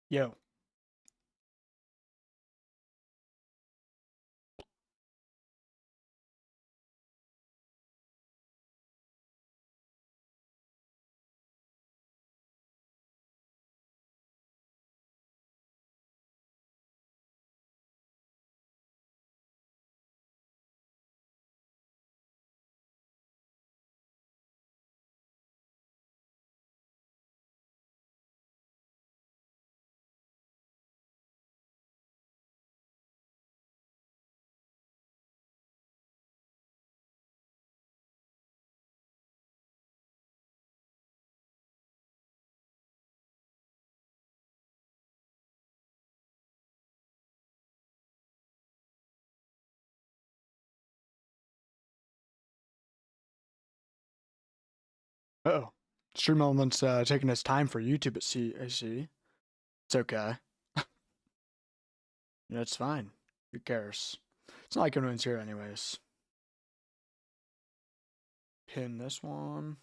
Yo. Uh-oh. Stream Element's taking his time for YouTube I see. It's okay. Yeah, it's fine. Who cares? It's not like anyone's here anyways. Pin this one.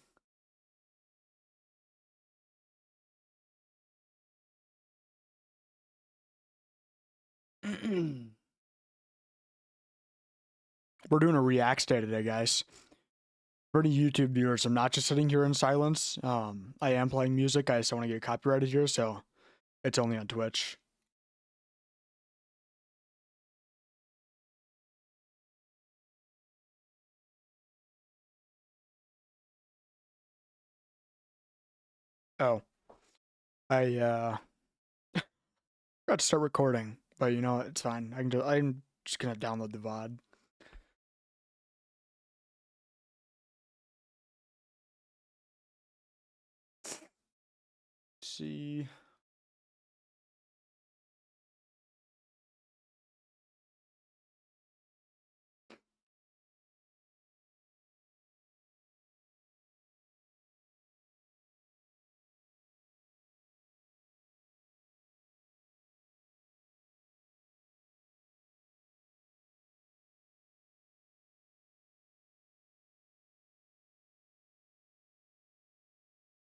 We're doing a Reacts day today, guys. For any YouTube viewers, I'm not just sitting here in silence. I am playing music. I just don't want to get copyrighted here, so it's only on Twitch. Oh. I got to start recording, but you know what? It's fine. I'm just gonna download the VOD. See.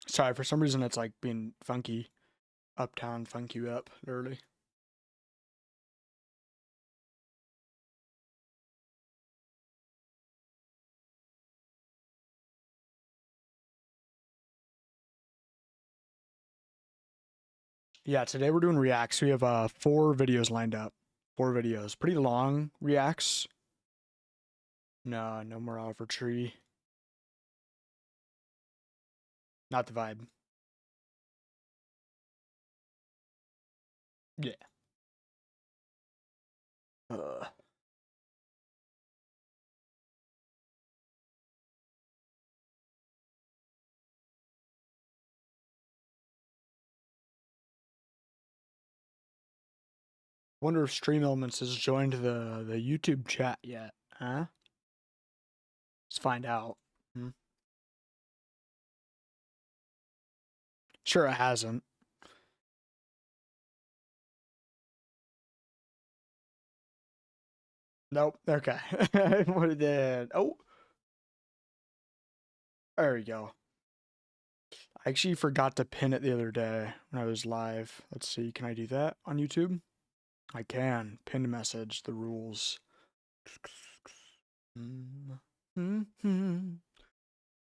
Sorry, for some reason it's like being funky. Uptown funk you up early. Yeah, today we're doing reacts. We have 4 videos lined up. 4 videos. Pretty long reacts. No, no more Oliver Tree. Not the vibe. Yeah. Uh. Wonder if Stream Elements has joined the YouTube chat yet, huh? Let's find out. Hmm. Sure, it hasn't. Nope. Okay. What it did? Oh, there we go. I actually forgot to pin it the other day when I was live. Let's see. Can I do that on YouTube? I can. Pinned message. The rules. Do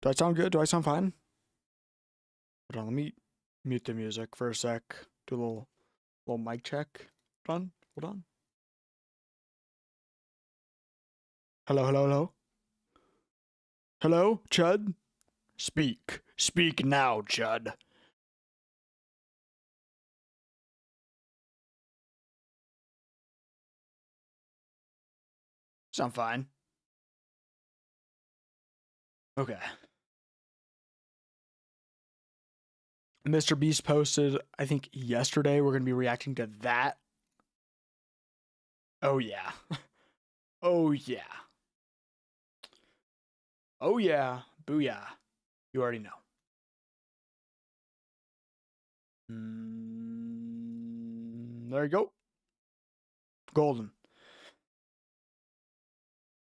I sound good? Do I sound fine? Hold on, let me mute the music for a sec. Do a little mic check. Hold on. Hello, hello, hello. Hello, Chud? Speak. Speak now, Chud. Sound fine. Okay. Mr. Beast posted, I think yesterday, we're gonna be reacting to that. Oh yeah. Oh yeah. Oh yeah. Booyah. You already know. There you go. Golden.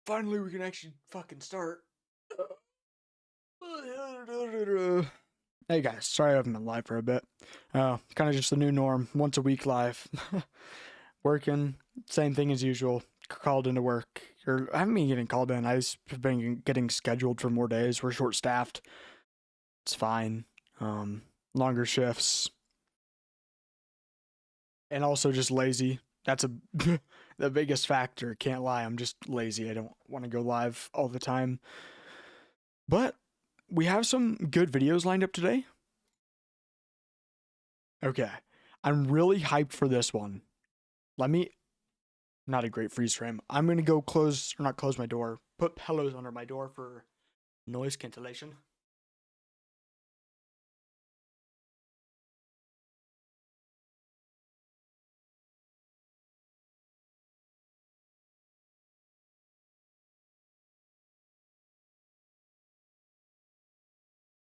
Finally, we can actually fucking start. Hey guys, sorry I haven't been live for a bit. Kind of just the new norm. Once a week live. Working, same thing as usual. Called into work. Or I haven't been getting called in. I've been getting scheduled for more days. We're short staffed. It's fine. Longer shifts. And also just lazy. That's the biggest factor. Can't lie. I'm just lazy. I don't want to go live all the time. But we have some good videos lined up today. Okay. I'm really hyped for this one. Not a great freeze frame. I'm going to go not close my door, put pillows under my door for noise cancellation.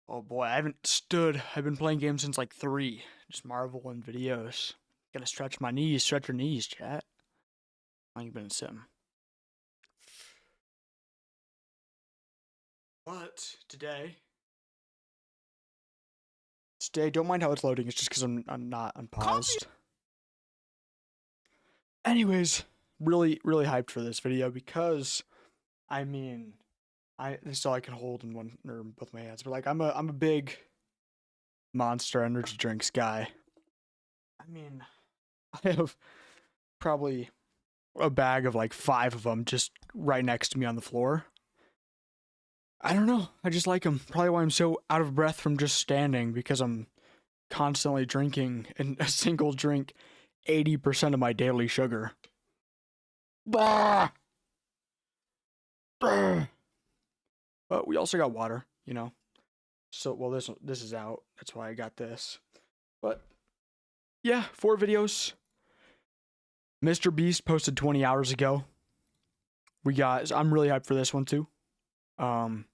Oh boy, I haven't stood. I've been playing games since like 3. Just marveling videos. Gotta stretch my knees. Stretch your knees, chat. How long you been sitting? But today, don't mind how it's loading. It's just because I'm not unpaused. Anyways, really hyped for this video because, I mean, this is all I can hold in one or both my hands. But like, I'm a big Monster energy drinks guy. I mean, I have probably a bag of like 5 of them just right next to me on the floor. I don't know. I just like them. Probably why I'm so out of breath from just standing, because I'm constantly drinking in a single drink 80% of my daily sugar. Bah! Bah! But we also got water, you know. So, well, this is out. That's why I got this. But yeah, 4 videos. Mr. Beast posted 20 hours ago. I'm really hyped for this one too. God's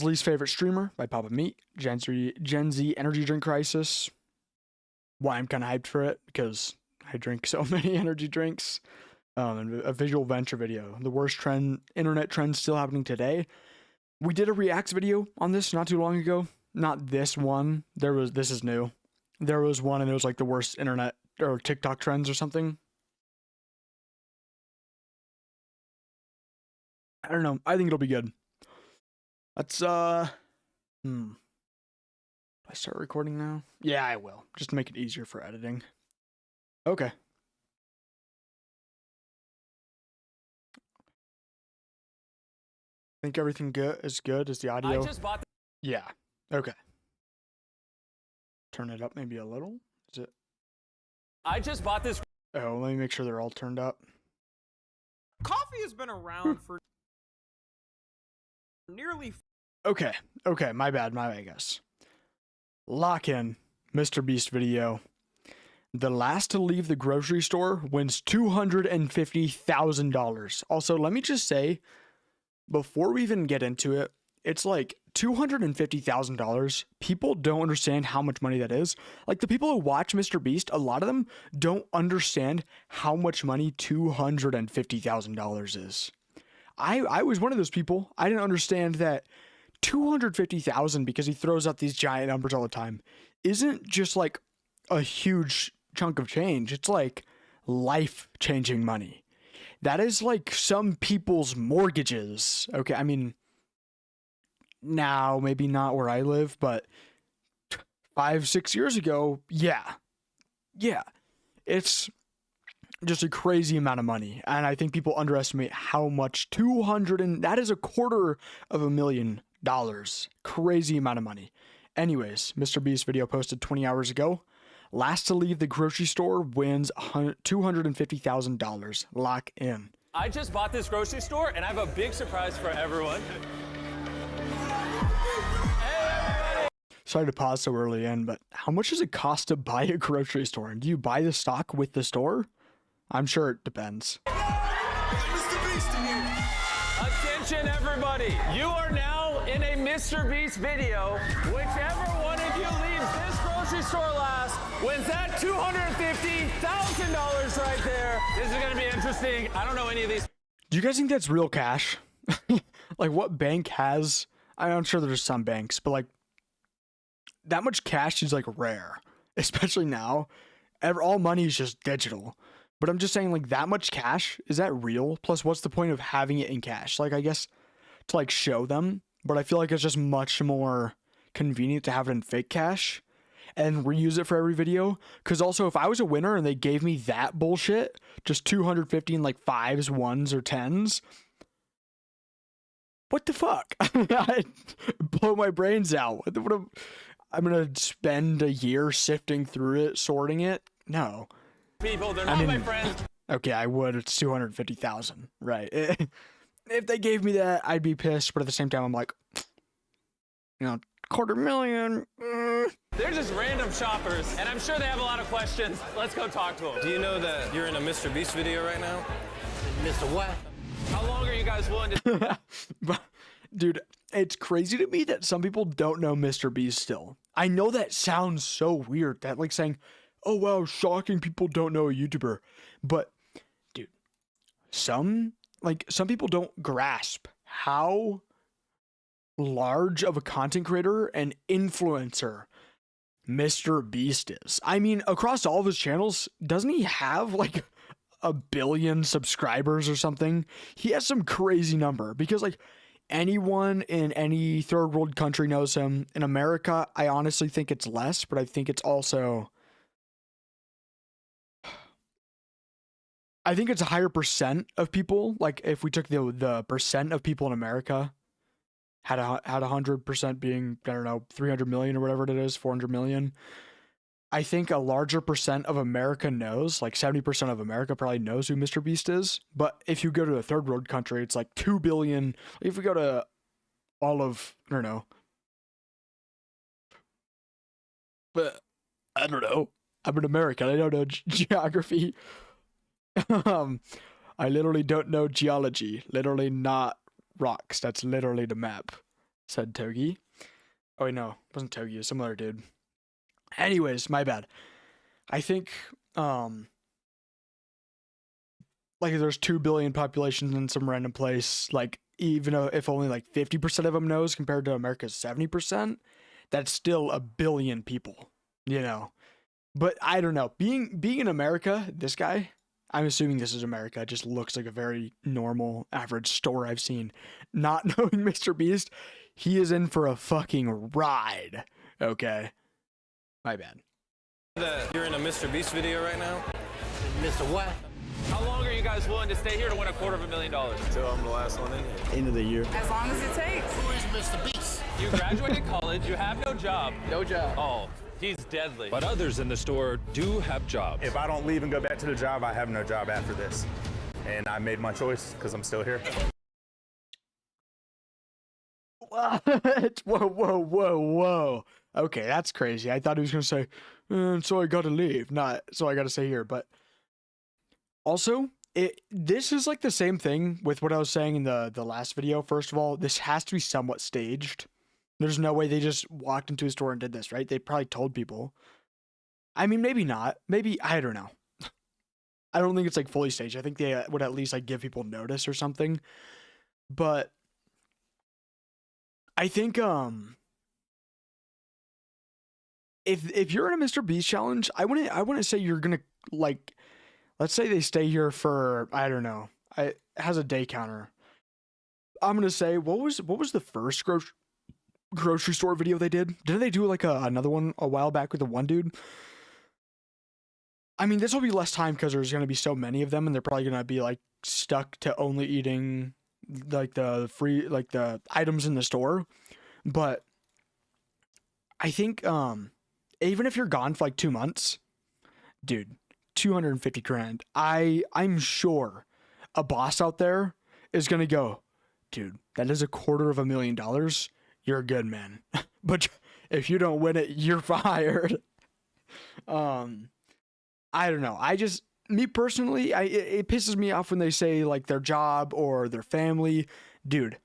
Least Favorite Streamer by Papa Meat. Gen Z Energy Drink Crisis. Why I'm kind of hyped for it, because I drink so many energy drinks. And a visual venture video. The worst internet trend still happening today. We did a reacts video on this not too long ago. Not this one. This is new. There was one and it was like the worst internet or TikTok trends or something. I don't know. I think it'll be good. Let's do I start recording now? Yeah, I will. Just to make it easier for editing. Okay. Think everything is good? Is the audio? Yeah. Okay. Turn it up maybe a little. Is it? I just bought this. Oh, let me make sure they're all turned up. Coffee has been around for nearly. Okay, my bad, I guess. Lock in, Mr. Beast video. The last to leave the grocery store wins $250,000. Also, let me just say, before we even get into it, it's like $250,000. People don't understand how much money that is. Like, the people who watch Mr. Beast, a lot of them don't understand how much money $250,000 is. I was one of those people. I didn't understand that 250,000, because he throws out these giant numbers all the time, isn't just like a huge chunk of change. It's like life-changing money. That is like some people's mortgages. Okay, I mean, now maybe not where I live, but 5-6 years ago, yeah, it's just a crazy amount of money. And I think people underestimate how much that is $250,000. Crazy amount of money. Anyways, Mr. Beast video posted 20 hours ago. Last to leave the grocery store wins $250,000. Lock in. I just bought this grocery store and I have a big surprise for everyone. Hey, sorry to pause so early in, but how much does it cost to buy a grocery store? And do you buy the stock with the store? I'm sure it depends. Mr. Beast in here. Attention, everybody. You are now in a Mr. Beast video. Whichever one of you leaves this grocery store last wins that $250,000 right there. This is going to be interesting. I don't know any of these. Do you guys think that's real cash? Like, what bank has I'm sure there's some banks, but like that much cash is like rare, especially now. All money is just digital. But I'm just saying, like, that much cash, is that real? Plus, what's the point of having it in cash? Like, I guess to like show them, but I feel like it's just much more convenient to have it in fake cash and reuse it for every video. Because also, if I was a winner and they gave me that bullshit, just 250 in like 5s, 1s, or 10s, what the fuck? I'd blow my brains out. I'm gonna spend a year sifting through it, sorting it? No. People, they're not my friends. Okay, I would. It's 250,000, right? If they gave me that, I'd be pissed. But at the same time, I'm like, you know, $250,000. They're just random shoppers, and I'm sure they have a lot of questions. Let's go talk to them. Do you know that you're in a Mr. Beast video right now? Mr. What? How long are you guys willing to... Dude, it's crazy to me that some people don't know Mr. Beast still. I know that sounds so weird, that like saying, oh wow, shocking, people don't know a YouTuber. But, dude, some people don't grasp how large of a content creator and influencer Mr. Beast is. I mean, across all of his channels, doesn't he have like 1 billion subscribers or something? He has some crazy number because like anyone in any third world country knows him. In America, I honestly think it's less, but I think it's also, I think it's a higher percent of people. Like if we took the percent of people in America had 100% being, I don't know, 300 million or whatever it is, 400 million. I think a larger percent of America knows, like 70% of America probably knows who Mr. Beast is. But if you go to a third world country, it's like 2 billion. If we go to all of, I don't know. But I don't know. I'm an American. I don't know geography. I literally don't know geology. Literally not rocks. That's literally the map, said Togi. Oh wait, no, it wasn't Togi. It was some other dude. Anyways, my bad. I think like there's 2 billion populations in some random place. Like even if only like 50% of them knows compared to America's 70%, that's still 1 billion people. You know, but I don't know. Being in America, this guy. I'm assuming this is America. It just looks like a very normal, average store I've seen. Not knowing Mr. Beast, he is in for a fucking ride. Okay. My bad. That you're in a Mr. Beast video right now? Mr. What? How long are you guys willing to stay here to win $250,000? Until I'm the last one in here. End of the year. As long as it takes. Who is Mr. Beast? You graduated college, you have no job. No job. Oh, he's deadly. But others in the store do have jobs. If I don't leave and go back to the job, I have no job after this. And I made my choice because I'm still here. What? Whoa. Okay, that's crazy. I thought he was going to say, so I got to leave. Not, so I got to stay here. But also, this is like the same thing with what I was saying in the last video. First of all, this has to be somewhat staged. There's no way they just walked into a store and did this, right? They probably told people. I mean, maybe not. Maybe, I don't know. I don't think it's like fully staged. I think they would at least like give people notice or something. But I think if you're in a Mr. Beast challenge, I wouldn't say you're gonna like, let's say they stay here for, I don't know, it has a day counter. I'm gonna say what was the first grocery store video they did? Didn't they do like another one a while back with the one dude? I mean, this will be less time because there's gonna be so many of them, and they're probably gonna be like stuck to only eating like the free, like the items in the store. But I think even if you're gone for like 2 months, dude, 250 grand. I'm sure a boss out there is gonna go, dude, that is $250,000. You're a good man. But if you don't win it, you're fired. I don't know. Me personally, it pisses me off when they say like their job or their family. Dude,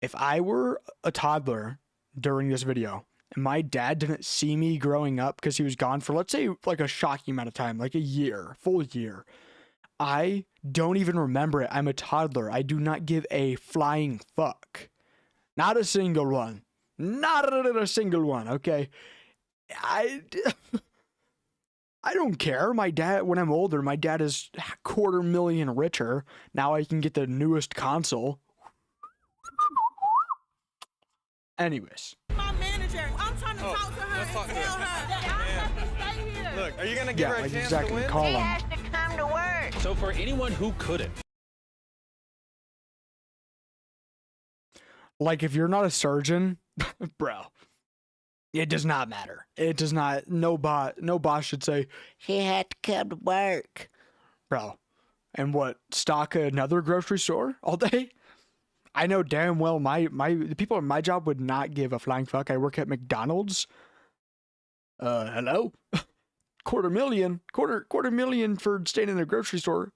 if I were a toddler during this video and my dad didn't see me growing up because he was gone for, let's say, like a shocking amount of time, like a year, full year, I don't even remember it. I'm a toddler. I do not give a flying fuck. Not a single one. Not a single one. Okay. I don't care. My dad, when I'm older, my dad is $250,000 richer. Now I can get the newest console. Anyways. My manager, I'm trying to talk to her and tell her that I have to stay here. Look, are you gonna give her a like chance exactly. to win? Call She him. has to come to work. So for anyone who couldn't, Like, if you're not a surgeon, bro, it does not matter. It does not. No boss should say, he had to come to work. Bro, and what, stock another grocery store all day? I know damn well the people in my job would not give a flying fuck. I work at McDonald's. Hello? $250,000 for staying in a grocery store.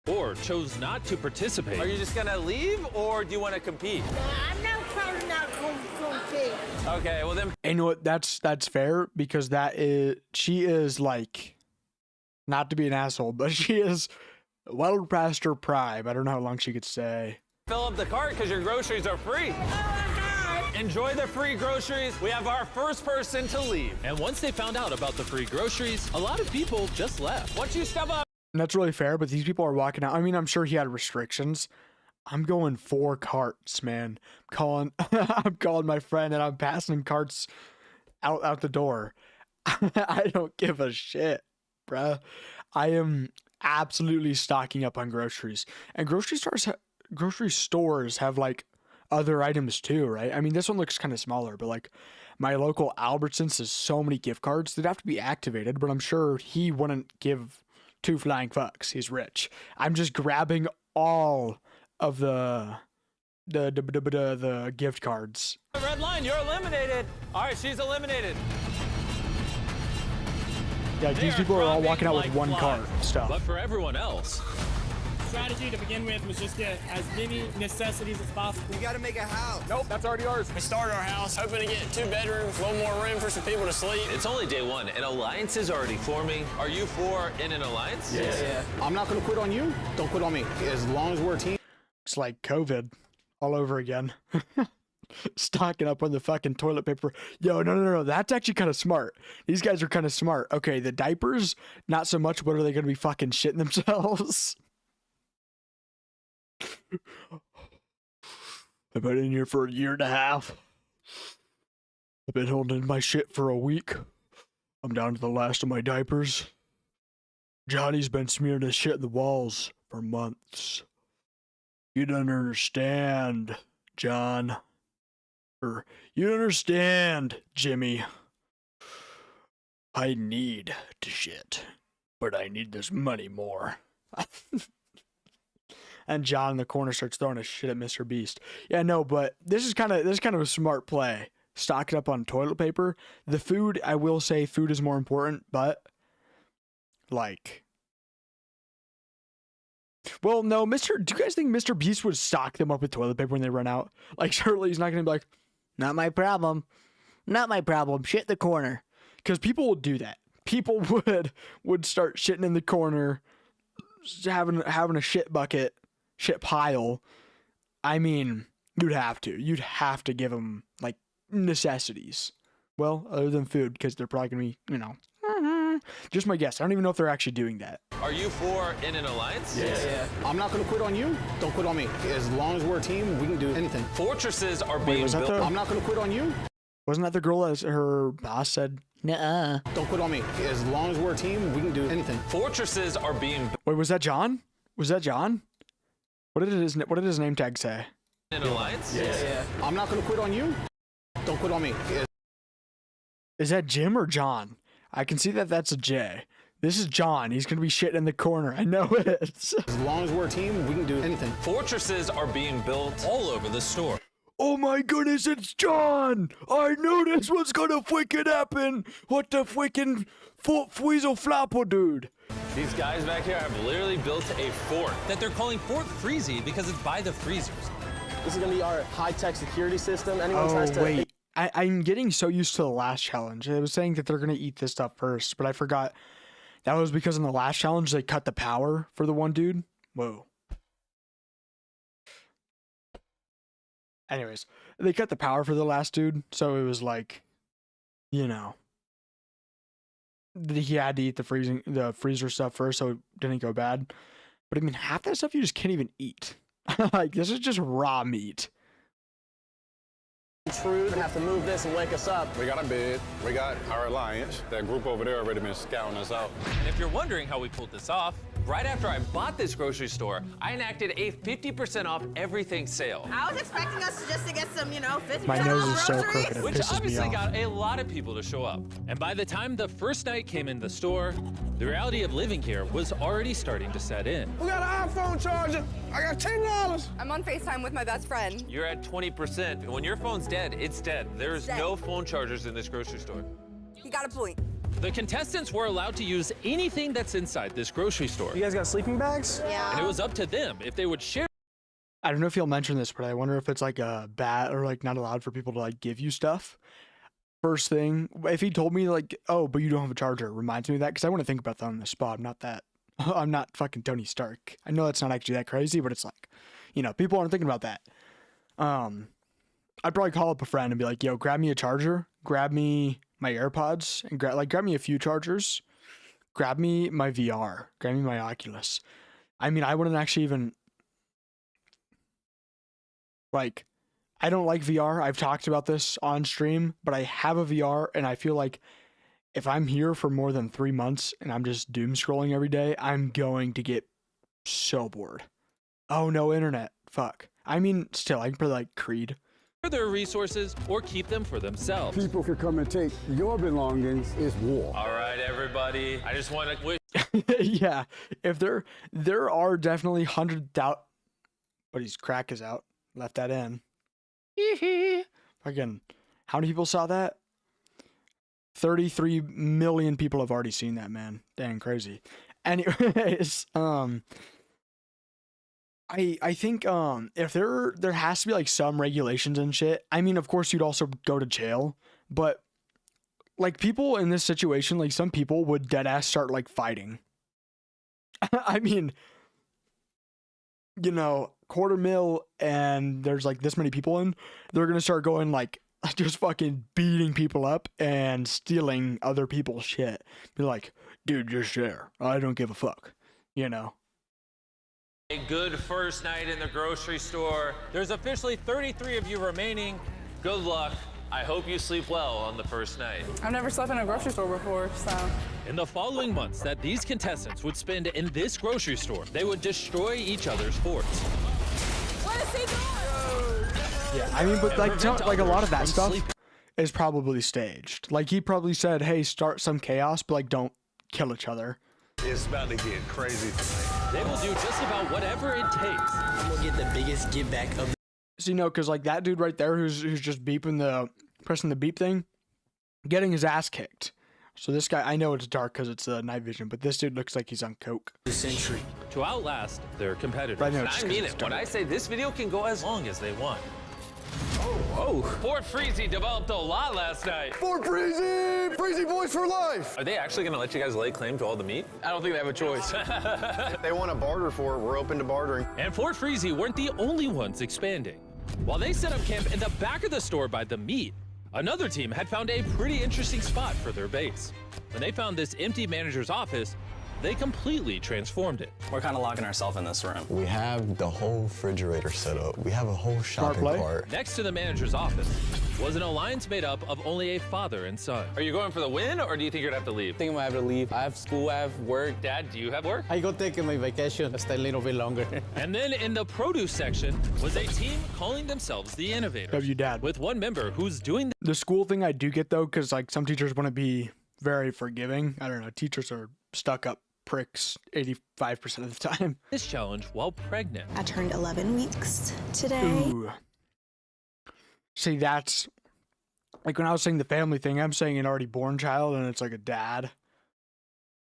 or chose not to participate, Are you just gonna leave, or do you want to compete? I'm not probably not going to compete. Okay, well then. And you know what? That's fair, because she is like, not to be an asshole, but she is well past her prime. I don't know how long she could stay. Fill up the cart because your groceries are free. Enjoy the free groceries. We have our first person to leave. and once they found out about the free groceries, a lot of people just left. Once you step up, And that's really fair, but these people are walking out. I mean, I'm sure he had restrictions. I'm going 4 carts, man. I'm calling my friend and I'm passing carts out the door. I don't give a shit, bruh. I am absolutely stocking up on groceries. And grocery stores have like other items too, right? I mean, this one looks kind of smaller, but like my local Albertsons has so many gift cards. They'd have to be activated, but I'm sure he wouldn't give 2 flying fucks. He's rich. I'm just grabbing all of the gift cards. red line, you're eliminated. All right, she's eliminated. Yeah, They these people are all walking out with like 1 flies. cart stuff. But for everyone else, Strategy to begin with was just get as many necessities as possible. We gotta make a house. Nope, that's already ours. We started our house hoping to get 2 bedrooms, a little more room for some people to sleep. It's only day 1, and alliance is already forming. Are you 4 in an alliance? Yeah. I'm not gonna quit on you. Don't quit on me. As long as we're a team. It's like COVID all over again. Stocking up on the fucking toilet paper. Yo, no. That's actually kind of smart. These guys are kind of smart. Okay, the diapers, not so much. What are they going to be fucking shitting themselves? I've been in here for 1.5 years. I've been holding my shit for a week. I'm down to the last of my diapers. Johnny's been smearing his shit in the walls for months. You don't understand, John. Or, you don't understand, Jimmy. I need to shit, but I need this money more. And John in the corner starts throwing his shit at Mr. Beast. Yeah, no, but this is kind of a smart play. Stock it up on toilet paper. The food, I will say, food is more important, but like, well, no, do you guys think Mr. Beast would stock them up with toilet paper when they run out? Like, surely he's not gonna be like, not my problem. Not my problem. Shit in the corner. Because people would do that. People would start shitting in the corner, having a shit bucket, shit pile. I mean, you'd have to give them like necessities. Well, other than food, because they're probably gonna be, just my guess. I don't even know if they're actually doing that. Are you 4 in an alliance? Yeah. I'm not gonna quit on you. Don't quit on me. As long as we're a team, we can do anything. Fortresses are being was that built. I'm not gonna quit on you. Wasn't that the girl that her boss said, nuh-uh? Don't quit on me. As long as we're a team, we can do anything. Fortresses are being built Wait, was that John? Was that John? What did his name tag say? in an alliance? Yeah. I'm not gonna quit on you. Don't quit on me. Is that Jim or John? I can see that that's a J. This is John. He's gonna be shitting in the corner. I know it. As long as we're a team, we can do anything. Fortresses are being built all over the store. Oh my goodness, it's John! I knew this was gonna freaking happen! What the freaking Weasel Flapple dude? These guys back here have literally built a fort. That they're calling Fort Freezy because it's by the freezers. This is gonna be our high-tech security system. Anyone tries Oh to wait, I'm getting so used to the last challenge. It was saying that they're gonna eat this stuff first, but I forgot that was because in the last challenge they cut the power for the one dude. Whoa. Anyways, they cut the power for the last dude, so it was like, you know, he had to eat the freezer stuff first, so it didn't go bad. But I mean, half that stuff you just can't even eat. Like, this is just raw meat. Intrude, have to move this and wake us up. We got a bid. We got our alliance. That group over there already been scouting us out. And if you're wondering how we pulled this off, right after I bought this grocery store, I enacted a 50% off everything sale. I was expecting us just to get some, 50% My nose is off so groceries. crooked, it Which pisses me obviously off. got a lot of people to show up. And by the time the first night came in the store, the reality of living here was already starting to set in. We got an iPhone charger. I got $10. I'm on FaceTime with my best friend. You're at 20%. When your phone's dead, it's dead. There's no phone chargers in this grocery store. You got a point. The contestants were allowed to use anything that's inside this grocery store. You guys got sleeping bags? Yeah. And it was up to them if they would share. I don't know if you'll mention this, but I wonder if it's like a bad or like not allowed for people to like give you stuff. First thing, if he told me like, oh, but you don't have a charger, it reminds me of that, because I want to think about that on the spot. I'm not that. I'm not fucking Tony Stark. I know that's not actually that crazy, but it's like, people aren't thinking about that. I'd probably call up a friend and be like, yo, grab me a charger, grab me my AirPods, and grab me a few chargers, grab me my VR, grab me my Oculus. I mean, I wouldn't actually even, like, I don't like VR. I've talked about this on stream, but I have a VR, and I feel like if I'm here for more than 3 months and I'm just doom scrolling every day, I'm going to get so bored. Oh, no internet. Fuck. I mean, still, I can play like Creed. Their resources or keep them for themselves. People can come and take your belongings. It's war. All right, everybody. I just want to wish. Yeah, if there are definitely 100,000, but his crack is out. Left that in. Again, how many people saw that? 33 million people have already seen that, man. Dang crazy. Anyways, I think if there has to be like some regulations and shit. I mean, of course you'd also go to jail, but like people in this situation, like some people would dead ass start like fighting. I mean, $250,000 and there's like this many people in, they're gonna start going like just fucking beating people up and stealing other people's shit. Be like, dude, just share. I don't give a fuck. A good first night in the grocery store. There's officially 33 of you remaining. Good luck. I hope you sleep well on the first night. I've never slept in a grocery store before, so. In the following months that these contestants would spend in this grocery store, they would destroy each other's forts. What is he doing? Yeah, I mean, but like a lot of that from stuff sleeping. is probably staged. Like he probably said, hey, start some chaos, but like don't kill each other. It's about to get crazy tonight. They will do just about whatever it takes. I'm gonna get the biggest give back of the So, because like that dude right there who's just pressing the beep thing, getting his ass kicked. So this guy, I know it's dark because it's night vision, but this dude looks like he's on coke. century. To outlast their competitors. Right now, And it's I just mean 'cause it it's when dark. I say this video can go as long as they want. Oh, Fort Freezy developed a lot last night. Fort Freezy! Freezy boys for life! Are they actually gonna let you guys lay claim to all the meat? I don't think they have a choice. If they want to barter for it, we're open to bartering. And Fort Freezy weren't the only ones expanding. While they set up camp in the back of the store by the meat, another team had found a pretty interesting spot for their base. When they found this empty manager's office, they completely transformed it. We're kind of locking ourselves in this room. We have the whole refrigerator set up. We have a whole shopping play. cart. Next to the manager's office was an alliance made up of only a father and son. Are you going for the win, or do you think you're gonna have to leave? I think I'm gonna have to leave. I have school, I have work. Dad, do you have work? I go take my vacation, stay a little bit longer. And then in the produce section was a team calling themselves the Innovators. W Dad. With one member who's doing The school thing I do get though, because like some teachers want to be very forgiving. I don't know. Teachers are stuck up pricks 85% of the time. this challenge while pregnant. I turned 11 weeks today. Ooh. See, that's like when I was saying the family thing, I'm saying an already born child and it's like a dad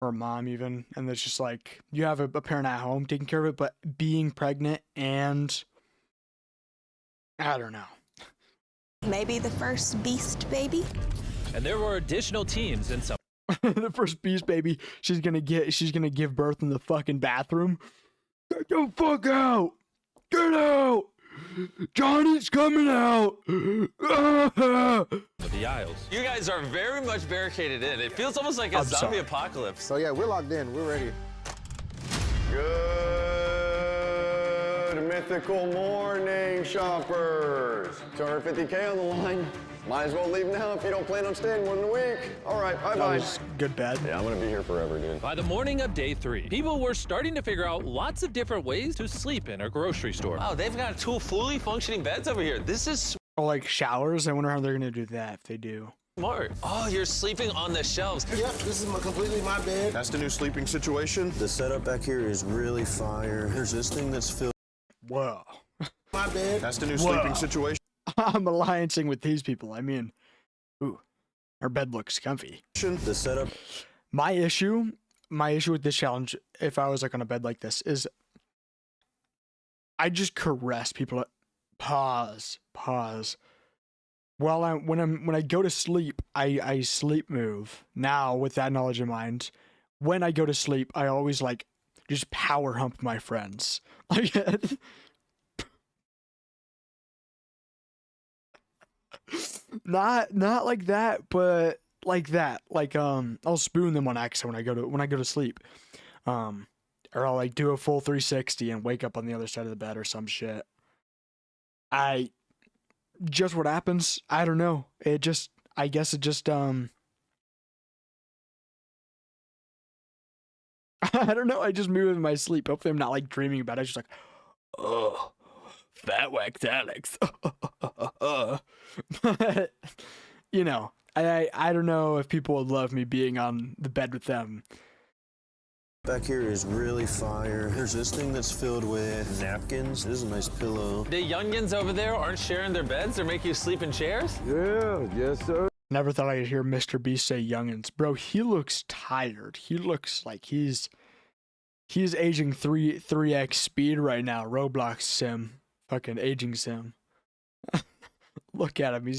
or a mom even. And it's just like you have a parent at home taking care of it, but being pregnant and I don't know. Maybe the first beast baby. And there were additional teams in some The first beast baby she's gonna give birth in the fucking bathroom. Get the fuck out! Get out! Johnny's coming out. of the aisles. You guys are very much barricaded in. It feels almost like a zombie apocalypse. So yeah, we're locked in. We're ready. Good mythical morning, shoppers. 250K on the line. Might as well leave now if you don't plan on staying more than a week. All right, bye-bye. Good bet. Yeah, I'm gonna be here forever, dude. By the morning of day 3, people were starting to figure out lots of different ways to sleep in a grocery store. Wow, they've got 2 fully functioning beds over here. This is Or like showers. I wonder how they're gonna do that if they do. smart. Oh, you're sleeping on the shelves. Yep, this is completely my bed. That's the new sleeping situation. The setup back here is really fire. There's this thing that's filled. Whoa. My bed. That's the new sleeping situation. I'm alliancing with these people. I mean, ooh, our bed looks comfy. The setup. My issue with this challenge, if I was like on a bed like this, is I just caress people. Pause. Well, when I go to sleep, I sleep move. Now, with that knowledge in mind, when I go to sleep, I always like just power hump my friends. Like, not like that, but like that. Like I'll spoon them on accident when I go to sleep. Or I'll like do a full 360 and wake up on the other side of the bed or some shit. Just what happens, I don't know. I guess it just I don't know, I just move in my sleep. Hopefully I'm not like dreaming about it. I'm just like, oh, fat wax Alex. But, you know, I don't know if people would love me being on the bed with them. Back here is really fire. There's this thing that's filled with napkins. This is a nice pillow. The youngins over there aren't sharing their beds. They're making you sleep in chairs? Yeah, yes, sir. Never thought I'd hear Mr. Beast say youngins. Bro, he looks tired. He looks like he's aging 3x speed right now. Roblox sim. Fucking aging sim. Look at him. He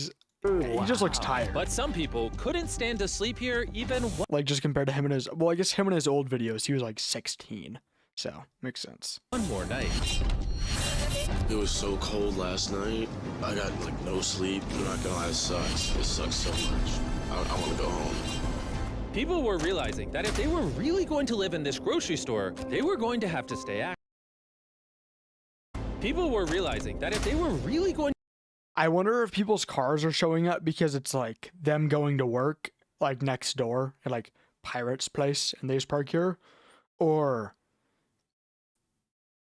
just looks tired. But some people couldn't stand to sleep here even like just compared to him and his, well, I guess him and his old videos, he was like 16. So, makes sense. one more night. It was so cold last night. I got like no sleep. I'm not gonna lie, it sucks. It sucks so much. I want to go home. People were realizing that if they were really going to live in this grocery store, they were going to have to stay active. People were realizing that if they were really going I wonder if people's cars are showing up because it's like them going to work like next door at like Pirate's place and they just park here, or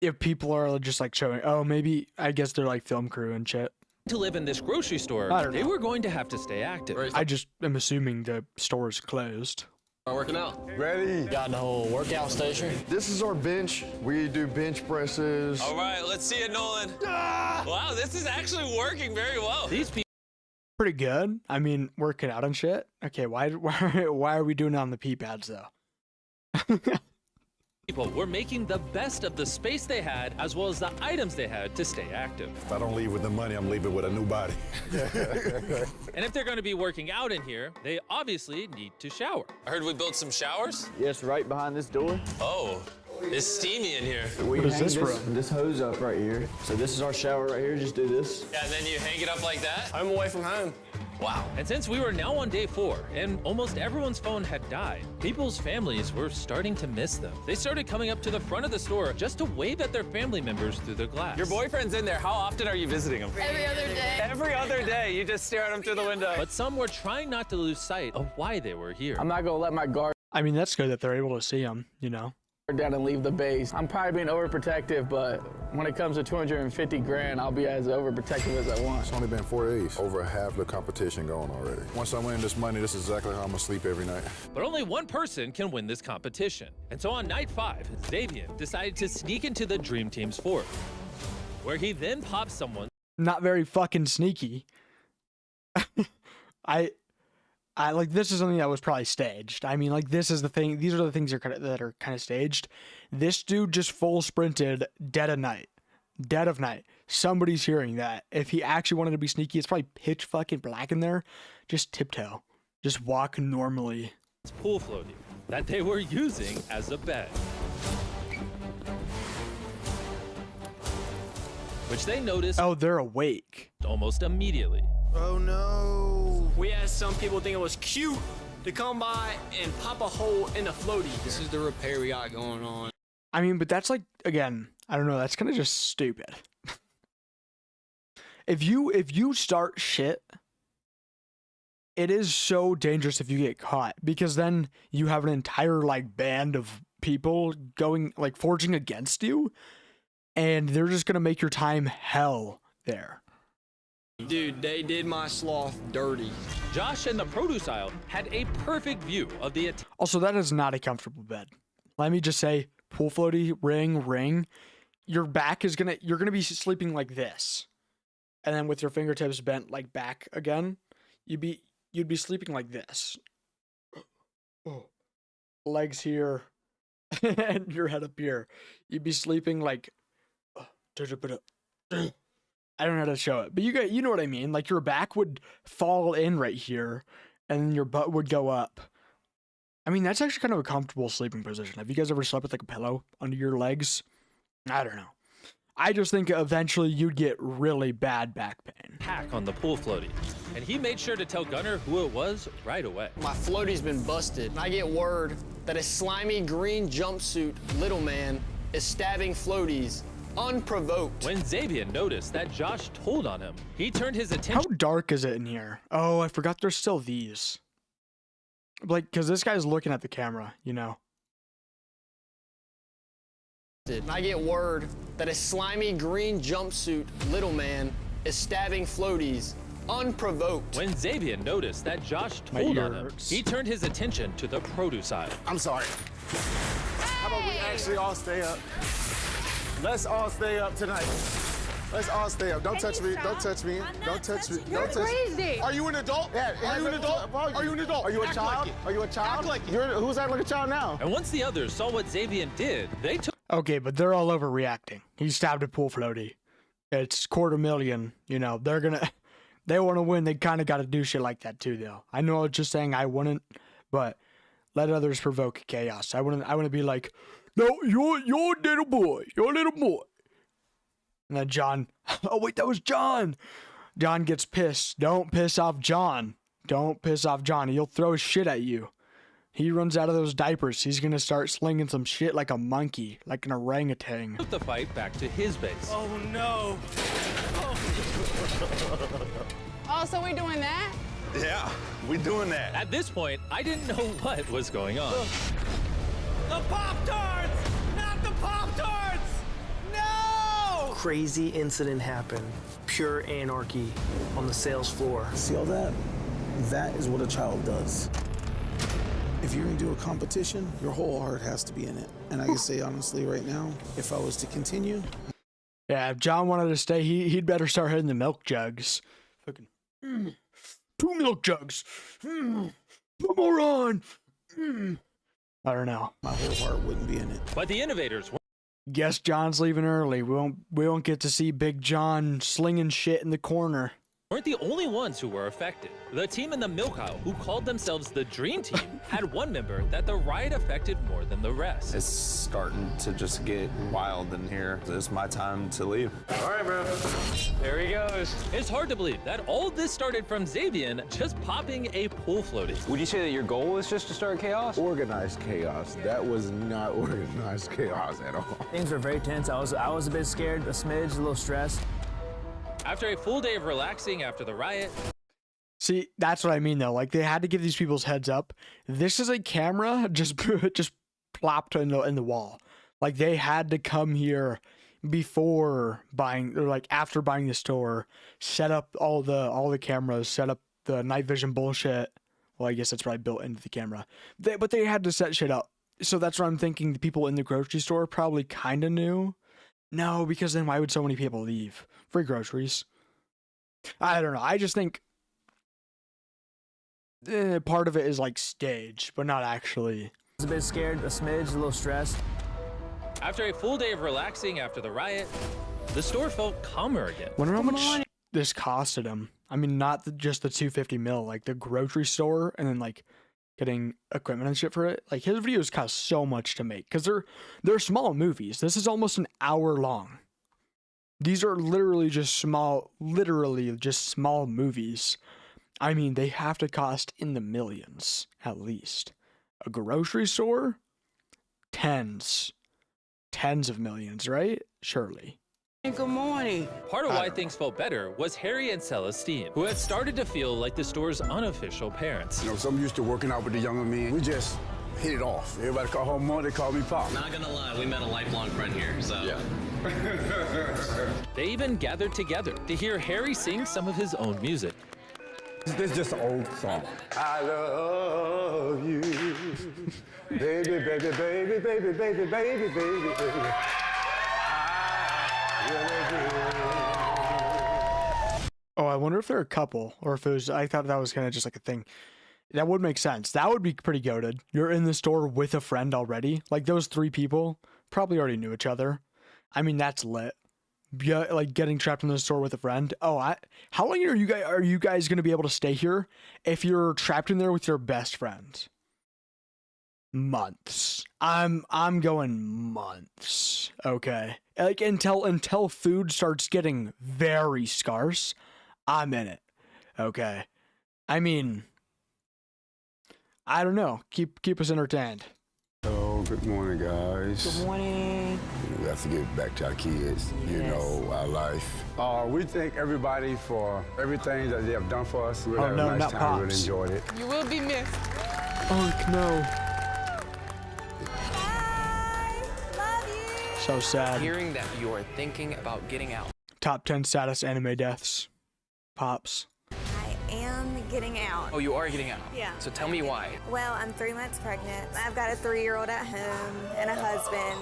if people are just like showing, oh, maybe I guess they're like film crew and shit. to live in this grocery store, they were going to have to stay active. I just am assuming the store is closed. Working out. Ready? Got the whole workout station. This is our bench. We do bench presses. All right, let's see it, Nolan. Wow, this is actually working very well. These people Pretty good. I mean, working out and shit. Okay, why are we doing it on the pee pads though? people were making the best of the space they had as well as the items they had to stay active. If I don't leave with the money, I'm leaving with a new body. And if they're going to be working out in here, they obviously need to shower. I heard we built some showers. Yes, right behind this door. Oh, it's steamy in here. We What is hang this from? this hose up right here. So this is our shower right here. Just do this. Yeah, and then you hang it up like that. I'm away from home. Wow. And since we were now on day 4 and almost everyone's phone had died, people's families were starting to miss them. They started coming up to the front of the store just to wave at their family members through the glass. Your boyfriend's in there. How often are you visiting him? Every other day. Every other day. You just stare at him through the window. But some were trying not to lose sight of why they were here. I'm not gonna let my guard I mean, that's good that they're able to see them, you know. down and leave the base. I'm probably being overprotective, but when it comes to 250 grand, I'll be as overprotective as I want. It's only been 4 days. Over half the competition going already. Once I win this money, this is exactly how I'm gonna sleep every night. But only one person can win this competition. And so on night 5, Xavier decided to sneak into the Dream Team's fort, where he then popped someone. Not very fucking sneaky. I like, this is something that was probably staged. I mean, like, this is the thing. These are the things that are kind of staged. This dude just full sprinted dead of night. Dead of night. Somebody's hearing that. If he actually wanted to be sneaky, it's probably pitch fucking black in there. Just tiptoe. Just walk normally. Pool floating that they were using as a bed. which they noticed Oh, they're awake. almost immediately. Oh no. We had some people think it was cute to come by and pop a hole in the floaty. This is the repair we got going on. I mean, but that's like, again, I don't know, that's kind of just stupid. If you start shit, it is so dangerous if you get caught, because then you have an entire like band of people going like forging against you, and they're just gonna make your time hell there. Dude, they did my sloth dirty. Josh and the produce aisle had a perfect view of the Also, that is not a comfortable bed. Let me just say, pool floaty, ring. Your back is you're gonna be sleeping like this, and then with your fingertips bent like back again, you'd be sleeping like this. Legs here, and your head up here. You'd be sleeping like. I don't know how to show it, but you know what I mean. Like your back would fall in right here, and then your butt would go up. I mean, that's actually kind of a comfortable sleeping position. Have you guys ever slept with like a pillow under your legs? I don't know. I just think eventually you'd get really bad back pain. Hack on the pool floaty, and he made sure to tell Gunner who it was right away. My floaty's been busted, and I get word that a slimy green jumpsuit little man is stabbing floaties unprovoked. When Xavier noticed that Josh told on him, he turned his How attention. dark is it in here? Oh, I forgot there's still these. Like, because this guy's looking at the camera, you know. And I get word that a slimy green jumpsuit little man is stabbing floaties unprovoked. When Xavier noticed that Josh My told ear on him, hurts. he turned his attention to the produce aisle. I'm sorry. How about we actually all stay up? Let's all stay up tonight. Let's all stay up. Don't touch me. Don't touch me. Don't touch me. You're Don't touch me. crazy. Are you an adult? Yeah. Are you an adult? Are you an adult? Are you a child? Are you a child? Act like it. Who's acting like a child now? And once the others saw what Xavier did, they took Okay, but they're all overreacting. He stabbed a pool floaty. It's $250,000. You know, they want to win. They kind of got to do shit like that too, though. I know it's just saying I wouldn't, but let others provoke chaos. I wouldn't be like, no, you're a little boy. You're a little boy. And then John, oh wait, that was John. John gets pissed. Don't piss off John. Don't piss off John. He'll throw shit at you. He runs out of those diapers. He's going to start slinging some shit like a monkey, like an orangutan. the fight back to his base. Oh no. Oh, so we doing that? Yeah, we doing that. At this point, I didn't know what was going on. The Pop-Tarts! Not the Pop-Tarts! No! Crazy incident happened. Pure anarchy on the sales floor. See all that? That is what a child does. If you're gonna do a competition, your whole heart has to be in it. And I can say honestly right now, if I was to continue. Yeah, if John wanted to stay, he'd better start hitting the milk jugs. Fucking 2 milk jugs. Put more on. I don't know. My whole heart wouldn't be in it. But the innovators Guess John's leaving early. We won't get to see Big John slinging shit in the corner. weren't the only ones who were affected. The team in the milk aisle, who called themselves the Dream Team, had one member that the riot affected more than the rest. It's starting to just get wild in here. It's my time to leave. All right, bro. There he goes. It's hard to believe that all this started from Xavier just popping a pool floaty. Would you say that your goal was just to start chaos? Organized chaos. That was not organized chaos at all. Things were very tense. I was a bit scared, a smidge, a little stressed. After a full day of relaxing after the riot. See, that's what I mean though. Like they had to give these people's heads up. This is a camera just plopped in the wall. Like they had to come here before buying or like after buying the store, set up all the cameras, set up the night vision bullshit. Well, I guess that's probably built into the camera. But they had to set shit up. So that's what I'm thinking. The people in the grocery store probably kind of knew. No, because then why would so many people leave? Free groceries. I don't know. I just think part of it is like staged, but not actually. I was a bit scared, a smidge, a little stressed. After a full day of relaxing after the riot, the store felt calmer again. Wonder how much this costed him. I mean, not just the $250 million, like the grocery store, and then like getting equipment and shit for it. Like his videos cost so much to make because they're small movies. This is almost an hour long. These are literally just small movies. I mean, they have to cost in the millions, at least. A grocery store? Tens of millions, right? Surely. Good morning. Part of why things felt better was Harry and Celestine, who had started to feel like the store's unofficial parents. You know, so I'm used to working out with the younger men. We just hit it off. Everybody call home Mom, they call me Pop. Not gonna lie, we met a lifelong friend here, so. Yeah. They even gathered together to hear Harry sing some of his own music. This is just an old song. I love you, baby, baby, baby, baby, baby, baby, baby, baby. Oh, I wonder if they're a couple, or if it was, I thought that was kind of just like a thing. That would make sense. That would be pretty goated. You're in the store with a friend already. Like, those three people probably already knew each other. I mean, that's lit. Yeah, like getting trapped in the store with a friend. Oh, how long are you guys going to be able to stay here if you're trapped in there with your best friend? Months. I'm going months. Okay. Like until food starts getting very scarce, I'm in it. Okay. I mean, I don't know. Keep us entertained. Oh, good morning, guys. Good morning. We have to get back to our kids, you know, our life. We thank everybody for everything that they have done for us. We had a nice time, really enjoyed it. You will be missed. Oh, no. So sad. Hearing that you are thinking about getting out. Top 10 saddest anime deaths. Pops. I am getting out. Oh, you are getting out? Yeah. So tell me why. Well, I'm 3 months pregnant. I've got a 3-year-old at home and a husband.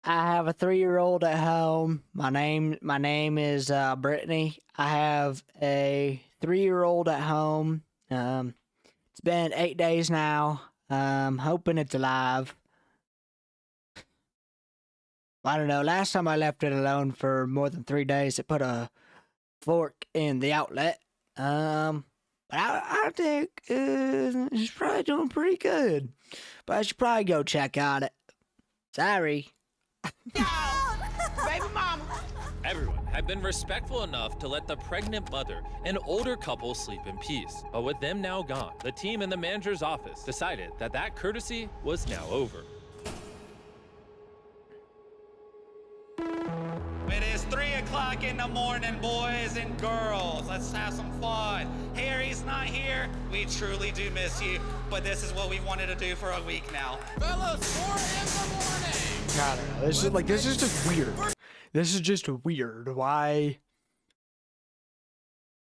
I have a 3-year-old at home. My name is Brittany. I have a 3-year-old at home. It's been 8 days now. Hoping it's alive. I don't know. Last time I left it alone for more than 3 days, it put a fork in the outlet. But I think it's probably doing pretty good. But I should probably go check on it. Sorry. Baby mama. Everyone had been respectful enough to let the pregnant mother and older couple sleep in peace. But with them now gone, the team in the manager's office decided that courtesy was now over. It is 3 o'clock in the morning, boys and girls. Let's have some fun. Harry's not here. We truly do miss you, but this is what we wanted to do for a week now. Fellas, 4 in the morning. I don't know. This is just weird. This is just weird. Why?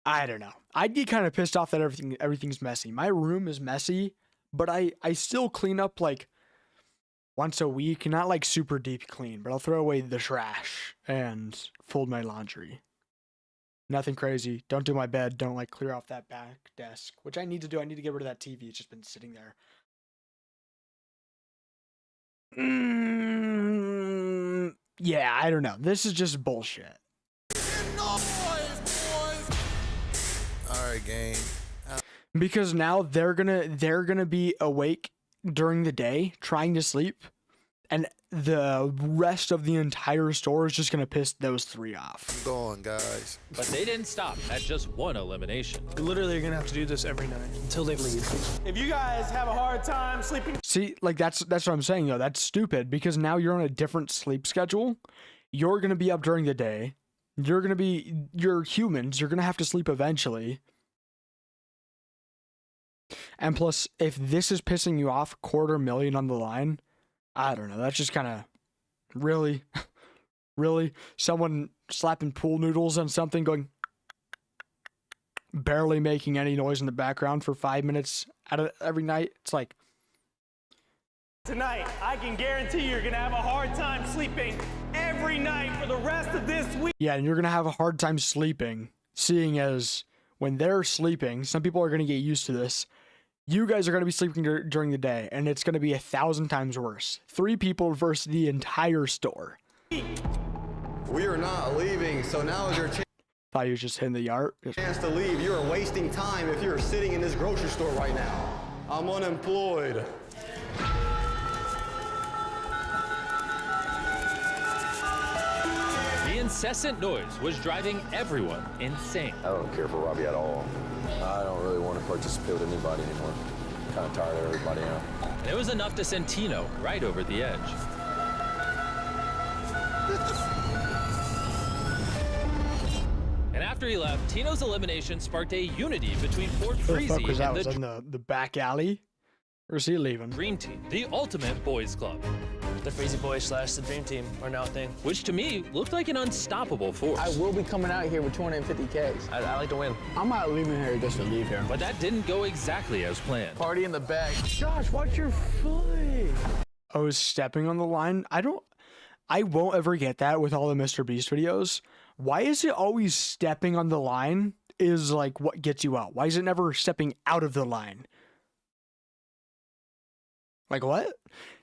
I don't know. I'd get kind of pissed off that everything's messy. My room is messy, but I still clean up like once a week. Not like super deep clean, but I'll throw away the trash and fold my laundry. Nothing crazy. Don't do my bed. Don't like clear off that back desk, which I need to do. I need to get rid of that TV. It's just been sitting there. Yeah, I don't know. This is just bullshit. All right, gang. Because now they're gonna be awake during the day trying to sleep, and the rest of the entire store is just gonna piss those three off. I'm going, guys. But they didn't stop at just one elimination. We literally are gonna have to do this every night until they leave. If you guys have a hard time sleeping, See, like that's what I'm saying though. That's stupid because now you're on a different sleep schedule. You're gonna be up during the day. You're humans. You're gonna have to sleep eventually. And plus, if this is pissing you off, $250,000 on the line, I don't know. That's just kind of really someone slapping pool noodles on something, going barely making any noise in the background for 5 minutes out of every night. It's like, tonight, I can guarantee you're gonna have a hard time sleeping every night for the rest of this week. yeah, and you're gonna have a hard time sleeping, seeing as when they're sleeping, some people are gonna get used to this. You guys are going to be sleeping during the day, and it's going to be 1,000 times worse. 3 people versus the entire store. We are not leaving, so now is your Thought he was just hitting the yard. chance to leave. You are wasting time if you're sitting in this grocery store right now. I'm unemployed. incessant noise was driving everyone insane. I don't care for Robbie at all. I don't really want to participate with anybody anymore. I'm kind of tired of everybody now. And it was enough to send Tino right over the edge. And after he left, Tino's elimination sparked a unity between Fort Who the fuck Freezy was that? and Was the that in the back alley? Or is he leaving? Dream Team, the ultimate boys club. The Freezy Boys / the Dream Team are now a thing. Which to me looked like an unstoppable force. I will be coming out here with 250Ks. I like to win. I'm not leaving here just to leave here. But that didn't go exactly as planned. Party in the back. Josh, watch your foot. Oh, stepping on the line? I won't ever get that with all the Mr. Beast videos. Why is it always stepping on the line is like what gets you out? Why is it never stepping out of the line? Like what?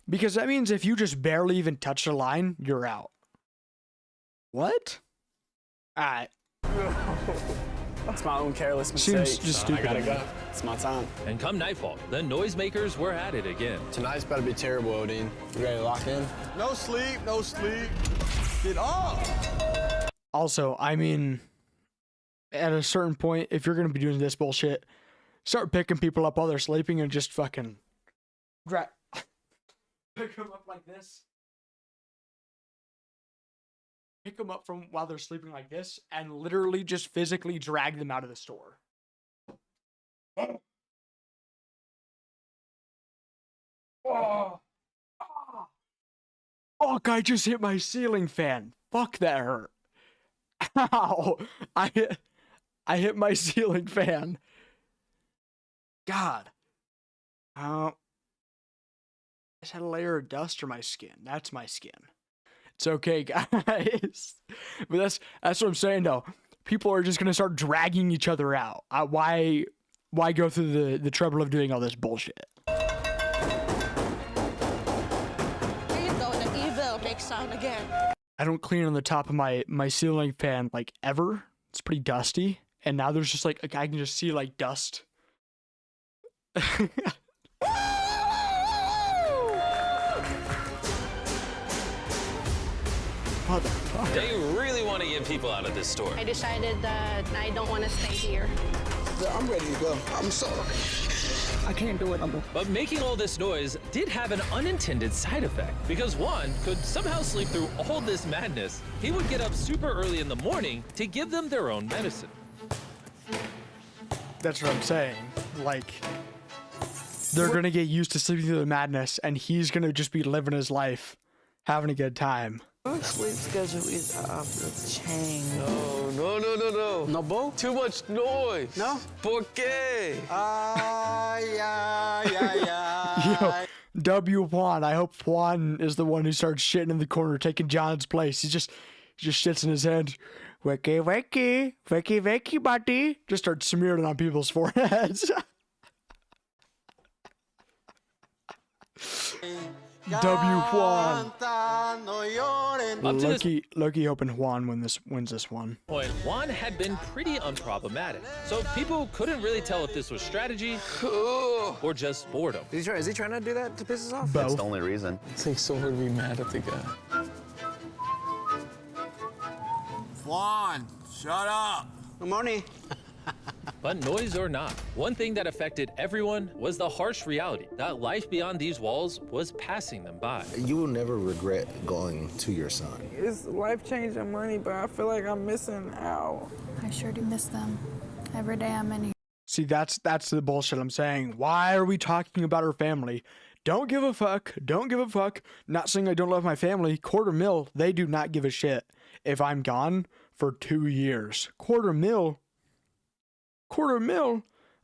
Because that means if you just barely even touch the line, you're out. What? Alright. It's my own careless mistake. Seems just stupid. I gotta go. It's my time. And come nightfall, the noisemakers were at it again. Tonight's about to be terrible, Odin. You ready to lock in? No sleep, no sleep. Get up. Also, I mean, at a certain point, if you're gonna be doing this bullshit, start picking people up while they're sleeping and just fucking pick them up like this. Pick them up from while they're sleeping like this and literally just physically drag them out of the store. Oh. Fuck, I just hit my ceiling fan. Fuck, that hurt. Ow. I hit my ceiling fan. God. I just had a layer of dust on my skin. That's my skin. It's okay, guys. But that's what I'm saying, though. People are just gonna start dragging each other out. Why go through the trouble of doing all this bullshit? Here you go, the evil makes sound again. I don't clean on the top of my ceiling fan like ever. It's pretty dusty, and now there's just like I can just see like dust. They really want to get people out of this store. I decided that I don't want to stay here. I'm ready to go. I'm sorry. I can't do it no more. But making all this noise did have an unintended side effect, because Juan could somehow sleep through all this madness. He would get up super early in the morning to give them their own medicine. That's what I'm saying. Like, they're gonna get used to sleeping through the madness, and he's gonna just be living his life, having a good time. My sleep schedule is off the chain. No. No, Bo? Too much noise. No? ¿Por qué? Yo, W Juan. I hope Juan is the one who starts shitting in the corner, taking John's place. He just shits in his hand. Wakey, wakey, wakey, wakey, buddy. Just starts smearing it on people's foreheads. W Juan. Loki hoping Juan wins this one. Juan had been pretty unproblematic, so people couldn't really tell if this was strategy or just boredom. Is he trying to do that to piss us off? Both. That's the only reason. It's like so hard to be mad at the guy. Juan, shut up. Good morning. But noise or not, one thing that affected everyone was the harsh reality that life beyond these walls was passing them by. You will never regret going to your son. It's life-changing money, but I feel like I'm missing out. I sure do miss them. Every day I'm in here. See, that's the bullshit I'm saying. Why are we talking about our family? Don't give a fuck. Don't give a fuck. Not saying I don't love my family. $250,000, they do not give a shit if I'm gone for 2 years. $250,000,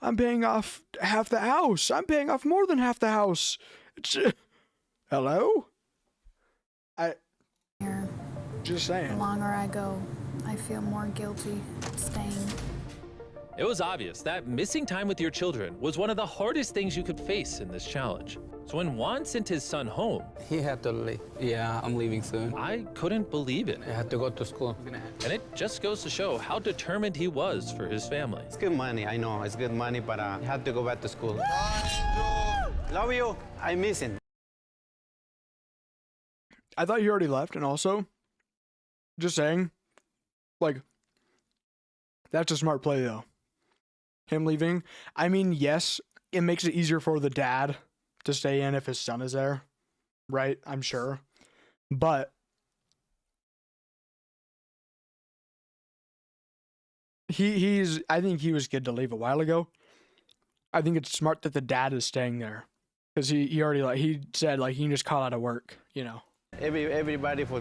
I'm paying off half the house. I'm paying off more than half the house. Hello? Just saying. The longer I go, I feel more guilty staying. It was obvious that missing time with your children was one of the hardest things you could face in this challenge. So when Juan sent his son home, He had to leave. Yeah, I'm leaving soon. I couldn't believe it. I had to go to school. And it just goes to show how determined he was for his family. It's good money, I know. It's good money, but I have to go back to school. Love you. I miss him. I thought he already left, and also, just saying, Like, that's a smart play though. Him leaving. I mean, yes, it makes it easier for the dad to stay in if his son is there, right? I'm sure. But I think he was good to leave a while ago. I think it's smart that the dad is staying there. Because he already, like, he said, like, he can just call out of work, you know. Everybody for...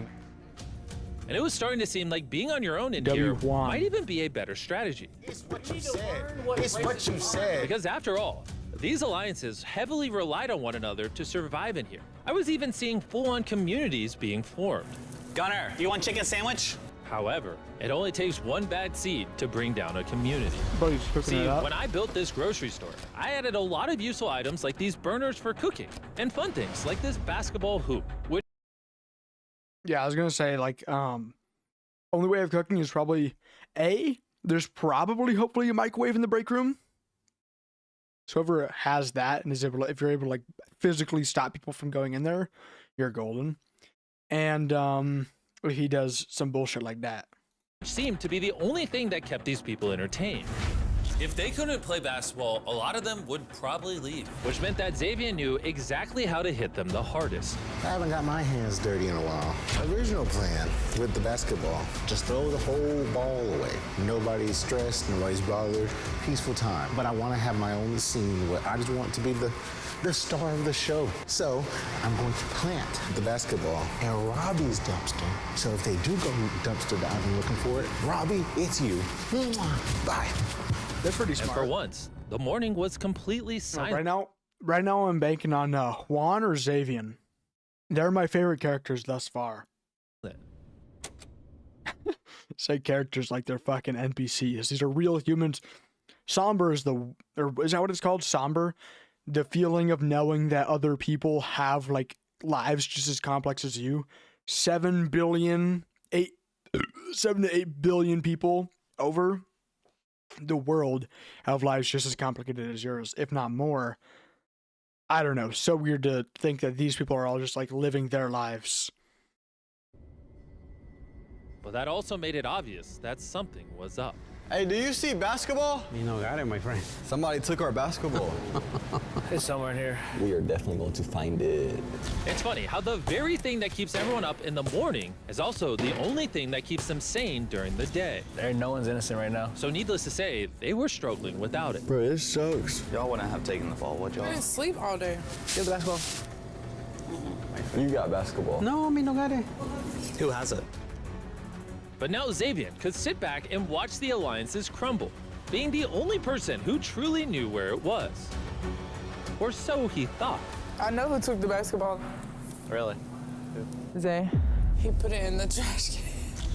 And it was starting to seem like being on your own in here might even be a better strategy. It's what you said. It's what you said. Because after all, these alliances heavily relied on one another to survive in here. I was even seeing full-on communities being formed. Gunner, you want chicken sandwich? However, it only takes one bad seed to bring down a community. See, it up. when I built this grocery store, I added a lot of useful items like these burners for cooking, and fun things like this basketball hoop, which... Yeah, I was gonna say, like, only way of cooking is probably there's probably hopefully a microwave in the break room. So whoever has that and is able to, if you're able to like physically stop people from going in there, you're golden. And he does some bullshit like that. seemed to be the only thing that kept these people entertained. If they couldn't play basketball, a lot of them would probably leave. Which meant that Xavier knew exactly how to hit them the hardest. I haven't got my hands dirty in a while. Original plan with the basketball, just throw the whole ball away. Nobody's stressed, nobody's bothered, peaceful time. But I want to have my own scene where I just want to be the star of the show. So I'm going to plant the basketball in Robbie's dumpster. So if they do go dumpster diving looking for it, Robbie, it's you. Bye. That's pretty smart. And for once, the morning was completely silent. Right now I'm banking on Juan or Xavier. They're my favorite characters thus far. Say characters like they're fucking NPCs. These are real humans. Somber is is that what it's called? Somber? The feeling of knowing that other people have like lives just as complex as you. 7 to 8 billion people over the world have lives just as complicated as yours, if not more. I don't know. So weird to think that these people are all just like living their lives. But that also made it obvious that something was up. Hey, do you see basketball? You know, got it, my friend. Somebody took our basketball. It's somewhere in here. We are definitely going to find it. It's funny how the very thing that keeps everyone up in the morning is also the only thing that keeps them sane during the day. No one's innocent right now. So needless to say, they were struggling without it. Bro, this sucks. Y'all wouldn't have taken the fall, would y'all? I didn't sleep all day. Get the basketball. You got basketball. No, me no got it. Who has it? But now Xavier could sit back and watch the alliances crumble, being the only person who truly knew where it was. Or so he thought. I know who took the basketball. Really? Zay. He put it in the trash can.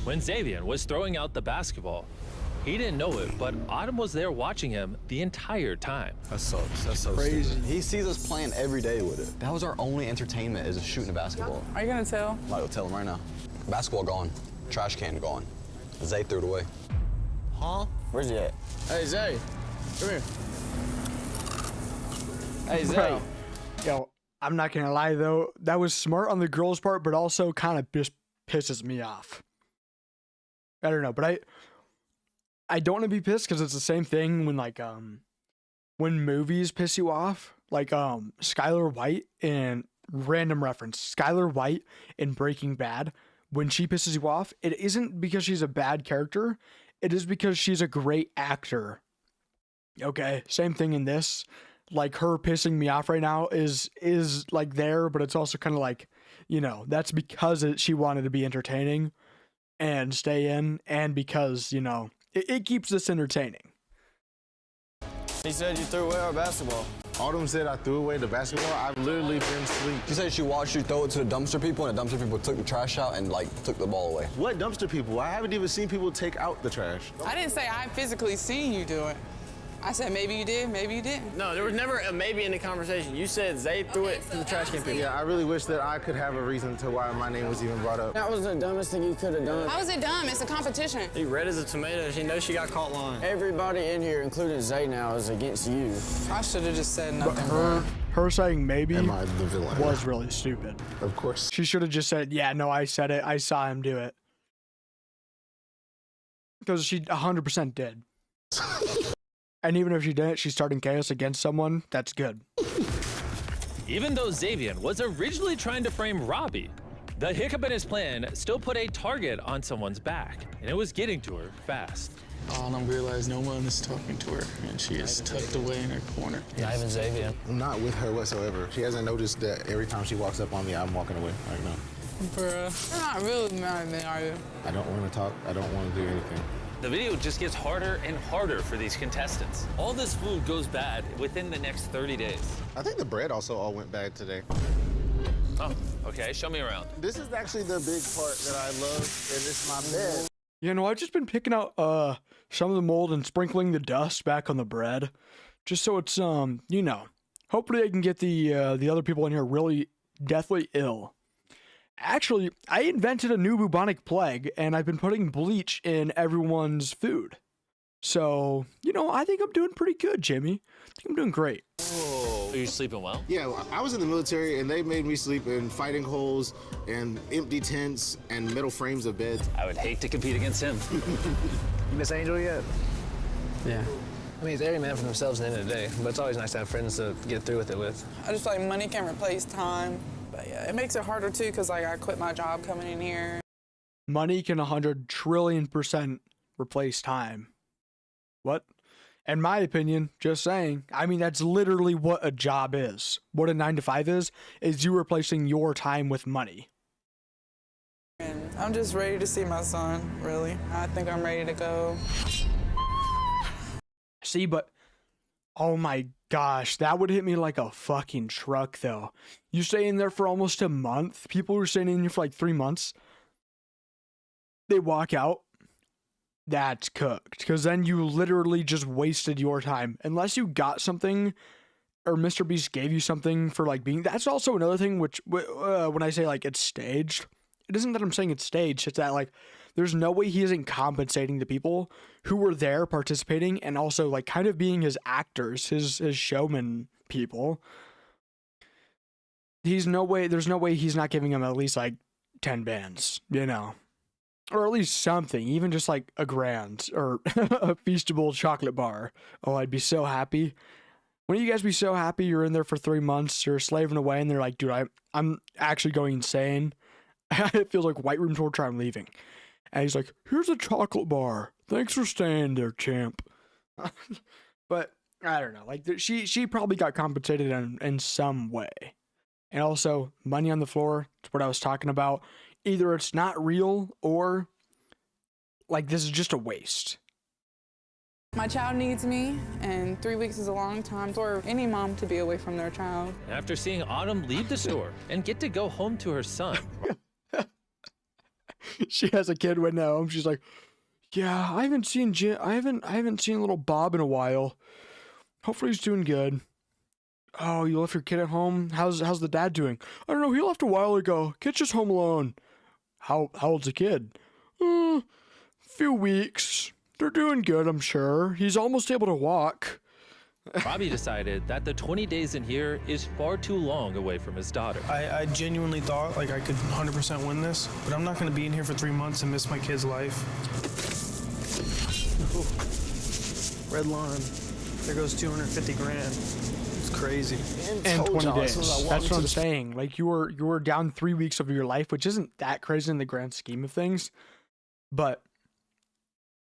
When Xavier was throwing out the basketball, he didn't know it, but Autumn was there watching him the entire time. That sucks. That's so crazy. Stupid. He sees us playing every day with it. That was our only entertainment, is shooting a basketball. Are you gonna tell? I will tell him right now. Basketball gone. Trash can gone. Zay threw it away. Huh? Where's he at? Hey, Zay. Come here. Hey, Zay. Yo, I'm not gonna lie though. That was smart on the girl's part, but also kind of just pisses me off. I don't know, but I don't want to be pissed because it's the same thing when like when movies piss you off, like Skylar White in random reference, Skylar White in Breaking Bad. When she pisses you off, it isn't because she's a bad character. It is because she's a great actor. Okay, same thing in this. Like her pissing me off right now is like there, but it's also kind of like, you know, that's because she wanted to be entertaining and stay in, and because, you know, it keeps this entertaining. He said you threw away our basketball. Autumn said I threw away the basketball. I've literally been asleep. She said she watched you throw it to the dumpster people, and the dumpster people took the trash out and, like, took the ball away. What dumpster people? I haven't even seen people take out the trash. I didn't say I physically seen you do it. I said maybe you did, maybe you didn't. No, there was never a maybe in the conversation. You said Zay threw it to the trash can people. Yeah, I really wish that I could have a reason to why my name was even brought up. That was the dumbest thing you could have done. How is it dumb? It's a competition. He red as a tomato. She knows she got caught lying. Everybody in here, including Zay now, is against you. I should have just said nothing. But her saying maybe Am I the villain? was really stupid. Of course. She should have just said, yeah, no, I said it. I saw him do it. Because she 100% did. And even if she didn't, she's starting chaos against someone. That's good. Even though Xavier was originally trying to frame Robbie, the hiccup in his plan still put a target on someone's back, and it was getting to her fast. All I realized no one is talking to her, and she is tucked away in her corner. Not even Xavier. I'm not with her whatsoever. She hasn't noticed that every time she walks up on me, I'm walking away. Like, no. Bruh. You're not really mad at me, are you? I don't want to talk. I don't want to do anything. The video just gets harder and harder for these contestants. All this food goes bad within the next 30 days. I think the bread also all went bad today. Oh, okay, show me around. This is actually the big part that I love, and it's my bed. You know, I've just been picking out some of the mold and sprinkling the dust back on the bread, just so it's you know, hopefully I can get the other people in here really deathly ill. Actually, I invented a new bubonic plague, and I've been putting bleach in everyone's food. So, you know, I think I'm doing pretty good, Jimmy. I think I'm doing great. Whoa, are you sleeping well? Yeah, I was in the military, and they made me sleep in fighting holes and empty tents and metal frames of beds. I would hate to compete against him. You miss Angel yet? Yeah. I mean, it's every man for themselves at the end of the day, but it's always nice to have friends to get through with it with. I just feel like money can replace time. But yeah, it makes it harder too, because like I quit my job coming in here. Money can 100 trillion% replace time. What? In my opinion, just saying. I mean, that's literally what a job is. What a 9 to 5 is you replacing your time with money. And I'm just ready to see my son, really. I think I'm ready to go. See, but oh my gosh, that would hit me like a fucking truck, though. You stay in there for almost a month. People who are staying in here for like 3 months, they walk out. That's cooked. Because then you literally just wasted your time. Unless you got something, or Mr. Beast gave you something for like being. That's also another thing, which when I say like it's staged, it isn't that I'm saying it's staged. It's that like there's no way he isn't compensating the people who were there participating and also like kind of being his actors, his showman people. There's no way he's not giving them at least like 10 bands, you know, or at least something, even just like a grand or a Feastable chocolate bar. Oh, I'd be so happy. Wouldn't you guys be so happy you're in there for 3 months, you're slaving away, and they're like, dude, I'm actually going insane. It feels like White Room torture, I'm leaving. And he's like, here's a chocolate bar. Thanks for staying there, champ. But I don't know. Like she probably got compensated in some way. And also, money on the floor, it's what I was talking about. Either it's not real or like this is just a waste. My child needs me, and 3 weeks is a long time for any mom to be away from their child. After seeing Autumn leave the store and get to go home to her son. She has a kid when home. She's like, yeah, I haven't seen little Bob in a while. Hopefully he's doing good. Oh, you left your kid at home? How's the dad doing? I don't know, he left a while ago. Kid's just home alone. How old's the kid? Few weeks. They're doing good, I'm sure. He's almost able to walk. Robbie decided that the 20 days in here is far too long away from his daughter. I genuinely thought like I could 100% win this, but I'm not going to be in here for 3 months and miss my kid's life. Ooh. Red line. There goes 250 grand. It's crazy. And 20 days. That's what I'm saying. Like you were down 3 weeks of your life, which isn't that crazy in the grand scheme of things. But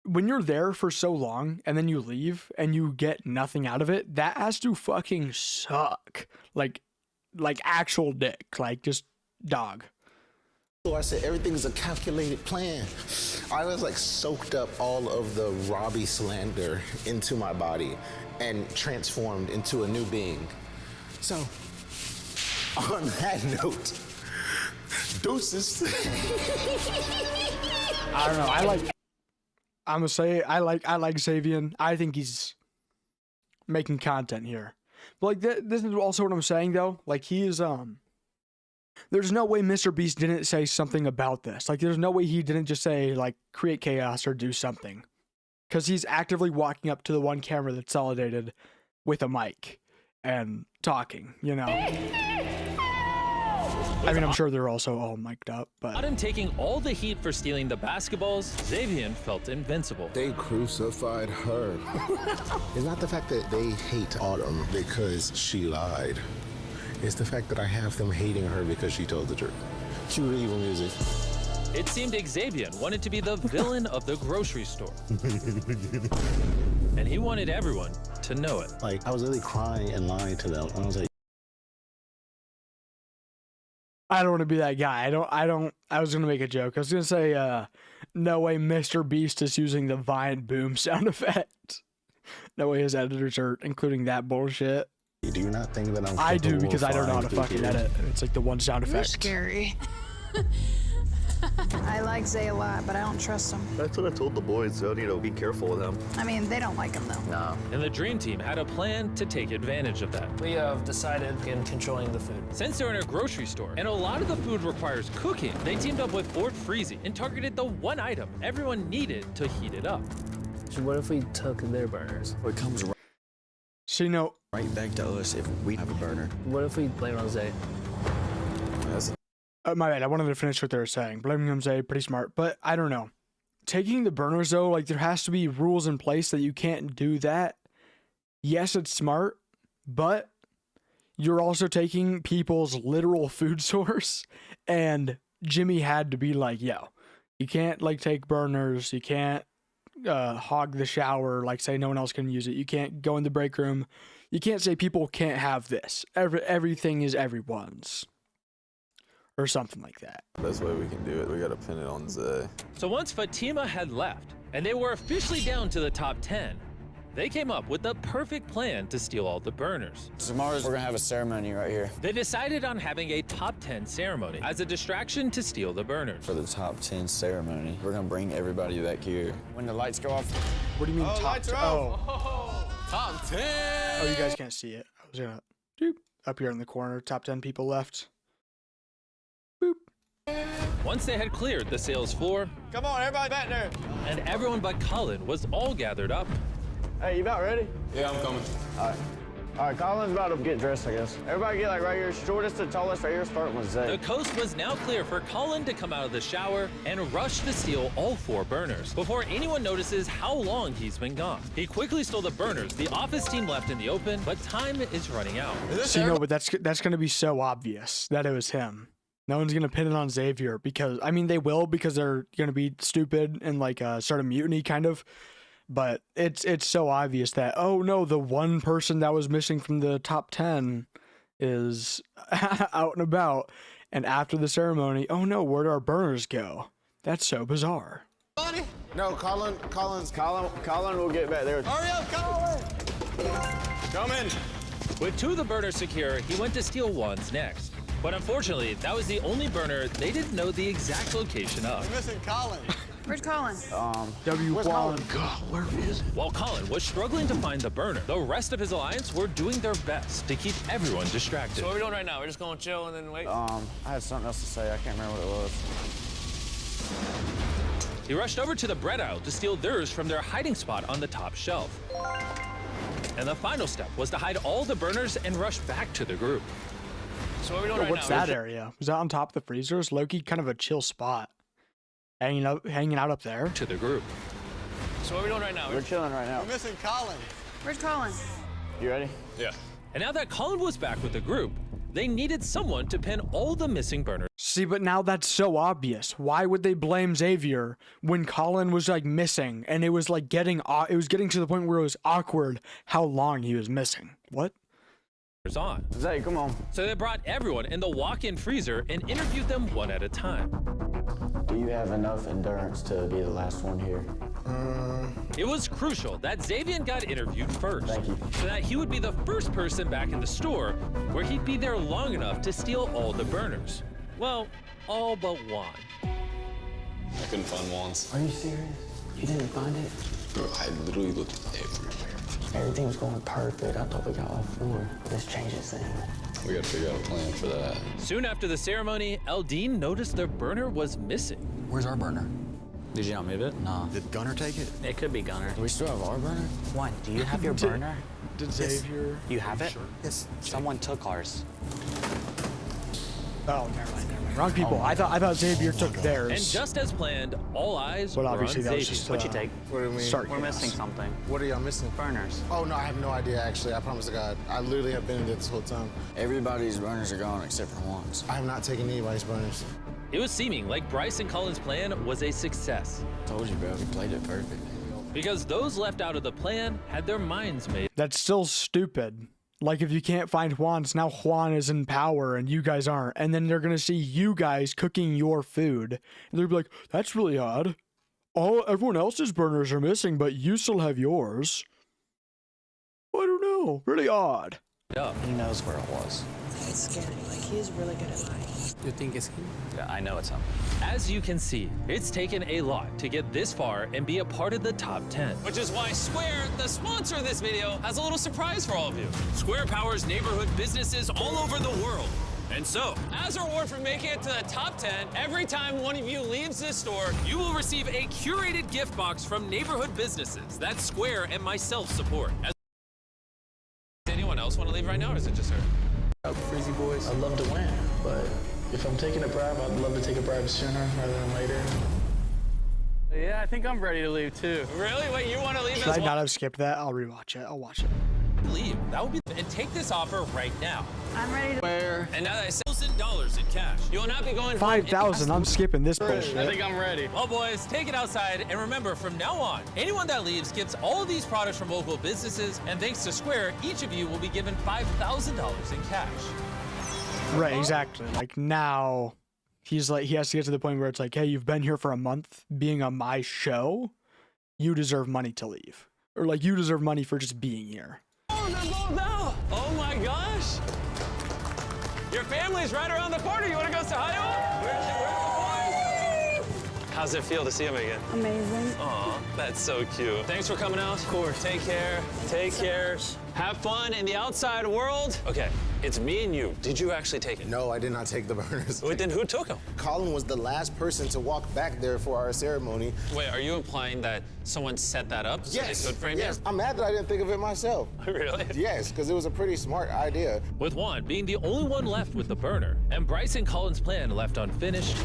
when you're there for so long and then you leave and you get nothing out of it, that has to fucking suck. Like actual dick. Like just dog. So I said, everything's a calculated plan. I was like soaked up all of the Robbie slander into my body and transformed into a new being. So, on that note, deuces. I don't know. I'm gonna say I like Xavier. I think he's making content here. But like this is also what I'm saying though. Like he is there's no way Mr. Beast didn't say something about this. Like there's no way he didn't just say like create chaos or do something. Cuz he's actively walking up to the one camera that's solidated with a mic and talking, you know. I mean, I'm sure they're also all mic'd up, but Autumn taking all the heat for stealing the basketballs, Xavier felt invincible. They crucified her. It's not the fact that they hate Autumn because she lied. It's the fact that I have them hating her because she told the truth. Cue the evil music. It seemed Xavier wanted to be the villain of the grocery store. And he wanted everyone to know it. Like, I was really crying and lying to them. I was like, I don't want to be that guy. I was going to make a joke. I was going to say, no way Mr. Beast is using the Vine boom sound effect. No way his editors are including that bullshit. do you not think that I'm I do, because I don't know how to fucking edit. It's like the one sound You're effect. scary. I like Zay a lot, but I don't trust him. That's what I told the boys, so, be careful with him. I mean, they don't like him, though. No. And the Dream Team had a plan to take advantage of that. We have decided in controlling the food. Since they're in a grocery store, and a lot of the food requires cooking, they teamed up with Fort Freezy and targeted the one item everyone needed to heat it up. So what if we took their burners? It comes right back to us if we have a burner. What if we blame it on Zay? My bad. I wanted to finish what they were saying. Blaming him, say, pretty smart, but I don't know. Taking the burners though, like there has to be rules in place that you can't do that. Yes, it's smart, but you're also taking people's literal food source, and Jimmy had to be like, yo, you can't like take burners, you can't hog the shower, like say no one else can use it, you can't go in the break room, you can't say people can't have this. Everything is everyone's. Or something like that. Best way we can do it, we gotta pin it on Zay. So once Fatima had left, and they were officially down to the top 10, they came up with the perfect plan to steal all the burners. Tomorrow we're gonna have a ceremony right here. They decided on having a top 10 ceremony as a distraction to steal the burners. For the top 10 ceremony, we're gonna bring everybody back here. When the lights go off. What do you mean top lights 10? are off. Top 10! Oh, you guys can't see it. I was gonna doop up here in the corner. Top 10 people left. Once they had cleared the sales floor, Come on, everybody back there. and everyone but Colin was all gathered up, Hey, you about ready? Yeah, I'm coming. All right, Colin's about to get dressed, I guess. Everybody get like right here, shortest to tallest right here, starting with Zay. the coast was now clear for Colin to come out of the shower and rush to steal all 4 burners before anyone notices how long he's been gone. He quickly stole the burners the office team left in the open, but time is running out. See, no, but that's gonna be so obvious that it was him. No one's gonna pin it on Xavier because I mean they will because they're gonna be stupid and like start a mutiny kind of. But it's so obvious that oh no, the one person that was missing from the top 10 is out and about, and after the ceremony, oh no, where'd our burners go? That's so bizarre. No, Colin will get back there. Hurry up, Colin! Come in. With 2 of the burners secure, he went to steal ones next. But unfortunately, that was the only burner they didn't know the exact location of. We're missing Colin. Where's Colin? Where's Colin? God, where is it? While Colin was struggling to find the burner, the rest of his alliance were doing their best to keep everyone distracted. So what are we doing right now? We're just gonna chill and then wait? I had something else to say. I can't remember what it was. He rushed over to the bread aisle to steal theirs from their hiding spot on the top shelf. And the final step was to hide all the burners and rush back to the group. So what are we doing Yo, right what's now? that area? Was that on top of the freezers? Loki, kind of a chill spot. Hanging out up there. To the group. So what are we doing right now? We're chilling right now. We're missing Colin. Where's Colin? You ready? Yeah. And now that Colin was back with the group, they needed someone to pin all the missing burners. See, but now that's so obvious. Why would they blame Xavier when Colin was like missing and it was like getting to the point where it was awkward how long he was missing? What? On. Zay, come on. So they brought everyone in the walk-in freezer and interviewed them one at a time. Do you have enough endurance to be the last one here? It was crucial that Xavier got interviewed first. Thank you. So that he would be the first person back in the store where he'd be there long enough to steal all the burners. Well, all but one. I couldn't find wands. Are you serious? You didn't find it? Bro, I literally looked everywhere. Everything was going perfect. I thought we got all 4. This changes things. We gotta figure out a plan for that. Soon after the ceremony, Eldine noticed their burner was missing. Where's our burner? Did you not move it? No. Did Gunner take it? It could be Gunner. Do we still have our burner? One, do you have your burner? Did Xavier? You have it? Yes. Someone took ours. Oh, never mind. Wrong people. I thought Xavier took theirs. And just as planned, all eyes But were obviously on that was Xavier. just What'd you take? What do you mean? Sorry, We're missing something. What are y'all missing? Burners. Oh, no, I have no idea, actually. I promise to God. I literally have been in there this whole time. Everybody's burners are gone except for Juan's. I have not taken anybody's burners. It was seeming like Bryce and Colin's plan was a success. Told you, bro. We played it perfect. Because those left out of the plan had their minds made. That's still stupid. Like, if you can't find Juan's, now Juan is in power and you guys aren't. And then they're going to see you guys cooking your food. And they'll be like, that's really odd. Everyone else's burners are missing, but you still have yours. I don't know. Really odd. Yeah. He knows where it was. It's scary. Like, he's really good at lying. You think it's him? Yeah, I know it's him. As you can see, it's taken a lot to get this far and be a part of the top 10. Which is why Square, the sponsor of this video, has a little surprise for all of you. Square powers neighborhood businesses all over the world. And so, as a reward for making it to the top 10, every time one of you leaves this store, you will receive a curated gift box from neighborhood businesses that Square and myself support. Does anyone else want to leave right now, or is it just her? Crazy boys. I'd love to win, but if I'm taking a bribe, I'd love to take a bribe sooner rather than later. Yeah, I think I'm ready to leave too. Really? Wait, you want to leave Should as I well? not have skipped that? I'll rewatch it. I'll watch it. Leave. That would be. And take this offer right now. I'm ready to. Where? And now that I said $1,000 in cash. You will not be going home. 5,000. I'm skipping this I bullshit. think I'm ready. Well, boys, take it outside, and remember, from now on, anyone that leaves gets all of these products from local businesses, and thanks to Square, each of you will be given $5,000 in cash. Right, exactly. Like, now he's like, he has to get to the point where it's like, hey, you've been here for a month being on my show. You deserve money to leave. Or like, you deserve money for just being here. Oh, they're both out. Oh my gosh. Your family's right around the corner. You want to go say hi to them? Where's the boys? How's it feel to see them again? Amazing. Aw, that's so cute. Thanks for coming out. Of course. Take care. Take care. Have fun in the outside world. Okay, it's me and you. Did you actually take it? No, I did not take the burners. Wait, then who took them? Colin was the last person to walk back there for our ceremony. Wait, are you implying that someone set that up so Yes, they could frame yes. you? I'm mad that I didn't think of it myself. Really? Yes, because it was a pretty smart idea. With Juan being the only one left with the burner, and Bryce and Colin's plan left unfinished,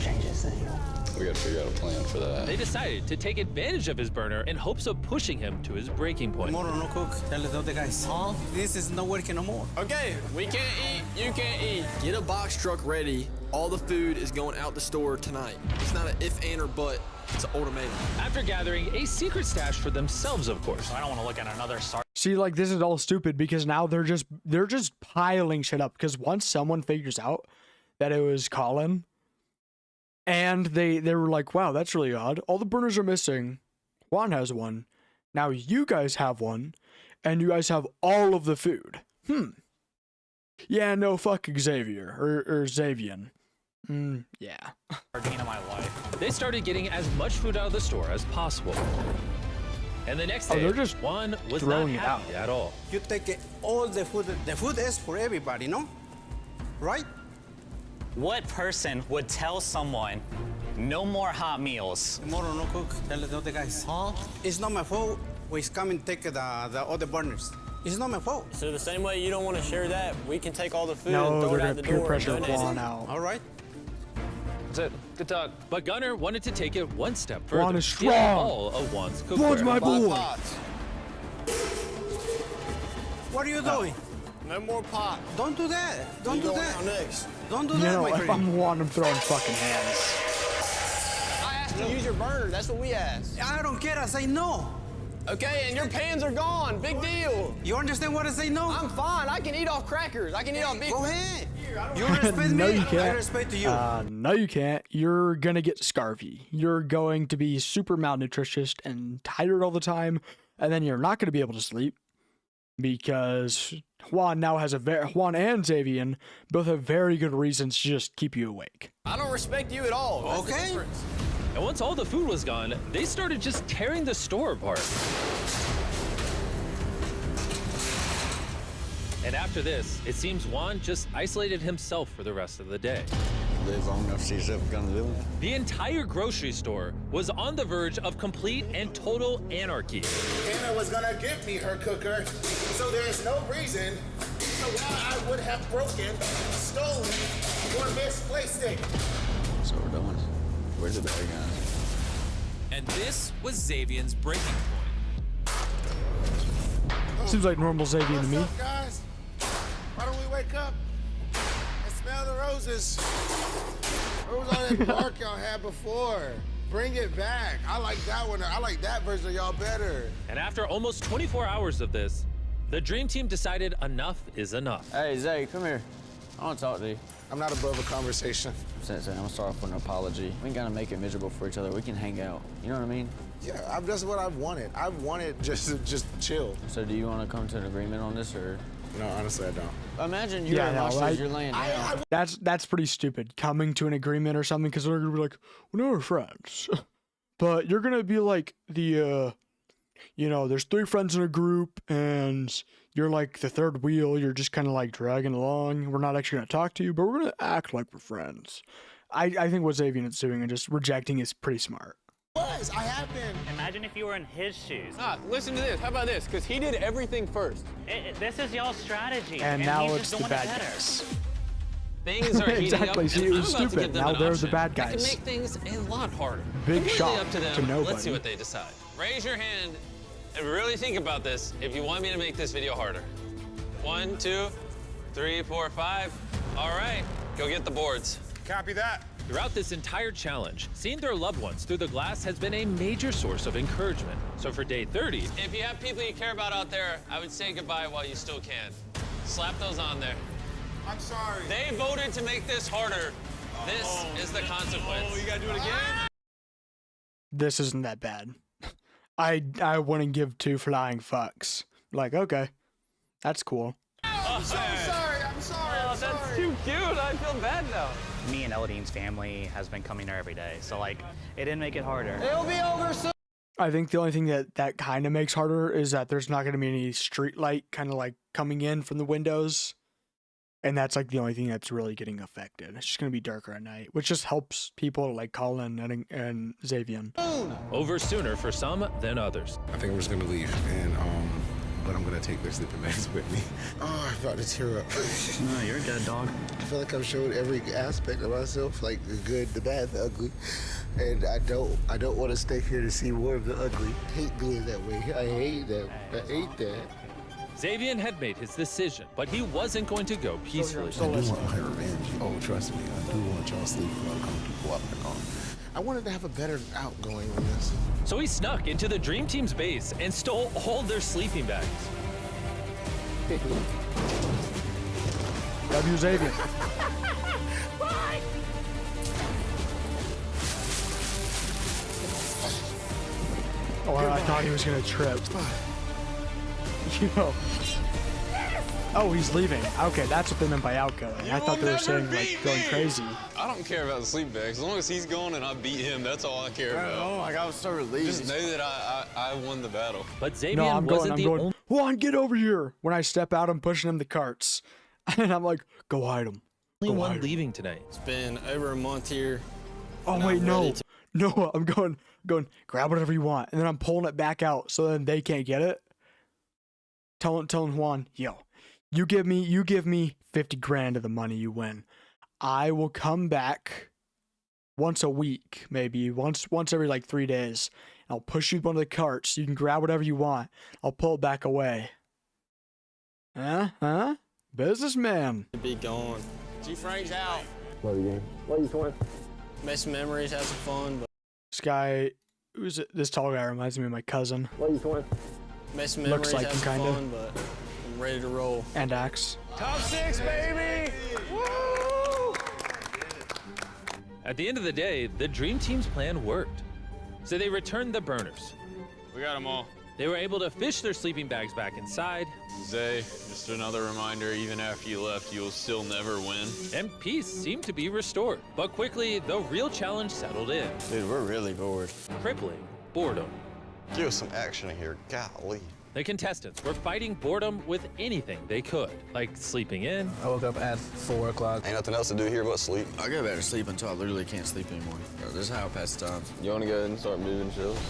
We gotta figure out a plan for that. they decided to take advantage of his burner in hopes of pushing him to his breaking point. Tomorrow, no cook. Tell the other guys. Huh? This is not working no more. Okay, we can't eat, you can't eat. Get a box truck ready. All the food is going out the store tonight. It's not an if, and, or but. It's an ultimatum. After gathering a secret stash for themselves, of course. I don't want to look at another See, like, this is all stupid because now they're just piling shit up. Because once someone figures out that it was Colin, and they were like, wow, that's really odd. All the burners are missing. Juan has one. Now you guys have one. And you guys have all of the food. Yeah, no, fuck Xavier. Or Xavian. Yeah. Sardine of my life. They started getting as much food out of the store as possible. And the next day, they're just Juan was not throwing it happy at all. You take all the food. The food is for everybody, no? Right? What person would tell someone no more hot meals? Tomorrow, no cook. Tell the other guys. Huh? It's not my fault. We come and take the other burners. It's not my fault. So the same way you don't want to share that, we can take all the food No, and throw they're it gonna out the peer door. pressure Donate it. Juan out. All right. That's it. Good talk. But Gunnar wanted to take it one step further. Juan is stealing strong. all of Juan's cookware. Juan's my boy. What are you doing? No more pot. Don't do that. Don't do that. Next. Don't do You that, know, my if friend. I'm Juan, I'm throwing fucking hands. I asked to use your burner. That's what we asked. I don't care. I say no. Okay, and your pans are gone. Big deal. You understand what I say no? I'm fine. I can eat off crackers. I can eat off beef. Go ahead. You respect No, me. you I can't. respect you. No, you can't. You're gonna get scurvy. You're going to be super malnutritious and tired all the time, and then you're not gonna be able to sleep because Juan now has Juan and Xavian both have very good reasons to just keep you awake. I don't respect you at all. That's the Okay. difference. And once all the food was gone, they started just tearing the store apart. And after this, it seems Juan just isolated himself for the rest of the day. Live long enough to see yourself gonna do it. The entire grocery store was on the verge of complete and total anarchy. Hannah was gonna give me her cooker, so there's no reason why I would have broken, stolen, or misplaced it. So we're doing. Where's the bag, guys? And this was Xavion's breaking point. Seems like normal Xavier to me. What's up, guys? Why don't we wake up and smell the roses? Where was all that bark y'all had before? Bring it back. I like that one. I like that version of y'all better. And after almost 24 hours of this, the Dream Team decided enough is enough. Hey, Zay, come here. I want to talk to you. I'm not above a conversation. Sensei, I'm gonna start off with an apology. We ain't gotta make it miserable for each other. We can hang out. You know what I mean? Yeah, that's what I've wanted. I've wanted just to chill. So do you want to come to an agreement on this, or? No, honestly, I don't. Imagine you're in Australia, you're laying down. That's pretty stupid. Coming to an agreement or something, because they're gonna be like, well, no, we're friends. But you're gonna be like the, you know, there's 3 friends in a group, and you're like the third wheel. You're just kind of like dragging along. We're not actually gonna talk to you, but we're gonna act like we're friends. I think what Xavier is doing and just rejecting is pretty smart. I have been. Imagine if you were in his shoes. Listen to this. How about this? Because he did everything first. This is y'all's strategy. And now he's it's just the doing it bad better. guys. Things are heating Exactly. up, See, and it was I'm about to stupid. give them Now an they're option the bad that guys. can make things a lot harder. Big Completely shock up to them. to nobody. Let's see what they decide. Raise your hand and really think about this if you want me to make this video harder. 1, 2, 3, 4, 5. All right, go get the boards. Copy that. Throughout this entire challenge, seeing their loved ones through the glass has been a major source of encouragement. So for day 30, If you have people you care about out there, I would say goodbye while you still can. Slap those on there. I'm sorry. They voted to make this harder. This is the consequence. Oh, you gotta do it again? This isn't that bad. I wouldn't give 2 flying fucks. Like, okay, that's cool. I'm so sorry. I'm sorry. Oh, that's too cute. I feel bad now. Me and Eladine's family has been coming there every day, so like, it didn't make it harder. It'll be over soon. I think the only thing that kind of makes harder is that there's not going to be any street light kind of like coming in from the windows. And that's like the only thing that's really getting affected. It's just going to be darker at night, which just helps people like Colin and Xavier. over sooner for some than others. I think I'm just gonna leave, and but I'm gonna take their sleeping bags with me. Oh, I'm about to tear up. No, you're a dead dog. I feel like I've showed every aspect of myself, like the good, the bad, the ugly, and I don't want to stay here to see more of the ugly. I hate being that way. I hate that. I hate that. Xavier had made his decision, but he wasn't going to go peacefully. I do want my revenge. Oh, trust me, I do want y'all sleep while I come to walk back on. I wanted to have a better outgoing on this. So he snuck into the Dream Team's base and stole all their sleeping bags. W Xavier. Oh, I thought he was gonna trip. You know. Oh, he's leaving. Okay, that's what they meant by outgoing. I thought they were saying like going crazy. I don't care about the sleep bag. As long as he's gone and I beat him, that's all I care about. Oh my God, I was so relieved. Just know that I won the battle. But Xavier No, I'm wasn't going. Juan, get over here. When I step out, I'm pushing him the carts. And I'm like, go hide him. only one leaving tonight. It's been over a month here. Oh, wait, no. No, I'm going, grab whatever you want. And then I'm pulling it back out so then they can't get it. Telling Juan, yo, you give me 50 grand of the money you win. I will come back once a week, maybe once every like 3 days. I'll push you one of the carts. You can grab whatever you want. I'll pull it back away. Huh? Businessman. Be gone. G Frank's out. Love you, game. Love you, twin. Made some memories, had some fun, but This guy, this tall guy reminds me of my cousin. Love you, twin. made some Looks memories, like had him, some kinda. fun, but I'm ready to roll. And Axe. Top 6, baby! Woo! At the end of the day, the Dream Team's plan worked. So they returned the burners. We got them all. They were able to fish their sleeping bags back inside. Zay, just another reminder, even after you left, you'll still never win. And peace seemed to be restored. But quickly, the real challenge settled in. Dude, we're really bored. Crippling boredom. Give us some action here, golly. The contestants were fighting boredom with anything they could, like sleeping in. I woke up at 4 o'clock. Ain't nothing else to do here but sleep. I go back to sleep until I literally can't sleep anymore. This is how I pass the time. You want to go ahead and start moving shelves?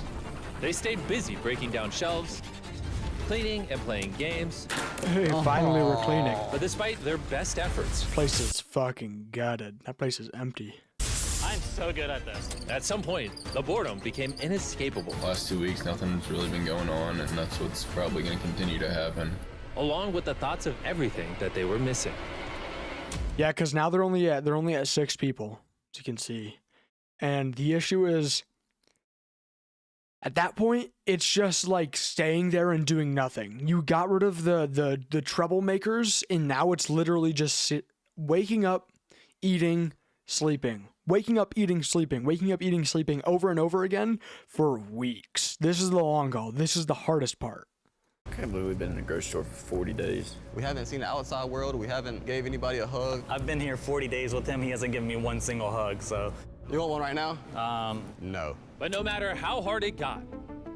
They stayed busy breaking down shelves. cleaning and playing games. Hey, finally we're cleaning. But despite their best efforts, This place is fucking gutted. That place is empty. I'm so good at this. at some point, the boredom became inescapable. Last 2 weeks, nothing's really been going on, and that's what's probably going to continue to happen. Along with the thoughts of everything that they were missing. Yeah, because now they're only at 6 people, as you can see. And the issue is, at that point, it's just like staying there and doing nothing. You got rid of the troublemakers, and now it's literally just waking up, eating, sleeping. Waking up, eating, sleeping. Waking up, eating, sleeping over and over again for weeks. This is the long haul. This is the hardest part. I can't believe we've been in the grocery store for 40 days. We haven't seen the outside world. We haven't gave anybody a hug. I've been here 40 days with him. He hasn't given me one single hug, so. You want one right now? No. But no matter how hard it got,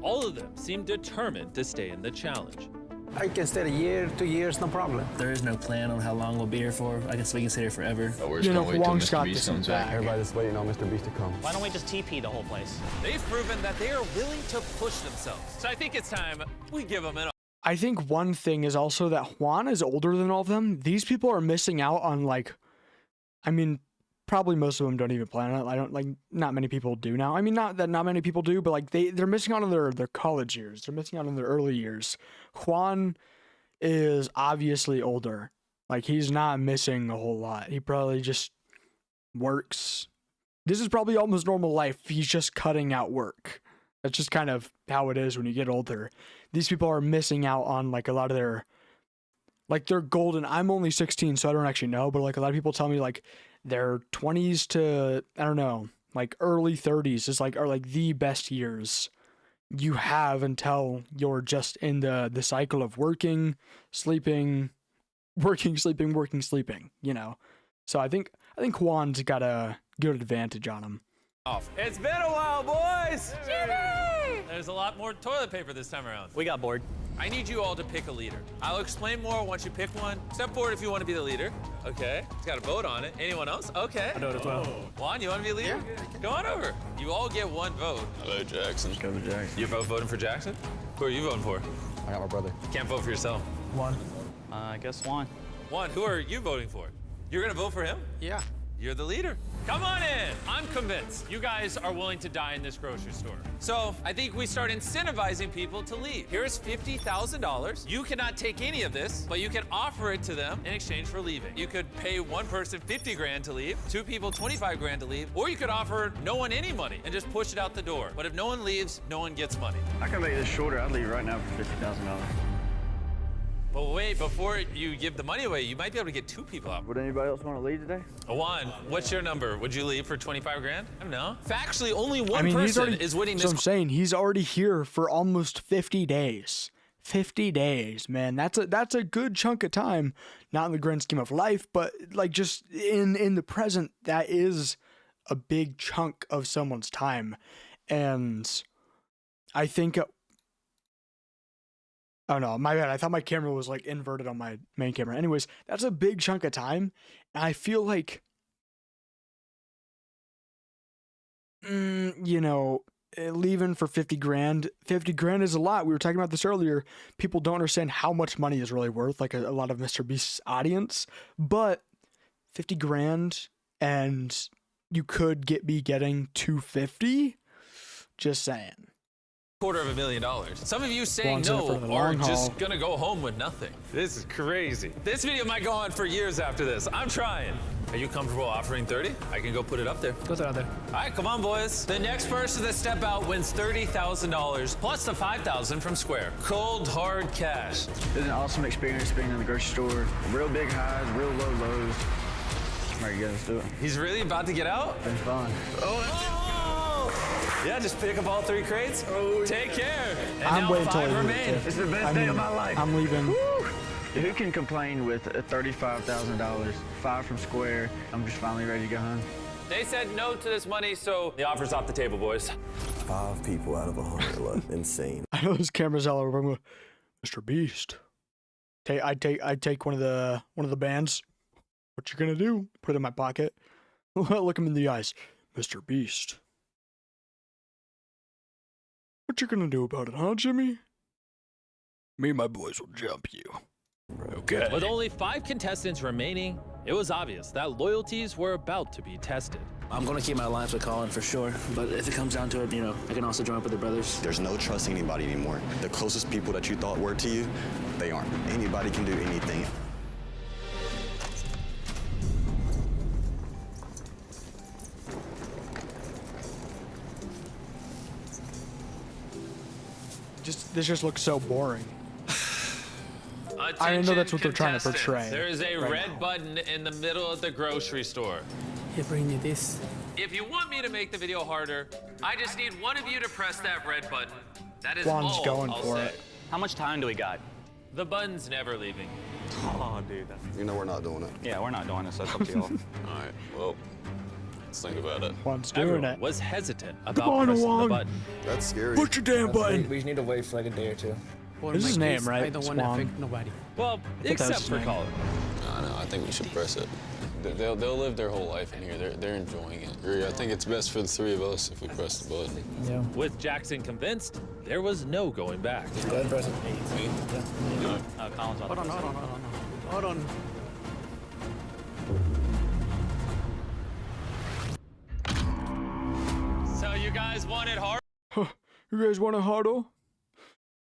all of them seemed determined to stay in the challenge. I can stay a year, 2 years, no problem. There is no plan on how long we'll be here for. I guess we can stay here forever. But we're just going to wait till Mr. Beast comes back. Everybody's waiting on Mr. Beast to come. Why don't we just TP the whole place? They've proven that they are willing to push themselves. So I think it's time we give them an. I think one thing is also that Juan is older than all of them. These people are missing out on, like, I mean, probably most of them don't even plan on it. I don't, like, not many people do now. I mean, not that not many people do, but like they're missing out on their college years. They're missing out on their early years. Juan is obviously older. Like, he's not missing a whole lot. He probably just works. This is probably almost normal life. He's just cutting out work. That's just kind of how it is when you get older. These people are missing out on, like, a lot of their, like, they're golden. I'm only 16, so I don't actually know, but, like, a lot of people tell me, like, their 20s to, I don't know, like, early 30s is, like, are, like, the best years you have until you're just in the cycle of working, sleeping, working, sleeping, working, sleeping, you know? So I think Juan's got a good advantage on him. It's been a while, boys! Jimmy! There's a lot more toilet paper this time around. We got bored. I need you all to pick a leader. I'll explain more once you pick one. Step forward if you want to be the leader. Okay. It's got a vote on it. Anyone else? Okay. I do it as well. Juan, you want to be a leader? Yeah. Go on over. You all get one vote. I vote Jackson. Go with Jackson. You're both voting for Jackson? Who are you voting for? I got my brother. Can't vote for yourself. One. I guess Juan. Juan, who are you voting for? You're going to vote for him? Yeah. You're the leader. Come on in. I'm convinced you guys are willing to die in this grocery store. So I think we start incentivizing people to leave. Here's $50,000. You cannot take any of this, but you can offer it to them in exchange for leaving. You could pay one person 50 grand to leave, 2 people 25 grand to leave, or you could offer no one any money and just push it out the door. But if no one leaves, no one gets money. I can make this shorter. I'd leave right now for $50,000. But wait, before you give the money away, you might be able to get 2 people out. Would anybody else want to leave today? Juan, what's your number? Would you leave for 25 grand? I don't know. Factually, only one he's person already, is winning so this. I'm saying he's already here for almost 50 days. 50 days, man. That's a good chunk of time. Not in the grand scheme of life, but like just in the present, that is a big chunk of someone's time. And I think oh no, my bad. I thought my camera was like inverted on my main camera. Anyways, that's a big chunk of time. And I feel like, you know, leaving for 50 grand. 50 grand is a lot. We were talking about this earlier. People don't understand how much money is really worth, like a lot of Mr. Beast's audience. But 50 grand and you could be getting 250. Just saying. $250,000. Some of you saying Juan's in it no for the are long haul. just gonna go home with nothing. This is crazy. This video might go on for years after this. I'm trying. Are you comfortable offering 30? I can go put it up there. Put it out there. All right, come on, boys. The next person to step out wins $30,000 plus the $5,000 from Square. Cold, hard cash. It was an awesome experience being in the grocery store. Real big highs, real low lows. All right, guys, let's do it. He's really about to get out? It's fun. Yeah, just pick up all 3 crates. Oh, take care. And I'm now waiting till 5 I leave, remain. too. It's the best day of my life. I'm leaving. Woo! Who can complain with $35,000? 5 from Square. I'm just finally ready to go home. They said no to this money, so the offer's off the table, boys. 5 people out of 100. Insane. I know this camera's all over. I'm going, Mr. Beast. I take one of the bands. What you gonna do? Put it in my pocket. Look him in the eyes. Mr. Beast. What you gonna do about it, huh, Jimmy? Me and my boys will jump you. Okay. With only 5 contestants remaining, it was obvious that loyalties were about to be tested. I'm gonna keep my alliance with Colin for sure, but if it comes down to it, you know, I can also join up with the brothers. There's no trusting anybody anymore. The closest people that you thought were to you, they aren't. Anybody can do anything. This just looks so boring. I know that's what they're trying to portray. There is a red button in the middle of the grocery store. Here, bring me this. If you want me to make the video harder, I just need one of you to press that red button. That is Juan's all going I'll for say. it. How much time do we got? The button's never leaving. Oh, dude. You know we're not doing it. Yeah, we're not doing this. That's up to y'all. All right, well, let's think about it. Juan's doing Everyone it. was hesitant Come about on, pressing the Juan. button. That's scary. Push your damn button. We just need to wait for like a day or two. This is his name, right? I don't want to Swan. affect nobody. Well, that was except his for name. Colin. No, I think we should press it. They'll live their whole life in here. They're enjoying it. I think it's best for the 3 of us if we press the button. Yeah. With Jackson convinced, there was no going back. Go ahead, press it. Me? Oh, Colin's on. Hold on. So you guys want it hard? You guys want a huddle?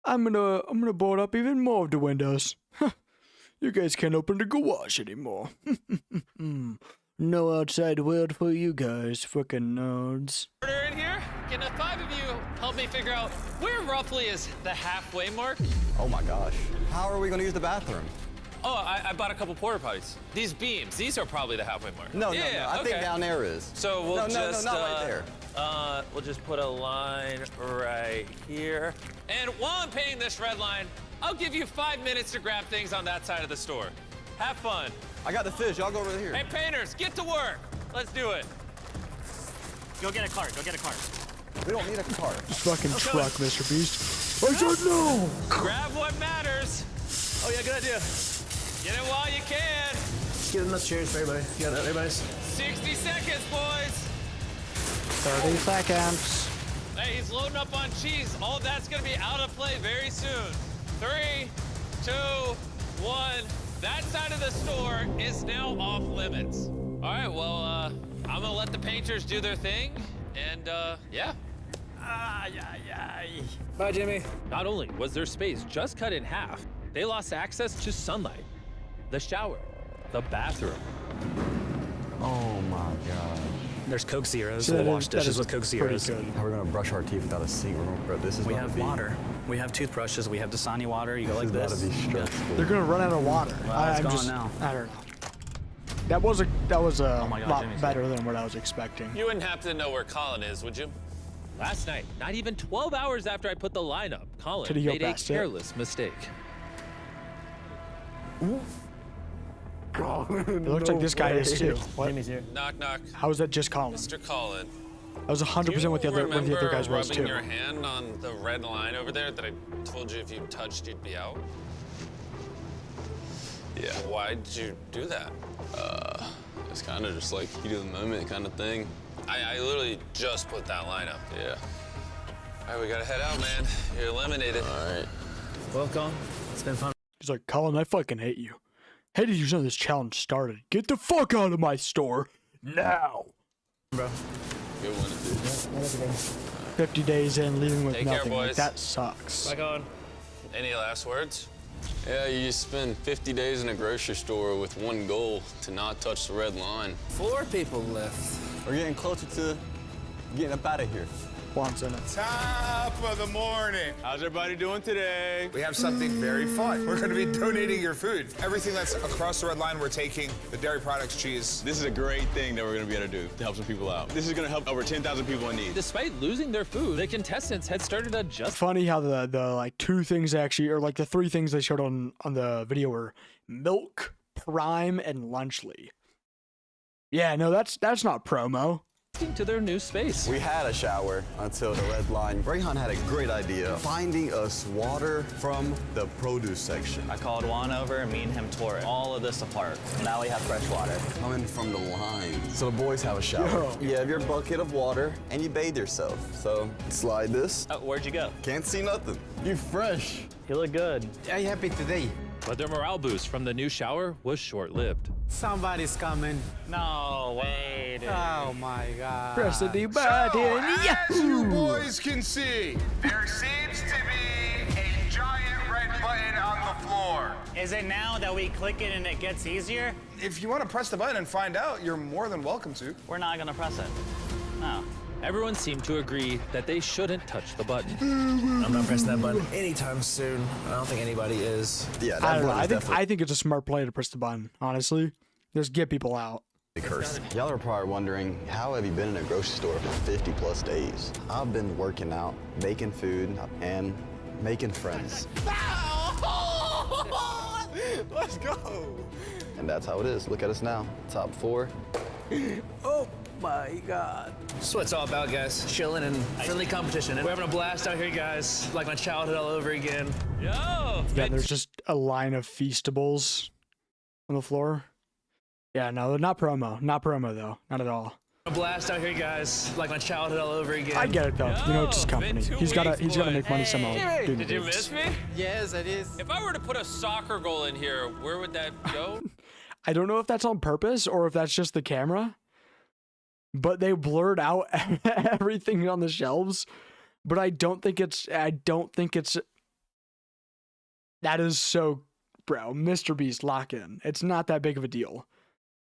I'm gonna board up even more of the windows. You guys can't open the garage anymore. No outside world for you guys, fucking nerds. Order in here? Can the 5 of you help me figure out where roughly is the halfway mark? Oh my gosh. How are we gonna use the bathroom? Oh, I bought a couple porta potties. These beams, these are probably the halfway mark. No, yeah, I think down there is. So we'll No, not right there. We'll just put a line right here. And while I'm painting this red line, I'll give you 5 minutes to grab things on that side of the store. Have fun. I got the fish. Y'all go over here. Hey, painters, get to work. Let's do it. Go get a cart. Go get a cart. We don't need a cart. This fucking truck, Mr. Beast. I said no! Grab what matters. Oh yeah, good idea. Get it while you can. Get enough chairs for everybody. You got everybody's? 60 seconds, boys. 30 seconds. Hey, he's loading up on cheese. All of that's gonna be out of play very soon. 3, 2, 1. That side of the store is now off limits. All right, well, I'm gonna let the painters do their thing, and yeah. Bye, Jimmy. Not only was their space just cut in half, they lost access to sunlight, the shower, the bathroom. Oh my God. There's Coke Zeros. So We'll that wash is dishes with Coke pretty Zeros. good. How we're gonna brush our teeth without a sink? This is We gonna have be, water. We have toothbrushes. We have Dasani water. You go like This this. is gotta be stressful. They're gonna run out of water. Well, it's I'm gone just, now. I don't know. That was a Oh my God, lot Jimmy's better than what I was expecting. You wouldn't happen to know where Colin is, would you? Last night, not even 12 hours after I put the line up, Colin Did he go made a past it? careless mistake. It looks like this guy is too. What? Jimmy's here. Knock, knock. How is that just Colin? Mr. Colin. I was 100% with the other guys was rubbing too. your hand on the red line over there that I told you if you touched, you'd be out? Yeah. Why'd you do that? It's kind of just like heat of the moment kind of thing. I literally just put that line up. Yeah. All right, we gotta head out, man. You're eliminated. All right. Well, Colin, it's been fun. He's like, Colin, I fucking hate you. Hated you since this challenge started. Get the fuck out of my store now. Bro. Good one, dude. 50 days in, leaving with Take care, nothing. Like, boys. that sucks. Bye, Colin. Any last words? Yeah, you just spend 50 days in a grocery store with one goal, to not touch the red line. 4 people left. We're getting closer to getting up out of here. Juan's in it. Top of the morning. How's everybody doing today? We have something very fun. We're going to be donating your food. Everything that's across the red line, we're taking the dairy products, cheese. This is a great thing that we're going to be able to do to help some people out. This is going to help over 10,000 people in need. Despite losing their food, the contestants had started a just Funny how the like 2 things actually, or like the 3 things they showed on the video were milk, prime, and lunchly. Yeah, no, that's not promo. to their new space. We had a shower until the red line. Rayhan had a great idea, finding us water from the produce section. I called Juan over and me and him tore it all of this apart. Now we have fresh water. Coming from the line. So the boys have a shower. Yo. You have your bucket of water and you bathe yourself. So slide this. Where'd you go? Can't see nothing. You fresh. You look good. I'm happy today. But their morale boost from the new shower was short-lived. Somebody's coming. No way, dude. Oh my God. Press the D button. As you boys can see, there seems to be a giant red button on the floor. Is it now that we click it and it gets easier? If you want to press the button and find out, you're more than welcome to. We're not gonna press it. No. Everyone seemed to agree that they shouldn't touch the button. I'm not pressing that button anytime soon. I don't think anybody is. Yeah, I that don't know. button is definitely I think it's a smart play to press the button, honestly. Just get people out. cursed. Y'all are probably wondering, how have you been in a grocery store for 50 plus days? I've been working out, making food, and making friends. Let's go. And that's how it is. Look at us now. Top 4. Oh my God. That's what it's all about, guys. Chilling and friendly competition. And we're having a blast out here, guys. Like my childhood all over again. Yo! Yeah, there's just a line of Feastables on the floor. Yeah, no, not promo. Not promo, though. Not at all. A blast out here, guys. Like my childhood all over again. I get it, though. You know, it's his company. He's gotta make money somehow. Hey, did you miss me? Yes, it is. If I were to put a soccer goal in here, where would that go? I don't know if that's on purpose or if that's just the camera, but they blurred out everything on the shelves. But I don't think it's. That is so, bro. Mr. Beast, lock in. It's not that big of a deal.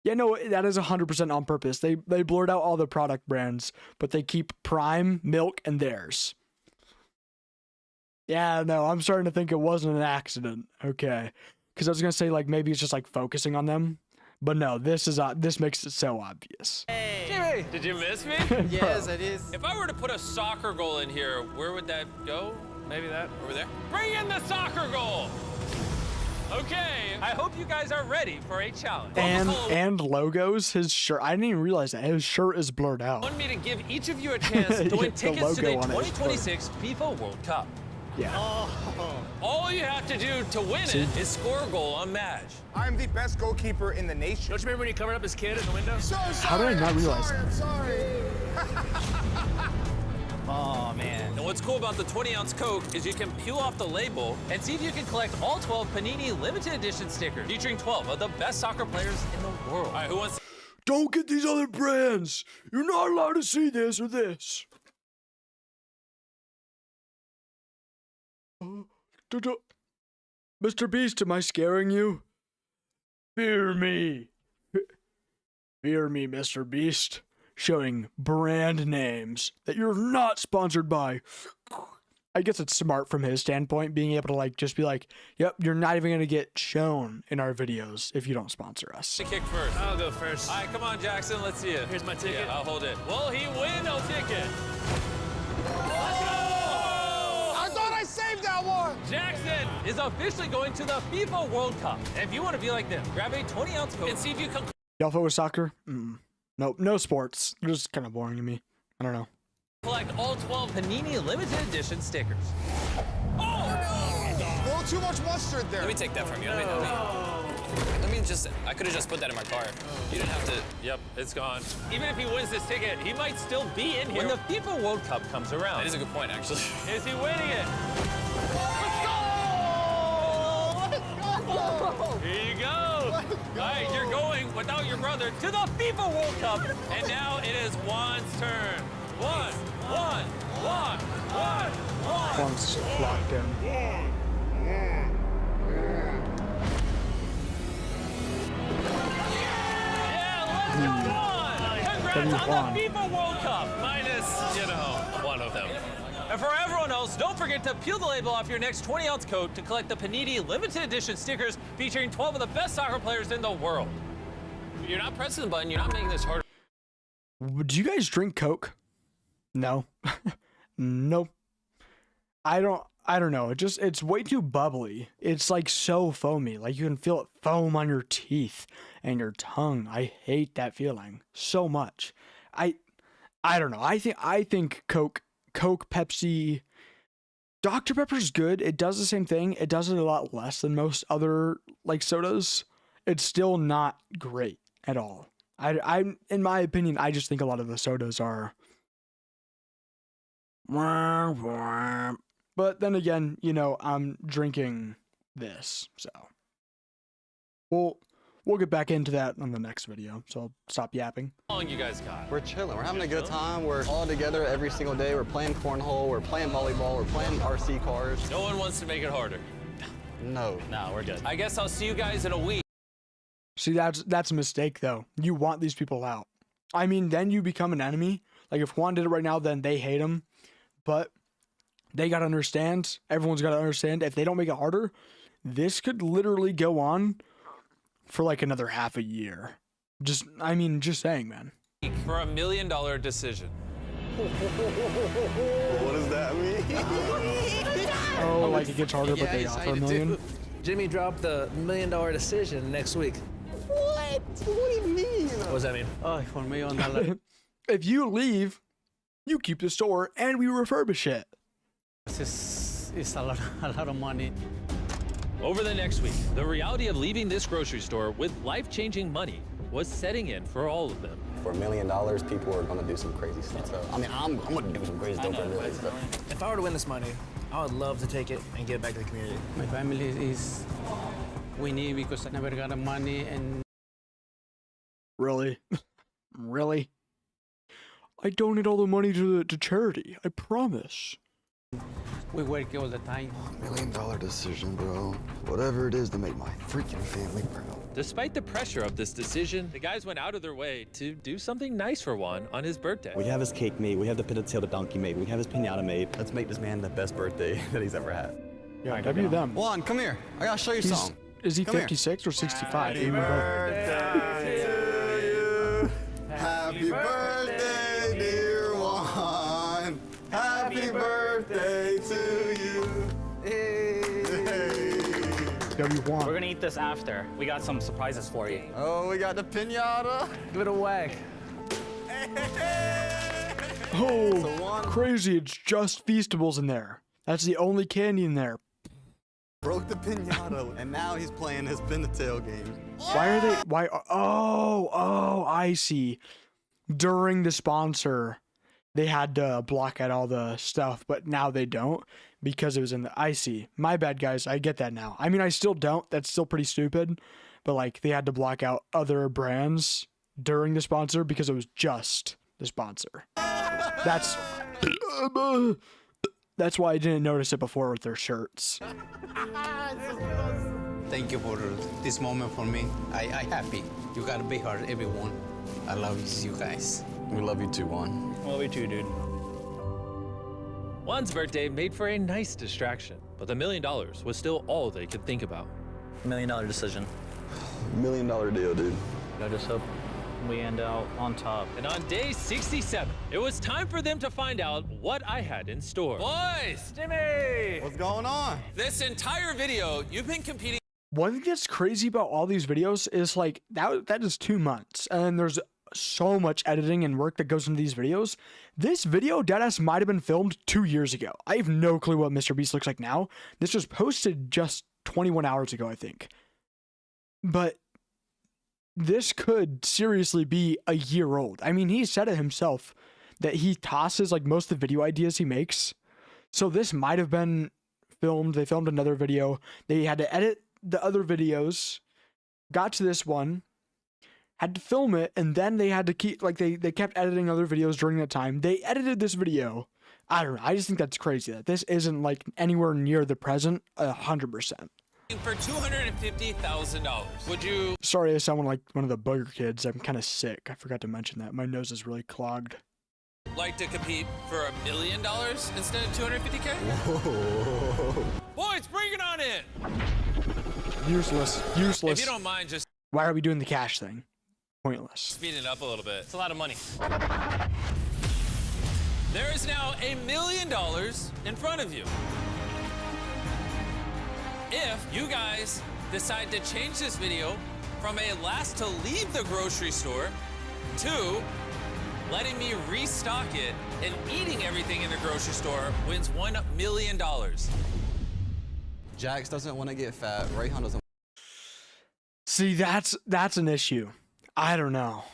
Yeah, no, that is 100% on purpose. They blurred out all the product brands, but they keep Prime, Milk, and theirs. Yeah, no, I'm starting to think it wasn't an accident. Okay. Because I was going to say, like, maybe it's just, like, focusing on them. But no, this makes it so obvious. Hey, Jimmy, did you miss me? Yes, it is. If I were to put a soccer goal in here, where would that go? Maybe that over there? Bring in the soccer goal! Okay, I hope you guys are ready for a challenge. And logos, his shirt. I didn't even realize that. His shirt is blurred out. I want me to give each of you a chance to win tickets to the 2026 FIFA World Cup. Yeah. All you have to do to win it is score a goal on Madge. I'm the best goalkeeper in the nation. Don't you remember when you covered up his kid in the window? So sorry. How did I not realize I'm sorry. Oh, man. And what's cool about the 20-ounce Coke is you can peel off the label and see if you can collect all 12 Panini limited edition stickers featuring 12 of the best soccer players in the world. All right, who wants... Don't get these other brands. You're not allowed to see this or this. Mr. Beast, am I scaring you? Fear me. Fear me, Mr. Beast. Showing brand names that you're not sponsored by. I guess it's smart from his standpoint, being able to like just be like, yep, you're not even gonna get shown in our videos if you don't sponsor us. Kick first. I'll go first. All right, come on, Jackson, let's see it. Here's my ticket. Yeah, I'll hold it. Will he win a ticket? I thought I saved that one. Jackson is officially going to the FIFA World Cup. And if you want to be like them, grab a 20-ounce Coke and see if you can... Y'all feel with soccer? Nope, no sports. They're just kind of boring to me. I don't know. Collect all 12 Panini limited edition stickers. Oh, no. A little too much mustard there. Let me take that from you. Let me just... I could have just put that in my car. You didn't have to... Yep, it's gone. Even if he wins this ticket, he might still be in here when the FIFA World Cup comes around. That is a good point, actually. Is he winning it? Let's go! Let's go! Here you go. All right, you're going without your brother to the FIFA World Cup. And now it is Juan's turn. Juan. Juan's locked in. Congrats on the FIFA World Cup, minus, you know, one of them. And for everyone else, don't forget to peel the label off your next 20-ounce Coke to collect the Panini limited edition stickers featuring 12 of the best soccer players in the world. You're not pressing the button, you're not making this harder. Do you guys drink Coke? No. Nope. I don't know. It's way too bubbly. It's like so foamy. Like you can feel it foam on your teeth and your tongue. I hate that feeling so much. I don't know. I think Coke, Pepsi, Dr. Pepper's good. It does the same thing. It does it a lot less than most other like sodas. It's still not great at all. I'm in my opinion, I just think a lot of the sodas are But then again, you know, I'm drinking this, so we'll get back into that on the next video. So I'll stop yapping. How long you guys got? We're chilling. We're having a good time. We're all together every single day. We're playing cornhole. We're playing volleyball. We're playing RC cars. No one wants to make it harder. No. No, we're good. I guess I'll see you guys in a week. See, that's a mistake, though. You want these people out. I mean, then you become an enemy. Like, if Juan did it right now, then they hate him. But they got to understand. Everyone's got to understand. If they don't make it harder, this could literally go on for like another half a year. Just saying, man. For $1 million decision. What does that mean? Oh, like it gets harder, but they offer $1 million. Jimmy dropped the $1 million decision next week. What? What do you mean? What does that mean? Oh, for me on that. If you leave, you keep the store and we refurbish it. It's a lot of money. Over the next week, the reality of leaving this grocery store with life-changing money was setting in for all of them. For $1 million, people are gonna do some crazy stuff. So, I mean, I'm gonna do some crazy stuff for $1 million. So. If I were to win this money, I would love to take it and give it back to the community. My family is winning because I never got the money and. Really? Really? I donate all the money to charity. I promise. We work all the time. $1 million decision, bro. Whatever it is to make my freaking family proud. Despite the pressure of this decision, the guys went out of their way to do something nice for Juan on his birthday. We have his cake made. We have the pin-tail donkey made. We have his piñata made. Let's make this man the best birthday that he's ever had. Yeah, W them. Juan, come here. I gotta show you something. Is he Come 56 or 65? Happy birthday to you. Happy birthday, dear Juan. Happy birthday to you. Hey. W Juan. We're gonna eat this after. We got some surprises for you. Oh, we got the piñata. Give it a whack. Oh, crazy. It's just Feastables in there. That's the only candy in there. Broke the piñata, and now he's playing his pin-tail game. Oh, I see. During the sponsor, they had to block out all the stuff, but now they don't because it was in the, I see. My bad, guys. I get that now. I mean, I still don't. That's still pretty stupid, but like they had to block out other brands during the sponsor because it was just the sponsor. That's why I didn't notice it before with their shirts. Thank you for this moment for me. I happy. You got a big heart, everyone. I love you guys. We love you too, Juan. Love you too, dude. Juan's birthday made for a nice distraction, but the $1 million was still all they could think about. $1 million decision. $1 million deal, dude. I just hope we end out on top. And on day 67, it was time for them to find out what I had in store. Boys! Jimmy! What's going on? This entire video, you've been competing. One thing that's crazy about all these videos is like that is 2 months, and there's so much editing and work that goes into these videos. This video, deadass, might have been filmed 2 years ago. I have no clue what Mr. Beast looks like now. This was posted just 21 hours ago, I think. But this could seriously be a year old. I mean, he said it himself that he tosses like most of the video ideas he makes. So this might have been filmed. They filmed another video. They had to edit the other videos, got to this one, had to film it, and then they had to keep, like, they kept editing other videos during that time. They edited this video. I don't know. I just think that's crazy that this isn't, like, anywhere near the present 100%. For $250,000. Would you Sorry, I sound like one of the booger kids. I'm kind of sick. I forgot to mention that. My nose is really clogged. like to compete for $1 million instead of $250K? Whoa. Boys, bring it on in. Useless. If you don't mind, just Why are we doing the cash thing? Pointless. speed it up a little bit. It's a lot of money. There is now $1 million in front of you. If you guys decide to change this video from a last to leave the grocery store to letting me restock it and eating everything in the grocery store wins $1 million. Jax doesn't want to get fat. Rayhan doesn't. See, that's an issue. I don't know.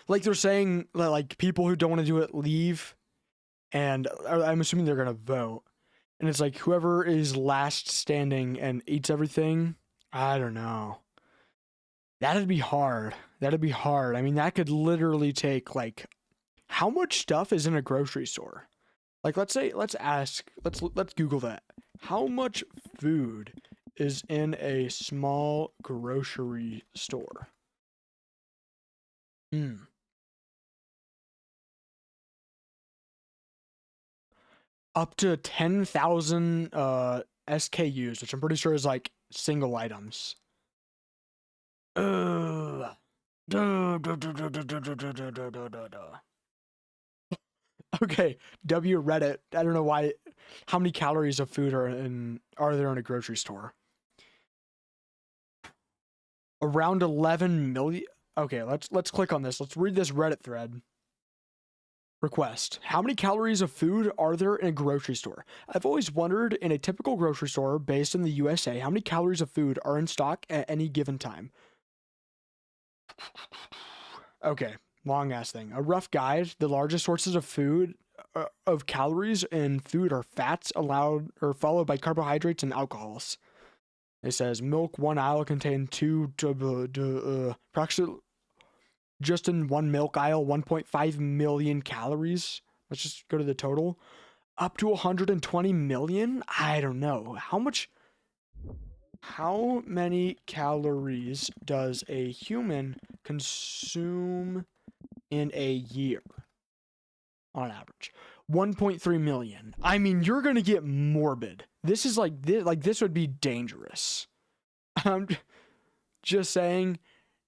Like they're saying that like people who don't want to do it leave, and I'm assuming they're gonna vote. And it's like whoever is last standing and eats everything, I don't know. That'd be hard. That'd be hard. I mean, that could literally take like, how much stuff is in a grocery store? Like, let's Google that. How much food is in a small grocery store? Up to 10,000 SKUs, which I'm pretty sure is like single items. Okay, W Reddit. I don't know why. How many calories of food are there in a grocery store? Around 11 million. Okay, let's click on this. Let's read this Reddit thread. Request. How many calories of food are there in a grocery store? I've always wondered, in a typical grocery store based in the USA, how many calories of food are in stock at any given time? Okay, long ass thing. A rough guide. The largest sources of food, of calories in food are fats, followed by carbohydrates and alcohols. It says milk, one aisle contain approximately, just in one milk aisle, 1.5 million calories. Let's just go to the total. Up to 120 million? I don't know. How many calories does a human consume in a year on average? 1.3 million. I mean, you're going to get morbid. This is this would be dangerous. I'm just saying,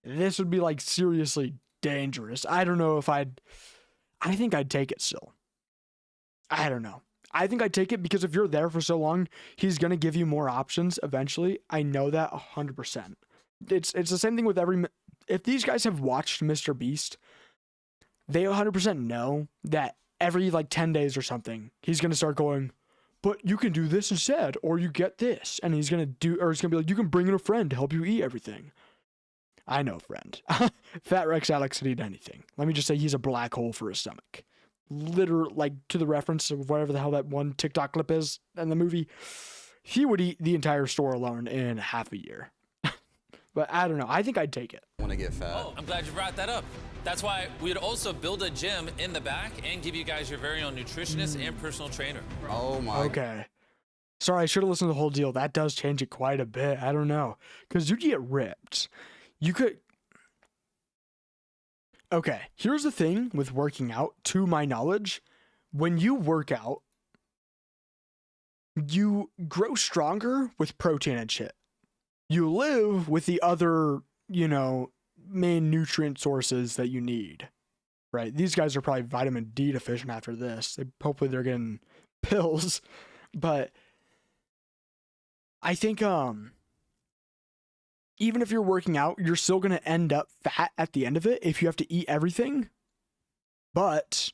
this would be like seriously dangerous. I don't know if I think I'd take it still. I don't know. I think I'd take it because if you're there for so long, he's going to give you more options eventually. I know that 100%. It's the same thing with if these guys have watched Mr. Beast, they 100% know that every like 10 days or something, he's going to start going, but you can do this instead, or you get this. And he's going to be like, you can bring in a friend to help you eat everything. I know, friend. Fat Rex Alex could eat anything. Let me just say he's a black hole for his stomach. Literally, like, to the reference of whatever the hell that one TikTok clip is in the movie, he would eat the entire store alone in half a year. But I don't know. I think I'd take it. Want to get fat? Oh, I'm glad you brought that up. That's why we'd also build a gym in the back and give you guys your very own nutritionist and personal trainer. Oh my. Okay. Sorry, I should have listened to the whole deal. That does change it quite a bit. I don't know. Because you'd get ripped. You could... Okay, here's the thing with working out, to my knowledge. When you work out, you grow stronger with protein and shit. You live with the other, main nutrient sources that you need, right? These guys are probably vitamin D deficient after this. Hopefully they're getting pills, but I think, even if you're working out, you're still going to end up fat at the end of it if you have to eat everything. But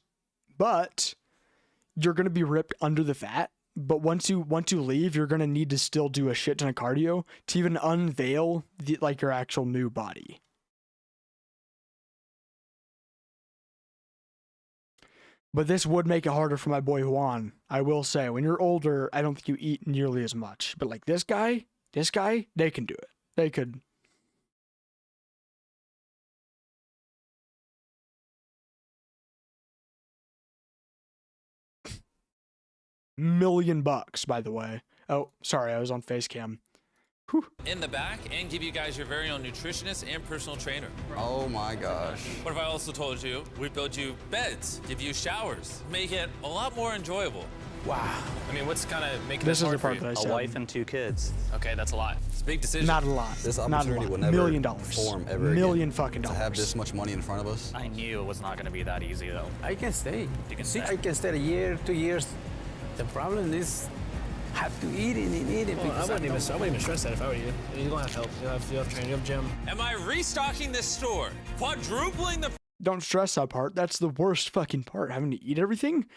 you're going to be ripped under the fat. But once you leave, you're going to need to still do a shit ton of cardio to even unveil your actual new body. But this would make it harder for my boy Juan. I will say, when you're older, I don't think you eat nearly as much. But like this guy, they can do it. They could. $1 million, by the way. Oh, sorry, I was on face cam. In the back and give you guys your very own nutritionist and personal trainer. Oh my gosh. What if I also told you we'd build you beds, give you showers, make it a lot more enjoyable? Wow. I mean, what's kind of making This this is the hard for part you? that I A said. wife and 2 kids. Okay, that's a lot. It's a big decision. Not a lot. This Not a opportunity lot. will never $1 million. form ever $1 million again. fucking To dollars. have this much money in front of us. I knew it was not going to be that easy, though. I can stay. You can See, stay. I can stay a year, 2 years. The problem is, have to eat it and eat it. Well, I because wouldn't even stress that if I were you. You're going to have help. You have training, you have gym. Am I restocking this store? Quadrupling the... Don't stress that part. That's the worst fucking part. Having to eat everything.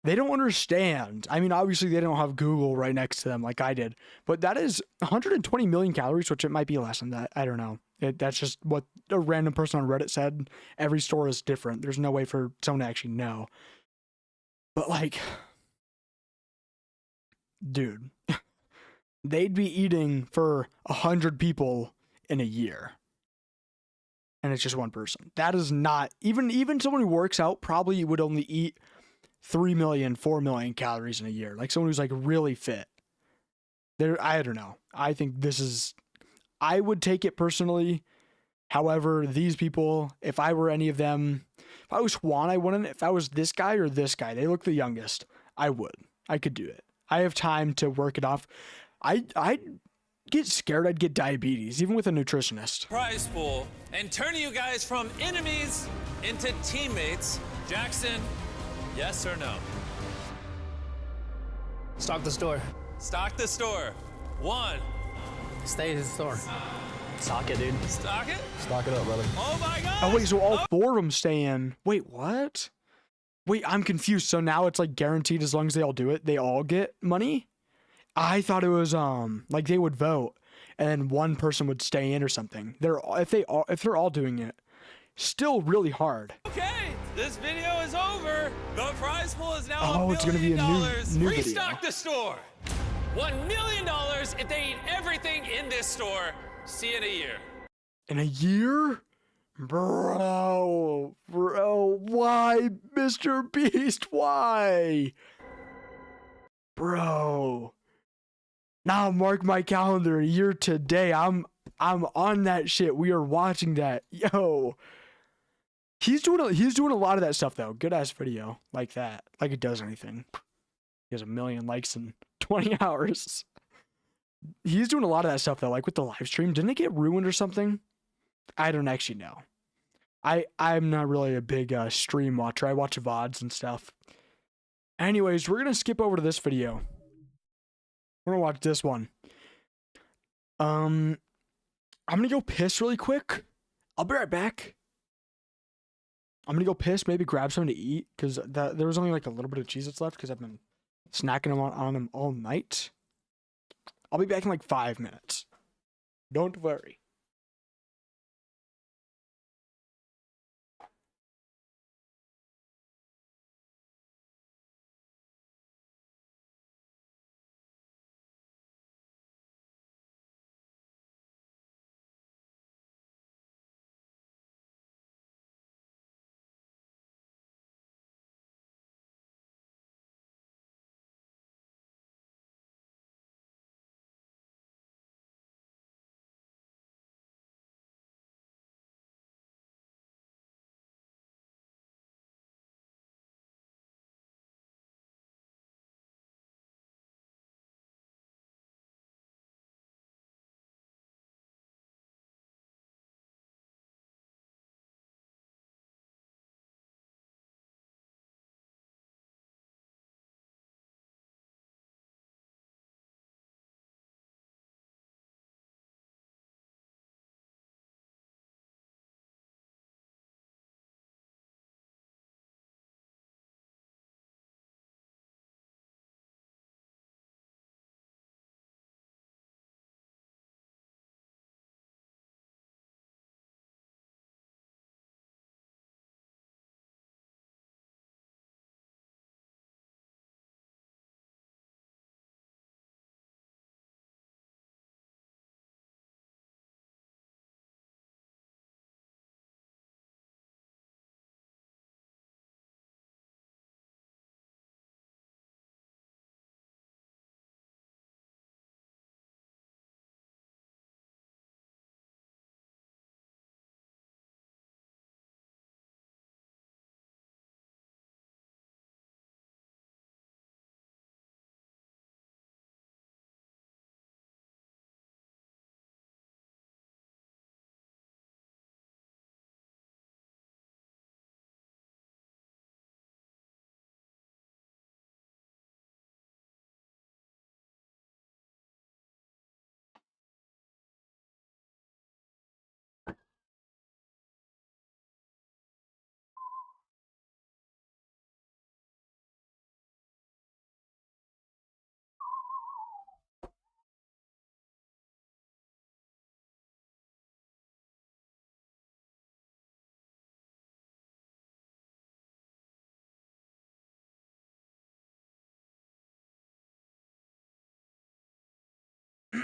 They don't understand. I mean, obviously they don't have Google right next to them like I did, but that is 120 million calories, which it might be less than that. I don't know. That's just what a random person on Reddit said. Every store is different. There's no way for someone to actually know. But like, dude, they'd be eating for 100 people in a year. And it's just one person. That is not, even someone who works out probably would only eat 3 million, 4 million calories in a year. Like someone who's like really fit. I don't know. I think I would take it personally. However, these people, if I were any of them, if I was Juan, I wouldn't. If I was this guy or this guy, they look the youngest, I would. I could do it. I have time to work it off. I'd get scared I'd get diabetes, even with a nutritionist. Prize pool and turning you guys from enemies into teammates. Jackson, yes or no? Stock the store. Stock the store. 1. Stay in the store. Stock it, dude. Stock it? Stock it up, brother. Oh my God. Oh wait, so all 4 of them stay in. Wait, what? Wait, I'm confused. So now it's like guaranteed as long as they all do it, they all get money? I thought it was like they would vote and then one person would stay in or something. If they're all doing it, still really hard. Okay, this video is over. The prize pool is now Oh, it's gonna be a new video. Restock the store. $1 million if they eat everything in this store. See you in a year. In a year? Bro, why, Mr. Beast? Why? Bro. Now mark my calendar, a year today. I'm on that shit. We are watching that. Yo. He's doing a lot of that stuff though. Good ass video like that. Like it does anything. He has 1 million likes in 20 hours. He's doing a lot of that stuff though, like with the live stream. Didn't it get ruined or something? I don't actually know. I'm not really a big stream watcher. I watch VODs and stuff. Anyways, we're gonna skip over to this video. We're gonna watch this one. I'm gonna go piss really quick. I'll be right back. I'm gonna go piss, maybe grab something to eat, because there was only like a little bit of Cheez-Its left, because I've been snacking on them all night. I'll be back in like 5 minutes. Don't worry.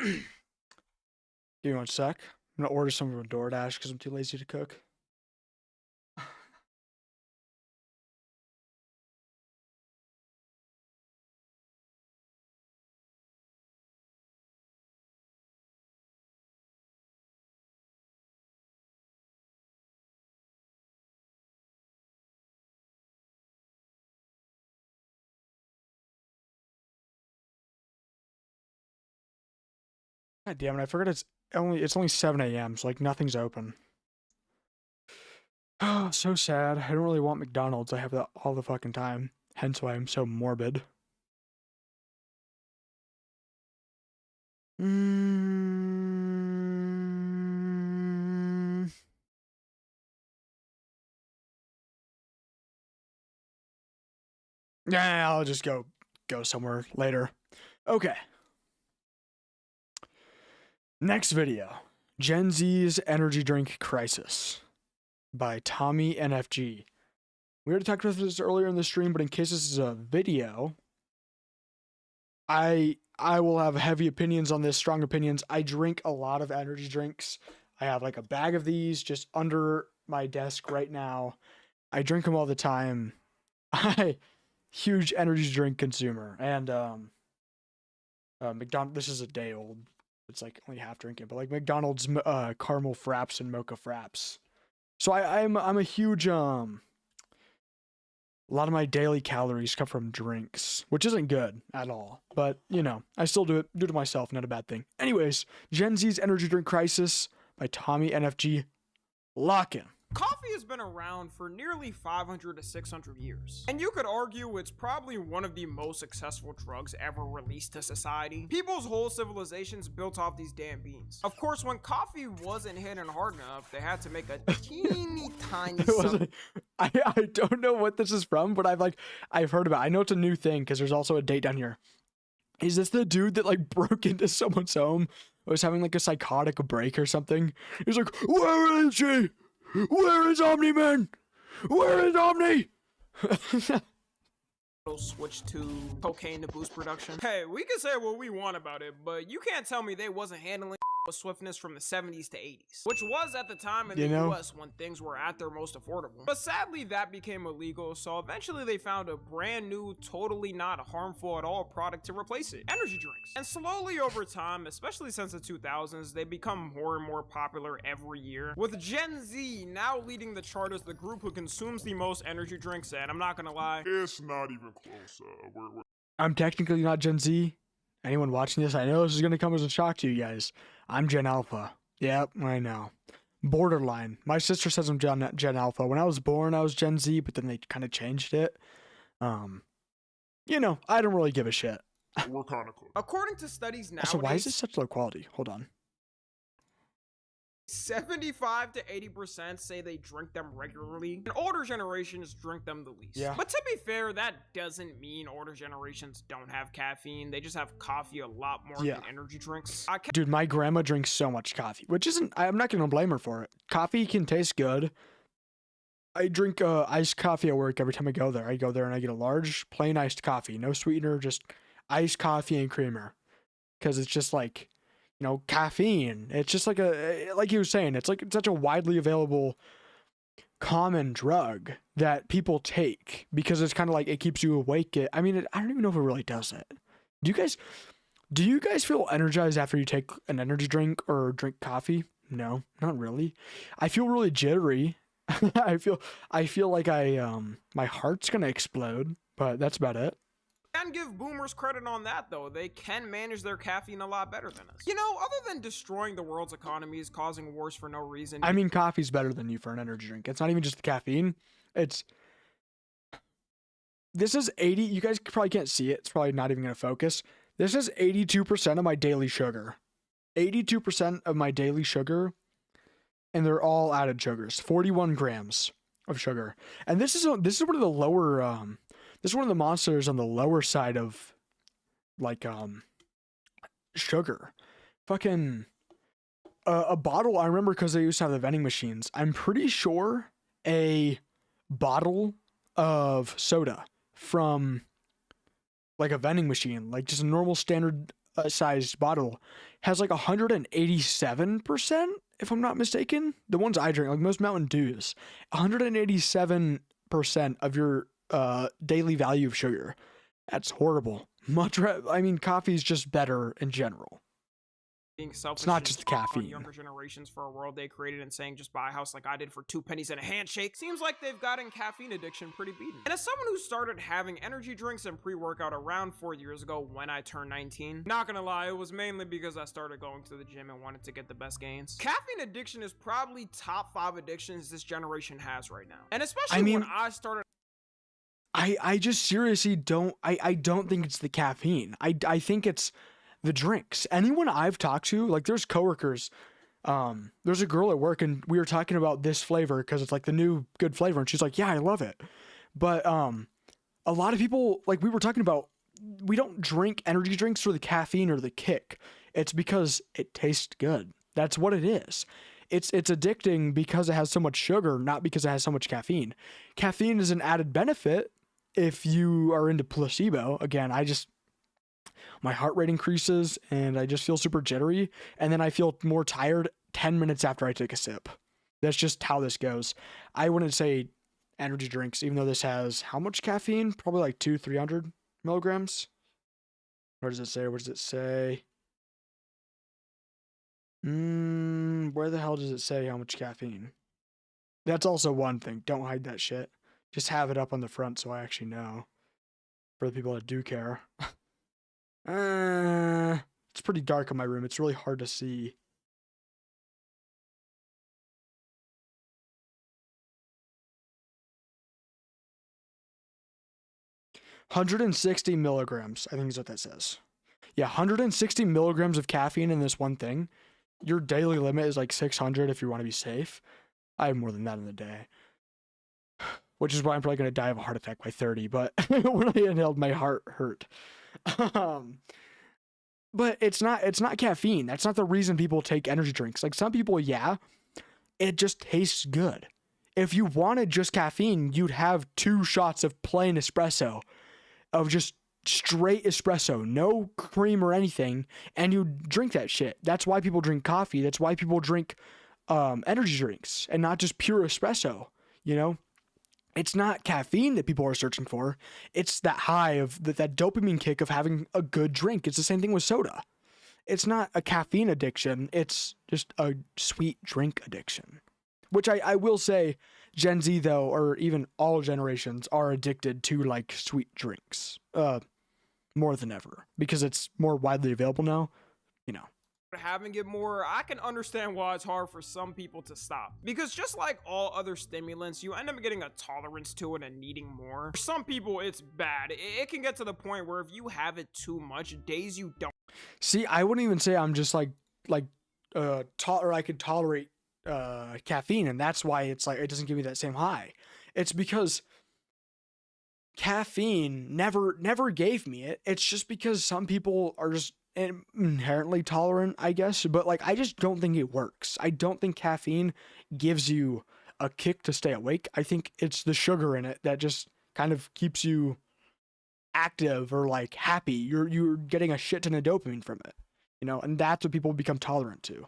Give me 1 sec. I'm gonna order some from DoorDash because I'm too lazy to cook. God damn it! I forgot it's only 7 a.m. So like nothing's open. Oh, so sad. I don't really want McDonald's. I have that all the fucking time. Hence why I'm so morbid. Yeah, I'll just go somewhere later. Okay. Next video. Gen Z's energy drink crisis by Tommy NFG. We already talked about this earlier in the stream, but in case this is a video, I will have heavy opinions on this, strong opinions. I drink a lot of energy drinks. I have like a bag of these just under my desk right now. I drink them all the time. Huge energy drink consumer. And McDonald's, this is a day old. It's like only half drinking, but like McDonald's caramel fraps and mocha fraps. So I'm a huge a lot of my daily calories come from drinks, which isn't good at all. But you know, I still do it to myself, not a bad thing. Anyways, Gen Z's energy drink crisis by Tommy NFG. Lock in. Coffee has been around for nearly 500 to 600 years, and you could argue it's probably one of the most successful drugs ever released to society. People's whole civilizations built off these damn beans. Of course, when coffee wasn't hitting hard enough, they had to make a teeny tiny I don't know what this is from, but I've heard about it. I know it's a new thing because there's also a date down here. Is this the dude that like broke into someone's home, was having like a psychotic break or something? He's like, "Where is she? Where is Omni-Man? Where is Omni?" Switch to cocaine to boost production. Hey, we can say what we want about it, but you can't tell me they wasn't handling with swiftness from the 70s to 80s, which was at the time in the US when things were at their most affordable. But sadly, that became illegal, so eventually they found a brand new, totally not harmful at all product to replace it: energy drinks. And slowly over time, especially since the 2000s, they become more and more popular every year, with Gen Z now leading the chart as the group who consumes the most energy drinks. And I'm not gonna lie, it's not even close. I'm technically not Gen Z. Anyone watching this, I know this is going to come as a shock to you guys. I'm Gen Alpha. Yep, I know. Borderline. My sister says I'm Gen Alpha. When I was born, I was Gen Z, but then they kind of changed it. You know, I don't really give a shit. We're kind of cool. According to studies nowadays, also, why is this such low quality? Hold on. 75 to 80% say they drink them regularly, and older generations drink them the least. Yeah. But to be fair, that doesn't mean older generations don't have caffeine. They just have coffee a lot more than energy drinks. Dude, my grandma drinks so much coffee, which isn't, I'm not going to blame her for it. Coffee can taste good. I drink iced coffee at work every time I go there. I go there and I get a large plain iced coffee, no sweetener, just iced coffee and creamer. Because it's just like, you know, caffeine. It's just like like he was saying, it's like such a widely available common drug that people take because it's kind of like it keeps you awake. I mean, I don't even know if it really does it. Do you guys feel energized after you take an energy drink or drink coffee? No, not really. I feel really jittery. I feel like my heart's gonna explode, but that's about it. And give boomers credit on that, though. They can manage their caffeine a lot better than us. You know, other than destroying the world's economies, causing wars for no reason. I mean, coffee's better than you for an energy drink. It's not even just the caffeine. This is 80. You guys probably can't see it. It's probably not even going to focus. This is 82% of my daily sugar. 82% of my daily sugar. And they're all added sugars. 41 grams of sugar. And this is one of the lower, this is one of the monsters on the lower side of, like, sugar. Fucking, a bottle, I remember because they used to have the vending machines. I'm pretty sure a bottle of soda from, like, a vending machine, like, just a normal standard sized bottle has like 187%, if I'm not mistaken. The ones I drink, like most Mountain Dews, 187% of your daily value of sugar. That's horrible. I mean, coffee is just better in general. Being selfish, it's not just the on caffeine. Younger generations for a world they created and saying just buy a house like I did for 2 pennies and a handshake. Seems like they've gotten caffeine addiction pretty beaten. And as someone who started having energy drinks and pre-workout around 4 years ago when I turned 19, not gonna lie, it was mainly because I started going to the gym and wanted to get the best gains. Caffeine addiction is probably top 5 addictions this generation has right now. And especially when I started. I just seriously don't, I don't think it's the caffeine. I think it's the drinks. Anyone I've talked to, like there's coworkers, there's a girl at work and we were talking about this flavor because it's like the new good flavor and she's like, yeah, I love it. But a lot of people, like we were talking about, we don't drink energy drinks for the caffeine or the kick. It's because it tastes good. That's what it is. It's addicting because it has so much sugar, not because it has so much caffeine. Caffeine is an added benefit if you are into placebo. Again, my heart rate increases and I just feel super jittery. And then I feel more tired 10 minutes after I take a sip. That's just how this goes. I wouldn't say energy drinks, even though this has how much caffeine? Probably like 200-300 milligrams. Where does it say? Where does it say? Where the hell does it say how much caffeine? That's also one thing. Don't hide that shit. Just have it up on the front so I actually know. For the people that do care. It's pretty dark in my room. It's really hard to see. $160 milligrams, I think is what that says. Yeah, 160 milligrams of caffeine in this one thing. Your daily limit is like 600 if you want to be safe. I have more than that in the day. Which is why I'm probably going to die of a heart attack by 30, but when I inhaled, my heart hurt. But it's not caffeine. That's not the reason people take energy drinks. Like some people, yeah, it just tastes good. If you wanted just caffeine, you'd have 2 shots of plain espresso, of just straight espresso, no cream or anything, and you drink that shit. That's why people drink coffee. That's why people drink energy drinks and not just pure espresso, you know? It's not caffeine that people are searching for. It's that high of that dopamine kick of having a good drink. It's the same thing with soda. It's not a caffeine addiction. It's just a sweet drink addiction. Which I will say Gen Z, though, or even all generations are addicted to like sweet drinks more than ever because it's more widely available now, you know. Having it more, I can understand why it's hard for some people to stop. Because just like all other stimulants, you end up getting a tolerance to it and needing more. For some people, it's bad. It can get to the point where if you have it too much, days you don't. See, I wouldn't even say I'm just or I could tolerate caffeine, and that's why it's like it doesn't give me that same high. It's because caffeine never gave me it. It's just because some people are just inherently tolerant, I guess, but like I just don't think it works. I don't think caffeine gives you a kick to stay awake. I think it's the sugar in it that just kind of keeps you active or like happy. You're getting a shit ton of dopamine from it, you know, and that's what people become tolerant to.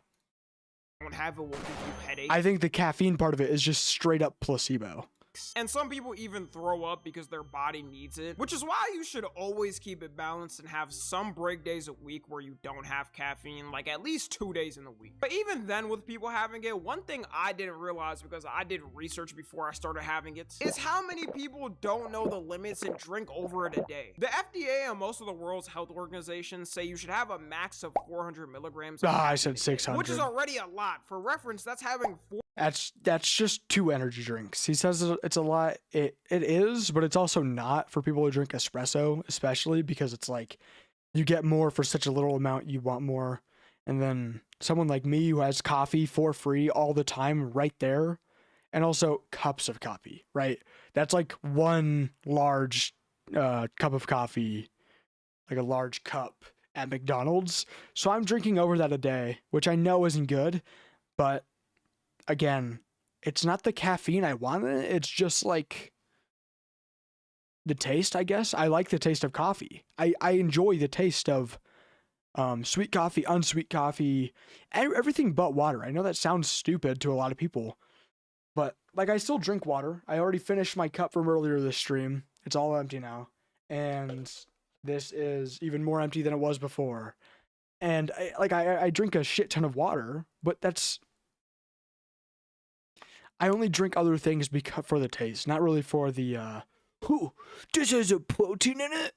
Don't have it will give you headache. I think the caffeine part of it is just straight up placebo. And some people even throw up because their body needs it, which is why you should always keep it balanced and have some break days a week where you don't have caffeine, like at least 2 days in the week. But even then, with people having it, one thing I didn't realize because I did research before I started having it is how many people don't know the limits and drink over it a day. The FDA and most of the world's health organizations say you should have a max of 400 milligrams. I said 600. Which is already a lot. For reference, that's having 4. That's just 2 energy drinks. He says it's a lot. It is, but it's also not for people who drink espresso, especially because it's like you get more for such a little amount. You want more. And then someone like me who has coffee for free all the time right there. And also cups of coffee, right? That's like one large cup of coffee, like a large cup at McDonald's. So I'm drinking over that a day, which I know isn't good, but again, it's not the caffeine I want in it. It's just like the taste, I guess. I like the taste of coffee. I enjoy the taste of sweet coffee, unsweet coffee, everything but water. I know that sounds stupid to a lot of people, but like I still drink water. I already finished my cup from earlier this stream. It's all empty now. And this is even more empty than it was before. And I drink a shit ton of water, but I only drink other things for the taste, not really for the, this has a protein in it.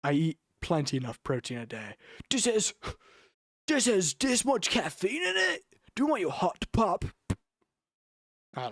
I eat plenty enough protein a day. This has this much caffeine in it. Do you want your heart to pop?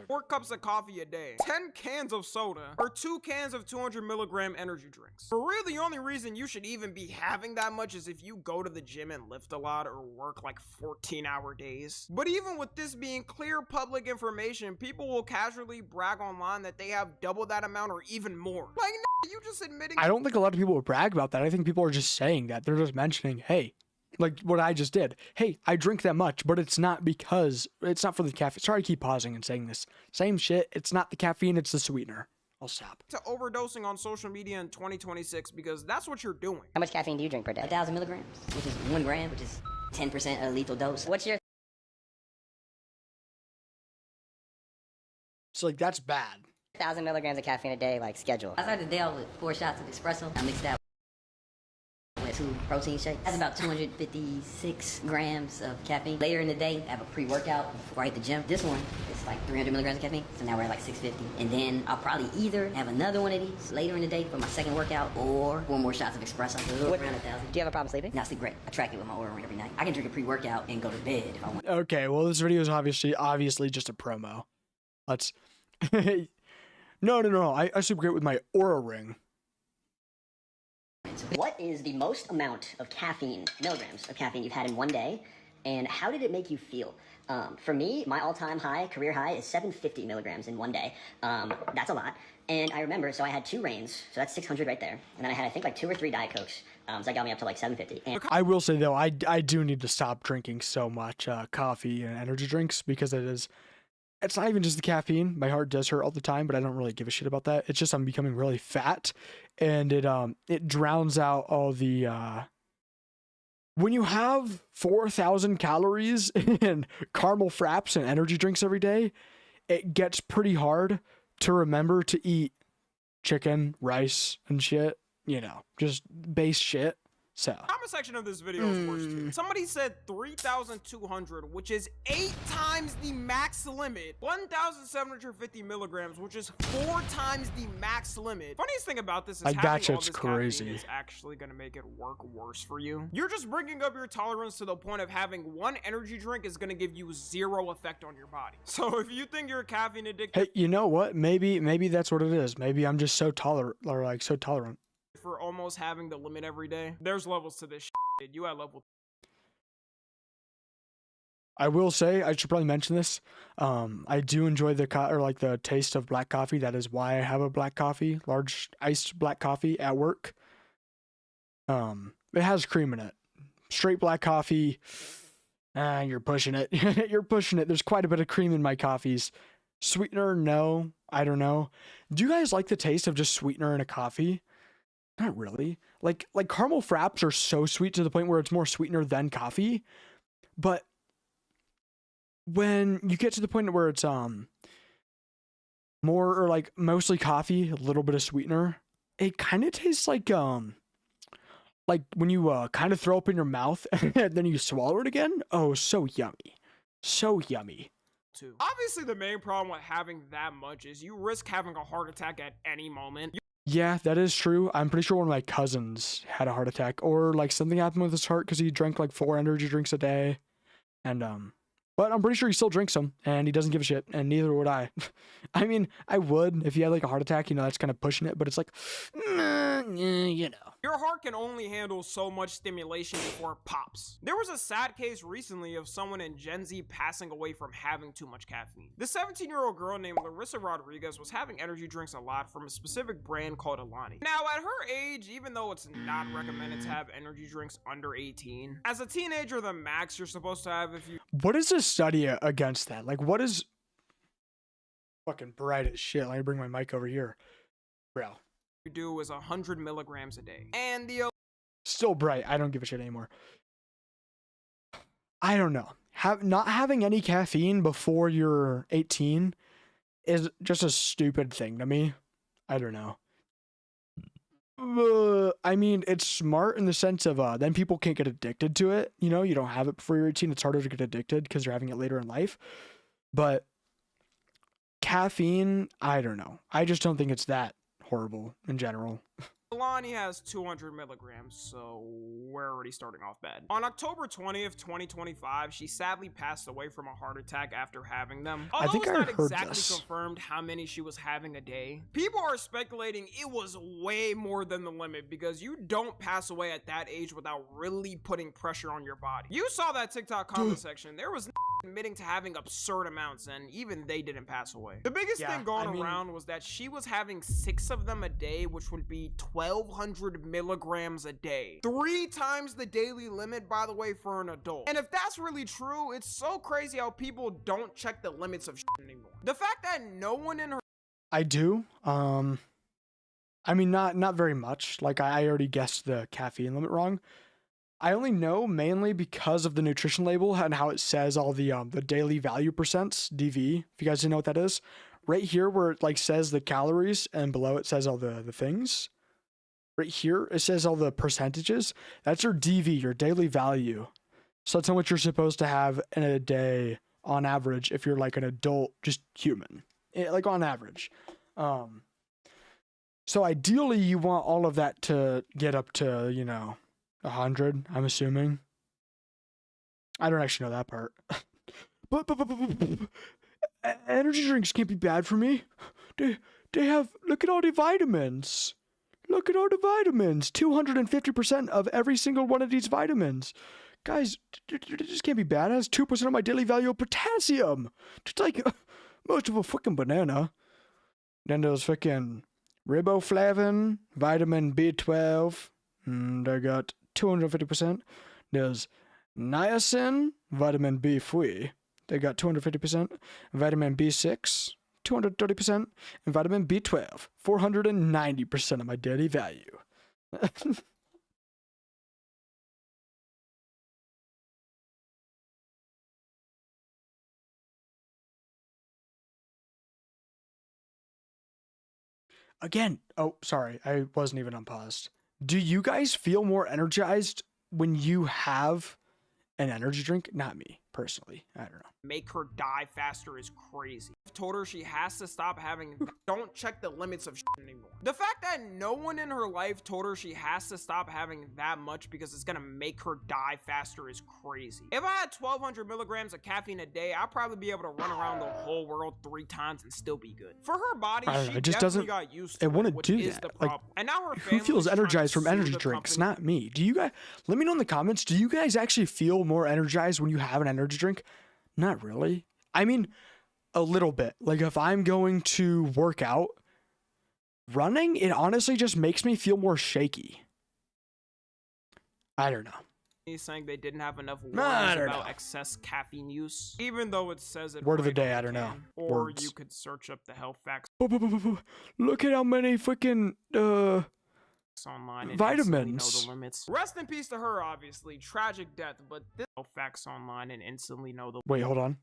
4 cups of coffee a day, 10 cans of soda, or 2 cans of 200 milligram energy drinks. For real, the only reason you should even be having that much is if you go to the gym and lift a lot or work like 14-hour days. But even with this being clear public information, people will casually brag online that they have double that amount or even more. Like, you just admitting— I don't think a lot of people will brag about that. I think people are just saying that. They're just mentioning, hey, like what I just did. Hey, I drink that much, but it's not for the caffeine. Sorry to keep pausing and saying this. Same shit. It's not the caffeine, it's the sweetener. I'll stop. To overdosing on social media in 2026 because that's what you're doing. How much caffeine do you drink per day? 1,000 milligrams, which is 1 gram, which is 10% a lethal dose. What's your— So like that's bad. 1,000 milligrams of caffeine a day, like schedule. I started the day out with 4 shots of espresso. I mixed that with 2 protein shakes. That's about 256 grams of caffeine. Later in the day, I have a pre-workout before I hit the gym. This one is like 300 milligrams of caffeine, so now we're at like 650. And then I'll probably either have another one of these later in the day for my second workout, or 4 more shots of espresso. So around 1,000. Do you have a problem sleeping? No, I sleep great. I track it with my Oura ring every night. I can drink a pre-workout and go to bed if I want. Okay, well this video is obviously just a promo. Let's No. I sleep great with my Oura ring. What is the most amount of caffeine, milligrams of caffeine you've had in one day, and how did it make you feel? For me, my all-time high, career high, is 750 milligrams in one day. That's a lot. And I remember, so I had 2 Reigns, so that's 600 right there. And then I had, I think, like 2 or 3 Diet Cokes. So that got me up to like 750. And I will say though, I do need to stop drinking so much coffee and energy drinks because it's not even just the caffeine. My heart does hurt all the time, but I don't really give a shit about that. It's just I'm becoming really fat, and it drowns out all the when you have 4,000 calories in caramel fraps and energy drinks every day, it gets pretty hard to remember to eat chicken, rice, and shit. You know, just base shit. So comment section of this video is worse too. Somebody said 3,200, which is 8 times the max limit. 1,750 milligrams, which is 4 times the max limit. Funniest thing about this is like having that all shit's this caffeine crazy. is actually gonna make it work worse for you. You're just bringing up your tolerance to the point of having 1 energy drink is gonna give you 0 effect on your body. So if you think you're caffeine addicted, hey, you know what? Maybe that's what it is. Maybe I'm just so tolerant. For almost having the limit every day, there's levels to this shit. You at level. I will say, I should probably mention this. I do enjoy the taste of black coffee. That is why I have a black coffee, large iced black coffee at work. It has cream in it. Straight black coffee. You're pushing it. You're pushing it. There's quite a bit of cream in my coffees. Sweetener, no. I don't know. Do you guys like the taste of just sweetener in a coffee? Not really. Like caramel fraps are so sweet to the point where it's more sweetener than coffee. But when you get to the point where it's more or like mostly coffee, a little bit of sweetener, it kind of tastes like when you kind of throw up in your mouth and then you swallow it again. Oh, so yummy. So yummy. Obviously, the main problem with having that much is you risk having a heart attack at any moment. Yeah, that is true. I'm pretty sure one of my cousins had a heart attack, or like something happened with his heart because he drank like 4 energy drinks a day. And but I'm pretty sure he still drinks them and he doesn't give a shit, and neither would I. I mean, I would if he had like a heart attack, you know, that's kind of pushing it, but it's like, you know. Your heart can only handle so much stimulation before it pops. There was a sad case recently of someone in Gen Z passing away from having too much caffeine. The 17-year-old girl named Larissa Rodriguez was having energy drinks a lot from a specific brand called Alani. Now, at her age, even though it's not recommended to have energy drinks under 18, as a teenager, the max you're supposed to have if you— What is this study against that? Like, what is fucking bright as shit? Let me bring my mic over here, bro. You do is 100 milligrams a day, and the still bright. I don't give a shit anymore. I don't know. Not having any caffeine before you're 18 is just a stupid thing to me. I don't know. I mean, it's smart in the sense of then people can't get addicted to it. You know, you don't have it before you're 18. It's harder to get addicted because you're having it later in life. But caffeine, I don't know. I just don't think it's that horrible in general. Lonnie has 200 milligrams, so we're already starting off bad. On October 20th, 2025, she sadly passed away from a heart attack after having them. Although I think it's I not heard exactly this. confirmed how many she was having a day, people are speculating it was way more than the limit because you don't pass away at that age without really putting pressure on your body. You saw that TikTok comment section. There was admitting to having absurd amounts, and even they didn't pass away. The biggest thing going around was that she was having 6 of them a day, which would be 1,200 milligrams a day. 3 times the daily limit, by the way, for an adult. And if that's really true, it's so crazy how people don't check the limits of shit anymore. The fact that no one in her— I do. I mean, not very much. Like, I already guessed the caffeine limit wrong. I only know mainly because of the nutrition label and how it says all the daily value percents, DV, if you guys didn't know what that is. Right here where it like says the calories and below it says all the things. Right here, it says all the percentages. That's your DV, your daily value. So that's how much you're supposed to have in a day on average if you're like an adult, just human. Like on average. So ideally you want all of that to get up to, you know, 100, I'm assuming. I don't actually know that part. but energy drinks can't be bad for me. They have, look at all the vitamins. Look at all the vitamins. 250% of every single one of these vitamins. Guys, this can't be bad. It has 2% of my daily value of potassium. Just like most of a fucking banana. Then there's fucking riboflavin, vitamin B12. They got 250%. There's niacin, vitamin B3. They got 250%. Vitamin B6, 230%. And vitamin B12, 490% of my daily value. Again, oh, sorry, I wasn't even unpaused. Do you guys feel more energized when you have an energy drink? Not me, personally. I don't know. Make her die faster is crazy. I've told her she has to stop having— don't check the limits of shit anymore. The fact that no one in her life told her she has to stop having that much because it's gonna make her die faster is crazy. If I had 1,200 milligrams of caffeine a day, I'd probably be able to run around the whole world 3 times and still be good. For her body, I don't know, she it just definitely doesn't, got used to it wouldn't which do is that. the Like, problem. And now her who feels family's trying energized to from sue energy the drinks? company. Not me. Do you guys, let me know in the comments, do you guys actually feel more energized when you have an energy drink? Not really. I mean, a little bit. Like if I'm going to work out, running, it honestly just makes me feel more shaky. I don't know. He's saying they didn't have enough I warnings don't about know. excess caffeine use, even though it says it Word of the right day, on I don't know. can. Or Words. you could search up the health facts Look at how many freaking online and vitamins. instantly know the limits. Rest in peace to her, obviously. Tragic death, but this health facts online and instantly know the— Wait, hold on.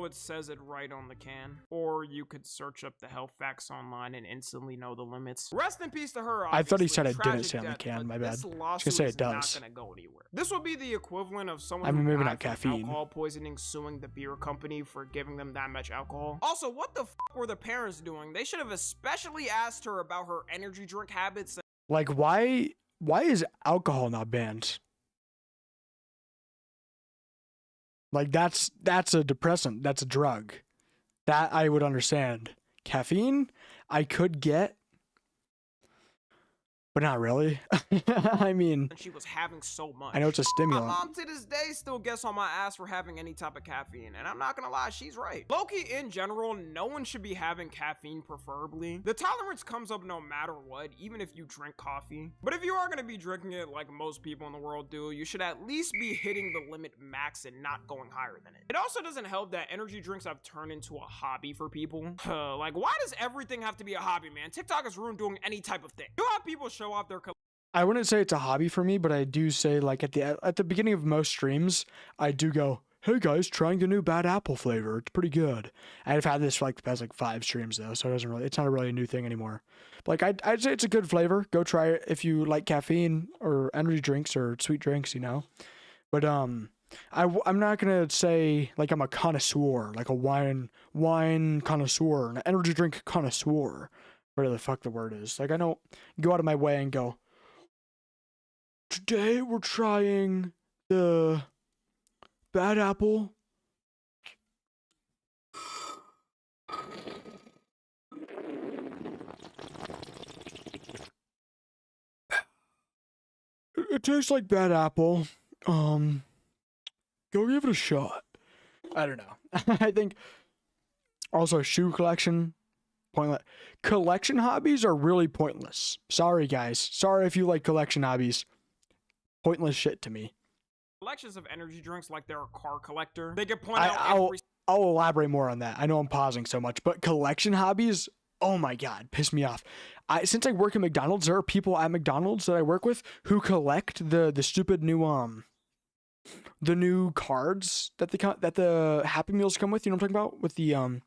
it says it right on the can. Or you could search up the health facts online and instantly know the limits. Rest in peace to her, obviously. I thought he said it didn't Tragic say on the death, can, but my bad. this I was lawsuit gonna say is it does. not gonna go anywhere. This would be the equivalent of someone I mean, who maybe died not from caffeine. alcohol poisoning suing the beer company for giving them that much alcohol. Also, what the fuck were the parents doing? They should have especially asked her about her energy drink habits. Like why is alcohol not banned? Like that's a depressant, that's a drug. That I would understand. Caffeine, I could get, but not really. I mean, She was having so much. I know it's a My stimulant. mom to this day still gets on my ass for having any type of caffeine, and I'm not gonna lie, she's right. Low-key, in general, no one should be having caffeine preferably. The tolerance comes up no matter what, even if you drink coffee. But if you are gonna be drinking it like most people in the world do, you should at least be hitting the limit max and not going higher than it. It also doesn't help that energy drinks have turned into a hobby for people. Like, why does everything have to be a hobby, man? TikTok has ruined doing any type of thing. You have people show off their I wouldn't say it's a hobby for me, but I do say like at the beginning of most streams, I do go, "Hey guys, trying the new bad apple flavor. It's pretty good." I've had this for like the past like 5 streams though, so it's not really a new thing anymore. But like I'd say it's a good flavor. Go try it if you like caffeine or energy drinks or sweet drinks, you know. But I'm not gonna say like I'm a connoisseur, like a wine connoisseur, an energy drink connoisseur, whatever the fuck the word is. Like I don't go out of my way and go, "Today we're trying the bad apple." It tastes like bad apple. Go give it a shot. I don't know. I think also shoe collection, pointless. Collection hobbies are really pointless. Sorry guys. Sorry if you like collection hobbies. Pointless shit to me. Collections of energy drinks like they're a car collector. They could point out I'll elaborate more on that. I know I'm pausing so much, but collection hobbies, oh my god, piss me off. Since I work at McDonald's, there are people at McDonald's that I work with who collect the stupid new the new cards that the Happy Meals come with. You know what I'm talking about? With the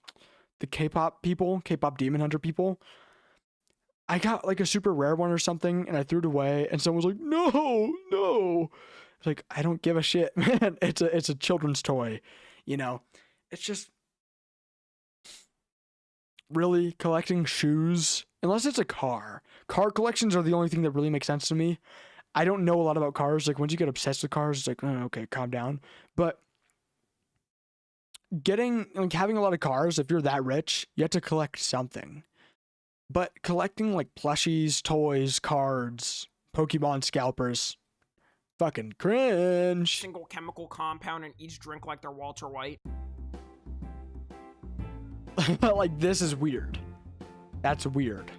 K-pop people, K-pop Demon Hunter people. I got like a super rare one or something, and I threw it away, and someone was like, "No." It's like, I don't give a shit, man. It's a children's toy, you know. It's just really collecting shoes, unless it's a car. Car collections are the only thing that really makes sense to me. I don't know a lot about cars. Like once you get obsessed with cars, it's like, oh, okay, calm down. But having a lot of cars, if you're that rich, you have to collect something. But collecting like plushies, toys, cards, Pokemon scalpers, fucking cringe. Single chemical compound in each drink like they're Walter White. Like this is weird. That's weird.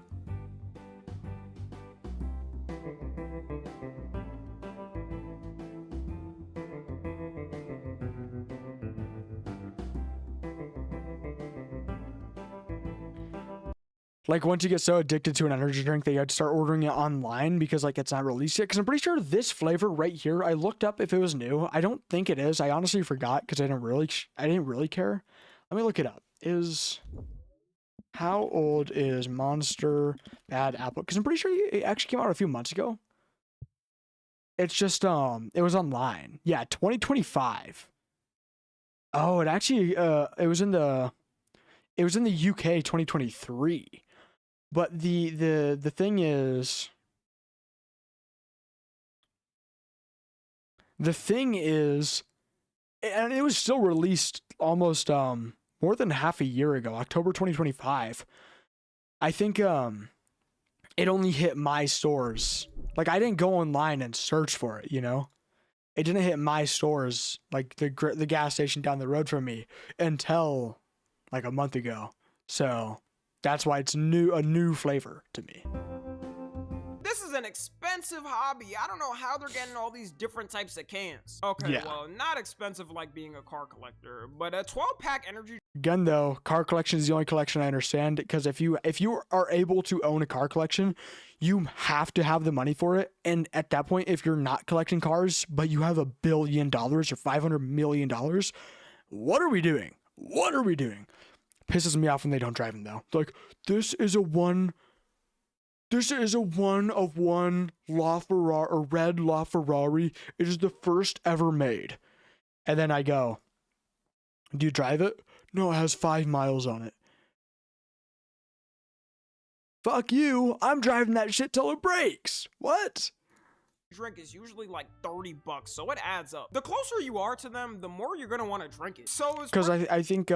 Like once you get so addicted to an energy drink that you have to start ordering it online because like it's not released yet. Because I'm pretty sure this flavor right here, I looked up if it was new. I don't think it is. I honestly forgot because I didn't really care. Let me look it up. How old is Monster Bad Apple? Because I'm pretty sure it actually came out a few months ago. It's just it was online. Yeah, 2025. Oh, it actually it was in the UK 2023. But the thing is, and it was still released almost more than half a year ago, October 2025. I think it only hit my stores. Like I didn't go online and search for it, you know? It didn't hit my stores, like the gas station down the road from me, until like a month ago. So that's why it's a new flavor to me. This is an expensive hobby. I don't know how they're getting all these different types of cans. Okay, Yeah. well, not expensive like being a car collector, but a 12-pack energy. Again, though, car collection is the only collection I understand, because if you are able to own a car collection, you have to have the money for it. And at that point, if you're not collecting cars, but you have $1 billion or $500 million, what are we doing? What are we doing? Pisses me off when they don't drive them though. Like, this is a one of one LaFerrari, or red LaFerrari. It is the first ever made. And then I go, do you drive it? No, it has 5 miles on it. Fuck you. I'm driving that shit till it breaks. What? Drink is usually like $30, so it adds up. The closer you are to them, the more you're gonna want to drink it. So because I think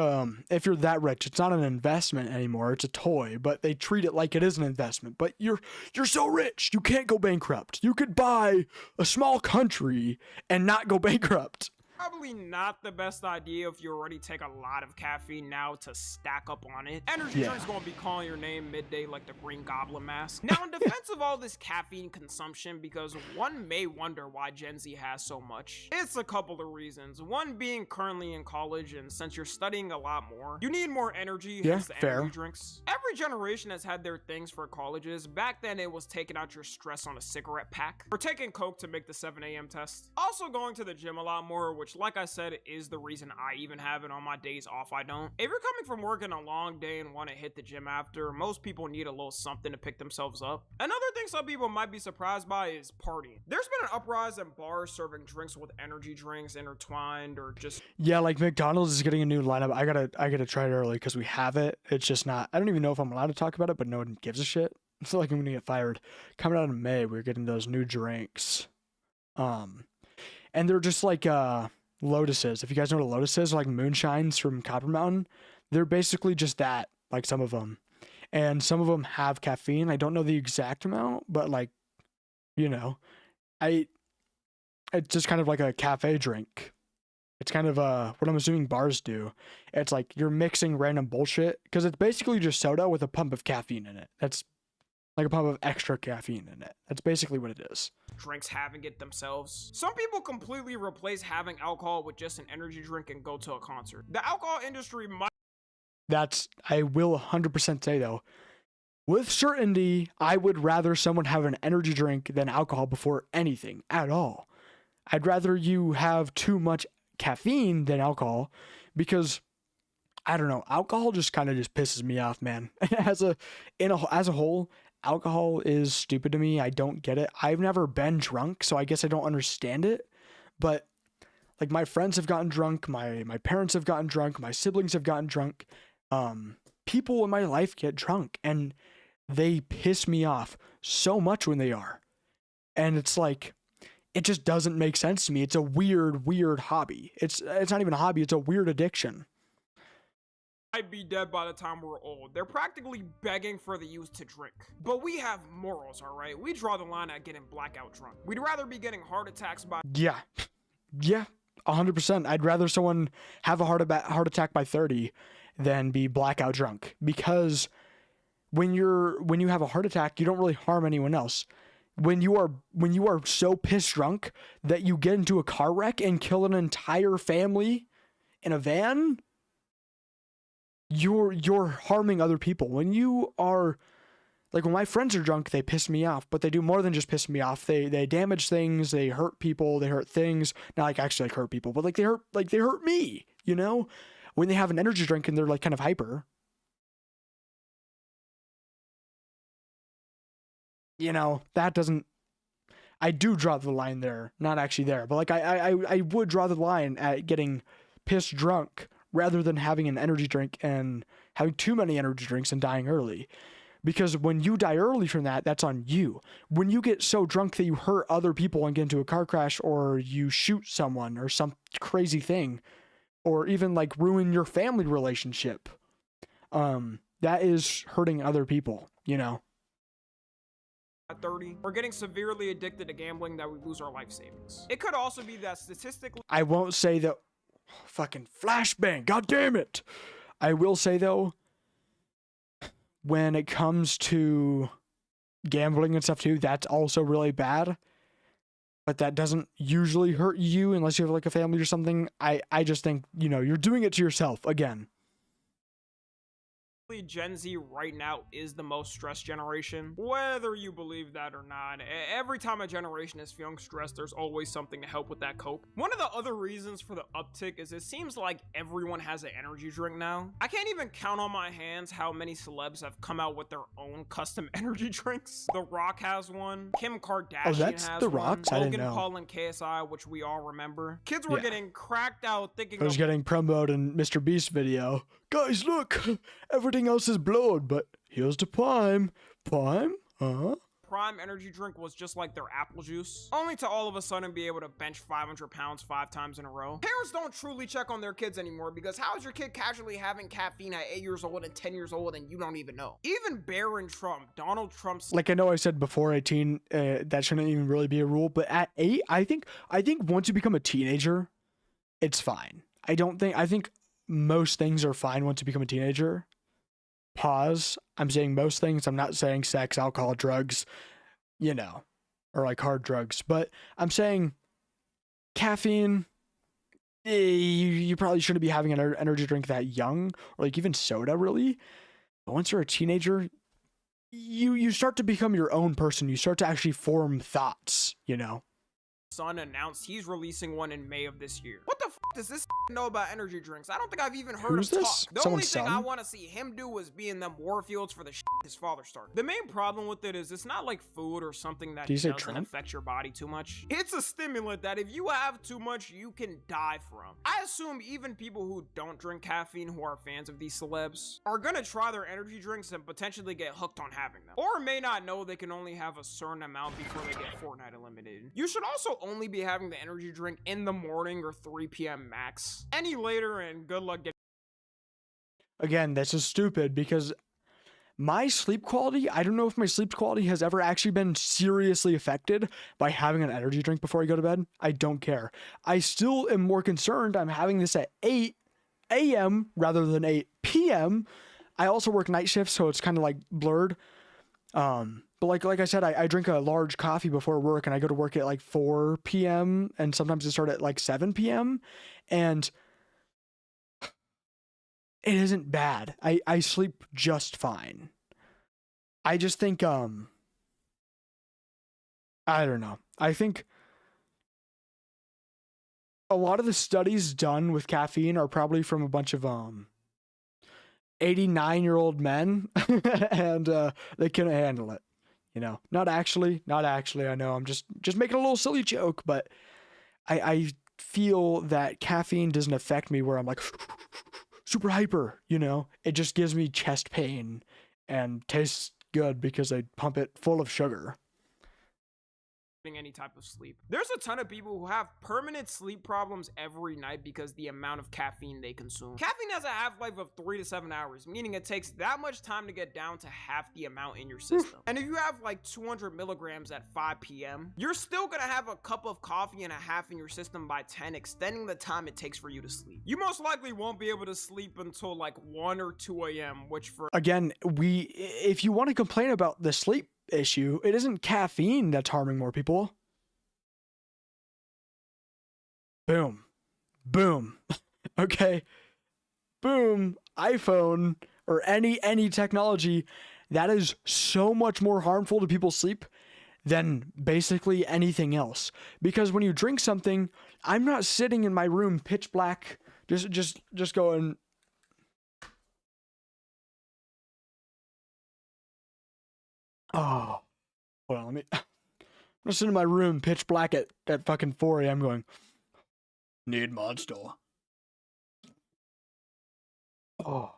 if you're that rich, it's not an investment anymore. It's a toy, but they treat it like it is an investment. But you're so rich, you can't go bankrupt. You could buy a small country and not go bankrupt. Probably not the best idea if you already take a lot of caffeine now to stack up on it. Energy drink's gonna be calling your name midday like the Green Goblin mask. Now, in defense of all this caffeine consumption, because one may wonder why Gen Z has so much, it's a couple of reasons. One being currently in college, and since you're studying a lot more, you need more energy, hence the energy drinks. Every generation has had their things for colleges. Back then, it was taking out your stress on a cigarette pack, or taking Coke to make the 7 a.m. test. Also going to the gym a lot more, which like I said is the reason I even have it on my days off. I don't. If you're coming from working a long day and want to hit the gym after, most people need a little something to pick themselves up. Another thing some people might be surprised by is partying. There's been an uprise in bars serving drinks with energy drinks intertwined, or just like McDonald's is getting a new lineup. I gotta try it early because we have it. It's just not, I don't even know if I'm allowed to talk about it, but no one gives a shit. It's like I'm gonna get fired. Coming out in May, we're getting those new drinks. And they're just like Lotuses. If you guys know what a Lotus is, like moonshines from Copper Mountain, they're basically just that, like some of them. And some of them have caffeine. I don't know the exact amount, but like, you know, it's just kind of like a cafe drink. It's kind of what I'm assuming bars do. It's like you're mixing random bullshit because it's basically just soda with a pump of caffeine in it. That's like a pump of extra caffeine in it. That's basically what it is. Drinks having it themselves. Some people completely replace having alcohol with just an energy drink and go to a concert. The alcohol industry might... I will 100% say though, with certainty, I would rather someone have an energy drink than alcohol before anything at all. I'd rather you have too much caffeine than alcohol because I don't know, alcohol just kind of just pisses me off, man. as a whole, alcohol is stupid to me. I don't get it. I've never been drunk, so I guess I don't understand it. But like my friends have gotten drunk, my parents have gotten drunk, my siblings have gotten drunk. People in my life get drunk and they piss me off so much when they are. And it's like, it just doesn't make sense to me. It's a weird hobby. It's not even a hobby, it's a weird addiction. I'd be dead by the time we're old. They're practically begging for the youth to drink. But we have morals, alright? We draw the line at getting blackout drunk. We'd rather be getting heart attacks by... Yeah, 100%. I'd rather someone have a heart attack by 30 than be blackout drunk. Because when you have a heart attack, you don't really harm anyone else. When you are so pissed drunk that you get into a car wreck and kill an entire family in a van, you're harming other people. When you are like, when my friends are drunk, they piss me off, but they do more than just piss me off. They damage things, they hurt people, they hurt things. Not like actually like hurt people, but like they hurt me, you know? When they have an energy drink and they're like kind of hyper, you know, that doesn't, I do draw the line there, not actually there, but like I would draw the line at getting pissed drunk rather than having an energy drink and having too many energy drinks and dying early. Because when you die early from that, that's on you. When you get so drunk that you hurt other people and get into a car crash, or you shoot someone or some crazy thing, or even like ruin your family relationship, that is hurting other people, you know? At 30, we're getting severely addicted to gambling that we lose our life savings. It could also be that statistically... I won't say that... Fucking flashbang, god damn it! I will say though, when it comes to gambling and stuff too, that's also really bad. But that doesn't usually hurt you unless you have like a family or something. I just think, you know, you're doing it to yourself again. Gen Z right now is the most stressed generation, whether you believe that or not. Every time a generation is feeling stressed, there's always something to help with that cope. One of the other reasons for the uptick is it seems like everyone has an energy drink now. I can't even count on my hands how many celebs have come out with their own custom energy drinks. The Rock has one, Kim Kardashian has The one, Rock's? I didn't Logan know. Paul and KSI, which we all remember. Kids were getting cracked out thinking I was getting promoted in Mr. Beast video. Guys, look, everything else is blowed, but here's the Prime. Prime? Prime energy drink was just like their apple juice, only to all of a sudden be able to bench 500 pounds 5 times in a row. Parents don't truly check on their kids anymore because how is your kid casually having caffeine at 8 years old and 10 years old and you don't even know? Even Barron Trump, Donald Trump's... Like I know I said before 18, that shouldn't even really be a rule, but at 8, I think once you become a teenager, it's fine. I think most things are fine once you become a teenager. Pause. I'm saying most things. I'm not saying sex, alcohol, drugs, you know, or like hard drugs. But I'm saying caffeine, you probably shouldn't be having an energy drink that young, or like even soda, really. But once you're a teenager, you start to become your own person. You start to actually form thoughts, you know? Son announced he's releasing one in May of this year. What the f does this know about energy drinks? I don't think I've even heard Who's him this? talk. The Someone's only thing I son? want to see him do was be in them warfields for the his father started. The main problem with it is it's not like food or something that Did you say doesn't Trump? affect your body too much. It's a stimulant that if you have too much, you can die from. I assume even people who don't drink caffeine, who are fans of these celebs, are gonna try their energy drinks and potentially get hooked on having them. Or may not know they can only have a certain amount before they get Fortnite eliminated. You should also only be having the energy drink in the morning or 3 p.m. max. Any later and good luck getting. Again, this is stupid because my sleep quality, I don't know if my sleep quality has ever actually been seriously affected by having an energy drink before I go to bed. I don't care. I still am more concerned I'm having this at 8 a.m. rather than 8 p.m. I also work night shifts, so it's kind of like blurred. But like I said, I drink a large coffee before work, and I go to work at like 4 p.m. and sometimes I start at like 7 p.m. and it isn't bad. I sleep just fine. I just think I don't know. I think a lot of the studies done with caffeine are probably from a bunch of 89-year-old men and they couldn't handle it. You know, not actually. I know I'm just making a little silly joke, but I feel that caffeine doesn't affect me where I'm like super hyper, you know? It just gives me chest pain and tastes good because I pump it full of sugar. Any type of sleep. There's a ton of people who have permanent sleep problems every night because the amount of caffeine they consume. Caffeine has a half-life of 3 to 7 hours, meaning it takes that much time to get down to half the amount in your system. And if you have like 200 milligrams at 5 p.m., you're still gonna have a cup of coffee and a half in your system by 10, extending the time it takes for you to sleep. You most likely won't be able to sleep until like 1 or 2 a.m., which for Again, if you want to complain about the sleep issue, it isn't caffeine that's harming more people. Boom. Okay. Boom. iPhone or any technology that is so much more harmful to people's sleep than basically anything else. Because when you drink something, I'm not sitting in my room pitch black just going oh, well, I'm sitting in my room, pitch black at fucking 4 a.m. going, need Monster. Oh,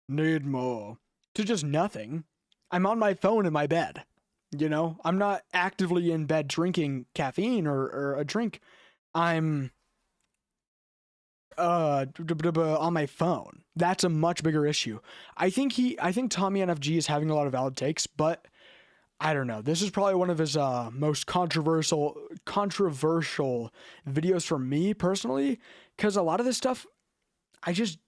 need more. To just nothing. I'm on my phone in my bed. You know, I'm not actively in bed drinking caffeine or a drink. I'm on my phone. That's a much bigger issue. I think Tommy NFG is having a lot of valid takes, but I don't know. This is probably one of his most controversial videos for me personally, because a lot of this stuff I just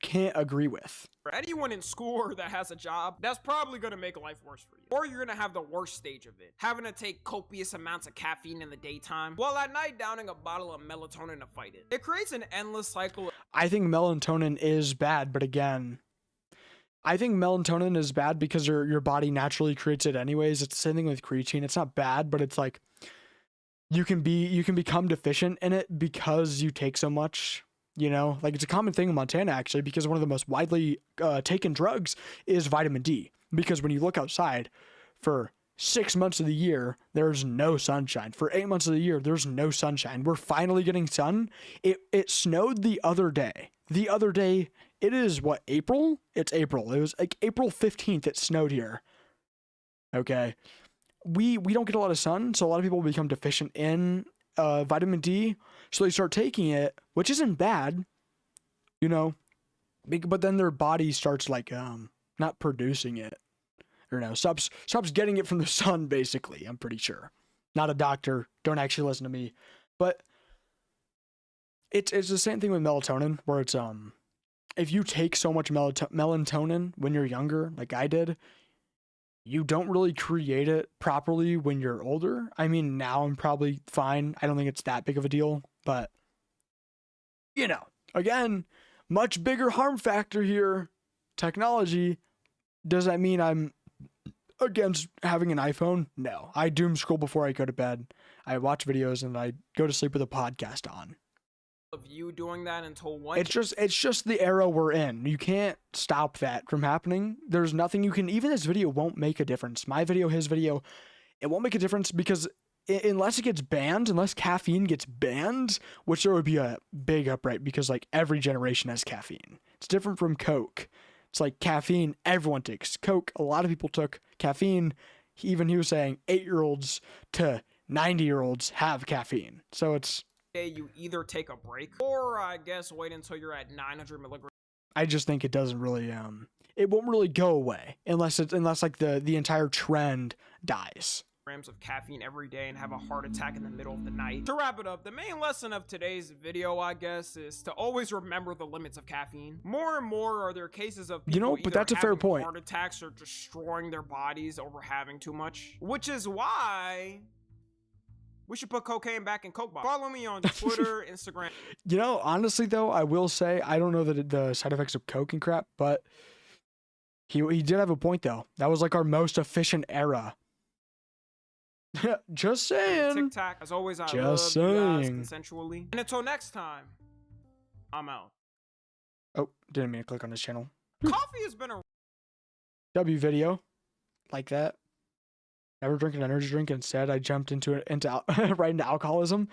can't agree with. for anyone in school or that has a job, that's probably gonna make life worse for you. Or you're gonna have the worst stage of it, having to take copious amounts of caffeine in the daytime, while at night downing a bottle of melatonin to fight it. It creates an endless cycle. I think melatonin is bad, but again, I think melatonin is bad because your body naturally creates it anyways. It's the same thing with creatine. It's not bad, but it's like you can become deficient in it because you take so much, you know? Like it's a common thing in Montana actually, because one of the most widely taken drugs is vitamin D. Because when you look outside for 6 months of the year, there's no sunshine. For 8 months of the year, there's no sunshine. We're finally getting sun. It snowed the other day. It is what, April? It's April. It was like April 15th it snowed here. Okay. We don't get a lot of sun, so a lot of people become deficient in vitamin D. So they start taking it, which isn't bad, you know, but then their body starts like not producing it. Or no, stops getting it from the sun, basically, I'm pretty sure. Not a doctor. Don't actually listen to me. But it's the same thing with melatonin, where it's if you take so much melatonin when you're younger, like I did, you don't really create it properly when you're older. I mean, now I'm probably fine. I don't think it's that big of a deal, but you know, again, much bigger harm factor here. Technology. Does that mean I'm against having an iPhone? No. I doom scroll before I go to bed. I watch videos and I go to sleep with a podcast on. Of you doing that until one. It's just the era we're in. You can't stop that from happening. There's nothing you can. Even this video won't make a difference. My video, his video, it won't make a difference because unless it gets banned, unless caffeine gets banned, which there would be a big upright because like every generation has caffeine. It's different from Coke. It's like caffeine, everyone takes. Coke, a lot of people took caffeine. He was saying 8-year-olds to 90-year-olds have caffeine. So it's... You either take a break or I guess wait until you're at 900 milligrams. I just think it doesn't really, it won't really go away unless like the entire trend dies. Of caffeine every day and have a heart attack in the middle of the night. To wrap it up, the main lesson of today's video, I guess, is to always remember the limits of caffeine. More and more are there cases of people but that's a fair point. Heart attacks or destroying their bodies over having too much, which is why we should put cocaine back in Coke bottles. Follow me on Twitter, Instagram. You know, honestly though, I will say I don't know the side effects of Coke and crap, but he did have a point though. That was like our most efficient era. Just saying. TikTok, as always, I love you guys consensually. And until next time, I'm out. Oh, didn't mean to click on this channel. Coffee has been a W video, like that. Never drink an energy drink. Instead, I jumped right into alcoholism.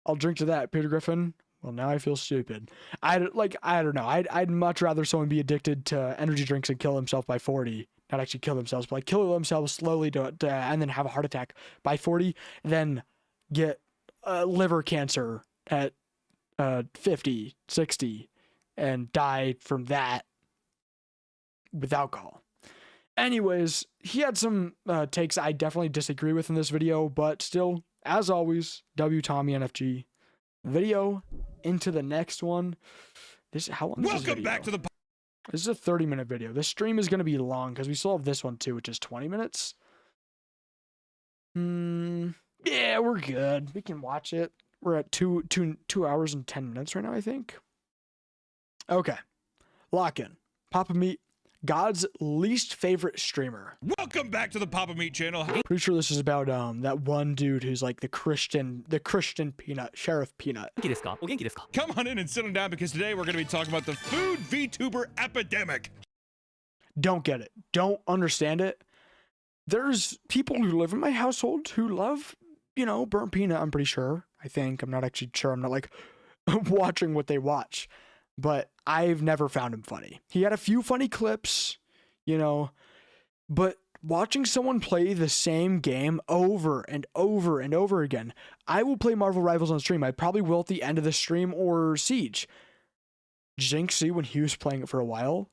I'll drink to that, Peter Griffin. Well, now I feel stupid. I don't know. I'd much rather someone be addicted to energy drinks and kill himself by 40. Not actually kill themselves, but like kill themselves slowly and then have a heart attack by 40, then get liver cancer at 50, 60, and die from that with alcohol. Anyways, he had some takes I definitely disagree with in this video, but still, as always, W Tommy NFG. Video into the next one. How long is this video? Welcome back to the... This is a 30-minute video. This stream is going to be long because we still have this one too, which is 20 minutes. Yeah, we're good. We can watch it. We're at 2 hours and 10 minutes right now, I think. Okay. Lock in. Papa Meat, God's least favorite streamer. Welcome back to the Papa Meat channel. Pretty sure this is about that one dude who's like the Christian Peanut, Sheriff Peanut. Come on in and sit down because today we're going to be talking about the food VTuber epidemic. Don't get it. Don't understand it. There's people who live in my household who love, burnt peanut, I'm pretty sure. I think. I'm not actually sure. I'm not like watching what they watch. But I've never found him funny. He had a few funny clips, but watching someone play the same game over and over and over again. I will play Marvel Rivals on stream. I probably will at the end of the stream or Siege. Jinxie, when he was playing it for a while,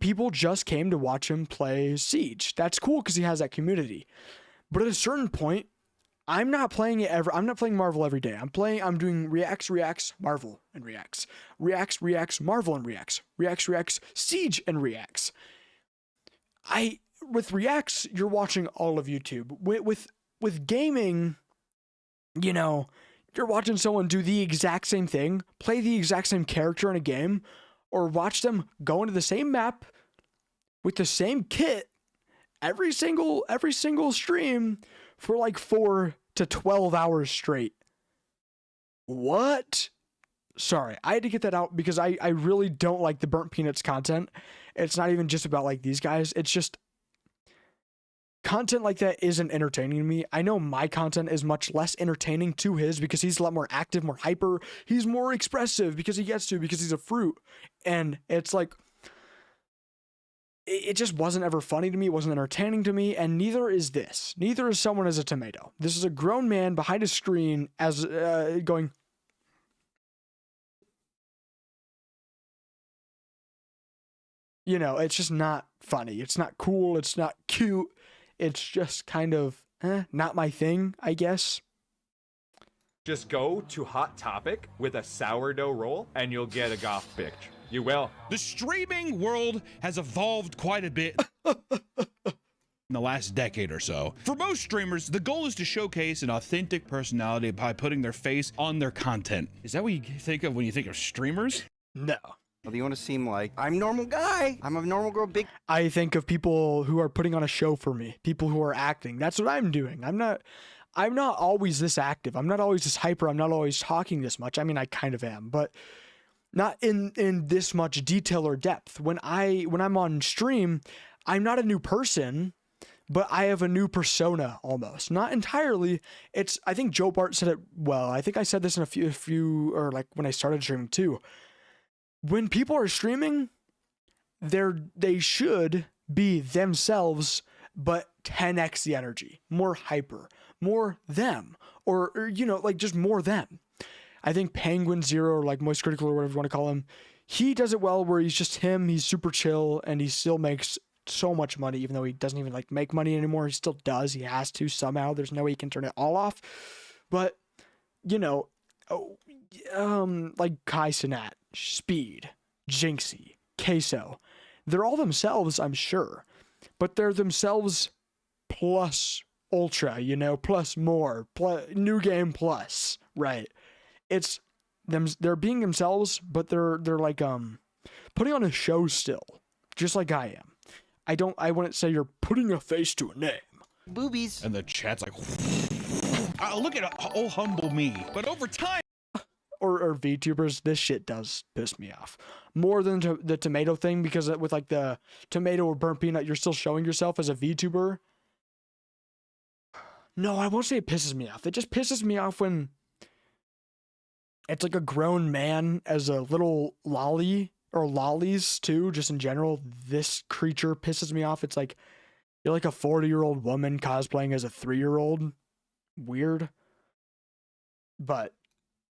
people just came to watch him play Siege. That's cool because he has that community. But at a certain point, I'm not playing it ever. I'm not playing Marvel every day. I'm doing reacts, Marvel and reacts. Reacts, Marvel and reacts, Siege and reacts. With reacts, you're watching all of YouTube. With gaming, you're watching someone do the exact same thing, play the exact same character in a game, or watch them go into the same map with the same kit every single stream for like 4 to 12 hours straight. What? Sorry, I had to get that out because I really don't like the Burnt Peanuts content. It's not even just about like these guys. It's just content like that isn't entertaining to me. I know my content is much less entertaining to his because he's a lot more active, more hyper. He's more expressive because he's a fruit. And it's like, it just wasn't ever funny to me. It wasn't entertaining to me. And neither is this. Neither is someone as a tomato. This is a grown man behind a screen as going. It's just not funny. It's not cool. It's not cute. It's just kind of not my thing, I guess. Just go to Hot Topic with a sourdough roll and you'll get a goth bitch. You will. The streaming world has evolved quite a bit in the last decade or so. For most streamers, the goal is to showcase an authentic personality by putting their face on their content. Is that what you think of when you think of streamers? No. Well, you want to seem like I'm a normal guy. I'm a normal girl. Big. I think of people who are putting on a show for me, people who are acting. That's what I'm doing. I'm not always this active. I'm not always this hyper. I'm not always talking this much. I mean, I kind of am, but not in this much detail or depth. When I'm on stream, I'm not a new person, but I have a new persona almost. Not entirely. I think Joe Bart said it well. I think I said this in a few or like when I started streaming too. When people are streaming, they should be themselves, but 10x the energy, more hyper, more them, or you know, like just more them. I think Penguin Zero, or like Moist Critical or whatever you want to call him, he does it well where he's just him, he's super chill, and he still makes so much money, even though he doesn't even like make money anymore. He still does. He has to somehow. There's no way he can turn it all off. But, you know, like Kai Cenat, Speed, Jinxie, Queso, they're all themselves, I'm sure, but they're themselves plus ultra, you know, plus more, plus new game plus, right? It's them, they're being themselves, but they're like putting on a show still, just like I am. I wouldn't say you're putting a face to a name. Boobies. And the chat's like, look at oh humble me. But over time, or VTubers, this shit does piss me off more than the tomato thing, because with like the tomato or burnt peanut, you're still showing yourself as a VTuber. No, I won't say it pisses me off. It just pisses me off when it's like a grown man as a little lolly, or lollies too, just in general. This creature pisses me off. It's like you're like a 40-year-old woman cosplaying as a 3-year-old. Weird. But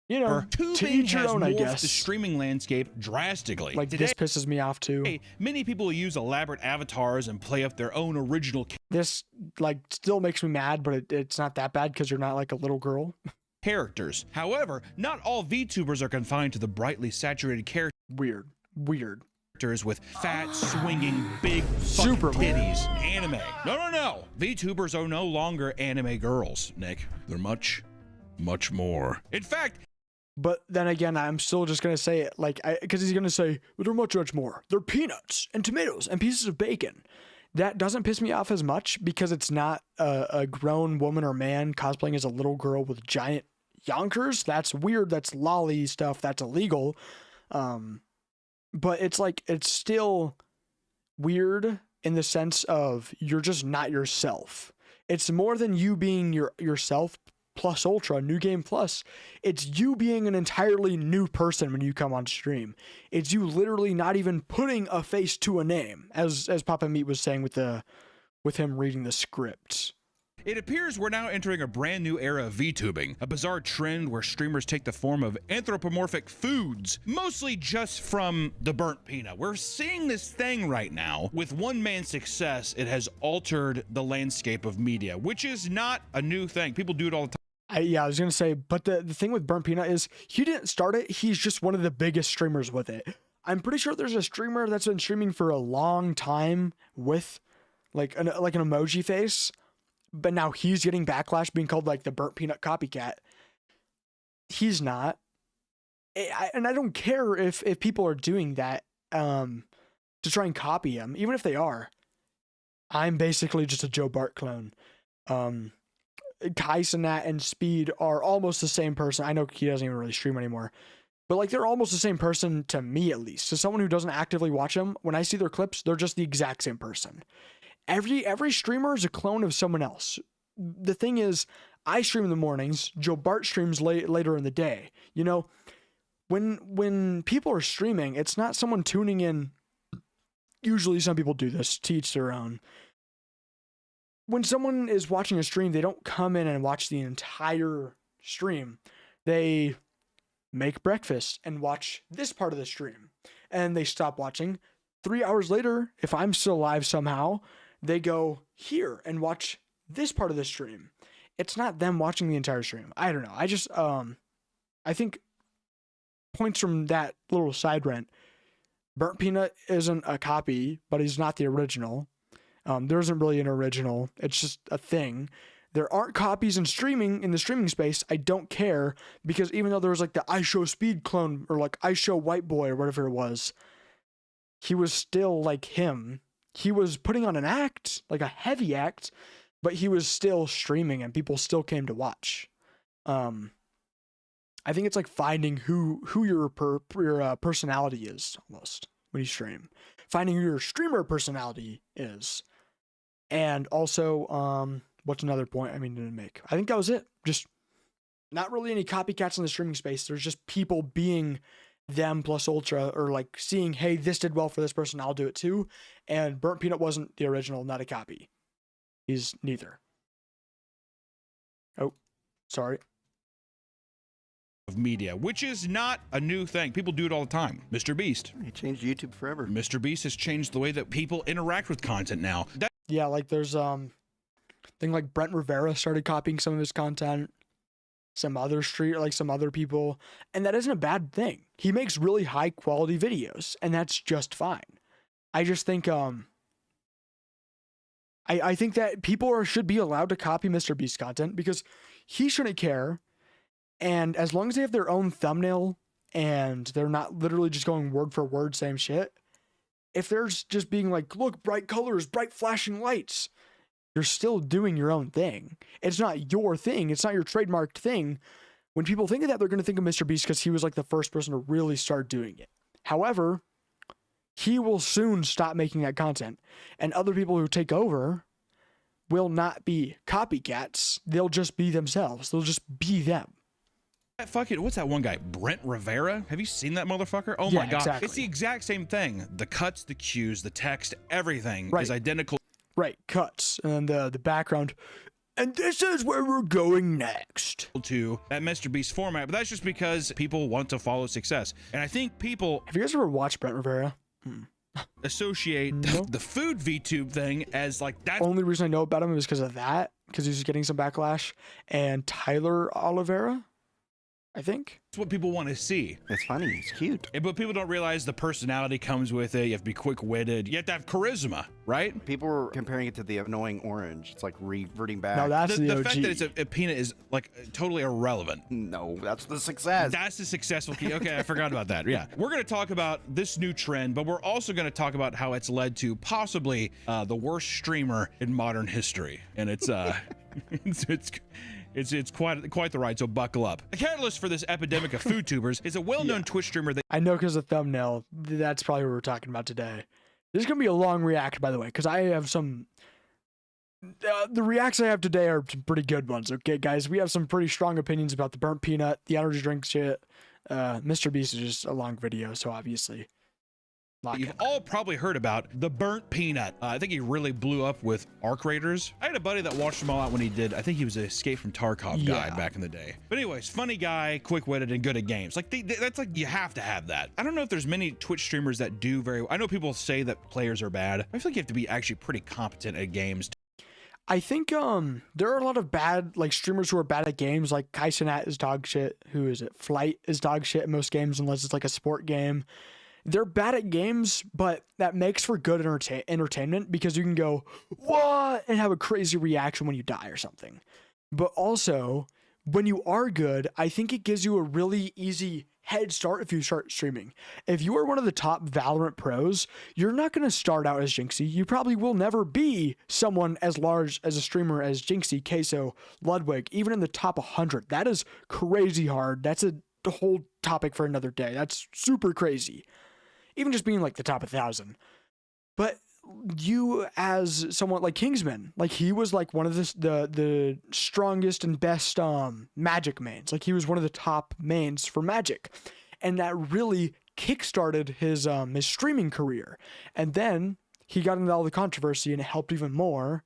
you know, to each your own, I guess. The streaming landscape drastically. Like today, this pisses me off too. Many people use elaborate avatars and play up their own original. This like still makes me mad, but it's not that bad because you're not like a little girl. Characters. However, not all VTubers are confined to the brightly saturated characters. Weird. With fat, swinging, big, super titties. Anime. No. VTubers are no longer anime girls, Nick. They're much, much more. In fact. But then again, I'm still just going to say it like, because he's going to say, well, they're much, much more. They're peanuts and tomatoes and pieces of bacon. That doesn't piss me off as much because it's not a grown woman or man cosplaying as a little girl with giant yonkers. That's weird. That's lolly stuff. That's illegal. But it's like, it's still weird in the sense of you're just not yourself. It's more than you being yourself plus ultra, new game plus. It's you being an entirely new person when you come on stream. It's you literally not even putting a face to a name, as Papa Meat was saying with him reading the script. It appears we're now entering a brand new era of VTubing, a bizarre trend where streamers take the form of anthropomorphic foods, mostly just from the burnt peanut. We're seeing this thing right now. With one man's success, it has altered the landscape of media, which is not a new thing. People do it all the time. I was going to say, but the thing with burnt peanut is he didn't start it. He's just one of the biggest streamers with it. I'm pretty sure there's a streamer that's been streaming for a long time with like an emoji face. But now he's getting backlash being called like the burnt peanut copycat. He's not. And I don't care if people are doing that to try and copy him, even if they are. I'm basically just a Joe Bart clone. Kai Cenat and Speed are almost the same person. I know he doesn't even really stream anymore. But like they're almost the same person to me, at least. To someone who doesn't actively watch them, when I see their clips, they're just the exact same person. Every streamer is a clone of someone else. The thing is, I stream in the mornings. Joe Bart streams later in the day. You know, when people are streaming, it's not someone tuning in. Usually, some people do this, to each their own. When someone is watching a stream, they don't come in and watch the entire stream. They make breakfast and watch this part of the stream, and they stop watching. 3 hours later, if I'm still alive somehow, they go here and watch this part of the stream. it's not them watching the entire stream. I don't know. I just I think points from that little side rant. Burnt Peanut isn't a copy, but he's not the original. There isn't really an original. It's just a thing. There aren't copies in the streaming space. I don't care, because even though there was like the I Show Speed clone or like I Show White Boy or whatever it was, he was still like him. He was putting on an act, like a heavy act, but he was still streaming and people still came to watch. I think it's like finding who your personality is almost when you stream. Finding who your streamer personality is. And also, what's another point I mean to make? I think that was it. Just not really any copycats in the streaming space. There's just people being them plus ultra, or like seeing, hey, this did well for this person, I'll do it too. And Burnt Peanut wasn't the original, not a copy. He's neither. Oh, sorry. Of media, which is not a new thing. People do it all the time. Mr. Beast. He changed YouTube forever. Mr. Beast has changed the way that people interact with content now. Yeah, like there's thing like Brent Rivera started copying some of his content, some other people, and that isn't a bad thing. He makes really high quality videos, and that's just fine. I just think I think that people should be allowed to copy Mr. Beast content, because he shouldn't care. And as long as they have their own thumbnail and they're not literally just going word for word same shit, if they're just being like, look, bright colors, bright flashing lights, you're still doing your own thing. It's not your thing. It's not your trademarked thing. When people think of that, they're going to think of Mr. Beast because he was like the first person to really start doing it. However, he will soon stop making that content, and other people who take over will not be copycats. They'll just be themselves. They'll just be them. Fucking, what's that one guy? Brent Rivera? Have you seen that motherfucker? Oh Yeah, my god. exactly. It's the exact same thing. The cuts, the cues, the text, everything Right. is identical. Right, cuts and the background. And this is where we're going next. To that Mr. Beast format, but that's just because people want to follow success. And I think people Have you guys ever watched Brent Rivera? associate the food VTube thing as like that. Only reason I know about him is because of that, because he's getting some backlash. And Tyler Oliveira, I think. That's what people want to see. It's funny. It's cute. But people don't realize the personality comes with it. You have to be quick-witted. You have to have charisma, right? People were comparing it to the annoying orange. It's like reverting back. No, that's the OG. fact that it's a peanut is like totally irrelevant. No, that's the success. That's the successful key. Okay, I forgot about that. Yeah. We're going to talk about this new trend, but we're also going to talk about how it's led to possibly the worst streamer in modern history. And it's it's quite the ride, so buckle up. The catalyst for this epidemic of food tubers is a well-known Twitch streamer that I know because of the thumbnail. That's probably what we're talking about today. This is going to be a long react, by the way, because I have some... the reacts I have today are some pretty good ones, okay, guys? We have some pretty strong opinions about the Burnt Peanut, the energy drink shit. Mr. Beast is just a long video, so obviously... you've all probably heard about, the Burnt Peanut. I think he really blew up with Arc Raiders. I had a buddy that watched him all out when he did, I think he was an Escape from Tarkov guy back in the day. But anyways, funny guy, quick-witted, and good at games. Like, that's like, you have to have that. I don't know if there's many Twitch streamers that do very well. I know people say that players are bad. I feel like you have to be actually pretty competent at games. I think there are a lot of bad like streamers who are bad at games. Like Kai Cenat is dog shit. Who is it? Flight is dog shit in most games unless it's like a sport game. They're bad at games, but that makes for good entertainment because you can go, what? And have a crazy reaction when you die or something. But also, when you are good, I think it gives you a really easy head start if you start streaming. If you are one of the top Valorant pros, you're not going to start out as Jinxie. You probably will never be someone as large as a streamer as Jinxie, Queso, Ludwig, even in the top 100. That is crazy hard. That's a whole topic for another day. That's super crazy. Even just being like the top 1,000. But you as someone like Kingsman, like he was like one of the strongest and best Magic mains. Like he was one of the top mains for Magic. And that really kickstarted his streaming career. And then he got into all the controversy and it helped even more.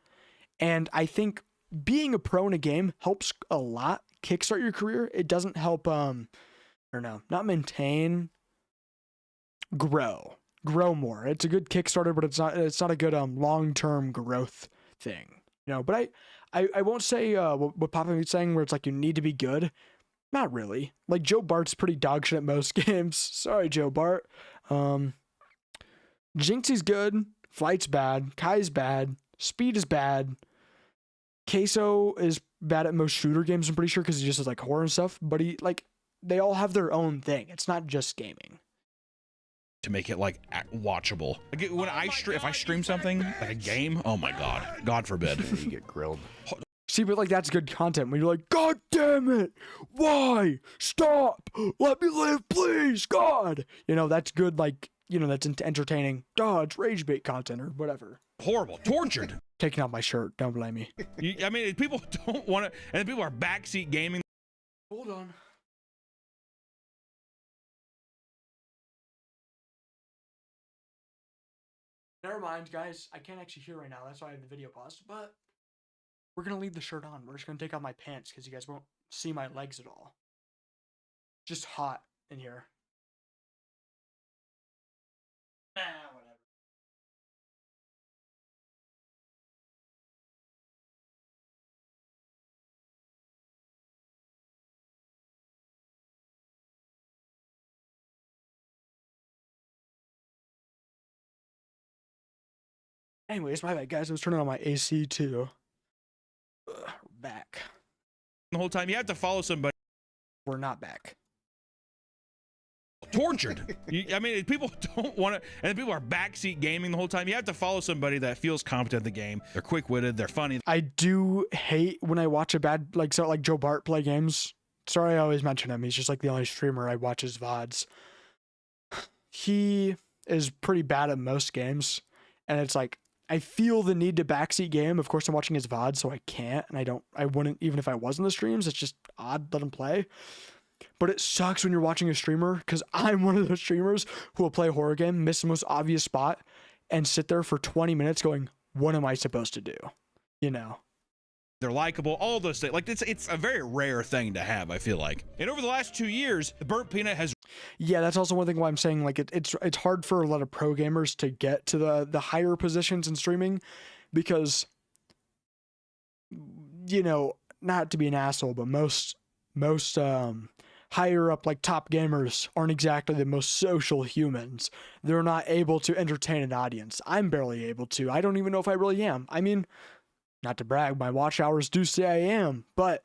And I think being a pro in a game helps a lot kickstart your career. It doesn't help I don't know, not maintain, grow more. It's a good Kickstarter, but it's not a good long-term growth thing. You know, but I won't say what Papa Meat's saying where it's like you need to be good. Not really. Like Joe Bart's pretty dog shit at most games. Sorry, Joe Bart. Jinxie's good. Flight's bad. Kai's bad. Speed is bad. Queso is bad at most shooter games, I'm pretty sure, because he just has like horror and stuff. But they all have their own thing. It's not just gaming. To make it like watchable. Like when if I stream something like a game, oh my God forbid. You get grilled. See, but like that's good content when you're like, God damn it, why? Stop, let me live, please, God. You know, that's good, like, you know, that's entertaining. Oh, it's rage bait content or whatever. Horrible, tortured. Taking off my shirt, don't blame me. I mean, people don't want to, and then people are backseat gaming. Hold on. Never mind, guys. I can't actually hear right now. That's why I have the video paused. But we're going to leave the shirt on. We're just going to take off my pants because you guys won't see my legs at all. Just hot in here. Whatever. Anyways, my bad, guys. I was turning on my AC too. Back. The whole time you have to follow somebody. We're not back. Tortured. I mean, people don't want to, and then people are backseat gaming the whole time. You have to follow somebody that feels competent at the game. They're quick-witted. They're funny. I do hate when I watch a bad, like Joe Bart play games. Sorry, I always mention him. He's just like the only streamer I watch his VODs. He is pretty bad at most games, and it's like, I feel the need to backseat game. Of course, I'm watching his VOD, so I can't, and I wouldn't, even if I was in the streams. It's just odd to let him play. But it sucks when you're watching a streamer, because I'm one of those streamers who will play a horror game, miss the most obvious spot, and sit there for 20 minutes going, what am I supposed to do? You know? They're likable, all those things. Like, it's a very rare thing to have, I feel like. And over the last 2 years, the Burnt Peanut has... Yeah, that's also one thing why I'm saying, like, it's hard for a lot of pro gamers to get to the higher positions in streaming, because, you know, not to be an asshole, but most higher up, like, top gamers aren't exactly the most social humans. They're not able to entertain an audience. I'm barely able to. I don't even know if I really am. I mean... Not to brag, my watch hours do say I am, but,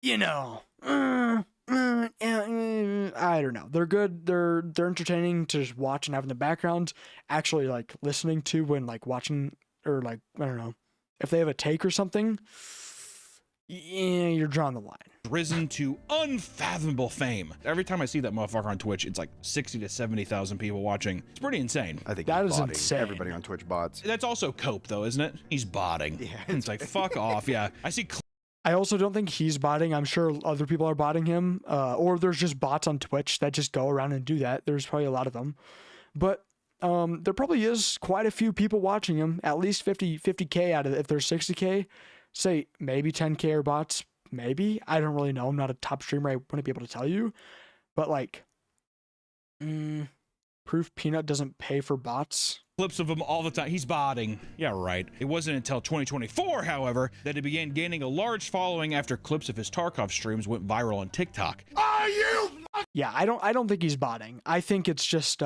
you know, I don't know. They're good. They're entertaining to just watch and have in the background. Actually, like, listening to when, like, watching, or, like, I don't know, if they have a take or something, yeah, you're drawing the line. Risen to unfathomable fame. Every time I see that motherfucker on Twitch, it's like 60 to 70,000 people watching. It's pretty insane. I think that he's is botting. insane. Everybody on Twitch bots. That's also cope, though, isn't it? He's botting. Yeah, it's like, fuck off. Yeah, I see. I also don't think he's botting. I'm sure other people are botting him, or there's just bots on Twitch that just go around and do that. There's probably a lot of them, but there probably is quite a few people watching him. At least 50K out of it. If there's 60K, say maybe 10K are bots. Maybe. I don't really know. I'm not a top streamer. I wouldn't be able to tell you. But, like, Proof Peanut doesn't pay for bots. Clips of him all the time. He's botting. Yeah, right. It wasn't until 2024, however, that he began gaining a large following after clips of his Tarkov streams went viral on TikTok. Are you? Yeah, I don't think he's botting. I think it's just,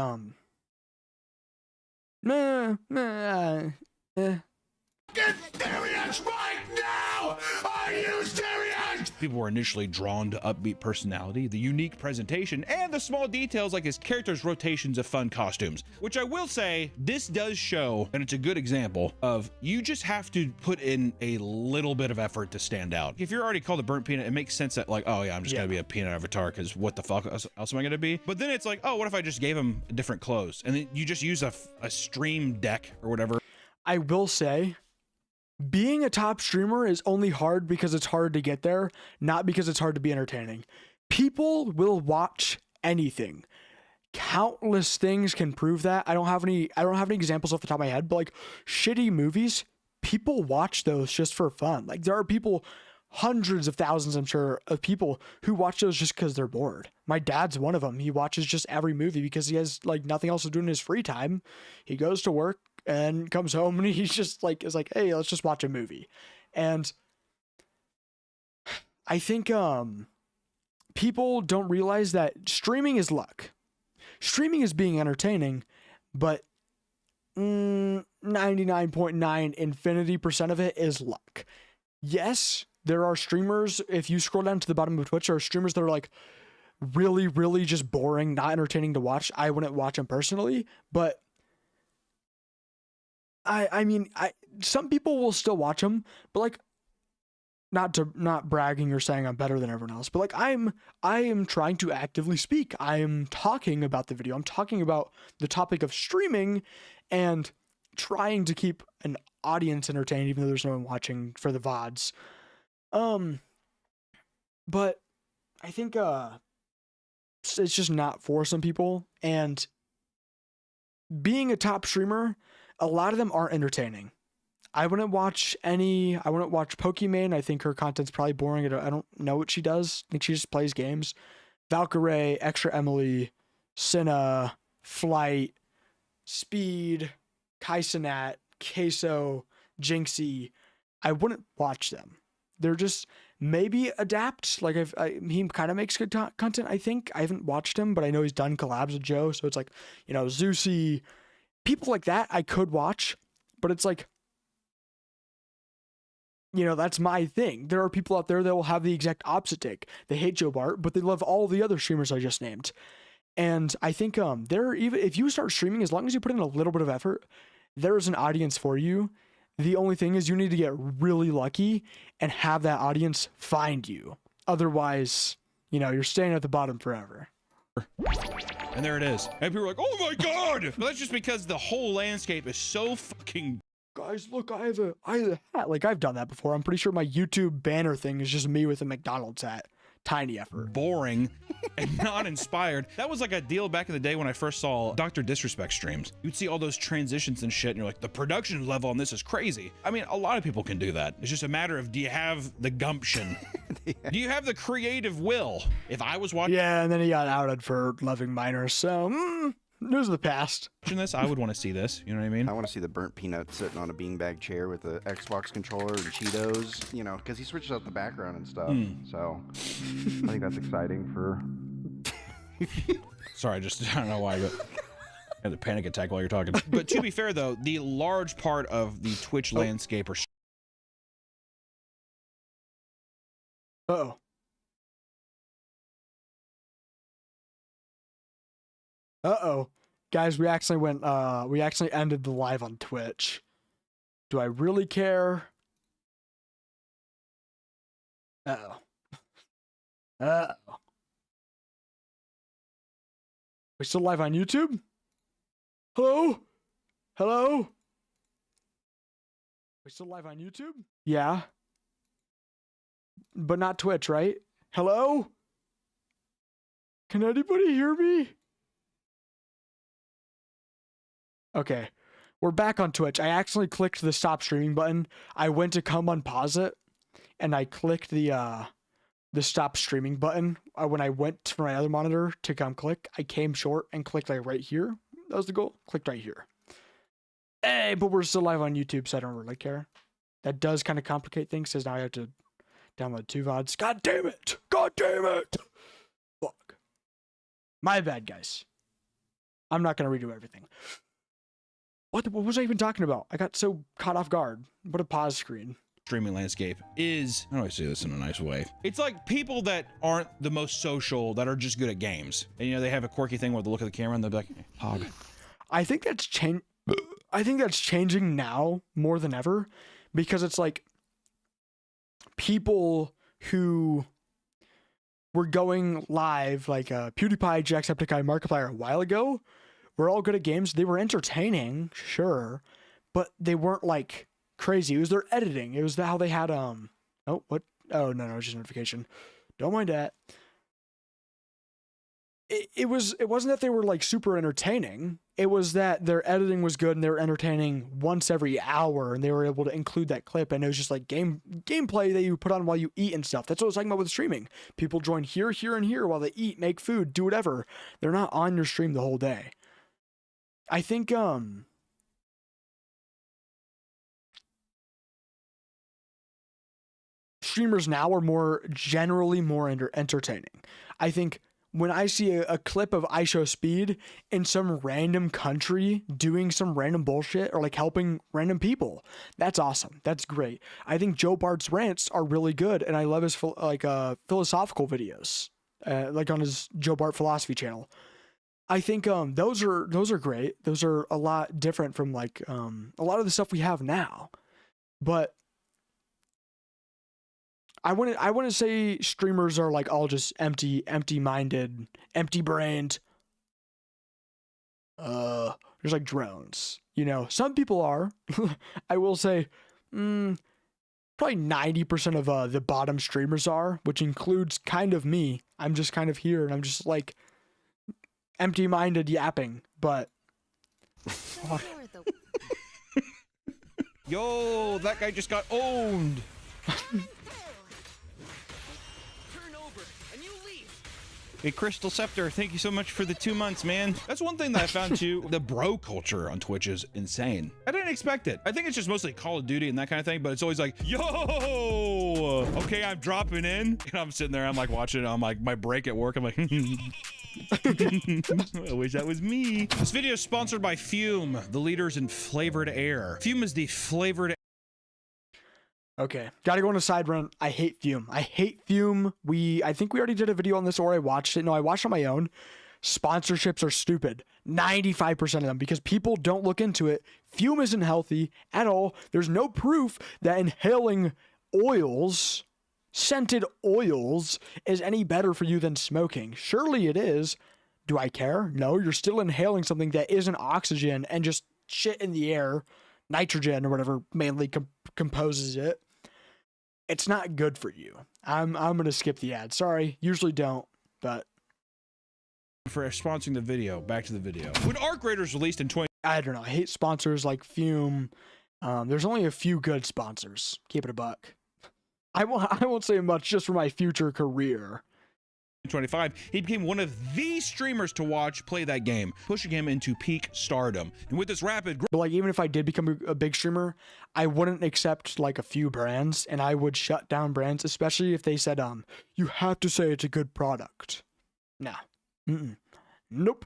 Get serious right now! Are you serious? People were initially drawn to upbeat personality, the unique presentation, and the small details like his character's rotations of fun costumes. Which I will say, this does show, and it's a good example, of you just have to put in a little bit of effort to stand out. If you're already called a Burnt Peanut, it makes sense that, like, oh yeah, I'm just gonna be a peanut avatar, because what the fuck else am I gonna be? But then it's like, oh, what if I just gave him different clothes? And then you just use a stream deck or whatever. I will say, being a top streamer is only hard because it's hard to get there, not because it's hard to be entertaining. People will watch anything. Countless things can prove that. I don't have any examples off the top of my head, but like shitty movies, people watch those just for fun. Like there are people, hundreds of thousands, I'm sure, of people who watch those just because they're bored. My dad's one of them. He watches just every movie because he has like nothing else to do in his free time. He goes to work and comes home and he's just like, is like, hey, let's just watch a movie. And I think people don't realize that streaming is luck. Streaming is being entertaining, but 99.9 infinity % of it is luck. Yes, there are streamers, if you scroll down to the bottom of Twitch, there are streamers that are like really, really just boring, not entertaining to watch. I wouldn't watch them personally, but I mean, some people will still watch them, but like, not bragging or saying I'm better than everyone else, but like I am trying to actively speak. I am talking about the video. I'm talking about the topic of streaming and trying to keep an audience entertained, even though there's no one watching for the VODs. But I think it's just not for some people. And being a top streamer, a lot of them aren't entertaining. I wouldn't watch Pokimane. I think her content's probably boring. I don't know what she does. I think she just plays games. Valkyrae, Extra Emily, Cinna, Flight, Speed, Kaisenat, Queso, Jinxie. I wouldn't watch them. They're just maybe adapt. Like he kind of makes good content. I think I haven't watched him, but I know he's done collabs with Joe. So it's like, you know, Zeusy, people like that I could watch, but it's like, you know, that's my thing. There are people out there that will have the exact opposite take. They hate Joe Bart, but they love all the other streamers I just named. And I think even if you start streaming, as long as you put in a little bit of effort, there's an audience for you. The only thing is you need to get really lucky and have that audience find you. Otherwise, you know, you're staying at the bottom forever. And there it is. And people are like, oh my God. But that's just because the whole landscape is so fucking... Guys, look, I have a hat. Like, I've done that before. I'm pretty sure my YouTube banner thing is just me with a McDonald's hat. Tiny effort. Boring and not inspired. That was like a deal back in the day when I first saw Dr. Disrespect streams. You'd see all those transitions and shit, and you're like, the production level on this is crazy. I mean, a lot of people can do that. It's just a matter of, do you have the gumption? Do you have the creative will? If I was watching... Yeah, and then he got outed for loving minors, so... news of the past. This, I would want to see this. You know what I mean? I want to see the burnt peanut sitting on a beanbag chair with the Xbox controller and Cheetos, you know, because he switches out the background and stuff. So I think that's exciting for... Sorry, I don't know why, but I had a panic attack while you're talking. But to be fair, though, the large part of the Twitch landscape are... Uh-oh. Uh-oh. Guys, we actually ended the live on Twitch. Do I really care? Uh-oh. Uh-oh. We still live on YouTube? Hello? Hello? We still live on YouTube? Yeah. But not Twitch, right? Hello? Can anybody hear me? Okay, we're back on Twitch. I accidentally clicked the stop streaming button. I went to come unpause it, and I clicked the stop streaming button. When I went to my other monitor to come click, I came short and clicked like right here. That was the goal. Clicked right here. Hey, but we're still live on YouTube, so I don't really care. That does kind of complicate things, because now I have to download 2 VODs. God damn it! God damn it! Fuck. My bad, guys. I'm not going to redo everything. What was I even talking about? I got so caught off guard. What a pause screen. Streaming landscape is, how do I say this in a nice way? It's like people that aren't the most social, that are just good at games. And, you know, they have a quirky thing where they look at the camera and they're like, hog. I think that's changing now more than ever, because it's like people who were going live, like PewDiePie, Jacksepticeye, Markiplier a while ago, were all good at games. They were entertaining, sure, but they weren't like crazy. It was their editing. It was how they had oh, what? Oh, no, it's just notification. Don't mind that. It wasn't that they were like super entertaining. It was that their editing was good and they were entertaining once every hour, and they were able to include that clip, and it was just like gameplay that you put on while you eat and stuff. That's what I was talking about with streaming. People join here, and here while they eat, make food, do whatever. They're not on your stream the whole day. I think streamers now are generally more entertaining. I think when I see a clip of IShowSpeed in some random country doing some random bullshit or like helping random people, that's awesome. That's great. I think Joe Bart's rants are really good, and I love his philosophical videos, like on his Joe Bart Philosophy channel. I think those are great. Those are a lot different from like a lot of the stuff we have now. But I wouldn't say streamers are like all just empty-minded, empty-brained. There's like drones, you know. Some people are. I will say, probably 90% of the bottom streamers are, which includes kind of me. I'm just kind of here, and I'm just like empty-minded yapping. But yo, that guy just got owned. Hey, Crystal Scepter, thank you so much for the 2 months, man. That's one thing that I found too. The bro culture on Twitch is insane. I didn't expect it. I think it's just mostly Call of Duty and that kind of thing, but it's always like, yo, okay, I'm dropping in. And I'm sitting there, I'm like watching it on like my break at work. I'm like, I wish that was me. This video is sponsored by Fume, the leaders in flavored air. Fume is the flavored. Okay, gotta go on a side run. I hate Fume. I hate Fume. I think we already did a video on this, or I watched it. No, I watched on my own. Sponsorships are stupid. 95% of them, because people don't look into it. Fume isn't healthy at all. There's no proof that inhaling oils, scented oils, is any better for you than smoking. Surely it is. Do I care? No, you're still inhaling something that isn't oxygen and just shit in the air. Nitrogen or whatever mainly composes it. It's not good for you. I'm gonna skip the ad. Sorry, usually don't, but for sponsoring the video. Back to the video. When Arc Raiders released in 20, I don't know. I hate sponsors like Fume. There's only a few good sponsors. Keep it a buck. I won't say much just for my future career. 25, he became one of the streamers to watch play that game, pushing him into peak stardom. And with this rapid growth, but like even if I did become a big streamer, I wouldn't accept like a few brands, and I would shut down brands, especially if they said you have to say it's a good product. Nah. Nope.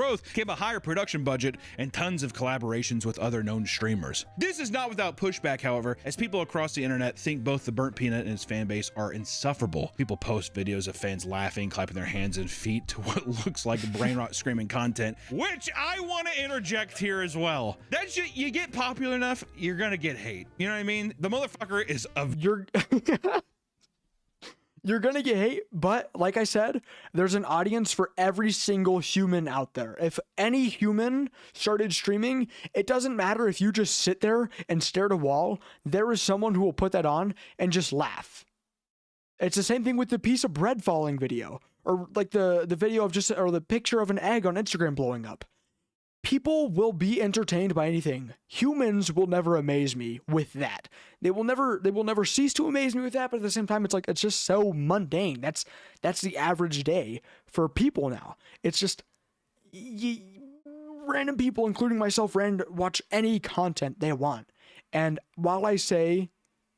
Growth came a higher production budget and tons of collaborations with other known streamers. This is not without pushback, however, as people across the internet think both the Burnt Peanut and his fan base are insufferable. People post videos of fans laughing, clapping their hands and feet to what looks like brain rot screaming content, which I want to interject here as well. That shit, you get popular enough, you're gonna get hate. You know what I mean? The motherfucker is of You're gonna get hate, but like I said, there's an audience for every single human out there. If any human started streaming, it doesn't matter if you just sit there and stare at a wall, there is someone who will put that on and just laugh. It's the same thing with the piece of bread falling video, or like the video of or the picture of an egg on Instagram blowing up. People will be entertained by anything. Humans will never amaze me with that. They will never cease to amaze me with that, but at the same time, it's just so mundane. That's the average day for people now. It's just random people, including myself, watch any content they want. And while I say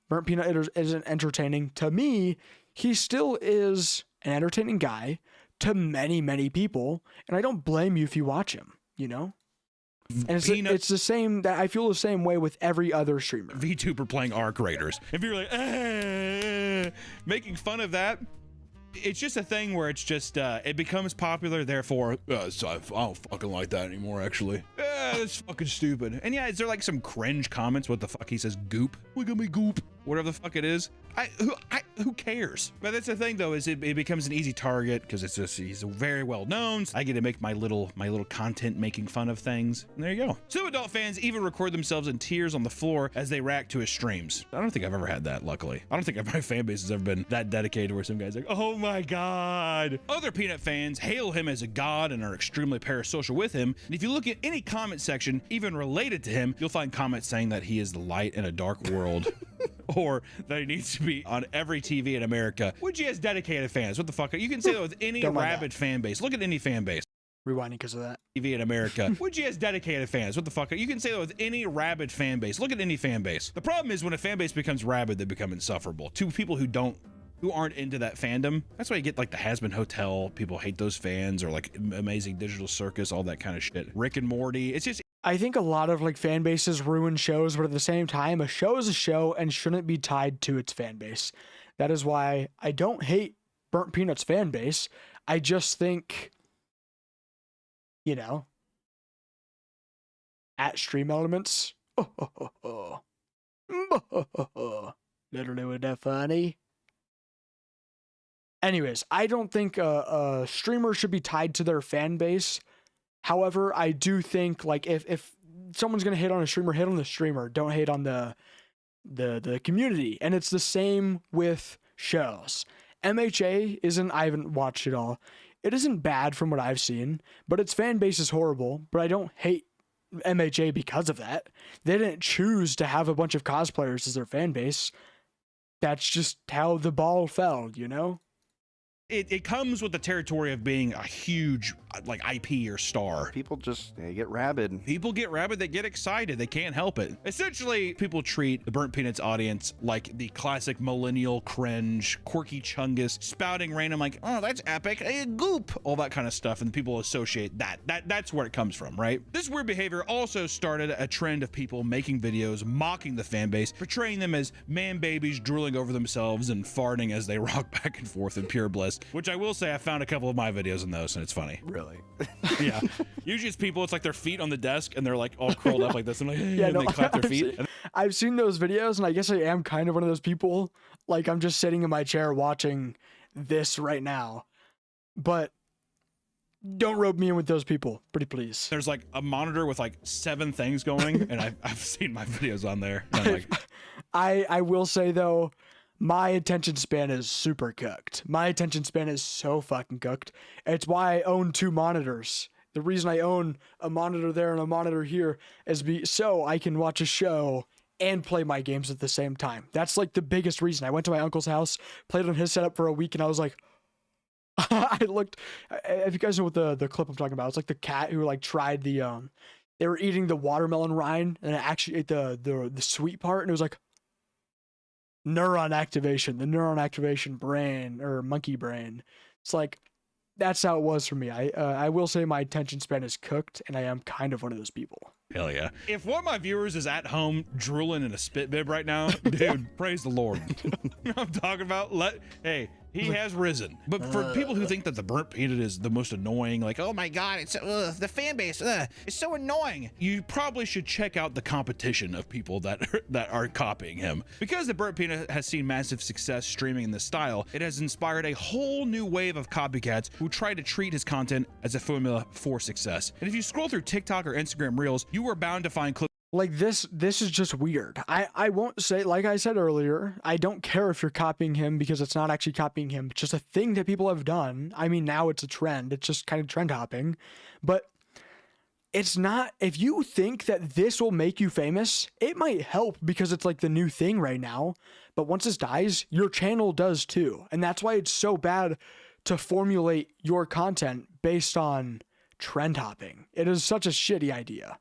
Burnt Peanut isn't entertaining, to me, he still is an entertaining guy to many, many people, and I don't blame you if you watch him. You know, and it's the same that I feel the same way with every other streamer. VTuber playing Arc Raiders. If you're like making fun of that, it's just a thing where it's just it becomes popular. Therefore, so I don't fucking like that anymore. Actually, that's fucking stupid. And yeah, is there like some cringe comments? What the fuck? He says goop. Look at me goop. Whatever the fuck it is. Who cares? But that's the thing though, is it becomes an easy target because it's just he's very well known. So I get to make my little content making fun of things. And there you go. Some adult fans even record themselves in tears on the floor as they react to his streams. I don't think I've ever had that, luckily. I don't think my fan base has ever been that dedicated where some guy's like, oh my god. Other Peanut fans hail him as a god and are extremely parasocial with him. And if you look at any comment section, even related to him, you'll find comments saying that he is the light in a dark world. Or that he needs to be on every TV in America, which he has dedicated fans. What the fuck? You can say that with any rabid fan base. Look at any fan base. rewinding because of that. TV in America, which has dedicated fans. What the fuck? You can say that with any rabid fan base. Look at any fan base. The problem is when a fan base becomes rabid, they become insufferable to people who aren't into that fandom. That's why you get like the Has Been Hotel. People hate those fans, or like Amazing Digital Circus, all that kind of shit. Rick and Morty. It's just. I think a lot of like fan bases ruin shows, but at the same time, a show is a show and shouldn't be tied to its fan base. That is why I don't hate Burnt Peanuts fan base. I just think, you know, at Stream Elements, literally with that funny. Anyways, I don't think a streamer should be tied to their fan base. However, I do think like if someone's gonna hate on a streamer, hate on the streamer. Don't hate on the community. And it's the same with shows. MHA isn't. I haven't watched it all. It isn't bad from what I've seen, but its fan base is horrible. But I don't hate MHA because of that. They didn't choose to have a bunch of cosplayers as their fan base. That's just how the ball fell, you know? It comes with the territory of being a huge like IP or star. People just get rabid. People get rabid. They get excited. They can't help it. Essentially, people treat the Burnt Peanuts audience like the classic millennial cringe, quirky chungus, spouting random like, oh, that's epic, hey, goop, all that kind of stuff, and people associate that's where it comes from, right? This weird behavior also started a trend of people making videos mocking the fan base, portraying them as man babies drooling over themselves and farting as they rock back and forth in pure bliss. Which I will say, I found a couple of my videos in those, and it's funny. Really? Yeah. Usually it's people, it's like their feet on the desk, and they're like all curled up like this. I'm like, hey, yeah, and no, they clap their feet. I've seen those videos, and I guess I am kind of one of those people. Like, I'm just sitting in my chair watching this right now. But don't rope me in with those people, pretty please. There's like a monitor with like 7 things going, and I've seen my videos on there. And I'm like, I will say, though, my attention span is super cooked. My attention span is so fucking cooked. It's why I own 2 monitors. The reason I own a monitor there and a monitor here is so I can watch a show and play my games at the same time. That's like the biggest reason. I went to my uncle's house, played on his setup for a week, and I was like, I looked, if you guys know what the clip I'm talking about, it's like the cat who like tried the, they were eating the watermelon rind and it actually ate the sweet part, and it was like, neuron activation, the neuron activation brain or monkey brain. It's like, that's how it was for me. I will say my attention span is cooked, and I am kind of one of those people. hell yeah. If one of my viewers is at home drooling in a spit bib right now, dude, praise the Lord. You know what I'm talking about? Hey, he has risen. But for people who think that the burnt peanut is the most annoying, like, oh my God, it's the fan base, it's so annoying. You probably should check out the competition of people that are copying him. Because the burnt peanut has seen massive success streaming in this style, it has inspired a whole new wave of copycats who try to treat his content as a formula for success. And if you scroll through TikTok or Instagram Reels, you are bound to find clips. Like this is just weird. I won't say, like I said earlier, I don't care if you're copying him because it's not actually copying him. It's just a thing that people have done. I mean, now it's a trend. It's just kind of trend hopping. But it's not, if you think that this will make you famous, it might help because it's like the new thing right now. But once this dies, your channel does too. And that's why it's so bad to formulate your content based on trend hopping. It is such a shitty idea.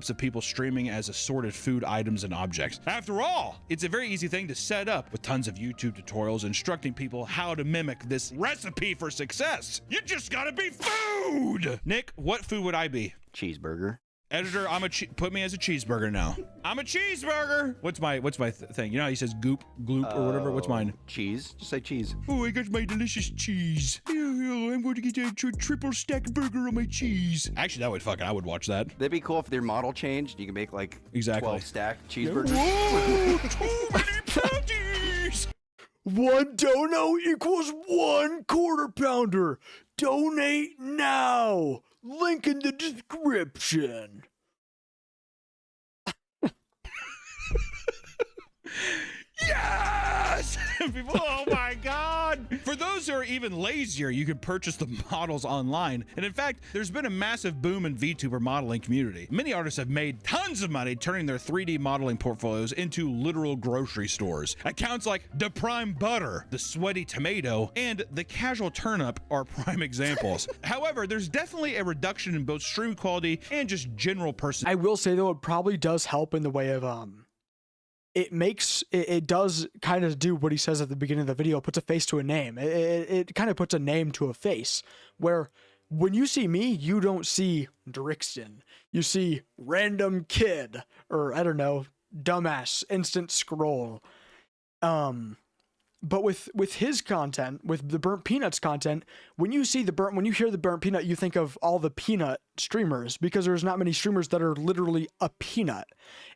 Of people streaming as assorted food items and objects. After all, it's a very easy thing to set up with tons of YouTube tutorials instructing people how to mimic this recipe for success. You just gotta be food! Nick, what food would I be? Cheeseburger. Editor, put me as a cheeseburger now. I'm a cheeseburger! What's my thing? You know how he says goop, gloop, or whatever? What's mine? Cheese. Just say cheese. Oh, I got my delicious cheese. I'm going to get a triple stack burger on my cheese. Actually, I would watch that. That'd be cool if their model changed. You can make like 12 stack cheeseburgers. Whoa, too many patties! 1 dono equals 1 quarter pounder. Donate now. Link in the description. Yes! People, oh my God! For For those who are even lazier, you can purchase the models online. And in fact, there's been a massive boom in VTuber modeling community. Many artists have made tons of money turning their 3D modeling portfolios into literal grocery stores. Accounts like The Prime Butter, The Sweaty Tomato, and The Casual Turnip are prime examples. However, there's definitely a reduction in both stream quality and just general person. I will say though, it probably does help in the way of it does kind of do what he says at the beginning of the video, puts a face to a name. It kind of puts a name to a face, where when you see me, you don't see Drixztin. You see random kid, or I don't know, dumbass, instant scroll. But with his content, with the Burnt Peanuts content, when you hear the Burnt Peanut, you think of all the peanut streamers, because there's not many streamers that are literally a peanut.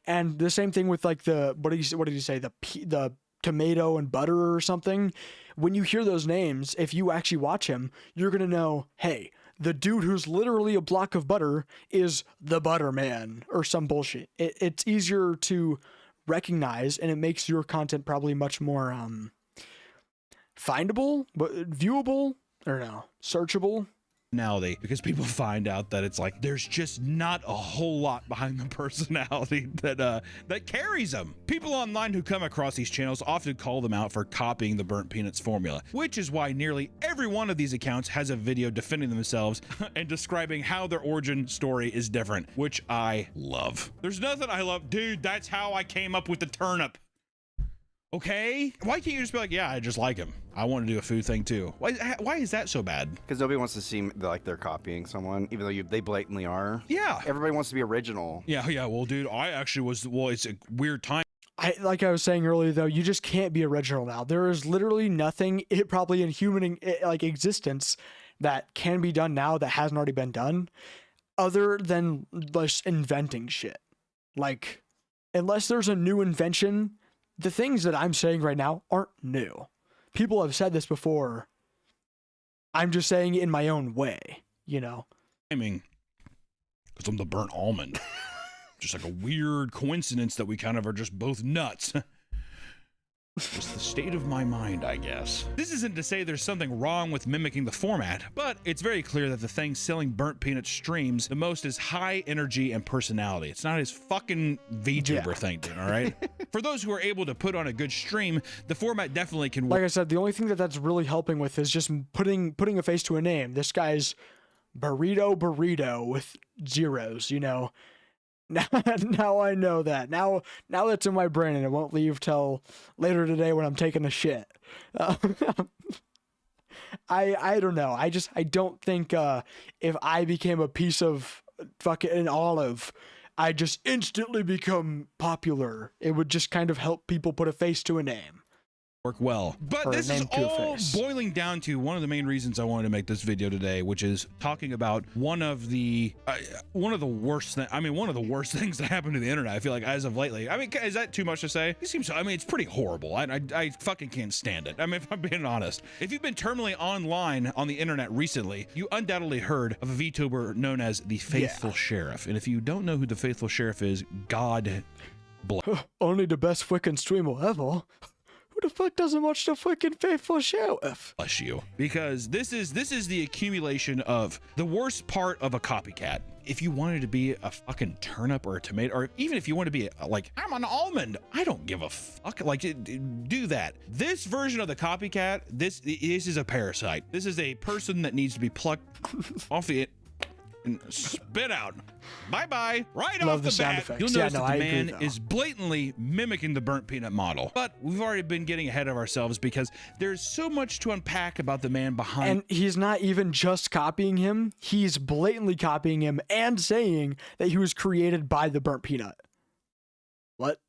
And the same thing with like what did he say? The tomato and butter or something. When you hear those names, if you actually watch him, you're going to know, hey, the dude who's literally a block of butter is the butter man or some bullshit. It's easier to recognize, and it makes your content probably much more, findable, but viewable, or no, searchable. Because people find out that it's like there's just not a whole lot behind the personality that carries them. People online who come across these channels often call them out for copying the Burnt Peanuts formula, which is why nearly every one of these accounts has a video defending themselves and describing how their origin story is different, which I love. There's nothing I love. Dude, that's how I came up with the turnip. Okay, why can't you just be like, yeah, I just like him. I want to do a food thing too. Why is that so bad? Because nobody wants to seem like they're copying someone, even though they blatantly are. Yeah. Everybody wants to be original. Yeah. Well, dude, I actually was. Well, it's a weird time. Like I was saying earlier, though, you just can't be original now. There is literally nothing, probably in human existence, that can be done now that hasn't already been done, other than just inventing shit. Like, unless there's a new invention. The things that I'm saying right now aren't new. People have said this before. I'm just saying it in my own way, you know? I mean, because I'm the burnt almond. Just like a weird coincidence that we kind of are just both nuts. Just the state of my mind, I guess. This isn't to say there's something wrong with mimicking the format, but it's very clear that the thing selling Burnt Peanut streams the most is high energy and personality. It's not his fucking VTuber thing, dude, all right? For those who are able to put on a good stream, the format definitely can work. Like I said, the only thing that's really helping with is just putting a face to a name. This guy's burrito with zeros, you know? Now I know that. Now that's in my brain, and it won't leave till later today when I'm taking a shit. I don't know. I don't think if I became a piece of fucking an olive, I just instantly become popular. It would just kind of help people put a face to a name. Work well. But this is all boiling down to one of the main reasons I wanted to make this video today, which is talking about one of the worst things that happened to the internet, I feel like, as of lately. I mean, is that too much to say? It seems, I mean, it's pretty horrible. I fucking can't stand it. I mean, if I'm being honest. If you've been terminally online on the internet recently, you undoubtedly heard of a VTuber known as the Faithful Sheriff. And if you don't know who the Faithful Sheriff is, God bless. Only the best freaking streamer ever. Who the fuck doesn't watch the fucking Faithful Sheriff? Bless you. Because this is the accumulation of the worst part of a copycat. If you wanted to be a fucking turnip or a tomato, or even if you want to be like, I'm an almond, I don't give a fuck. Like, do that. This version of the copycat, this is a parasite. This is a person that needs to be plucked off the and spit out. Bye-bye. Right off the bat, you'll notice that the man is blatantly mimicking the Burnt Peanut model. But we've already been getting ahead of ourselves because there's so much to unpack about the man behind. And he's not even just copying him. He's blatantly copying him and saying that he was created by the Burnt Peanut. What?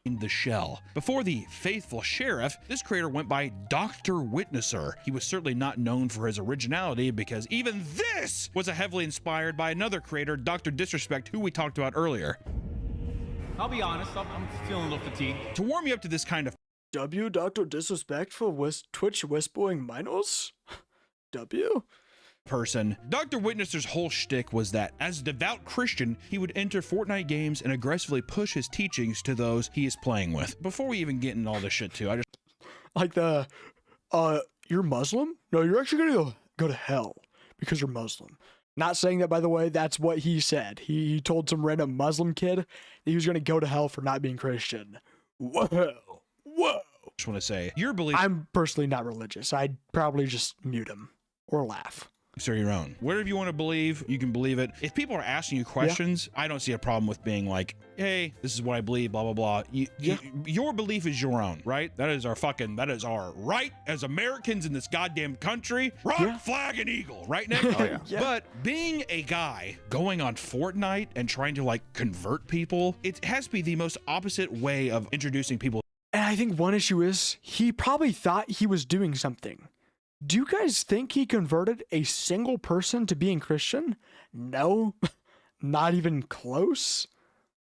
In the shell. Before the Faithful Sheriff, this creator went by Dr. Witnesser. He was certainly not known for his originality because even this was heavily inspired by another creator, Dr. Disrespect, who we talked about earlier. I'll be honest, I'm feeling a little fatigued. To warm you up to this kind of Dr. Disrespect for Twitch whispering minors? person. Dr. Witnesser's whole shtick was that, as a devout Christian, he would enter Fortnite games and aggressively push his teachings to those he is playing with. Before we even get into all this shit too, I just... Like you're Muslim? No, you're actually gonna go to hell because you're Muslim. Not saying that, by the way, that's what he said. He told some random Muslim kid that he was gonna go to hell for not being Christian. Whoa. Just want to say, your belief. I'm personally not religious. I'd probably just mute him or laugh. Are your own. Whatever you want to believe, you can believe it. If people are asking you questions, I don't see a problem with being like, hey, this is what I believe, blah, blah, blah. Your belief is your own, right? That is our right as Americans in this goddamn country. Rock, flag, and eagle, right, Nick? Oh, yeah. But being a guy going on Fortnite and trying to like convert people, it has to be the most opposite way of introducing people. And I think one issue is he probably thought he was doing something. Do you guys think he converted a single person to being Christian? No, not even close.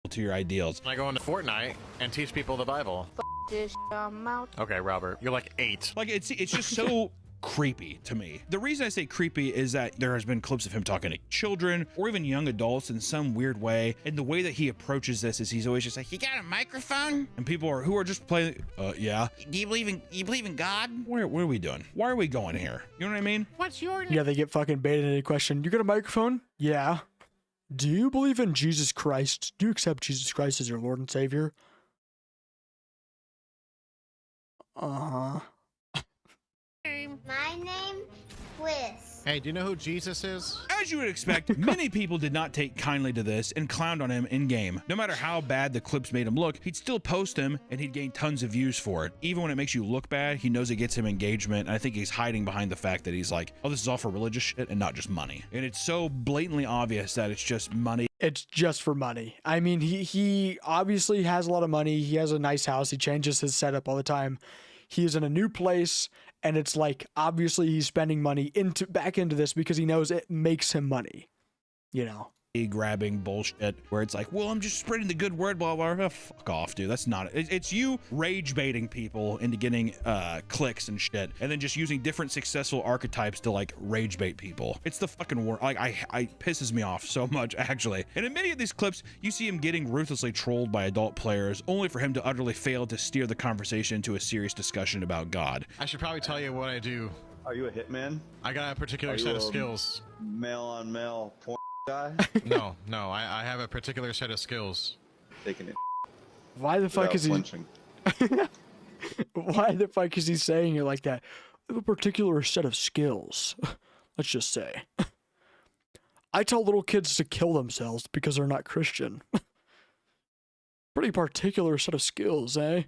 To your ideals. I go into Fortnite and teach people the Bible. This mouth. Okay, Robert, you're like 8. Like it's just so creepy to me. The reason I say creepy is that there has been clips of him talking to children or even young adults in some weird way, and the way that he approaches this is he's always just like, "You got a microphone?" And people who are just playing, yeah. Do you believe in God? What are we doing? Why are we going here? You know what I mean? What's your name? Yeah, they get fucking baited into a question. You got a microphone? Yeah. Do you believe in Jesus Christ? Do you accept Jesus Christ as your Lord and Savior? Uh-huh. My name, Quiz. Hey, do you know who Jesus is? As you would expect, many people did not take kindly to this and clowned on him in game. No matter how bad the clips made him look, he'd still post them and he'd gain tons of views for it. Even when it makes you look bad, he knows it gets him engagement, and I think he's hiding behind the fact that he's like, oh, this is all for religious shit and not just money. And it's so blatantly obvious that it's just money. It's just for money. I mean, he obviously has a lot of money. He has a nice house. He changes his setup all the time. He is in a new place, and it's like, obviously he's spending money back into this because he knows it makes him money, you know? Grabbing bullshit where it's like, well, I'm just spreading the good word, blah, blah, blah. Fuck off, dude. That's not it. It's you rage baiting people into getting clicks and shit, and then just using different successful archetypes to like rage bait people. It's the fucking word. Like, I pisses me off so much, actually. And in many of these clips, you see him getting ruthlessly trolled by adult players, only for him to utterly fail to steer the conversation into a serious discussion about God. I should probably tell you what I do. Are you a hitman? I got a particular set of skills. Male on male porn guy? No, I have a particular set of skills. Taking it. Why the fuck is he? Why the fuck is he saying it like that? I have a particular set of skills. Let's just say. I tell little kids to kill themselves because they're not Christian. Pretty particular set of skills, eh?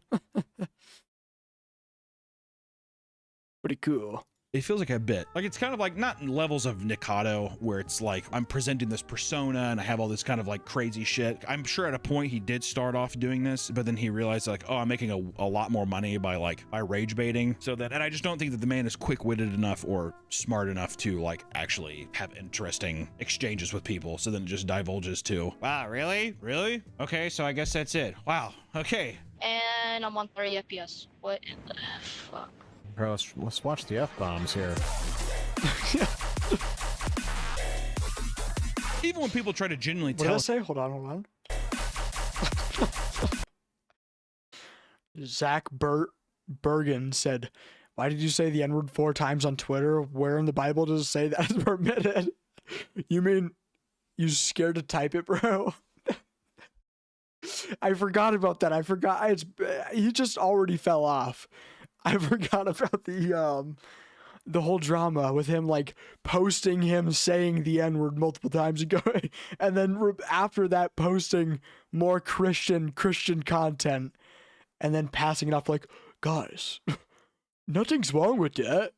Pretty cool. It feels like a bit. Like it's kind of like not in levels of Nikado where it's like I'm presenting this persona and I have all this kind of like crazy shit. I'm sure at a point he did start off doing this, but then he realized like, oh, I'm making a lot more money by rage baiting. So that, and I just don't think that the man is quick-witted enough or smart enough to like actually have interesting exchanges with people. So then it just divulges to, wow, really? Really? Okay, so I guess that's it. Wow. Okay. And I'm on 30 FPS. What in the fuck? Bro, let's watch the F-bombs here. Even when people try to genuinely tell... What did I say? Hold on. Zach Bergen said, why did you say the N-word 4 times on Twitter? Where in the Bible does it say that is permitted? You mean you scared to type it, bro? I forgot about that. He just already fell off. I forgot about the whole drama with him like posting him saying the N-word multiple times ago, and then after that posting more Christian content, and then passing it off like, guys, nothing's wrong with that.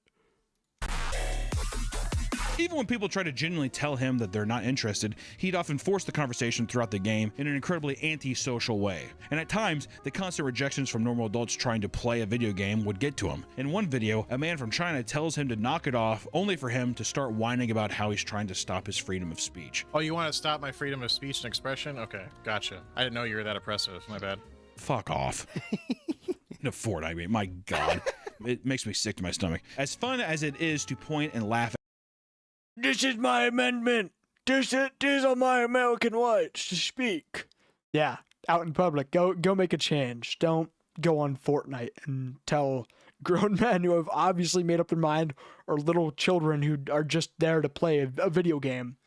Even when people try to genuinely tell him that they're not interested, he'd often force the conversation throughout the game in an incredibly anti-social way. And at times, the constant rejections from normal adults trying to play a video game would get to him. In one video, a man from China tells him to knock it off, only for him to start whining about how he's trying to stop his freedom of speech. Oh, you want to stop my freedom of speech and expression? Okay, gotcha. I didn't know you were that oppressive. My bad. Fuck off. In a Fortnite, I mean, my God. It makes me sick to my stomach. As fun as it is to point and laugh at, this is my amendment. These are my American rights to speak. Yeah, out in public. Go make a change. Don't go on Fortnite and tell grown men who have obviously made up their mind, or little children who are just there to play a video game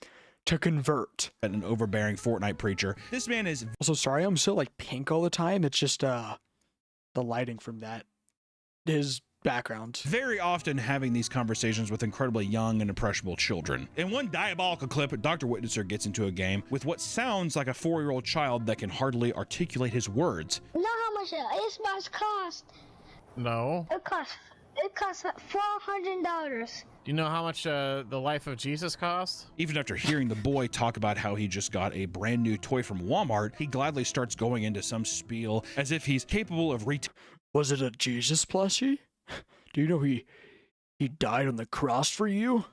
to convert. And an overbearing Fortnite preacher. This man is also, sorry, I'm so like pink all the time. It's just the lighting from that. His background. Very often having these conversations with incredibly young and impressionable children. In one diabolical clip, Dr. Witnesser gets into a game with what sounds like a 4-year-old child that can hardly articulate his words. You know how much an Xbox cost? No. It costs $400. Do you know how much the life of Jesus costs? Even after hearing the boy talk about how he just got a brand new toy from Walmart, he gladly starts going into some spiel as if he's capable of Was it a Jesus plushie? Do you know he died on the cross for you?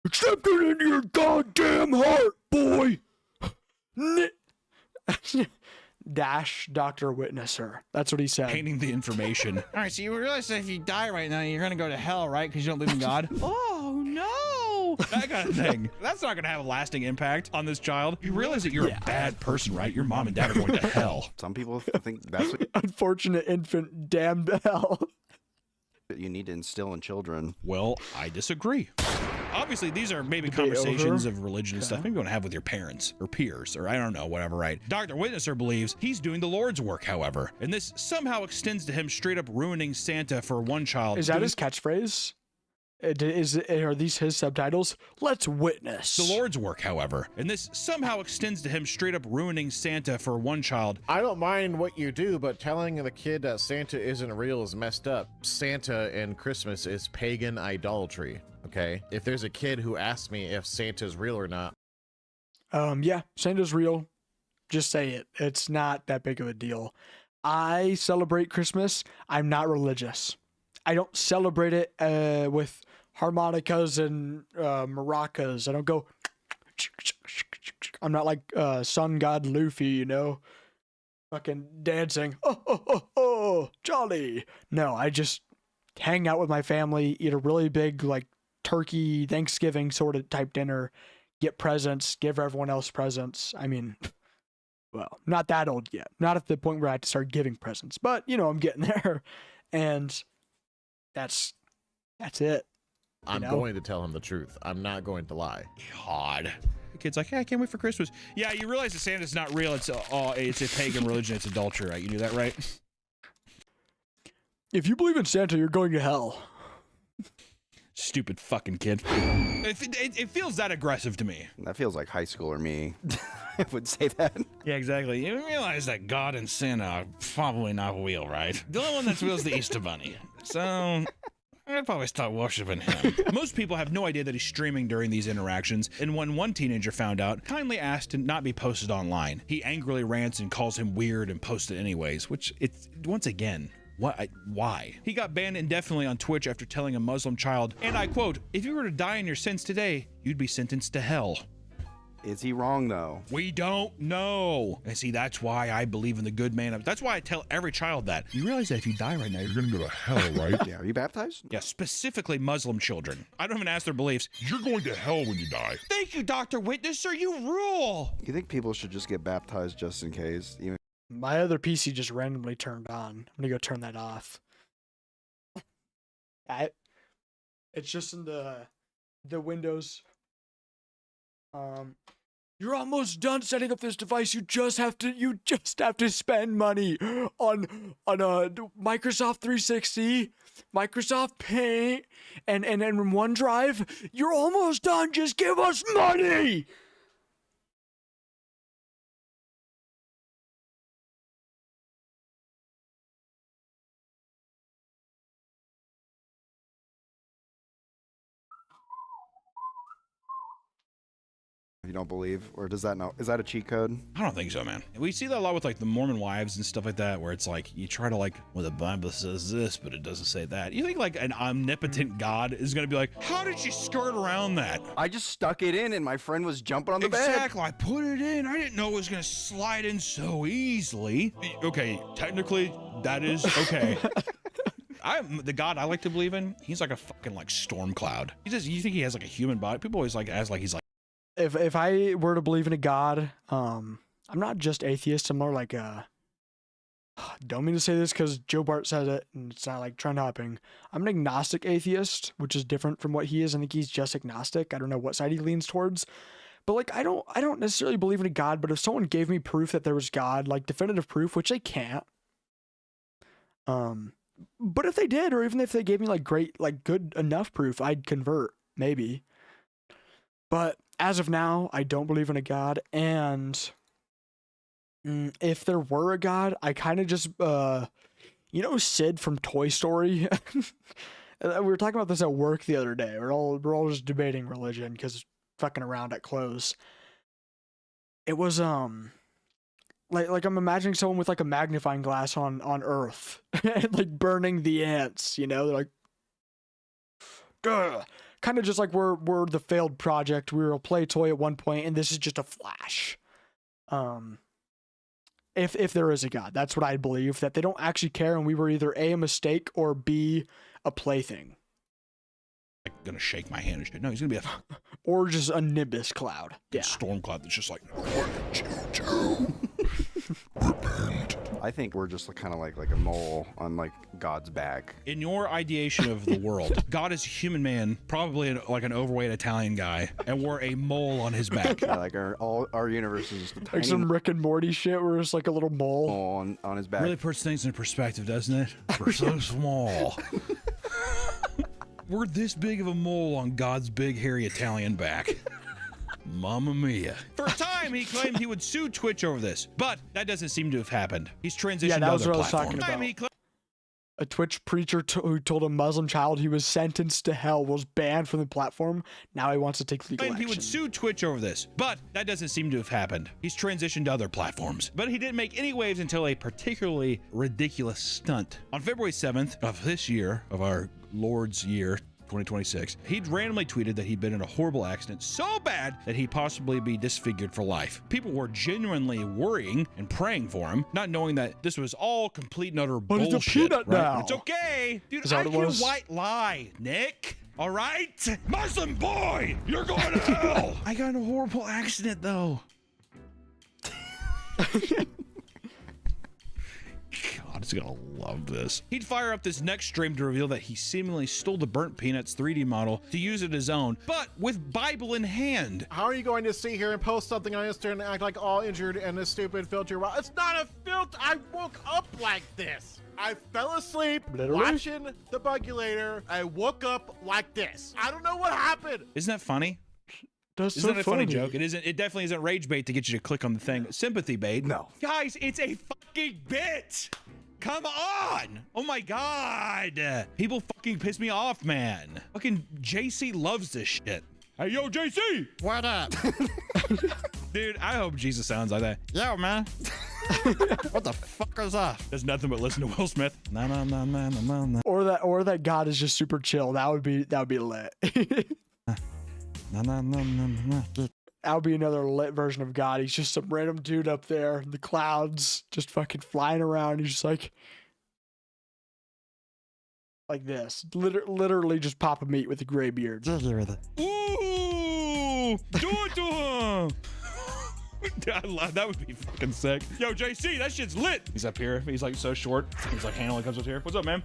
Accept it in your goddamn heart, boy! Dash Dr. Witnesser. That's what he said. painting the information. All right, so you realize that if you die right now, you're gonna go to hell, right? Because you don't believe in God. Oh no! That kind of thing. That's not gonna have a lasting impact on this child. You realize that you're a bad person, right? Your mom and dad are going to hell. Some people think that's what Unfortunate infant damned to hell. you need to instill in children. Well, I disagree. Obviously, these are maybe conversations of religion and stuff maybe you want to have with your parents or peers or I don't know, whatever, right? Dr. Witnesser believes he's doing the Lord's work, however, and this somehow extends to him straight up ruining Santa for one child. Is that his catchphrase? Are these his subtitles? Let's witness. The Lord's work, however, and this somehow extends to him straight up ruining Santa for one child. I don't mind what you do, but telling the kid that Santa isn't real is messed up. Santa and Christmas is pagan idolatry, okay? If there's a kid who asks me if Santa's real or not. Yeah, Santa's real. Just say it. It's not that big of a deal. I celebrate Christmas. I'm not religious. I don't celebrate it with harmonicas and maracas. I don't go. I'm not like sun god Luffy, you know, fucking dancing. Oh, jolly. No, I just hang out with my family, eat a really big like turkey Thanksgiving sort of type dinner, get presents, give everyone else presents. I mean, well, not that old yet. Not at the point where I have to start giving presents, but you know, I'm getting there, and that's it. I'm going to tell him the truth. I'm not going to lie. God. The kid's like, hey, I can't wait for Christmas. Yeah, you realize that Santa's not real. It's a pagan religion. It's adultery, right? You knew that, right? If you believe in Santa, you're going to hell. Stupid fucking kid. It feels that aggressive to me. That feels like high schooler me. I would say that. Yeah, exactly. You realize that God and Santa are probably not real, right? The only one that's real is the Easter Bunny. So I'd probably start worshiping him. Most people have no idea that he's streaming during these interactions, and when one teenager found out, kindly asked to not be posted online. He angrily rants and calls him weird and posts it anyways, which it's, once again, why? He got banned indefinitely on Twitch after telling a Muslim child, and I quote, if you were to die in your sins today, you'd be sentenced to hell. Is he wrong, though? We don't know. And see, that's why I believe in the good man. That's why I tell every child that. You realize that if you die right now, you're going to go to hell, right? Yeah, are you baptized? Yeah, specifically Muslim children. I don't even ask their beliefs. You're going to hell when you die. Thank you, Dr. Witnesser. You rule. You think people should just get baptized just in case? Even my other PC just randomly turned on. I'm going to go turn that off. It's just in the Windows. You're almost done setting up this device. You just have to spend money on Microsoft 360, Microsoft Paint, and OneDrive. You're almost done. Just give us money. you don't believe, or does that is that a cheat code? I don't think so, man. We see that a lot with like the Mormon wives and stuff like that, where it's like you try to like, well, the Bible says this, but it doesn't say that. You think like an omnipotent God is gonna be like, how did you skirt around that? I just stuck it in, and my friend was jumping on the bed. Exactly. I put it in. I didn't know it was gonna slide in so easily. Okay, technically that is okay. The God I like to believe in, he's like a fucking like storm cloud. You think he has like a human body? People always like ask like he's like. If I were to believe in a God, I'm not just atheist. I'm more like don't mean to say this because Joe Bart says it, and it's not like trend hopping. I'm an agnostic atheist, which is different from what he is. I think he's just agnostic. I don't know what side he leans towards. But like, I don't necessarily believe in a God, but if someone gave me proof that there was God, like definitive proof, which they can't, but if they did, or even if they gave me like great, like good enough proof, I'd convert, maybe. But as of now, I don't believe in a God, and if there were a God, I kind of just, you know, Sid from Toy Story. We were talking about this at work the other day. We're all just debating religion because fucking around at close. It was like I'm imagining someone with like a magnifying glass on Earth and like burning the ants, you know, they're like, kind of just like we're the failed project. We were a play toy at one point, and this is just a flash. If there is a God, that's what I believe, that they don't actually care, and we were either A mistake or B a plaything. Like gonna shake my hand and shit. No, he's gonna be a or just a nimbus cloud. Yeah, storm cloud that's just like. I think we're just kind of like a mole on like God's back. In your ideation of the world, God is a human man, probably like an overweight Italian guy, and we're a mole on his back. Yeah, like our universe is just a tiny like some Rick and Morty shit where it's like a little mole on his back. Really puts things in perspective, doesn't it? We're so small. We're this big of a mole on God's big hairy Italian back. Mamma mia. For a time, he claimed he would sue Twitch over this, but that doesn't seem to have happened. He's transitioned to other platforms. A Twitch preacher who told a Muslim child he was sentenced to hell was banned from the platform. Now he wants to take legal action. He would sue Twitch over this, but that doesn't seem to have happened. He's transitioned to other platforms, but he didn't make any waves until a particularly ridiculous stunt. On February 7th of this year, of our Lord's year, 2026, he'd randomly tweeted that he'd been in a horrible accident so bad that he'd possibly be disfigured for life. People were genuinely worrying and praying for him, not knowing that this was all complete and utter bullshit. But it's a peanut now. It's okay. Dude, I can white lie, Nick. All right? Muslim boy, you're going to hell. I got in a horrible accident, though. God is gonna love this. He'd fire up this next stream to reveal that he seemingly stole the Burnt Peanuts 3D model to use it his own, but with Bible in hand. How are you going to sit here and post something on Instagram and act like all injured and this stupid filter? Well, it's not a filter. I woke up like this. I fell asleep watching the Bugulator. I woke up like this. I don't know what happened. Isn't that funny? That's Isn't so that a funny joke? It isn't. It definitely isn't rage bait to get you to click on the thing. Sympathy bait. No. Guys, it's a fucking bit. Come on. Oh my God. People fucking piss me off, man. Fucking JC loves this shit. Hey, yo, JC. What up? Dude, I hope Jesus sounds like that. Yo, man. What the fuck is that? There's nothing but listen to Will Smith. No, no, no, no, no, no. Or that God is just super chill. That would be lit. No, no, no, no, no. That would be another lit version of God. He's just some random dude up there in the clouds, just fucking flying around. He's just like this. Literally just Papa Meat with a gray beard. Ooh! Do it to him! I love that. Would be fucking sick. Yo, JC, that shit's lit. He's up here. He's like so short. He's like handling comes up here. What's up, man?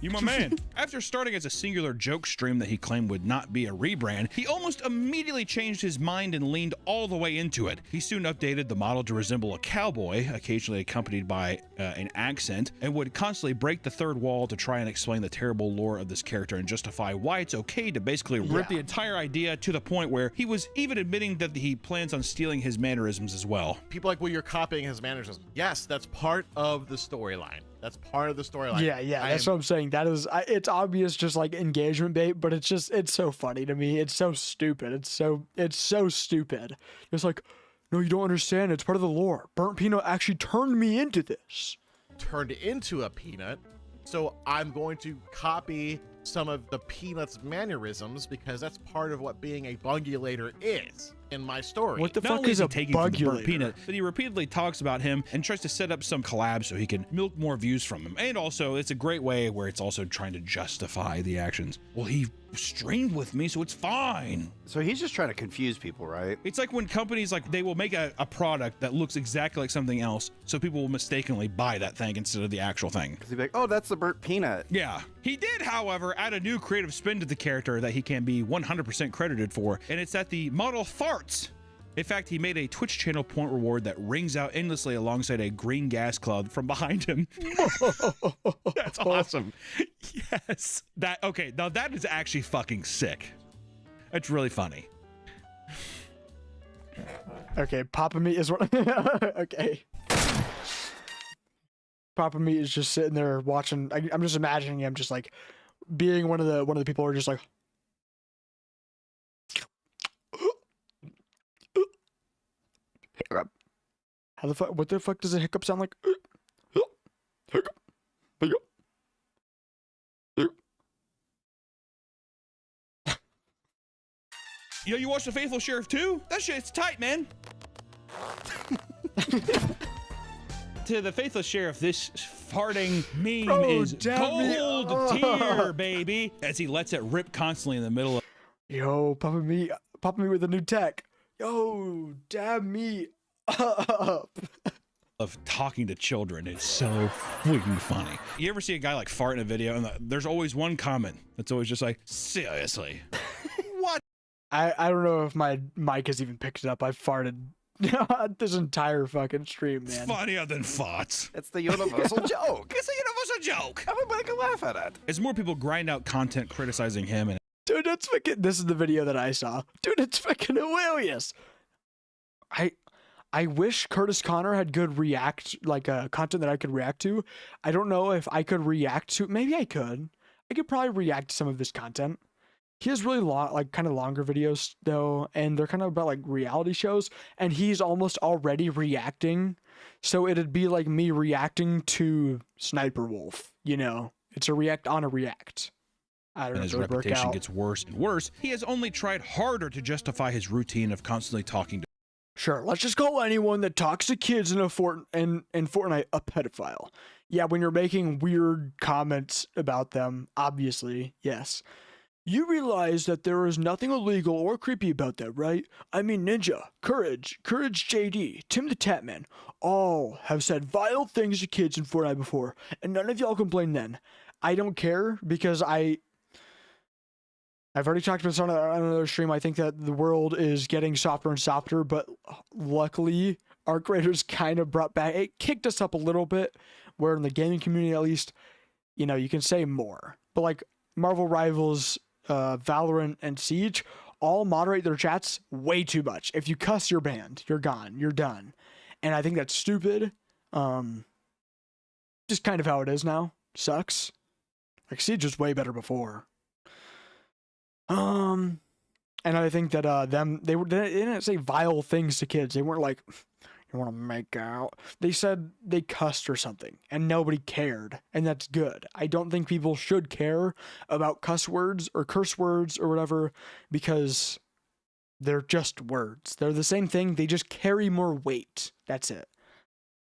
You my man. After starting as a singular joke stream that he claimed would not be a rebrand, he almost immediately changed his mind and leaned all the way into it. He soon updated the model to resemble a cowboy, occasionally accompanied by an accent, and would constantly break the third wall to try and explain the terrible lore of this character and justify why it's okay to basically rip the entire idea, to the point where he was even admitting that he plans on stealing his mannerisms as well. People like, well, you're copying his mannerisms. Yes, that's part of the storyline. That's part of the storyline. Yeah, that's what I'm saying. That is, it's obvious, just like engagement bait, but it's so funny to me. It's so stupid. It's so stupid. It's like, no, you don't understand. It's part of the lore. Burnt Peanut actually turned me into this. Turned into a peanut. So I'm going to copy some of the Peanuts mannerisms because that's part of what being a bungulator is in my story. What the Not fuck only is he a taking from the burnt bungulator? peanut, but he repeatedly talks about him and tries to set up some collab so he can milk more views from him. And also, it's a great way where it's also trying to justify the actions. Well, he streamed with me, so it's fine. So he's just trying to confuse people, right? It's like when companies, like, they will make a product that looks exactly like something else, so people will mistakenly buy that thing instead of the actual thing. Because he'd be like, oh, that's the burnt peanut. Yeah. He did, however, add a new creative spin to the character that he can be 100% credited for, and it's that the model farts. In fact, he made a Twitch channel point reward that rings out endlessly alongside a green gas cloud from behind him. That's awesome. Yes. Okay, now that is actually fucking sick. That's really funny. Okay, Papa Meat is what. Okay. Papa Meat is just sitting there watching. I'm just imagining him just like being one of the people who are just like. How the fuck? What the fuck does a hiccup sound like? Hiccup. Hiccup. Yo, you watch The Faithful Sheriff 2? That shit's tight, man. To The Faithful Sheriff, this farting meme is gold tier, baby, as he lets it rip constantly in the middle of. Yo, Papa Meat with a new tech. Yo, dab me up. Of talking to children. It's so freaking funny. You ever see a guy like fart in a video and there's always one comment that's always just like, seriously? What? I don't know if my mic has even picked it up. I farted this entire fucking stream, man. It's funnier than farts. It's the universal joke. It's a universal joke. Everybody can laugh at it. As more people grind out content criticizing him and dude, that's fucking. This is the video that I saw. Dude, it's fucking hilarious. I wish Curtis Connor had good content that I could react to. I don't know if I could react to. Maybe I could. I could probably react to some of this content. He has really long, like kind of longer videos though, and they're kind of about like reality shows. And he's almost already reacting, so it'd be like me reacting to Sniper Wolf. You know, it's a react on a react. I don't know. His reputation gets worse and worse. He has only tried harder to justify his routine of constantly talking to. Sure, let's just call anyone that talks to kids in Fortnite a pedophile. Yeah, when you're making weird comments about them, obviously, yes. You realize that there is nothing illegal or creepy about that, right? I mean, Ninja, Courage JD, Tim the Tatman, all have said vile things to kids in Fortnite before, and none of y'all complained then. I don't care because I've already talked about this on another stream. I think that the world is getting softer and softer, but luckily our creators kind of it kicked us up a little bit, where in the gaming community at least, you know, you can say more. But like Marvel Rivals, Valorant, and Siege all moderate their chats way too much. If you cuss, you're banned. You're gone. You're done. And I think that's stupid. Just kind of how it is now. Sucks. Like Siege was way better before. And I think that they didn't say vile things to kids. They weren't like, you want to make out. They said they cussed or something, and nobody cared, and that's good. I don't think people should care about cuss words or curse words or whatever, because they're just words. They're the same thing. They just carry more weight. That's it.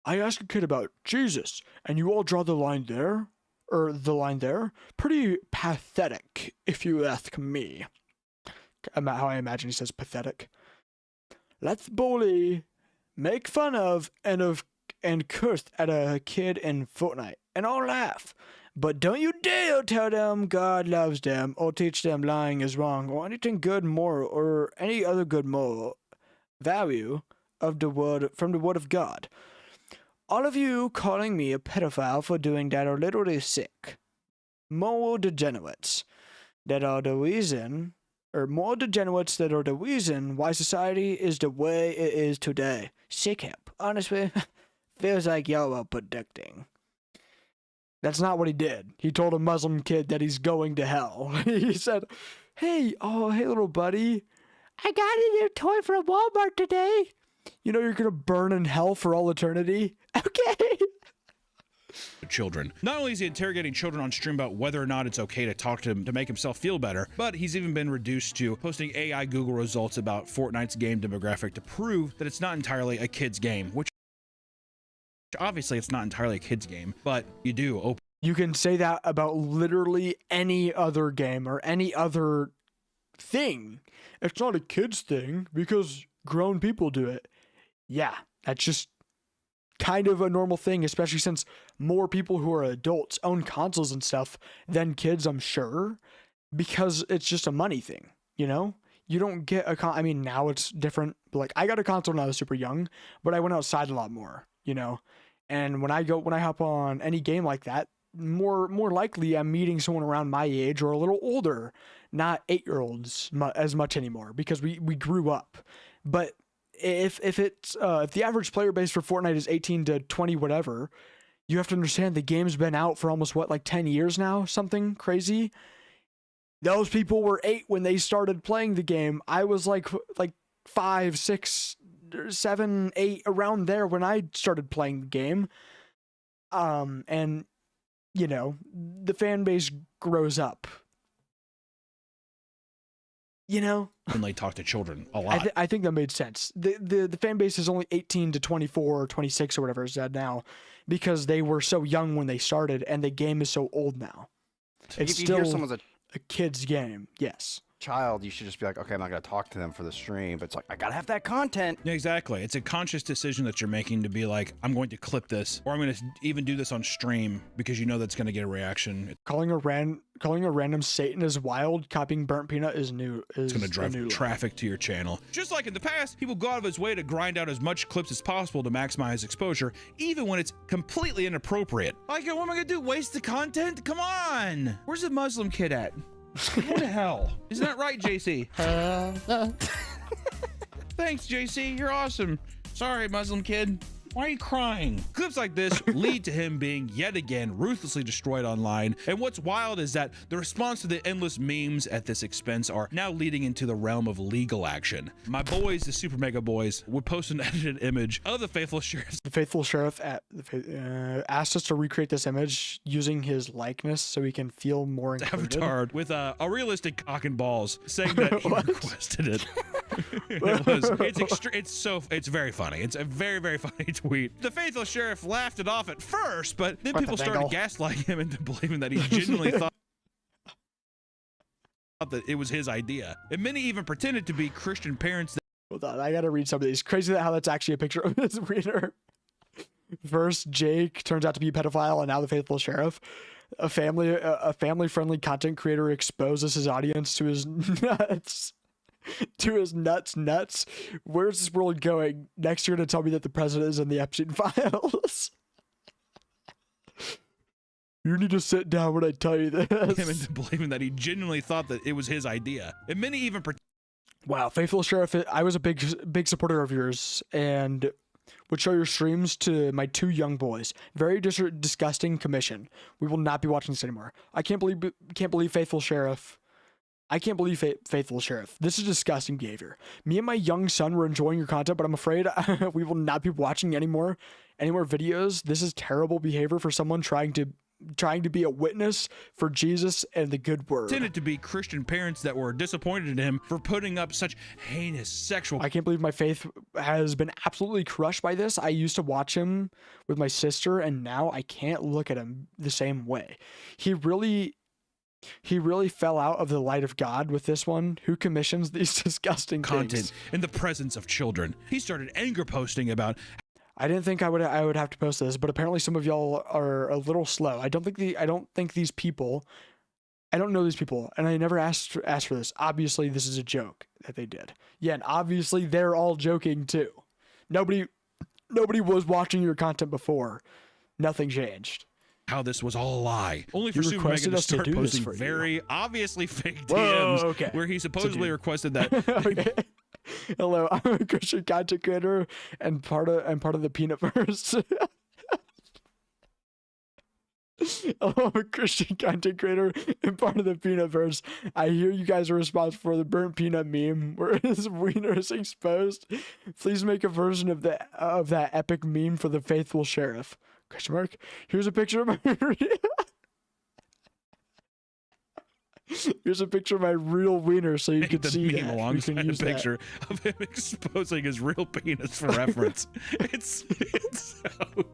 I asked a kid about Jesus, and you all draw the line there, or the line there. Pretty pathetic, if you ask me. How I imagine he says pathetic. Let's bully, make fun of, and curse at a kid in Fortnite, and I'll laugh. But don't you dare tell them God loves them, or teach them lying is wrong, or anything good moral, or any other good moral value of the word from the word of God. All of you calling me a pedophile for doing that are literally sick. Moral degenerates that are the reason, or moral degenerates that are the reason why society is the way it is today. Sick hip. Honestly, feels like y'all are predicting. That's not what he did. He told a Muslim kid that he's going to hell. He said, hey little buddy, I got a new toy from Walmart today. You know you're gonna burn in hell for all eternity? Okay. children. Not only is he interrogating children on stream about whether or not it's okay to talk to him to make himself feel better, but he's even been reduced to posting AI Google results about Fortnite's game demographic to prove that it's not entirely a kid's game, which obviously it's not entirely a kid's game, but you do open. You can say that about literally any other game or any other thing. It's not a kid's thing because grown people do it. Yeah, that's just kind of a normal thing, especially since more people who are adults own consoles and stuff than kids, I'm sure, because it's just a money thing, you know? You don't get a I mean, now it's different. Like, I got a console when I was super young, but I went outside a lot more, you know? And when I hop on any game like that, more likely I'm meeting someone around my age or a little older, not 8-year-olds as much anymore, because we grew up. But if the average player base for Fortnite is 18 to 20 whatever, you have to understand the game's been out for almost like 10 years now, something crazy. Those people were 8 when they started playing the game. I was like 5, 6, 7, 8, around there when I started playing the game. And you know, the fan base grows up. You know? And they talk to children a lot. I think that made sense. The fan base is only 18 to 24 or 26 or whatever it's at now, because they were so young when they started and the game is so old now. It's If you still hear someone's a kid's game, yes. child, you should just be like, okay, I'm not going to talk to them for the stream, but it's like, I got to have that content. Yeah, exactly. It's a conscious decision that you're making to be like, I'm going to clip this, or I'm going to even do this on stream because you know that's going to get a reaction. Calling a random Satan as wild, copying Burnt Peanut is new. It's going to drive traffic to your channel. Just like in the past, people go out of his way to grind out as much clips as possible to maximize exposure, even when it's completely inappropriate. Like, what am I going to do? Waste the content? Come on! Where's the Muslim kid at? What the hell? Isn't that right, JC? Thanks, JC. You're awesome. Sorry, Muslim kid. Why are you crying? Clips like this lead to him being yet again ruthlessly destroyed online. And what's wild is that the response to the endless memes at this expense are now leading into the realm of legal action. My boys, the Super Mega Boys, would post an edited image of the Faithful Sheriff. The Faithful Sheriff asked us to recreate this image using his likeness so we can feel more included. Avatared with a realistic cock and balls, saying that he requested it. It's very funny. It's a very, very funny tweet. The Faithful Sheriff laughed it off at first, but then people started gaslighting him into believing that he genuinely thought that it was his idea. And many even pretended to be Christian parents. Hold on, I gotta read some of these. Crazy how that's actually a picture of his reader. First, Jake turns out to be a pedophile, and now the Faithful Sheriff. A family-friendly content creator exposes his audience to his nuts. Nuts. Where's this world going? Next, you're gonna tell me that the president is in the Epstein files. You need to sit down when I tell you this. Him into believing that he genuinely thought that it was his idea. And many even Wow, Faithful Sheriff, I was a big supporter of yours and would show your streams to my 2 young boys. Very disgusting commission. We will not be watching this anymore. I can't believe Faithful Sheriff. I can't believe Faithful Sheriff. This is disgusting behavior. Me and my young son were enjoying your content, but I'm afraid we will not be watching any more videos. This is terrible behavior for someone trying to be a witness for Jesus and the good word. Tended to be Christian parents that were disappointed in him for putting up such heinous sexual. I can't believe my faith has been absolutely crushed by this. I used to watch him with my sister, and now I can't look at him the same way. He really fell out of the light of God with this one. Who commissions these disgusting content things? In the presence of children? He started anger posting about. I didn't think I would have to post this, but apparently some of y'all are a little slow. I don't think these people. I don't know these people, and I never asked for this. Obviously, this is a joke that they did. Yeah, and obviously they're all joking too. Nobody was watching your content before. Nothing changed. How this was all a lie. Only for Super Mega to start posting very obviously fake DMs where he supposedly requested that. Okay. Hello, I'm a Christian content creator and part of the Peanutverse. Hello, I'm a Christian content creator and part of the Peanutverse. I hear you guys are responsible for the burnt peanut meme where his wiener is exposed. Please make a version of that epic meme for the Faithful Sheriff. Question mark. Here's a picture of my Here's a picture of my real wiener so you can the see meme that. alongside can a use picture of him exposing his real penis for reference. It's so good.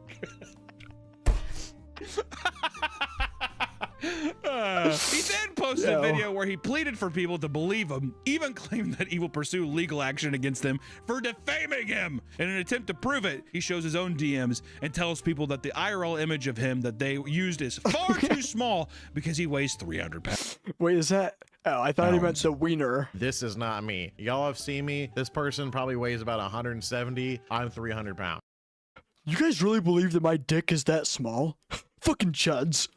He then posted a video where he pleaded for people to believe him, even claimed that he will pursue legal action against them for defaming him. In an attempt to prove it, he shows his own DMs and tells people that the IRL image of him that they used is far too small because he weighs 300 pounds. Wait, is that? Oh, I thought he meant the wiener. This is not me. Y'all have seen me. This person probably weighs about 170. I'm 300 pounds. You guys really believe that my dick is that small? Fucking chuds.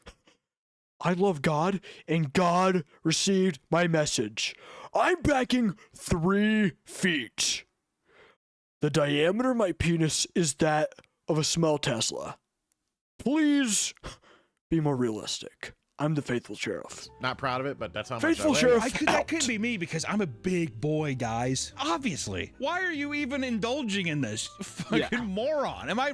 I love God, and God received my message. I'm backing 3 feet. The diameter of my penis is that of a small Tesla. Please be more realistic. I'm the faithful sheriff. Not proud of it, but that's how Faithful much I weigh. sheriff. That could be me because I'm a big boy, guys. Obviously. Why are you even indulging in this? Fucking moron. Am I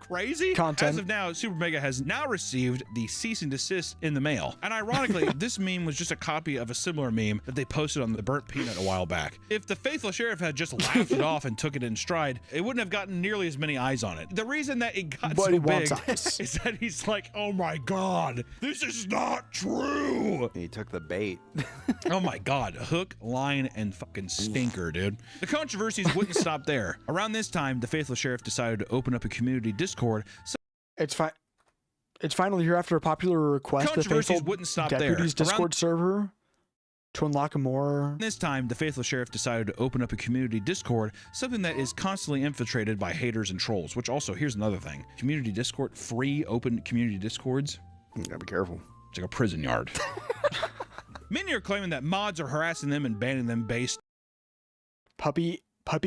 crazy? Content. As of now, Super Mega has now received the cease and desist in the mail. And ironically, this meme was just a copy of a similar meme that they posted on the Burnt Peanut a while back. If the faithful sheriff had just laughed it off and took it in stride, it wouldn't have gotten nearly as many eyes on it. The reason that it got so big is that he's like, oh my God, this is not true. He took the bait. Oh my God, hook, line, and fucking stinker, dude. The controversies wouldn't stop there. Around this time, the faithful sheriff decided to open up a community Discord. It's fine. It's finally here after a popular request. The Controversies faithful wouldn't stop deputies there. Discord server to unlock more. This time, the faithful sheriff decided to open up a community Discord, something that is constantly infiltrated by haters and trolls, which also, here's another thing. Community Discord, free open community Discords. You gotta be careful. It's like a prison yard. Many are claiming that mods are harassing them and banning them based. Puppy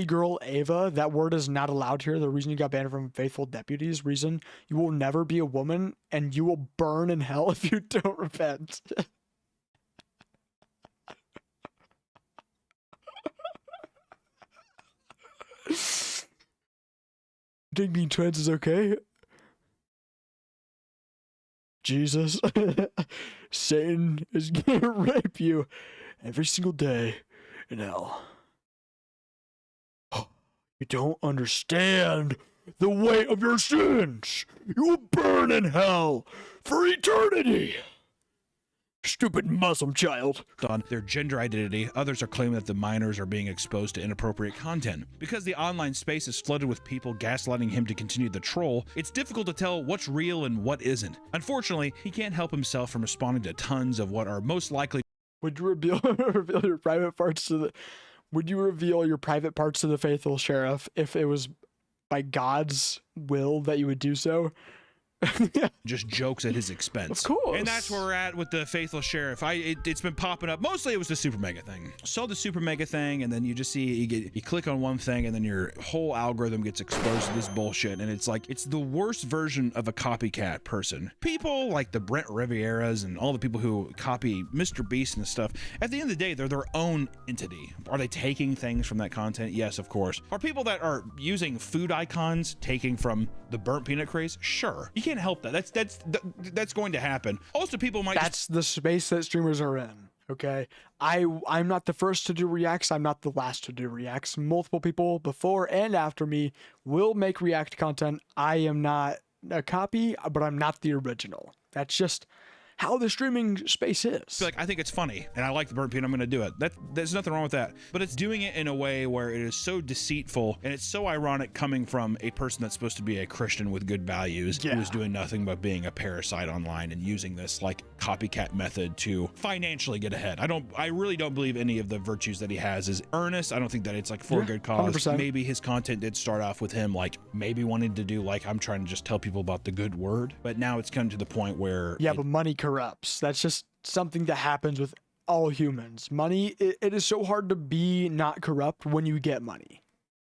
girl Ava, that word is not allowed here. The reason you got banned from faithful deputies, reason you will never be a woman and you will burn in hell if you don't repent. Think being trans is okay? Jesus, Satan is gonna rape you every single day in hell. You don't understand the weight of your sins. You will burn in hell for eternity. Stupid Muslim child. On their gender identity, others are claiming that the minors are being exposed to inappropriate content. Because the online space is flooded with people gaslighting him to continue the troll, it's difficult to tell what's real and what isn't. Unfortunately, he can't help himself from responding to tons of what are most likely. Would you reveal your private parts to the? Would you reveal your private parts to the faithful sheriff if it was by God's will that you would do so? Just jokes at his expense. Of course. And that's where we're at with the faithful sheriff. It's been popping up. Mostly it was the Super Mega thing. Saw the Super Mega thing, and then you just see you click on one thing, and then your whole algorithm gets exposed to this bullshit. And it's like it's the worst version of a copycat person. People like the Brent Rivieras and all the people who copy Mr. Beast and stuff. At the end of the day, they're their own entity. Are they taking things from that content? Yes, of course. Are people that are using food icons taking from the burnt peanut craze? Sure. You can't help that. That's going to happen. Also, people might. That's the space that streamers are in. Okay, I'm not the first to do reacts. I'm not the last to do reacts. Multiple people before and after me will make react content. I am not a copy, but I'm not the original. That's just how the streaming space is. Like, I think it's funny and I like the burnt peanut. I'm going to do it. There's nothing wrong with that, but it's doing it in a way where it is so deceitful and it's so ironic coming from a person that's supposed to be a Christian with good values who is doing nothing but being a parasite online and using this like copycat method to financially get ahead. I really don't believe any of the virtues that he has is earnest. I don't think that it's like for a good cause. 100%. Maybe his content did start off with him like maybe wanting to do like I'm trying to just tell people about the good word, but now it's come to the point where but money corrupts. That's just something that happens with all humans. Money, it is so hard to be not corrupt when you get money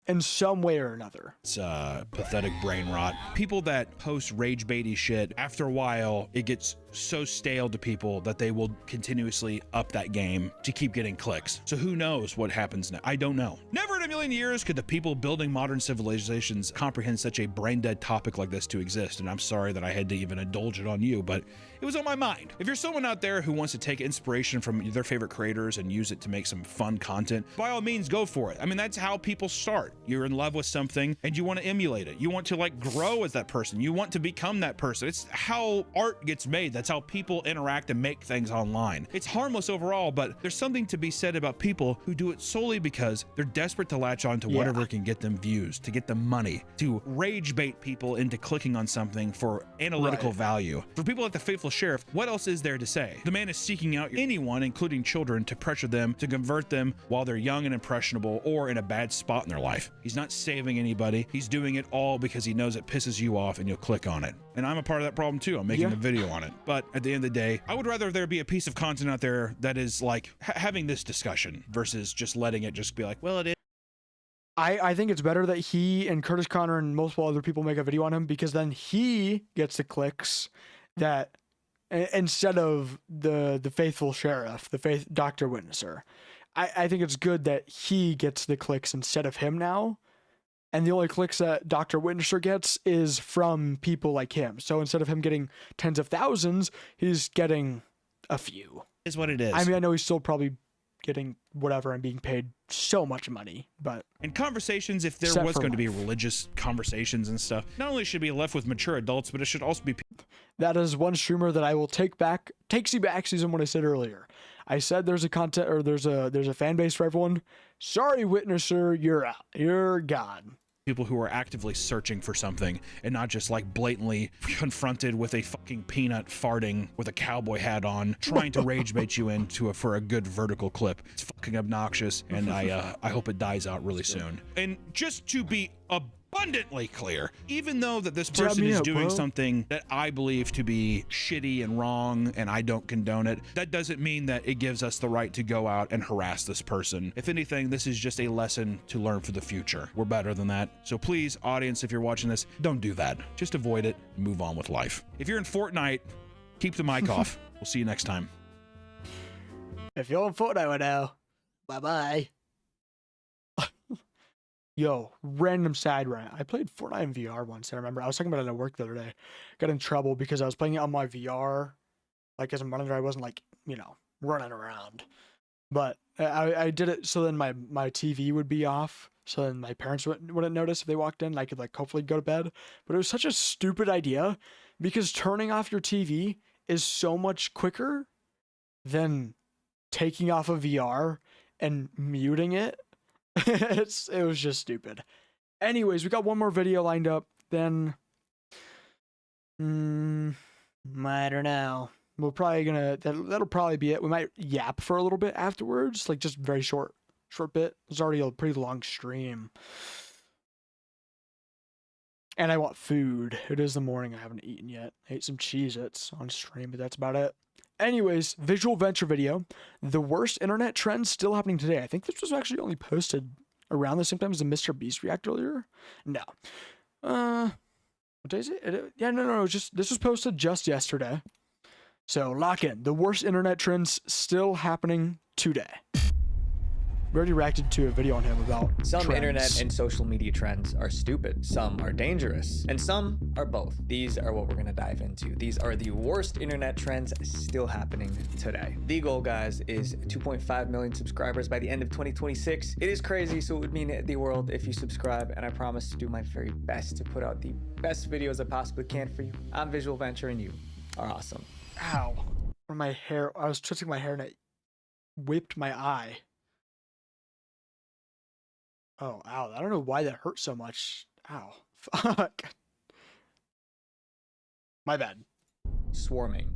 in some way or another. It's pathetic brain rot. People that post rage baity shit, after a while, it gets so stale to people that they will continuously up that game to keep getting clicks. So who knows what happens now? I don't know. Never in a million years could the people building modern civilizations comprehend such a brain-dead topic like this to exist, and I'm sorry that I had to even indulge it on you, but it was on my mind. If you're someone out there who wants to take inspiration from their favorite creators and use it to make some fun content, by all means, go for it. I mean, that's how people start. You're in love with something and you want to emulate it. You want to like grow as that person. You want to become that person. It's how art gets made. That's how people interact and make things online. It's harmless overall, but there's something to be said about people who do it solely because they're desperate to latch on to whatever can get them views, to get them money, to rage bait people into clicking on something for analytical value. For people like the Faithful Sheriff, what else is there to say? The man is seeking out anyone, including children, to pressure them, to convert them while they're young and impressionable or in a bad spot in their life. He's not saving anybody. He's doing it all because he knows it pisses you off and you'll click on it. And I'm a part of that problem too. I'm making a video on it. But at the end of the day, I would rather there be a piece of content out there that is like having this discussion versus just letting it just be like, well, it is. I think it's better that he and Curtis Connor and multiple other people make a video on him, because then he gets the clicks that instead of the Faithful Sheriff, the Dr. Witnesser. I think it's good that he gets the clicks instead of him now. And the only clicks that Dr. Witnesser gets is from people like him. So instead of him getting tens of thousands, he's getting a few. Is what it is. I mean, I know he's still probably getting whatever and being paid so much money, but in conversations, if there was going to be religious conversations and stuff, not only should be left with mature adults, but it should also be. That is one streamer that I will takes you back season what I said earlier. I said there's a content or there's a fan base for everyone. Sorry, Witnesser, you're out. You're gone. People who are actively searching for something and not just like blatantly confronted with a fucking peanut farting with a cowboy hat on, trying to rage bait you into for a good vertical clip. It's fucking obnoxious, and I hope it dies out really soon. And just to be abundantly clear, even though that this person is doing something that I believe to be shitty and wrong and I don't condone it, that doesn't mean that it gives us the right to go out and harass this person. If anything, this is just a lesson to learn for the future. We're better than that. So please, audience, if you're watching this, don't do that. Just avoid it and move on with life. If you're in Fortnite, keep the mic off. We'll see you next time. If you're in Fortnite right now, bye-bye. Yo, random side rant. I played Fortnite in VR once. I remember I was talking about it at work the other day. Got in trouble because I was playing it on my VR. Like as a monitor, I wasn't like, running around. But I did it so then my TV would be off. So then my parents wouldn't notice if they walked in. And I could like hopefully go to bed. But it was such a stupid idea because turning off your TV is so much quicker than taking off a VR and muting it. It was just stupid. Anyways, we got one more video lined up. Then, I don't know. We're probably gonna that'll probably be it. We might yap for a little bit afterwards, like just very short bit. It's already a pretty long stream, and I want food. It is the morning. I haven't eaten yet. I ate some Cheez-Its on stream, but that's about it. Anyways, visual venture video. The worst internet trends still happening today. I think this was actually only posted around the same time as the Mr. Beast react earlier. No. What day is it? No. This was posted just yesterday. So lock in. The worst internet trends still happening today. We already reacted to a video on him about some trends. Internet and social media trends are stupid, some are dangerous, and some are both. These are what we're gonna dive into. These are the worst internet trends still happening today. The goal, guys, is 2.5 million subscribers by the end of 2026. It is crazy, so it would mean the world if you subscribe, and I promise to do my very best to put out the best videos I possibly can for you. I'm Visual Venture, and you are awesome. Ow. Or my hair. I was twisting my hair and it whipped my eye. Oh, ow. I don't know why that hurt so much. Ow. Fuck. My bad. Swarming.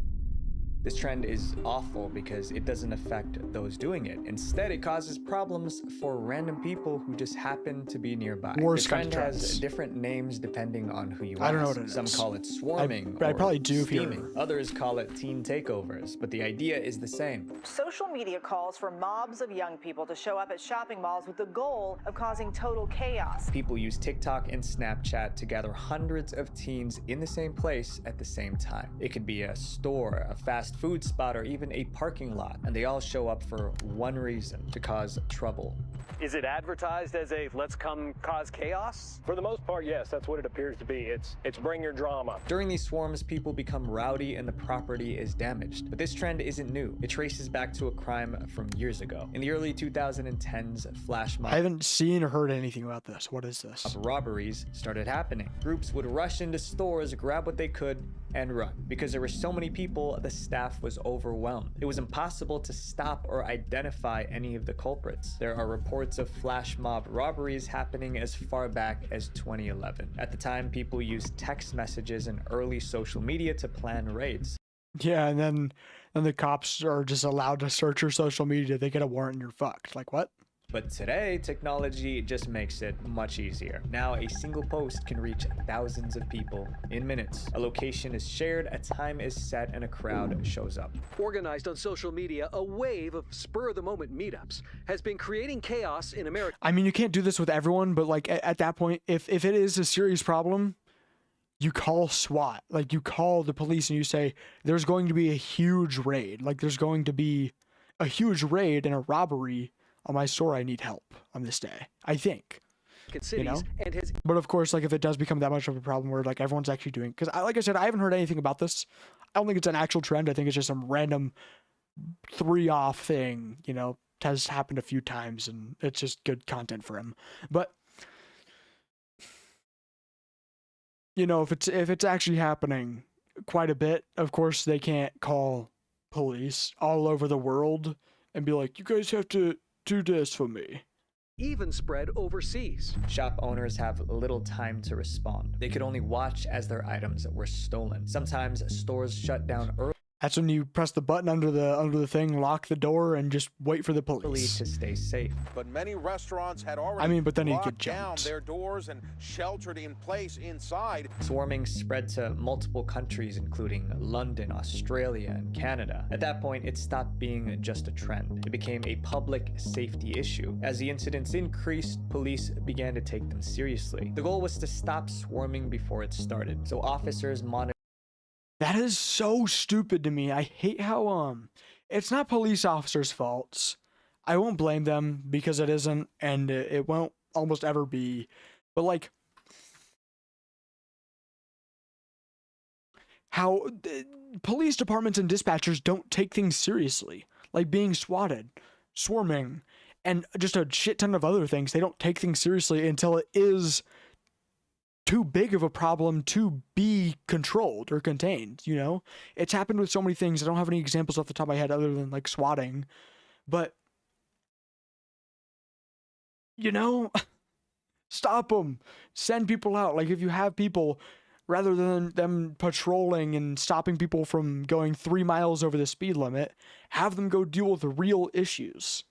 This trend is awful because it doesn't affect those doing it. Instead, it causes problems for random people who just happen to be nearby. Worst the trend kind of trends. has different names depending on who you ask. I don't know what it Some is. call it swarming I or probably do if you're- scheming. Others call it teen takeovers, but the idea is the same. Social media calls for mobs of young people to show up at shopping malls with the goal of causing total chaos. People use TikTok and Snapchat to gather hundreds of teens in the same place at the same time. It could be a store, a fast food spot, or even a parking lot, and they all show up for one reason: to cause trouble. Is it advertised as a let's come cause chaos? For the most part, yes, that's what it appears to be. It's bring your drama. During these swarms, people become rowdy and the property is damaged. But this trend isn't new. It traces back to a crime from years ago. In the early 2010s, flash mob I haven't seen or heard anything about this. What is this? robberies started happening. Groups would rush into stores, grab what they could, and run. Because there were so many people, the staff was overwhelmed. It was impossible to stop or identify any of the culprits. There are reports of flash mob robberies happening as far back as 2011. At the time, people used text messages and early social media to plan raids. Yeah, and then the cops are just allowed to search your social media. They get a warrant and you're fucked. Like, what? But today, technology just makes it much easier. Now, a single post can reach thousands of people in minutes. A location is shared, a time is set, and a crowd shows up. Organized on social media, a wave of spur-of-the-moment meetups has been creating chaos in America. I mean, you can't do this with everyone, but like at that point, if it is a serious problem, you call SWAT. Like, you call the police and you say, there's going to be a huge raid. Like, there's going to be a huge raid and a robbery on my store. I need help on this day, I think. You know? But of course, like, if it does become that much of a problem where like everyone's actually doing, because like I said, I haven't heard anything about this. I don't think it's an actual trend. I think it's just some random 3-off thing, you know, has happened a few times and it's just good content for him. But you know, if it's actually happening quite a bit, of course they can't call police all over the world and be like, you guys have to do this for me. Even spread overseas. Shop owners have little time to respond. They could only watch as their items were stolen. Sometimes stores shut down early. That's when you press the button under the thing, lock the door, and just wait for the police to stay safe. But many restaurants had already I mean, but then you get locked down jumped. their doors and sheltered in place inside. Swarming spread to multiple countries, including London, Australia, and Canada. At that point, it stopped being just a trend. It became a public safety issue. As the incidents increased, police began to take them seriously. The goal was to stop swarming before it started, so officers monitored. That is so stupid to me. I hate how it's not police officers' faults. I won't blame them because it isn't, and it won't almost ever be. But like, how police departments and dispatchers don't take things seriously, like being swatted, swarming, and just a shit ton of other things. They don't take things seriously until it is too big of a problem to be controlled or contained, you know? It's happened with so many things. I don't have any examples off the top of my head other than like swatting, but you know, stop them, send people out. Like, if you have people, rather than them patrolling and stopping people from going 3 miles over the speed limit, have them go deal with the real issues.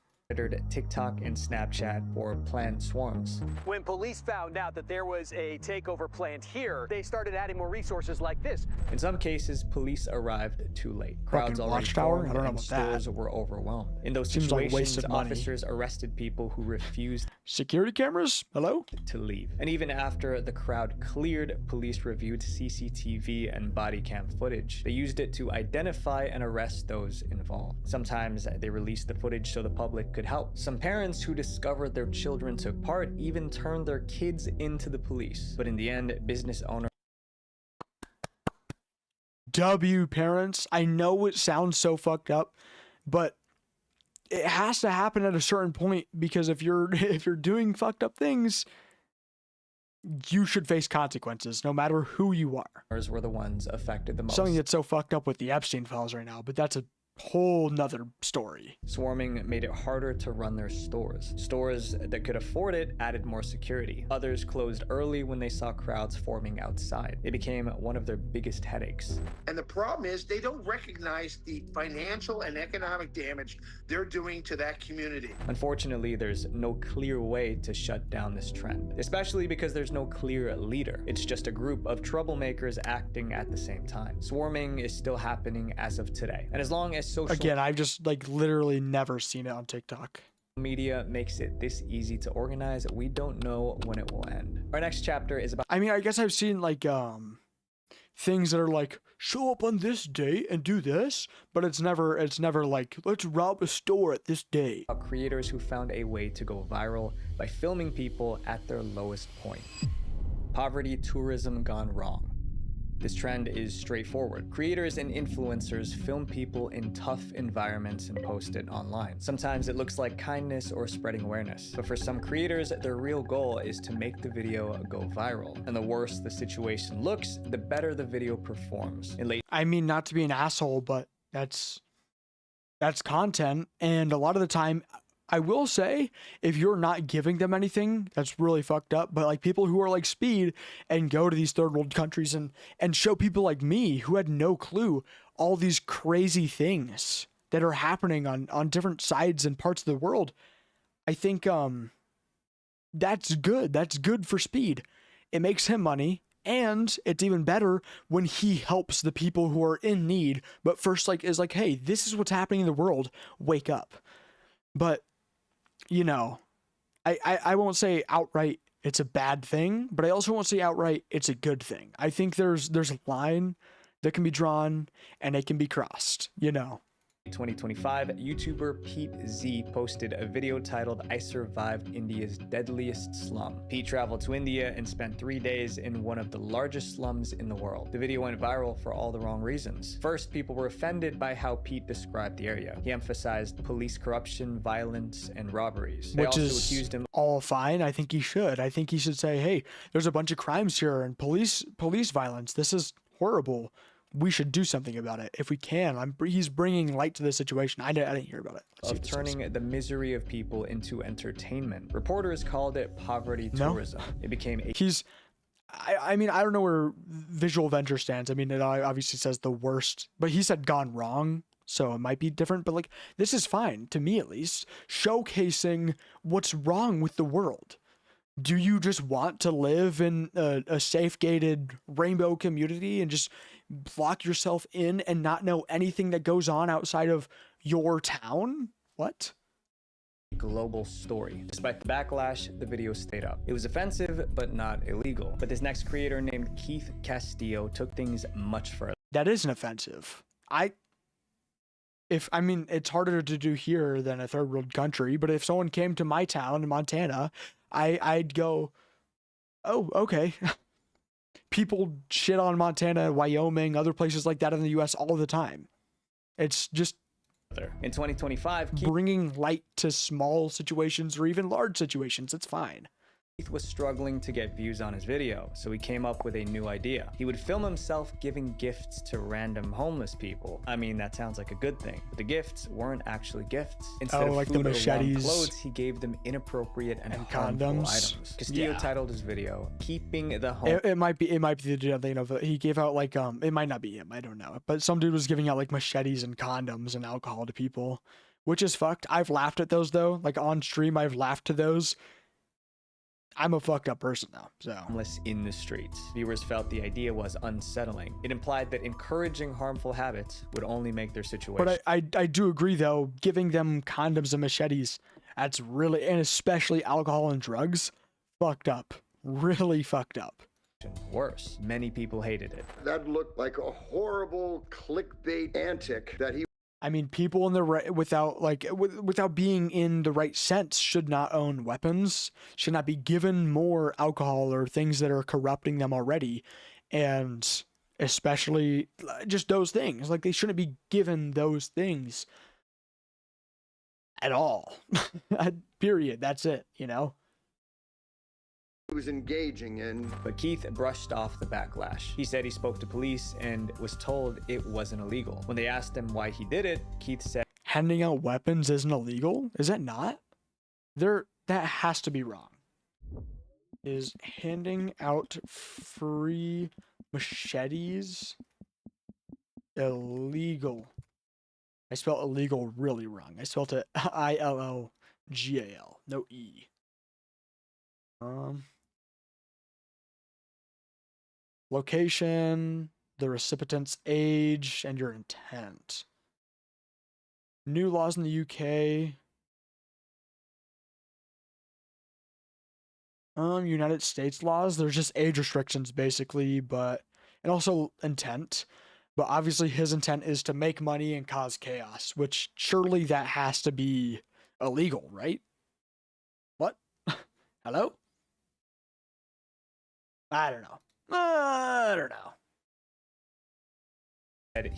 TikTok and Snapchat for planned swarms. When police found out that there was a takeover planned here, they started adding more resources like this. In some cases, police arrived too late. Crowds already Watchtower? formed I don't know and about that. stores were overwhelmed. In those Seems like a waste situations, of money. officers arrested people who refused security cameras. Hello? To leave. And even after the crowd cleared, police reviewed CCTV and body cam footage. They used it to identify and arrest those involved. Sometimes they released the footage so the public could help. Some parents who discovered their children took part even turned their kids into the police. But in the end, business owners Parents. I know it sounds so fucked up, but it has to happen at a certain point, because if you're doing fucked up things, you should face consequences no matter who you are. were the ones affected the most. Something that's so fucked up with the Epstein files right now, but that's a whole nother story. Swarming made it harder to run their stores. Stores that could afford it added more security. Others closed early when they saw crowds forming outside. It became one of their biggest headaches. And the problem is they don't recognize the financial and economic damage they're doing to that community. Unfortunately, there's no clear way to shut down this trend, especially because there's no clear leader. It's just a group of troublemakers acting at the same time. Swarming is still happening as of today. And as long as social Again, I've just like literally never seen it on TikTok. Media makes it this easy to organize, we don't know when it will end. Our next chapter is about— I mean, I guess I've seen like things that are like, show up on this date and do this, but it's never like, let's rob a store at this date. Creators who found a way to go viral by filming people at their lowest point. Poverty tourism gone wrong. This trend is straightforward. Creators and influencers film people in tough environments and post it online. Sometimes it looks like kindness or spreading awareness, but for some creators, their real goal is to make the video go viral. And the worse the situation looks, the better the video performs. I mean, not to be an asshole, but that's content, and a lot of the time, I will say, if you're not giving them anything, that's really fucked up. But like people who are like Speed and go to these third world countries and show people like me who had no clue all these crazy things that are happening on different sides and parts of the world, I think that's good. That's good for Speed. It makes him money, and it's even better when he helps the people who are in need. But first, like, is like, hey, this is what's happening in the world. Wake up. But you know, I won't say outright it's a bad thing, but I also won't say outright it's a good thing. I think there's a line that can be drawn and it can be crossed, you know. 2025, YouTuber Pete Z posted a video titled "I Survived India's Deadliest Slum." Pete traveled to India and spent 3 days in one of the largest slums in the world. The video went viral for all the wrong reasons. First, people were offended by how Pete described the area. He emphasized police corruption, violence, and robberies. They Which also is accused him all fine. I think he should. I think he should say, hey, there's a bunch of crimes here and police violence. This is horrible. We should do something about it if we can. He's bringing light to the situation. I didn't hear about it. of turning the misery of people into entertainment. Reporters called it poverty tourism. It became a— I mean, I don't know where Visual Venture stands. I mean, it obviously says the worst, but he said gone wrong, so it might be different. But like, this is fine, to me at least, showcasing what's wrong with the world. Do you just want to live in a safe gated rainbow community and just lock yourself in and not know anything that goes on outside of your town? What? Global story. Despite the backlash, the video stayed up. It was offensive, but not illegal. But this next creator named Keith Castillo took things much further. That isn't offensive. I mean, it's harder to do here than a third world country, but if someone came to my town in Montana, I'd go, oh, okay. People shit on Montana, Wyoming, other places like that in the US all the time. It's just in 2025, bringing light to small situations or even large situations. It's fine. Keith was struggling to get views on his video, so he came up with a new idea. He would film himself giving gifts to random homeless people. I mean, that sounds like a good thing, but the gifts weren't actually gifts. Instead of like food the or machetes, warm clothes, he gave them inappropriate and harmful condoms. items. Castillo titled his video, "Keeping the Home." It might be the thing of he gave out like it might not be him, I don't know, but some dude was giving out like machetes and condoms and alcohol to people, which is fucked. I've laughed at those though, like on stream I've laughed to those. I'm a fucked up person now, so. Homeless in the streets. Viewers felt the idea was unsettling. It implied that encouraging harmful habits would only make their situation. But I do agree though, giving them condoms and machetes, that's really, and especially alcohol and drugs, fucked up. Really fucked up. Worse, many people hated it. That looked like a horrible clickbait antic that he— I mean, people in the right, without being in the right sense, should not own weapons, should not be given more alcohol or things that are corrupting them already, and especially just those things. Like, they shouldn't be given those things at all. Period. That's it, you know? was engaging in. But Keith brushed off the backlash. He said he spoke to police and was told it wasn't illegal. When they asked him why he did it, Keith said, handing out weapons isn't illegal? Is that not? That has to be wrong. Is handing out free machetes illegal? I spelled illegal really wrong. I spelled it ILLGAL, no E. Location, the recipient's age, and your intent. New laws in the UK. United States laws, there's just age restrictions basically, and also intent. But obviously his intent is to make money and cause chaos, which surely that has to be illegal, right? What? Hello? I don't know.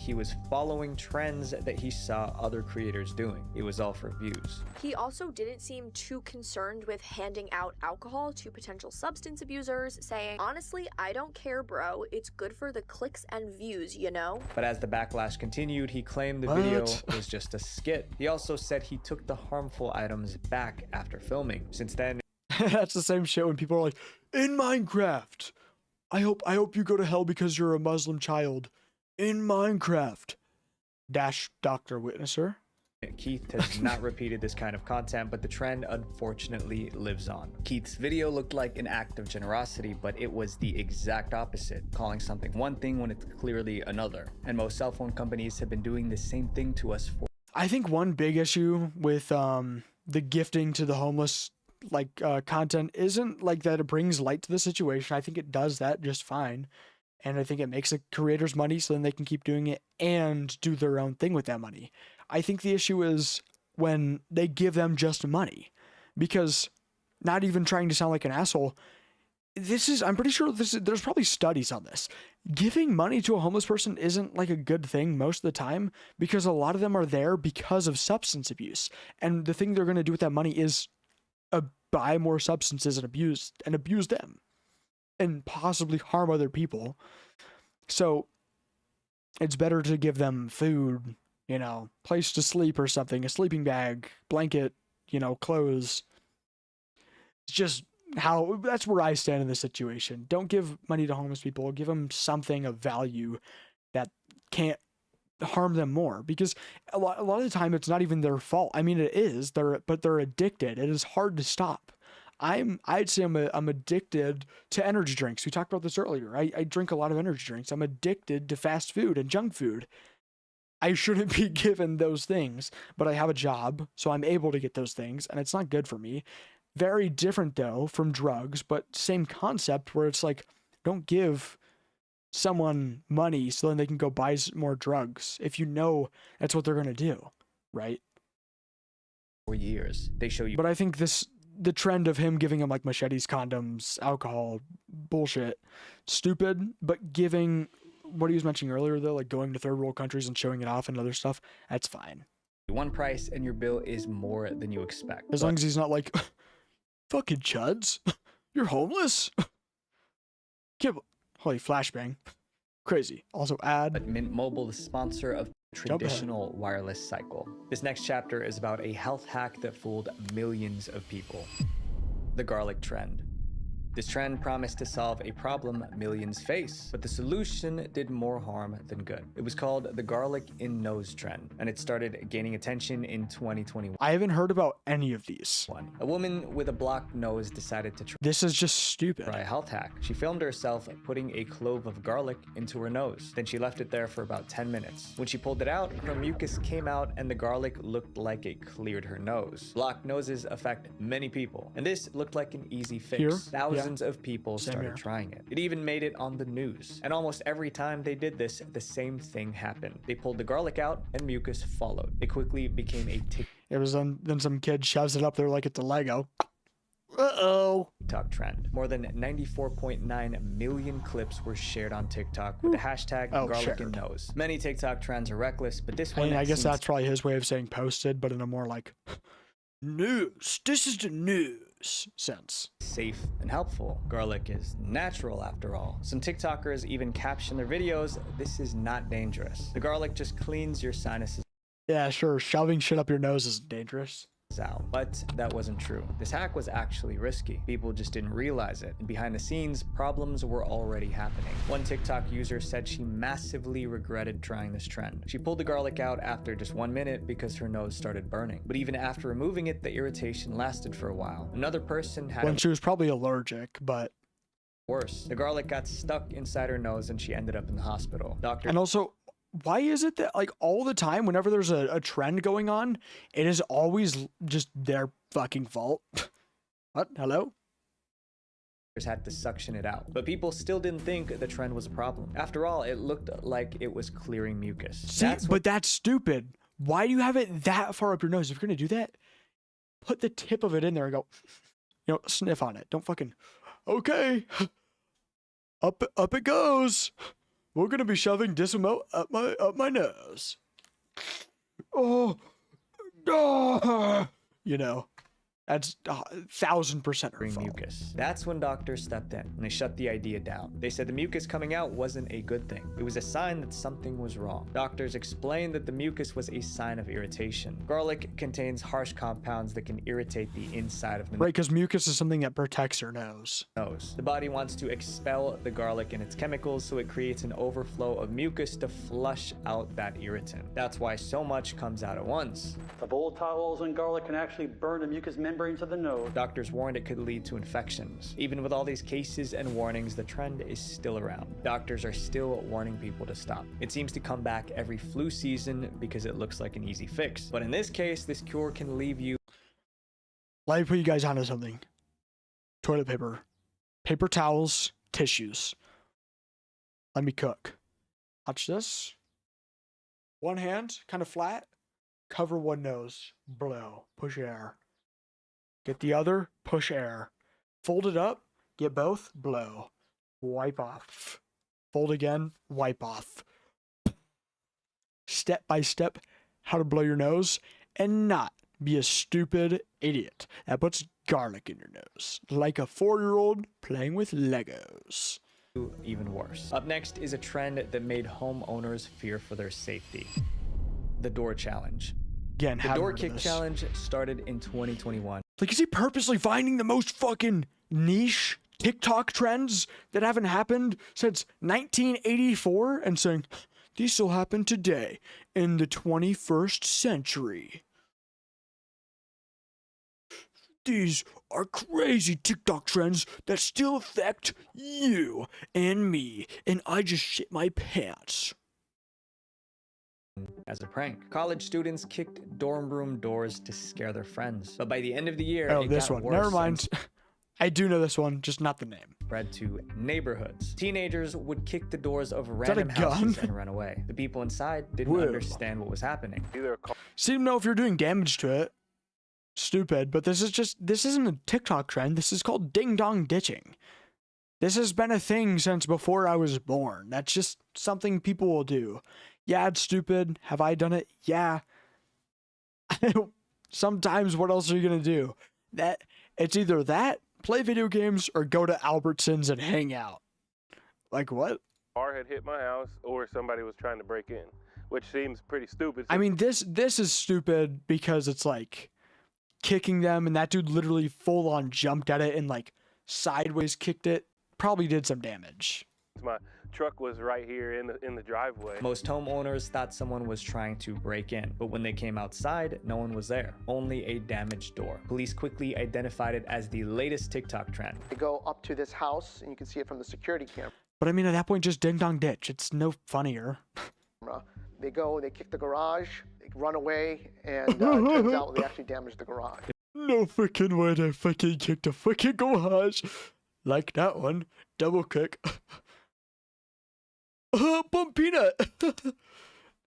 he was following trends that he saw other creators doing. It was all for views. He also didn't seem too concerned with handing out alcohol to potential substance abusers, saying, honestly, I don't care, bro. It's good for the clicks and views, you know? But as the backlash continued, he claimed the video was just a skit. He also said he took the harmful items back after filming. Since then, that's the same shit when people are like, in Minecraft, I hope you go to hell because you're a Muslim child. In Minecraft. Dash Dr. Witnesser. Keith has not repeated this kind of content, but the trend unfortunately lives on. Keith's video looked like an act of generosity, but it was the exact opposite, calling something one thing when it's clearly another. And most cell phone companies have been doing the same thing to us for. I think one big issue with the gifting to the homeless content isn't like that it brings light to the situation. I think it does that just fine. And I think it makes the creators money so then they can keep doing it and do their own thing with that money. I think the issue is when they give them just money, because not even trying to sound like an asshole, I'm pretty sure there's probably studies on this. Giving money to a homeless person isn't like a good thing most of the time, because a lot of them are there because of substance abuse. And the thing they're going to do with that money is buy more substances and abuse them and possibly harm other people. So it's better to give them food, place to sleep or something, a sleeping bag, blanket, clothes. It's just that's where I stand in this situation. Don't give money to homeless people. Give them something of value that can't harm them more, because a lot of the time it's not even their fault. I mean, it is, but they're addicted. It is hard to stop. I'd say I'm addicted to energy drinks. We talked about this earlier. I drink a lot of energy drinks. I'm addicted to fast food and junk food. I shouldn't be given those things, but I have a job, so I'm able to get those things, and it's not good for me. Very different though from drugs, but same concept where it's like, don't give someone money so then they can go buy more drugs if you know that's what they're going to do, right? For years, they show you. But I think the trend of him giving them like machetes, condoms, alcohol, bullshit, stupid, but giving what he was mentioning earlier though, like going to third world countries and showing it off and other stuff, that's fine. One price and your bill is more than you expect. As long as he's not like, fucking chuds, you're homeless? Holy flashbang. Crazy. Also add. But Mint Mobile, the sponsor of traditional wireless cycle. This next chapter is about a health hack that fooled millions of people. The garlic trend. This trend promised to solve a problem millions face, but the solution did more harm than good. It was called the garlic in nose trend, and it started gaining attention in 2021. I haven't heard about any of these. A woman with a blocked nose decided to try. This is just stupid. Try a health hack. She filmed herself putting a clove of garlic into her nose. Then she left it there for about 10 minutes. When she pulled it out, her mucus came out and the garlic looked like it cleared her nose. Blocked noses affect many people, and this looked like an easy fix. Thousands of people started trying it. It even made it on the news. And almost every time they did this, the same thing happened. They pulled the garlic out and mucus followed. It quickly became a It was then some kid shoves it up there like it's a Lego. Uh-oh. TikTok trend. More than 94.9 million clips were shared on TikTok with the hashtag garlic and nose. Many TikTok trends are reckless, but this one I guess that's probably his way of saying posted, but in a more like news. This is the news. use since. Safe and helpful. Garlic is natural after all. Some TikTokers even caption their videos, "This is not dangerous. The garlic just cleans your sinuses Yeah, sure, shoving shit up your nose is dangerous. out." But that wasn't true. This hack was actually risky. People just didn't realize it. And behind the scenes, problems were already happening. One TikTok user said she massively regretted trying this trend. She pulled the garlic out after just 1 minute because her nose started burning. But even after removing it, the irritation lasted for a while. Another person had When she was probably allergic, but worse. The garlic got stuck inside her nose and she ended up in the hospital. And also, why is it that like all the time whenever there's a trend going on, it is always just their fucking fault? What? Hello? had to suction it out. But people still didn't think the trend was a problem. After all, it looked like it was clearing mucus. See, but that's stupid. Why do you have it that far up your nose? If you're gonna do that, put the tip of it in there and go, sniff on it. Don't fucking, okay, up it goes. We're gonna be shoving this amount up my nose. Oh, that's 1000% her fault. Mucus. That's when doctors stepped in and they shut the idea down. They said the mucus coming out wasn't a good thing. It was a sign that something was wrong. Doctors explained that the mucus was a sign of irritation. Garlic contains harsh compounds that can irritate the inside of the right, because mucus is something that protects your nose. The body wants to expel the garlic and its chemicals, so it creates an overflow of mucus to flush out that irritant. That's why so much comes out at once. The bowl towels and garlic can actually burn the mucus membranes of the nose. Doctors warned it could lead to infections. Even with all these cases and warnings, the trend is still around. Doctors are still warning people to stop. It seems to come back every flu season because it looks like an easy fix. But in this case, this cure can leave you... Let me put you guys onto something. Toilet paper, paper towels, tissues. Let me cook. Watch this. One hand, kind of flat. Cover one nose. Blow. Push air. Get the other. Push air. Fold it up. Get both. Blow. Wipe off. Fold again. Wipe off. Step by step, how to blow your nose and not be a stupid idiot that puts garlic in your nose. Like a 4-year-old playing with Legos. Even worse. Up next is a trend that made homeowners fear for their safety. The door challenge. Again, the door kick challenge started in 2021. Like, is he purposely finding the most fucking niche TikTok trends that haven't happened since 1984 and saying, these will happen today in the 21st century? These are crazy TikTok trends that still affect you and me, and I just shit my pants. As a prank, college students kicked dorm room doors to scare their friends. But by the end of the year, oh, it this got one. worse. Never mind. I do know this one, just not the name. Spread to neighborhoods. Teenagers would kick the doors of random houses and run away. The people inside didn't understand what was happening. See, know if you're doing damage to it. Stupid, but this isn't a TikTok trend. This is called ding dong ditching. This has been a thing since before I was born. That's just something people will do. Yeah, it's stupid. Have I done it? Yeah. Sometimes what else are you gonna do? It's either that, play video games, or go to Albertsons and hang out. Like what? Car had hit my house, or somebody was trying to break in, which seems pretty stupid. I mean, this is stupid because it's like kicking them, and that dude literally full on jumped at it and like sideways kicked it. Probably did some damage. My truck was right here in the driveway. Most homeowners thought someone was trying to break in, but when they came outside, no one was there. Only a damaged door. Police quickly identified it as the latest TikTok trend. They go up to this house, and you can see it from the security camera. But I mean, at that point, just ding dong ditch. It's no funnier. They go, they kick the garage, they run away, and it turns out they actually damaged the garage. No freaking way they fucking kicked a freaking garage. Like that one. Double kick. Bump peanut.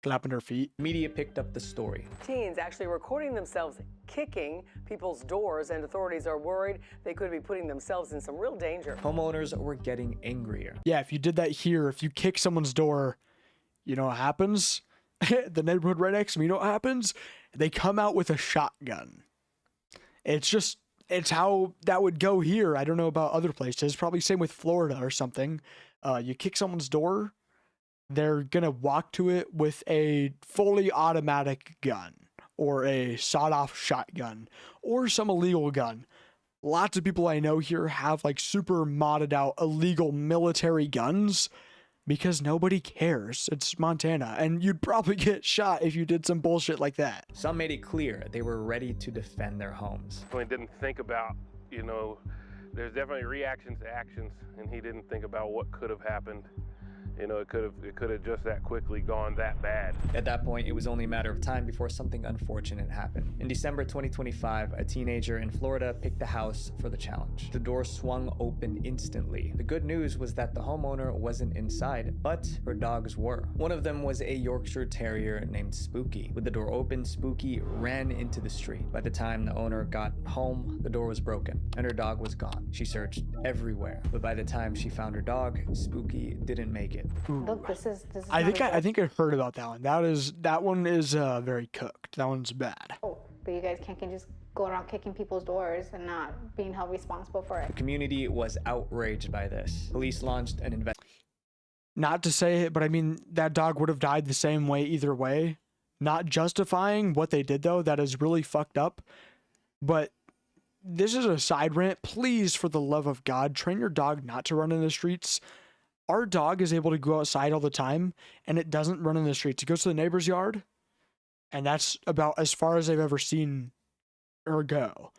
Clapping her feet. Media picked up the story. Teens actually recording themselves kicking people's doors, and authorities are worried they could be putting themselves in some real danger. Homeowners were getting angrier. Yeah, if you did that here, if you kick someone's door, you know what happens? The neighborhood right next to me, you know what happens? They come out with a shotgun. It's just it's how that would go here. I don't know about other places. Probably same with Florida or something. You kick someone's door, they're gonna walk to it with a fully automatic gun or a sawed-off shotgun or some illegal gun. Lots of people I know here have like super modded out illegal military guns because nobody cares. It's Montana, and you'd probably get shot if you did some bullshit like that. Some made it clear they were ready to defend their homes. He didn't think about, you know, there's definitely reactions to actions, and he didn't think about what could have happened. You know, it could have just that quickly gone that bad. At that point, it was only a matter of time before something unfortunate happened. In December 2025, a teenager in Florida picked the house for the challenge. The door swung open instantly. The good news was that the homeowner wasn't inside, but her dogs were. One of them was a Yorkshire Terrier named Spooky. With the door open, Spooky ran into the street. By the time the owner got home, the door was broken, and her dog was gone. She searched everywhere, but by the time she found her dog, Spooky didn't make it. Look, this is I think I heard about that one. That one is very cooked. That one's bad. Oh, but you guys can't just go around kicking people's doors and not being held responsible for it. The community was outraged by this. Police launched an investigation. Not to say it, but I mean, that dog would have died the same way either way. Not justifying what they did, though. That is really fucked up. But this is a side rant. Please, for the love of God, train your dog not to run in the streets. Our dog is able to go outside all the time, and it doesn't run in the streets. It goes to the neighbor's yard, and that's about as far as I've ever seen her go.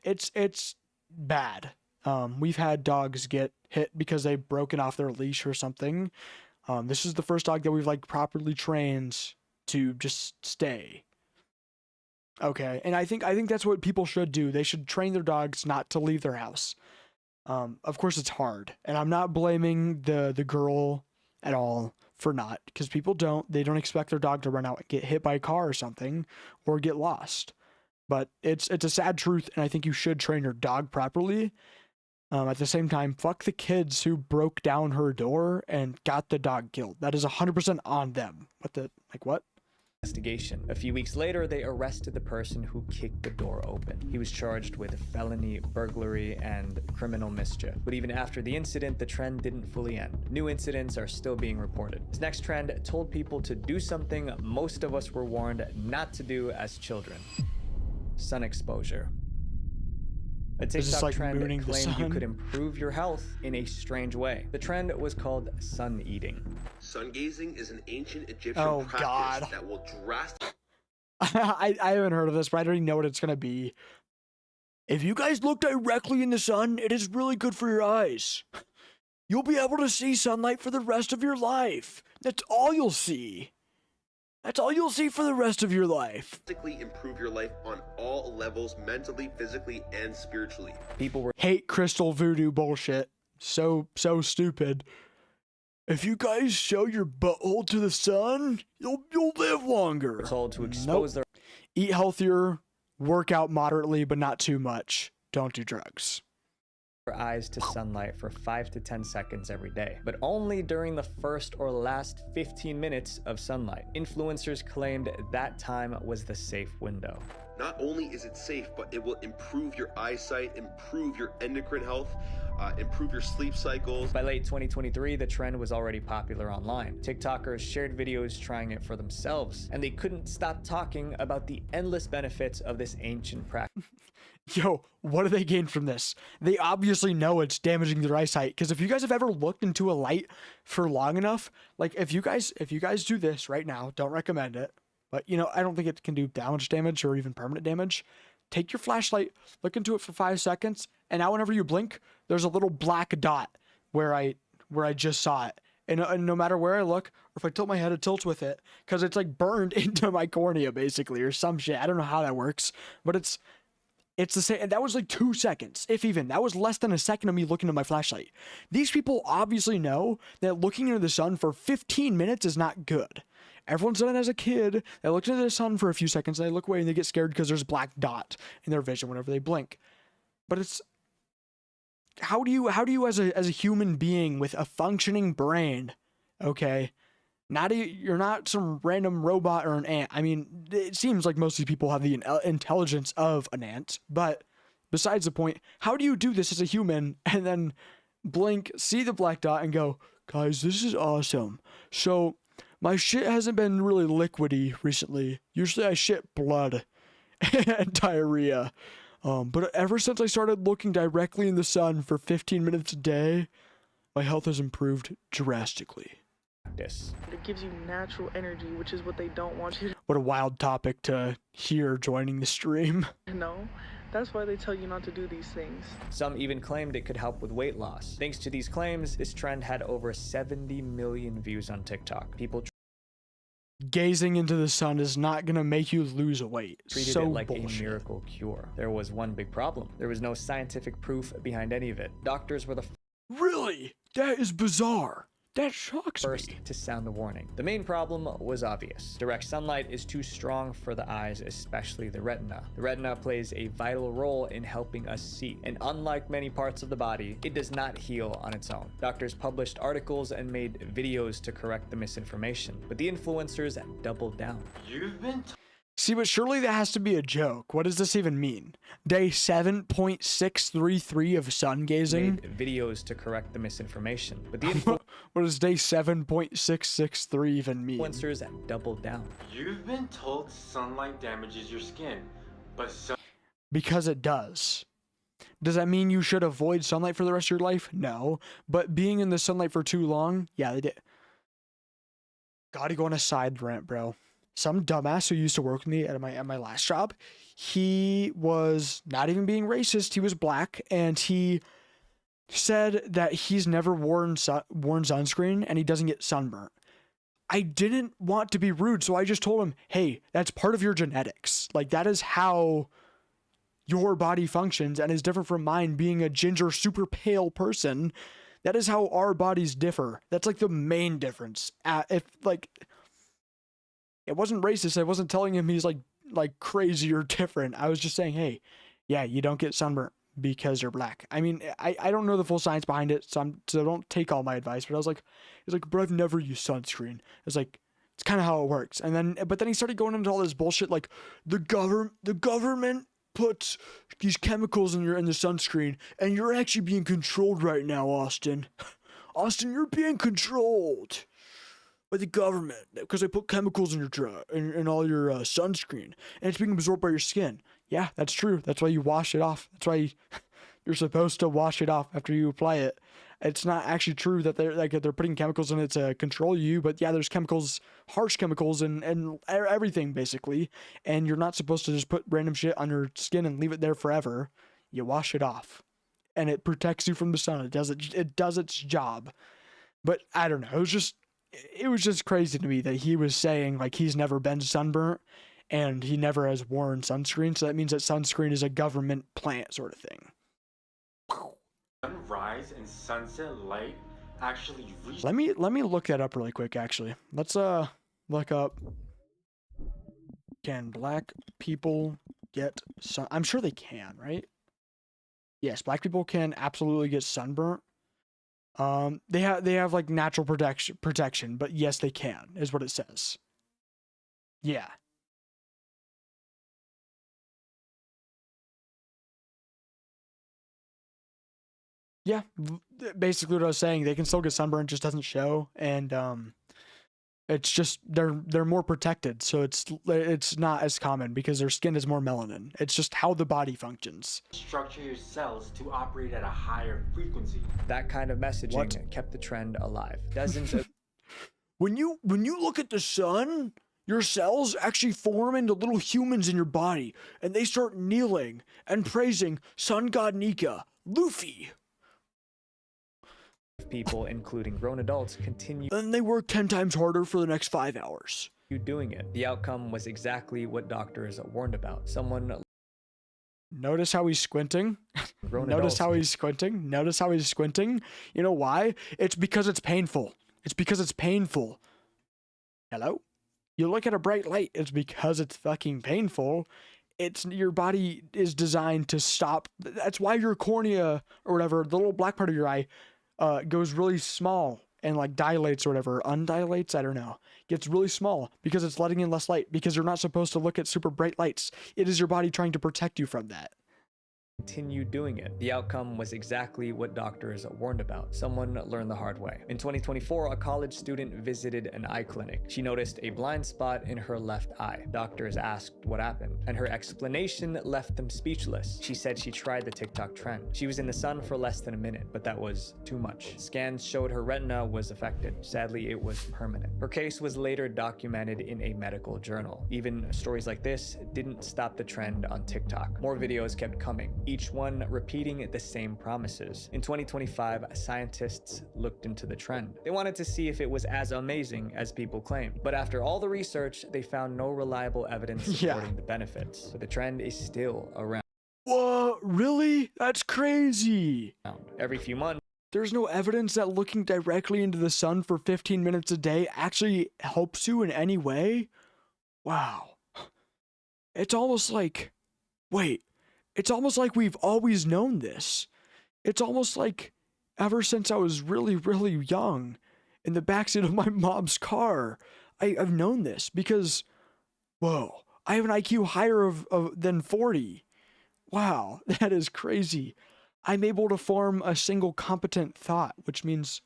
It's bad. We've had dogs get hit because they've broken off their leash or something. This is the first dog that we've like properly trained to just stay. Okay, and I think that's what people should do. They should train their dogs not to leave their house. Of course it's hard, and I'm not blaming the girl at all for not, because people they don't expect their dog to run out and get hit by a car or something or get lost. But it's a sad truth, and I think you should train your dog properly. At the same time, fuck the kids who broke down her door and got the dog killed. That is 100% on them. What? Investigation. A few weeks later, they arrested the person who kicked the door open. He was charged with felony, burglary, and criminal mischief. But even after the incident, the trend didn't fully end. New incidents are still being reported. This next trend told people to do something most of us were warned not to do as children. Sun exposure. A TikTok trend claimed you could improve your health in a strange way. The trend was called sun eating. Sun gazing is an ancient Egyptian practice that will drastically... I haven't heard of this, but I don't even know what it's going to be. If you guys look directly in the sun, it is really good for your eyes. You'll be able to see sunlight for the rest of your life. That's all you'll see. That's all you'll see for the rest of your life. Improve your life on all levels, mentally, physically, and spiritually. People were hate crystal voodoo bullshit. So stupid. If you guys show your butthole to the sun, you'll live longer. Told to expose their eat healthier, work out moderately, but not too much. Don't do drugs. Eyes to sunlight for 5 to 10 seconds every day, but only during the first or last 15 minutes of sunlight. Influencers claimed that time was the safe window. Not only is it safe, but it will improve your eyesight, improve your endocrine health, improve your sleep cycles. By late 2023, the trend was already popular online. TikTokers shared videos trying it for themselves, and they couldn't stop talking about the endless benefits of this ancient practice. Yo, what do they gain from this? They obviously know it's damaging their eyesight, because if you guys have ever looked into a light for long enough, like if you guys do this right now, don't recommend it, but you know, I don't think it can do that much damage or even permanent damage. Take your flashlight, look into it for 5 seconds, and now whenever you blink, there's a little black dot where I just saw it. And no matter where I look, or if I tilt my head, it tilts with it, because it's like burned into my cornea basically, or some shit. I don't know how that works, but it's the same. And that was like 2 seconds, if even. That was less than a second of me looking at my flashlight. These people obviously know that looking into the sun for 15 minutes is not good. Everyone's done it as a kid. They look into the sun for a few seconds, and they look away, and they get scared because there's a black dot in their vision whenever they blink. But it's... How do you as a human being with a functioning brain, okay, You're not some random robot or an ant. I mean, it seems like most of these people have the intelligence of an ant, but besides the point, how do you do this as a human and then blink, see the black dot, and go, guys, this is awesome. So my shit hasn't been really liquidy recently. Usually I shit blood and diarrhea. But ever since I started looking directly in the sun for 15 minutes a day, my health has improved drastically. It gives you natural energy, which is what they don't want you What a wild topic to hear joining the stream. to know. That's why they tell you not to do these things. Some even claimed it could help with weight loss. Thanks to these claims, this trend had over 70 million views on TikTok. People Gazing into the sun is not gonna make you lose weight. treated So it like bullshit. a miracle cure. There was one big problem. There was no scientific proof behind any of it. Doctors were the Really? That is bizarre. That shocks first me. to sound the warning. The main problem was obvious. Direct sunlight is too strong for the eyes, especially the retina. The retina plays a vital role in helping us see, and unlike many parts of the body, it does not heal on its own. Doctors published articles and made videos to correct the misinformation, but the influencers doubled down. You've been See, but surely that has to be a joke. What does this even mean? Day 7.633 of sun gazing? Made videos to correct the misinformation, but the What does day 7.663 even mean? influencers doubled down. You've been told sunlight damages your skin, but Because it does. Does that mean you should avoid sunlight for the rest of your life? No. But being in the sunlight for too long? Yeah, they did. Gotta go on a side rant, bro. Some dumbass who used to work with me at my last job, he was not even being racist. He was black, and he said that he's never worn sunscreen and he doesn't get sunburnt. I didn't want to be rude, so I just told him, hey, that's part of your genetics. Like, that is how your body functions and is different from mine, being a ginger, super pale person. That is how our bodies differ. That's like the main difference. If like, it wasn't racist. I wasn't telling him he's like crazy or different. I was just saying, hey, yeah, you don't get sunburnt because you're black. I mean, I don't know the full science behind it, so don't take all my advice. But I was like, he's like, but I've never used sunscreen. It's like, it's kind of how it works. But then he started going into all this bullshit, like the government puts these chemicals in the sunscreen, and you're actually being controlled right now, Austin. Austin, you're being controlled by the government because they put chemicals in your in all your sunscreen, and it's being absorbed by your skin. Yeah, that's true. That's why you wash it off. That's why you're supposed to wash it off after you apply it. It's not actually true that they're putting chemicals in it to control you, but yeah, there's chemicals, harsh chemicals, and everything basically, and you're not supposed to just put random shit on your skin and leave it there forever. You wash it off, and it protects you from the sun. It does its job. But I don't know. It was just crazy to me that he was saying like he's never been sunburnt and he never has worn sunscreen. So that means that sunscreen is a government plant sort of thing. sunrise and sunset light actually reach. Let me look that up really quick. Actually, let's look up. Can black people get sun? I'm sure they can, right? Yes, black people can absolutely get sunburnt. They have like natural protection, but yes, they can, is what it says. Yeah. Yeah, basically what I was saying, they can still get sunburn, just doesn't show, and it's just they're more protected, so it's not as common because their skin is more melanin. It's just how the body functions. Structure your cells to operate at a higher frequency. That kind of messaging kept the trend alive. Dozens of When you look at the sun, your cells actually form into little humans in your body, and they start kneeling and praising sun god Nika, Luffy. people, including grown adults, continue And they work 10 times harder for the next 5 hours. doing it. The outcome was exactly what doctors warned about. Someone Notice how he's squinting? Grown Notice adults. how he's squinting? Notice how he's squinting? You know why? It's because it's painful. It's because it's painful. Hello? You look at a bright light, it's because it's fucking painful. It's your body is designed to stop. That's why your cornea or whatever, the little black part of your eye, goes really small and like dilates or whatever, undilates, I don't know, gets really small because it's letting in less light, because you're not supposed to look at super bright lights. It is your body trying to protect you from that. Continue doing it. The outcome was exactly what doctors warned about. Someone learned the hard way. In 2024, a college student visited an eye clinic. She noticed a blind spot in her left eye. Doctors asked what happened, and her explanation left them speechless. She said she tried the TikTok trend. She was in the sun for less than a minute, but that was too much. Scans showed her retina was affected. Sadly, it was permanent. Her case was later documented in a medical journal. Even stories like this didn't stop the trend on TikTok. More videos kept coming, each one repeating the same promises. In 2025, scientists looked into the trend. They wanted to see if it was as amazing as people claimed. But after all the research, they found no reliable evidence supporting the benefits. But the trend is still around. What? Really? That's crazy. Every few months, there's no evidence that looking directly into the sun for 15 minutes a day actually helps you in any way? Wow. It's almost like, wait, it's almost like we've always known this. It's almost like ever since I was really, really young in the backseat of my mom's car, I've known this because, whoa, I have an IQ higher than 40. Wow, that is crazy. I'm able to form a single competent thought, which means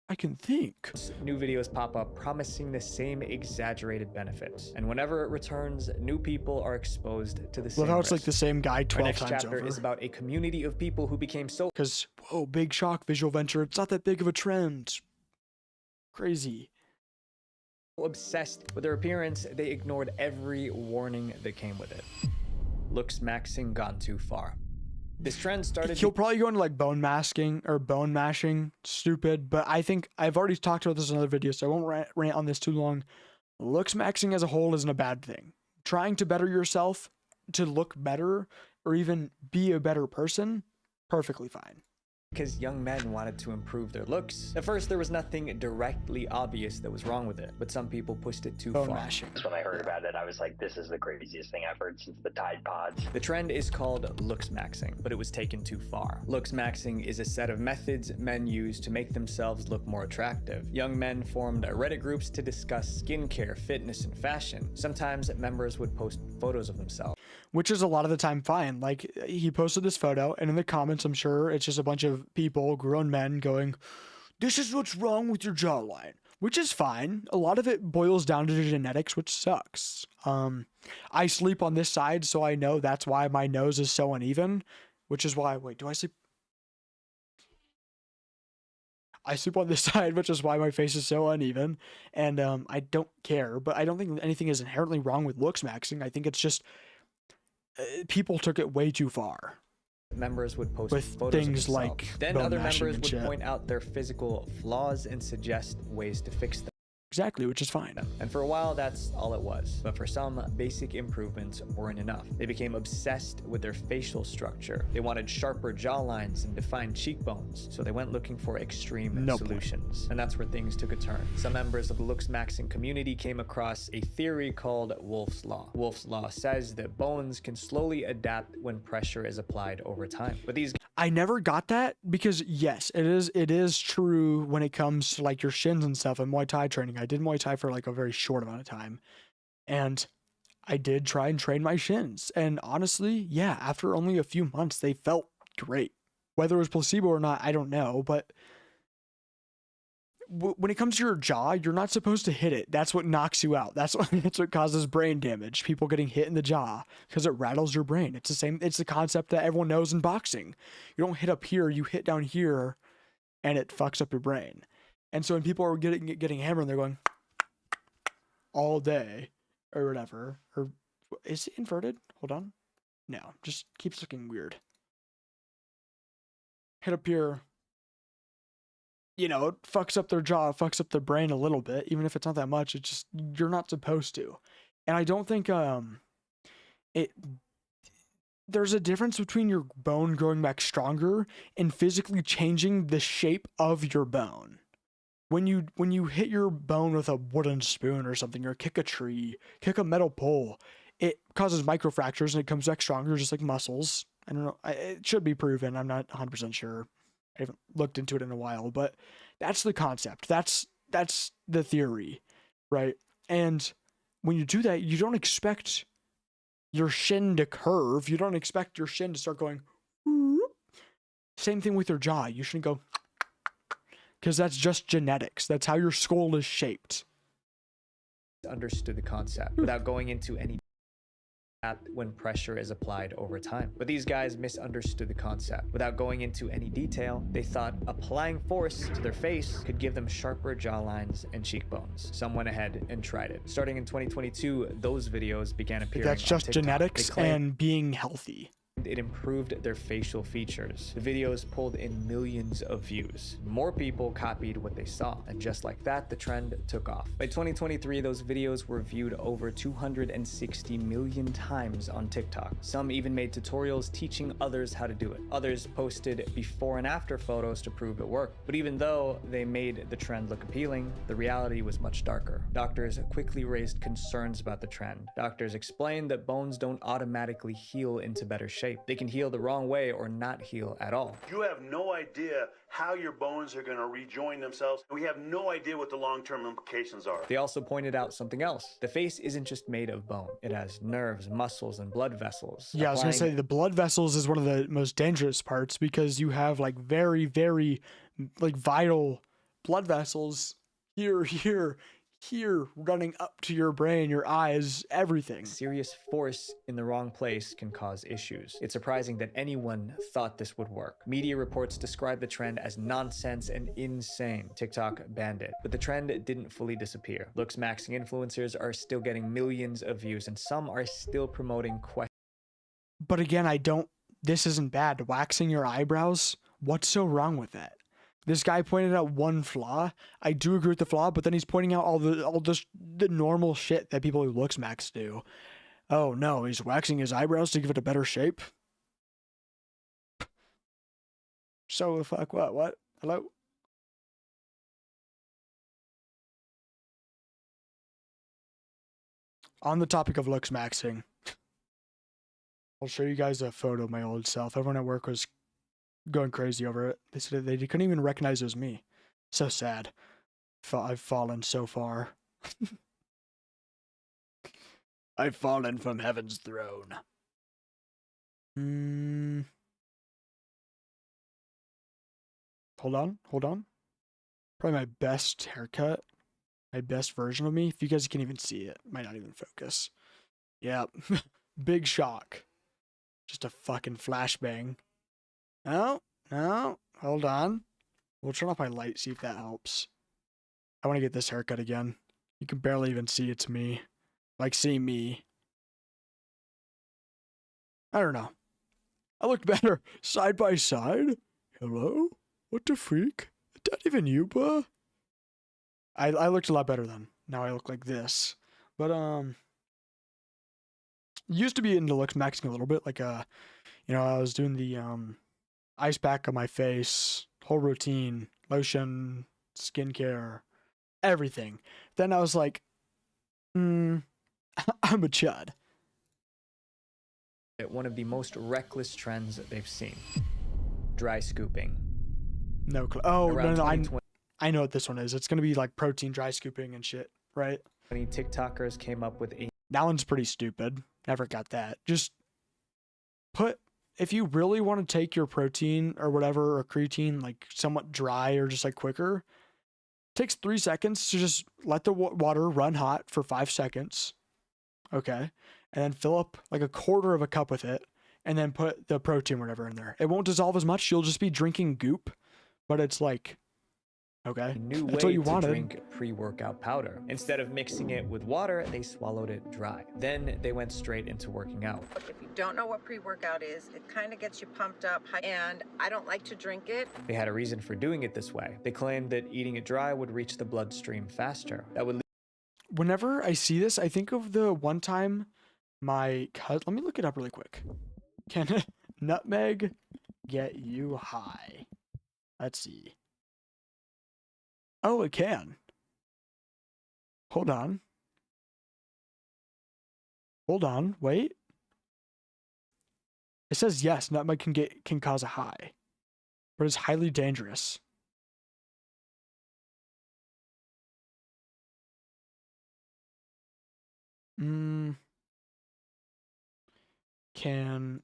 I can think. New videos pop up promising the same exaggerated benefits. And whenever it returns, new people are exposed to the same Look how it's like risk. the same guy 12 Our next times chapter over. is about a community of people who became so... Because, whoa, big shock, visual venture. It's not that big of a trend. Crazy. obsessed with their appearance, they ignored every warning that came with it. Looks maxing gone too far. This trend started... He'll probably go into like bone masking or bone mashing. Stupid. But I think I've already talked about this in another video, so I won't rant on this too long. Looks maxing as a whole isn't a bad thing. Trying to better yourself to look better or even be a better person, perfectly fine. Because young men wanted to improve their looks. At first, there was nothing directly obvious that was wrong with it, but some people pushed it too far. Bone mashing. When I heard about it, I was like, this is the craziest thing I've heard since the Tide Pods. The trend is called looks maxing, but it was taken too far. Looks maxing is a set of methods men use to make themselves look more attractive. Young men formed Reddit groups to discuss skincare, fitness, and fashion. Sometimes members would post photos of themselves. Which is a lot of the time fine. Like, he posted this photo, and in the comments, I'm sure it's just a bunch of people, grown men, going, this is what's wrong with your jawline. Which is fine. A lot of it boils down to genetics, which sucks. I sleep on this side, so I know that's why my nose is so uneven. Which is why, wait, do I sleep? I sleep on this side, which is why my face is so uneven. And I don't care, but I don't think anything is inherently wrong with looks maxing. I think it's just... people took it way too far. Members would post with photos things of like then bone other mashing members and would shit. point out their physical flaws and suggest ways to fix them. Exactly, which is fine. And for a while, that's all it was. But for some, basic improvements weren't enough. They became obsessed with their facial structure. They wanted sharper jawlines and defined cheekbones, so they went looking for extreme solutions. And that's where things took a turn. Some members of the looks maxing community came across a theory called Wolff's Law. Wolff's Law says that bones can slowly adapt when pressure is applied over time. But these... I never got that because yes, it is true when it comes to like your shins and stuff and Muay Thai training. I did Muay Thai for like a very short amount of time, and I did try and train my shins. And honestly, yeah, after only a few months, they felt great. Whether it was placebo or not, I don't know. But when it comes to your jaw, you're not supposed to hit it. That's what knocks you out. That's what causes brain damage. People getting hit in the jaw because it rattles your brain. It's the same. It's the concept that everyone knows in boxing. You don't hit up here, you hit down here, and it fucks up your brain. And so when people are getting hammered, they're going all day or whatever. Or is it inverted? Hold on. No, just keeps looking weird. Hit up here. You know, it fucks up their jaw, it fucks up their brain a little bit, even if it's not that much. It's just, you're not supposed to. And I don't think, there's a difference between your bone growing back stronger and physically changing the shape of your bone. When you hit your bone with a wooden spoon or something, or kick a tree, kick a metal pole, it causes microfractures and it comes back stronger, just like muscles. I don't know, it should be proven, I'm not 100% sure. I haven't looked into it in a while, but That's the concept. That's the theory, right? And when you do that, you don't expect your shin to curve. You don't expect your shin to start going. Whoop. Same thing with your jaw. You shouldn't go, because that's just genetics. That's how your skull is shaped. Understood the concept without going into any when pressure is applied over time. But these guys misunderstood the concept. Without going into any detail, they thought applying force to their face could give them sharper jawlines and cheekbones. Some went ahead and tried it. Starting in 2022, those videos began appearing That's on just TikTok. genetics and being healthy. It improved their facial features. The videos pulled in millions of views. More people copied what they saw, and just like that, the trend took off. By 2023, those videos were viewed over 260 million times on TikTok. Some even made tutorials teaching others how to do it. Others posted before and after photos to prove it worked. But even though they made the trend look appealing, the reality was much darker. Doctors quickly raised concerns about the trend. Doctors explained that bones don't automatically heal into better shape. They can heal the wrong way or not heal at all. You have no idea how your bones are going to rejoin themselves. We have no idea what the long-term implications are. They also pointed out something else. The face isn't just made of bone. It has nerves, muscles, and blood vessels. Yeah, I was going to say the blood vessels is one of the most dangerous parts because you have like very, very like vital blood vessels here, running up to your brain, your eyes, everything. Serious force in the wrong place can cause issues. It's surprising that anyone thought this would work. Media reports describe the trend as nonsense and insane. TikTok banned it, but the trend didn't fully disappear. Looks maxing influencers are still getting millions of views, and some are still promoting But again, this isn't bad. Waxing your eyebrows, what's so wrong with that? This guy pointed out one flaw. I do agree with the flaw, but then he's pointing out all the normal shit that people who looks max do. Oh no, he's waxing his eyebrows to give it a better shape. So the fuck what? What? Hello? On the topic of looks maxing, I'll show you guys a photo of my old self. Everyone at work was going crazy over it. They said they couldn't even recognize it was me. So sad. I've fallen so far. I've fallen from heaven's throne. Hold on. Probably my best haircut. My best version of me. If you guys can even see it. Might not even focus. Yeah. Big shock. Just a fucking flashbang. No, hold on. We'll turn off my light, see if that helps. I want to get this haircut again. You can barely even see it's me. Like, see me. I don't know. I looked better side by side. Hello? What the freak? Is that even you, buh? I looked a lot better then. Now I look like this. But, used to be into looks maxing a little bit. Like, I was doing the, ice pack on my face, whole routine, lotion, skincare, everything. Then I was like, I'm a chud. One of the most reckless trends that they've seen. Dry scooping. No clue. Oh, no, I know what this one is. It's going to be like protein dry scooping and shit, right? Many TikTokers came up with That one's pretty stupid. Never got that. Just if you really want to take your protein or whatever, or creatine, like somewhat dry or just like quicker, it takes 3 seconds to just let the water run hot for 5 seconds. Okay. And then fill up like a quarter of a cup with it and then put the protein or whatever in there. It won't dissolve as much. You'll just be drinking goop, but it's like, okay, new that's way what you to wanted. Drink pre-workout powder. Instead of mixing it with water, they swallowed it dry. Then they went straight into working out. If you don't know what pre-workout is, it kind of gets you pumped up, and I don't like to drink it. They had a reason for doing it this way. They claimed that eating it dry would reach the bloodstream faster. That would. Whenever I see this, I think of the one time my cousin. Let me look it up really quick. Can nutmeg get you high? Let's see. Oh, it can. Hold on. Wait. It says yes, nutmeg can cause a high, but it's highly dangerous. Can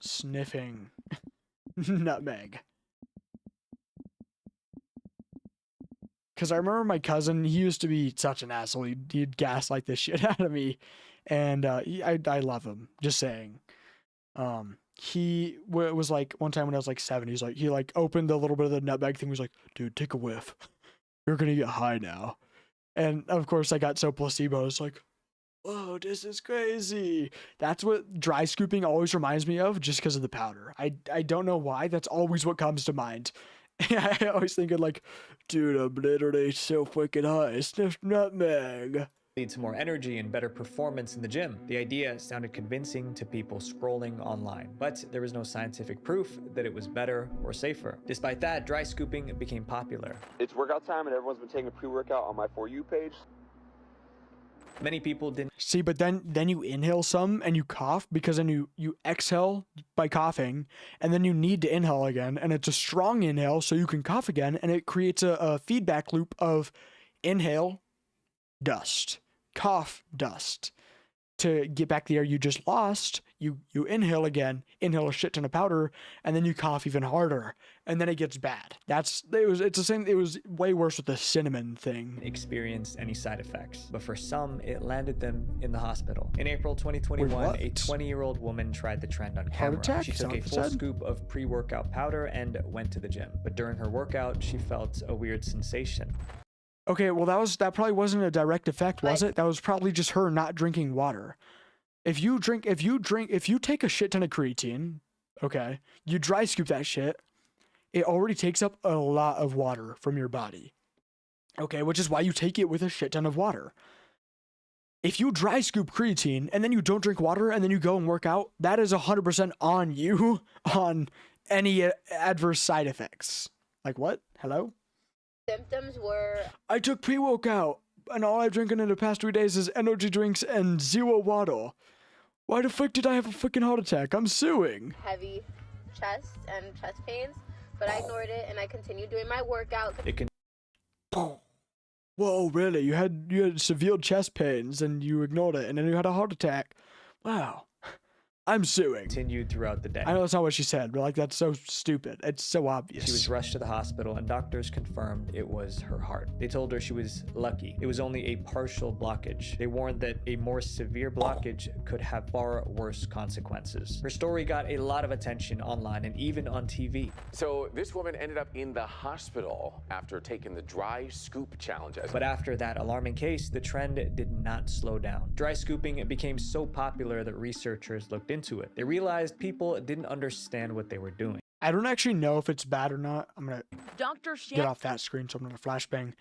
sniffing nutmeg. Because I remember my cousin, he used to be such an asshole. He'd gaslight the shit out of me. And I love him. Just saying. He was like, one time when I was like 7, he like opened a little bit of the nutmeg thing. He was like, dude, take a whiff. You're going to get high now. And of course I got so placebo. I was like, oh, this is crazy. That's what dry scooping always reminds me of, just because of the powder. I don't know why. That's always what comes to mind. I always think of like, dude, I'm literally so freaking high. Sniff nutmeg. Lead to more energy and better performance in the gym. The idea sounded convincing to people scrolling online, but there was no scientific proof that it was better or safer. Despite that, dry scooping became popular. It's workout time and everyone's been taking a pre-workout on my For You page. Many people didn't see, but then you inhale some and you cough, because then you exhale by coughing, and then you need to inhale again, and it's a strong inhale so you can cough again, and it creates a feedback loop of inhale, dust, cough, dust. To get back the air you just lost, you inhale again, inhale a shit ton of powder, and then you cough even harder, and then it gets bad. It's the same. It was way worse with the cinnamon thing. Experienced any side effects, but for some, it landed them in the hospital. In April 2021, a 20-year-old woman tried the trend on camera. Heart attack? She took a full scoop of pre-workout powder and went to the gym. But during her workout, she felt a weird sensation. Okay, well that probably wasn't a direct effect, was it? That was probably just her not drinking water. If you take a shit ton of creatine, okay, you dry scoop that shit, it already takes up a lot of water from your body. Okay, which is why you take it with a shit ton of water. If you dry scoop creatine and then you don't drink water and then you go and work out, that is 100% on you on any adverse side effects. Like what? Hello? Symptoms were... I took pre-workout, and all I've drinking in the past 3 days is energy drinks and 0 water. Why the frick did I have a freaking heart attack? I'm suing. Heavy chest and chest pains, but I ignored it and I continued doing my workout. It can... Whoa, really? You had severe chest pains and you ignored it, and then you had a heart attack. Wow. I'm suing. Continued throughout the day. I know that's not what she said, but like that's so stupid. It's so obvious. She was rushed to the hospital and doctors confirmed it was her heart. They told her she was lucky. It was only a partial blockage. They warned that a more severe blockage could have far worse consequences. Her story got a lot of attention online and even on TV. So this woman ended up in the hospital after taking the dry scoop challenge. But after that alarming case, the trend did not slow down. Dry scooping became so popular that researchers looked into it. They realized people didn't understand what they were doing. I don't actually know if it's bad or not. I'm gonna get off that screen, so I'm gonna flashbang.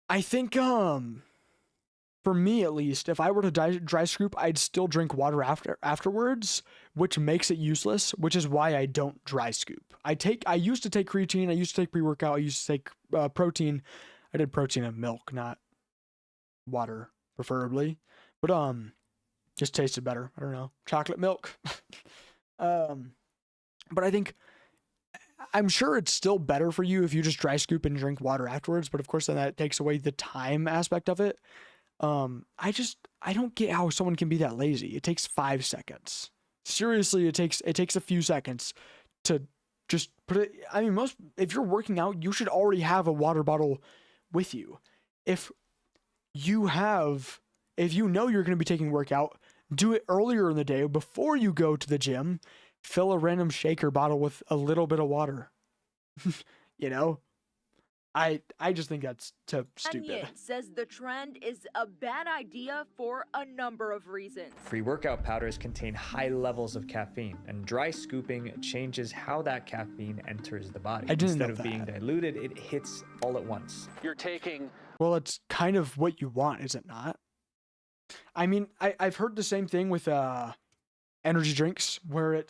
I think for me at least, if I were to dry scoop, I'd still drink water afterwards, which makes it useless, which is why I don't dry scoop. I used to take creatine, I used to take pre-workout, I used to take protein. I did protein and milk, not water, preferably. But just tasted better. I don't know. Chocolate milk. But I think, I'm sure it's still better for you if you just dry scoop and drink water afterwards. But of course, then that takes away the time aspect of it. I don't get how someone can be that lazy. It takes 5 seconds. Seriously, it takes a few seconds to just put it. I mean, if you're working out, you should already have a water bottle with you. If you know you're going to be taking workout, do it earlier in the day before you go to the gym. Fill a random shaker bottle with a little bit of water. You know? I just think that's too stupid. Onion says the trend is a bad idea for a number of reasons. Pre-workout powders contain high levels of caffeine, and dry scooping changes how that caffeine enters the body. I didn't know Instead of being diluted, it hits all at once. You're taking... Well, it's kind of what you want, is it not? I mean, I've heard the same thing with energy drinks, where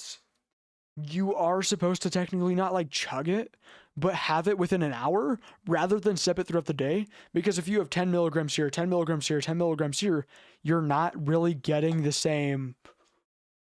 you are supposed to technically not like chug it, but have it within an hour rather than sip it throughout the day. Because if you have 10 milligrams here, 10 milligrams here, 10 milligrams here, you're not really getting the same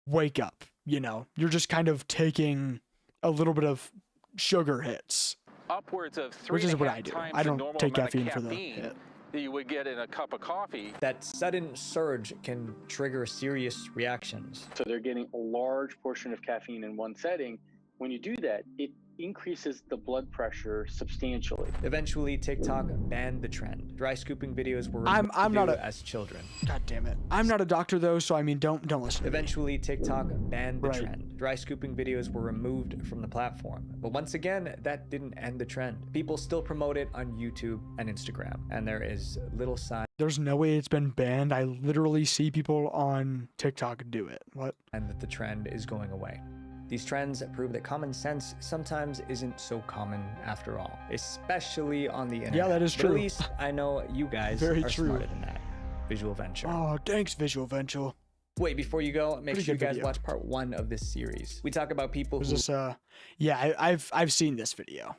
wake up, you know? You're just kind of taking a little bit of sugar hits. Upwards of 3.5 which is what I do. times I the don't normal take amount of caffeine for the hit. that you would get in a cup of coffee. That sudden surge can trigger serious reactions. So they're getting a large portion of caffeine in one setting. When you do that, it increases the blood pressure substantially. Eventually, TikTok banned the trend. Dry scooping videos were I'm not as children. God damn it. I'm not a doctor though, so I mean, don't listen. Eventually, TikTok banned the trend. Dry scooping videos were removed from the platform. But once again, that didn't end the trend. People still promote it on YouTube and Instagram, and there is little sign. There's no way it's been banned. I literally see people on TikTok do it. What? And that the trend is going away. These trends prove that common sense sometimes isn't so common after all, especially on the internet. Yeah, that is But true. at least I know you guys are smarter than that. Visual Venture. Oh, thanks, Visual Venture. Wait, before you go, make Pretty sure you good guys video. watch part 1 of this series. We talk about people Was who this yeah, I've seen this video.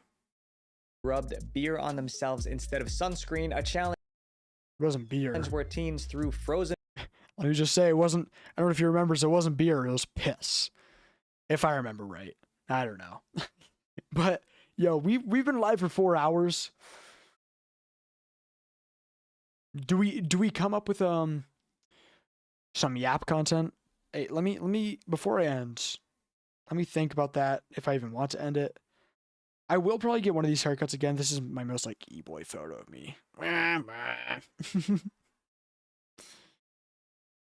rubbed beer on themselves instead of sunscreen, a challenge It wasn't beer. where teens threw frozen Let me just say it wasn't, I don't know if you remember, so it wasn't beer, it was piss. If I remember right. I don't know. But yo, we've been live for 4 hours. Do we come up with some yap content? Hey, let me before I end, let me think about that if I even want to end it. I will probably get one of these haircuts again. This is my most like e-boy photo of me.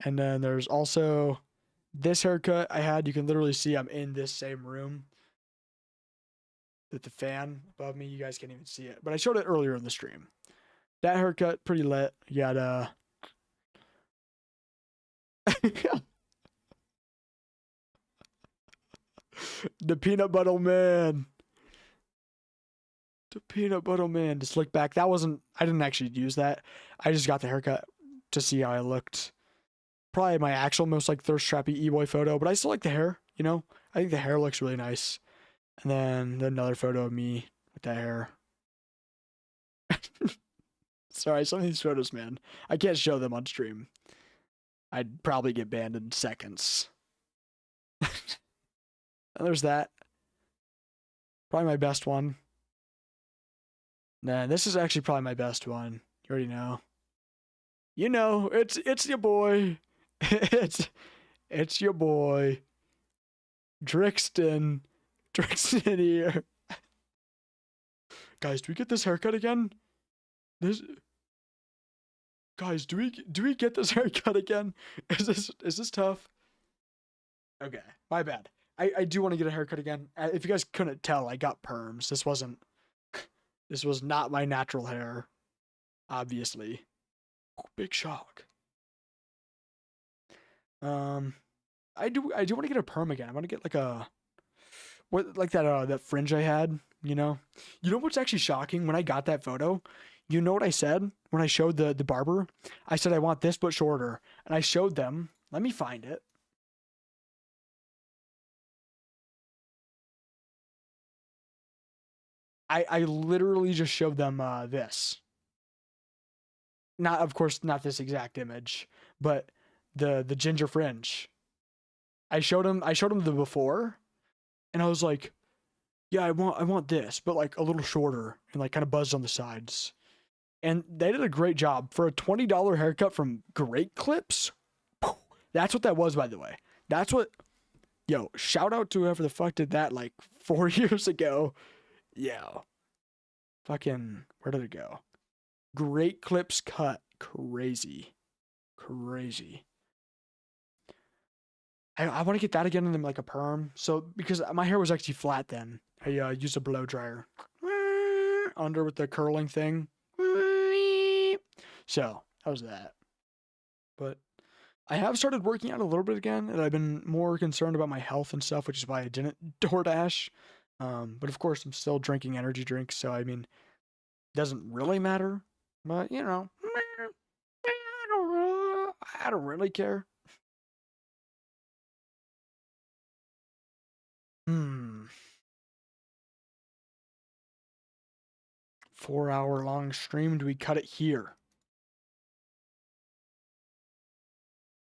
And then there's also this haircut I had. You can literally see I'm in this same room with the fan above me. You guys can't even see it, but I showed it earlier in the stream. That haircut, pretty lit. You got the peanut butter man. The peanut butter man. To slick back. That wasn't, I didn't actually use that. I just got the haircut to see how I looked. Probably my actual most like thirst trappy e-boy photo, but I still like the hair, you know? I think the hair looks really nice. And then another photo of me with that hair. Sorry, some of these photos, man. I can't show them on stream. I'd probably get banned in seconds. And there's that. Probably my best one. Nah, this is actually probably my best one. You already know. You know, it's your boy. It's your boy. Drixztin. Drixztin here. Guys, do we get this haircut again? Guys, do we get this haircut again? Is this tough? Okay, my bad. I do want to get a haircut again. If you guys couldn't tell, I got perms. This was not my natural hair. Obviously. Big shock. I do want to get a perm again. I want to get like that fringe I had, you know? You know what's actually shocking? When I got that photo, you know what I said? When I showed the barber, I said I want this but shorter. And I showed them. Let me find it. I literally just showed them this. Not, of course, not this exact image, but the ginger fringe. I showed him the before, and I was like, yeah, I want this, but like a little shorter and like kind of buzzed on the sides. And they did a great job for a $20 haircut from Great Clips. That's what that was, by the way. That's what, yo, shout out to whoever the fuck did that like 4 years ago. Yeah. Fucking, where did it go? Great Clips cut. Crazy. I want to get that again in them like a perm. So, because my hair was actually flat then. I used a blow dryer. Under with the curling thing. So, that was that. But I have started working out a little bit again, and I've been more concerned about my health and stuff, which is why I didn't DoorDash. But of course, I'm still drinking energy drinks, so I mean, it doesn't really matter. But, you know, I don't really care. 4-hour long stream. Do we cut it here?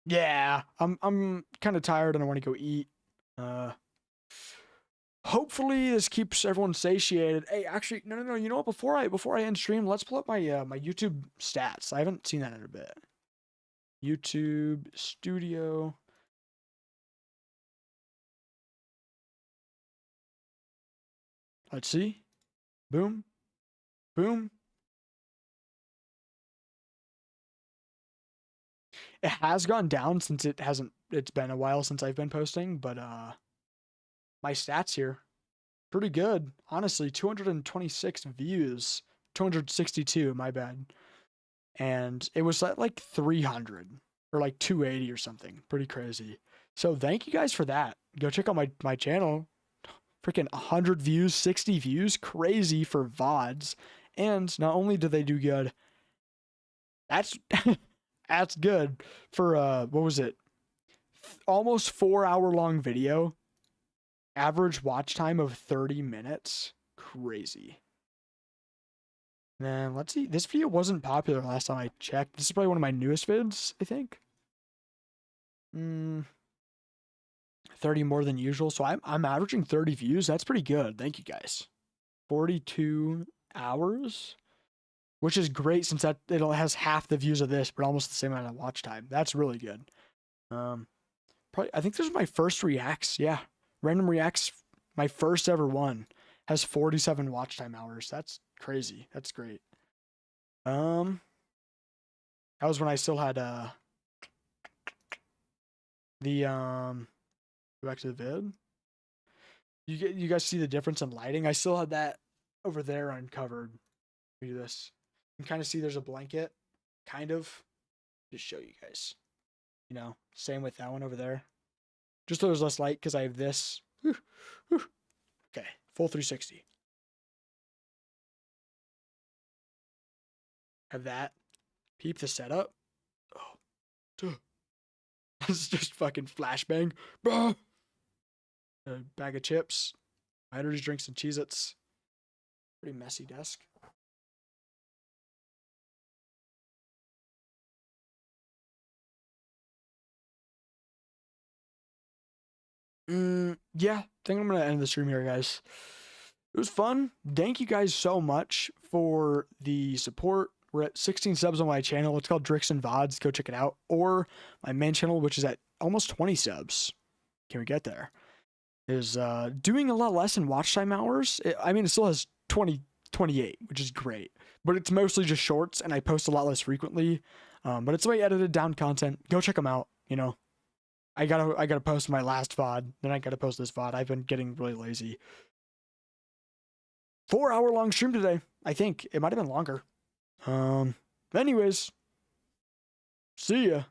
Yeah, I'm kind of tired and I want to go eat. hopefully this keeps everyone satiated. Hey, actually, no. You know what? Before I end stream, let's pull up my my YouTube stats. I haven't seen that in a bit. YouTube Studio. Let's see. Boom. Boom. It has gone down since it's been a while since I've been posting, but my stats here pretty good. Honestly, 226 views, 262, my bad. And it was at like 300 or like 280 or something. Pretty crazy. So thank you guys for that. Go check out my channel. Freaking 100 views, 60 views, crazy for VODs. And not only do they do good, that's that's good for what was it? Almost 4-hour long video. Average watch time of 30 minutes. Crazy. Man, let's see. This video wasn't popular last time I checked. This is probably one of my newest vids, I think. 30 more than usual. So I'm averaging 30 views. That's pretty good. Thank you guys. 42 hours, which is great since it has half the views of this, but almost the same amount of watch time. That's really good. Probably I think this is my first reacts. Yeah, random reacts. My first ever one has 47 watch time hours. That's crazy. That's great. That was when I still had go back to the vid. You guys see the difference in lighting? I still had that over there uncovered. Let me do this. You can kind of see there's a blanket. Kind of. Just show you guys. You know, same with that one over there. Just so there's less light because I have this. Okay, full 360. Have that. Peep the setup. Oh, duh. This is just fucking flashbang. Bah! A bag of chips, my energy drinks, and Cheez-Its. Pretty messy desk. Yeah, I think I'm gonna end the stream here, guys. It was fun. Thank you guys so much for the support. We're at 16 subs on my channel. It's called Drixztin VODs. Go check it out. Or my main channel, which is at almost 20 subs. Can we get there? Is doing a lot less in watch time hours. I mean, it still has 28, which is great. But it's mostly just shorts, and I post a lot less frequently. But it's way edited down content. Go check them out, you know. I gotta post my last VOD, then I gotta post this VOD. I've been getting really lazy. 4-hour long stream today. I think it might have been longer. Anyways, see ya.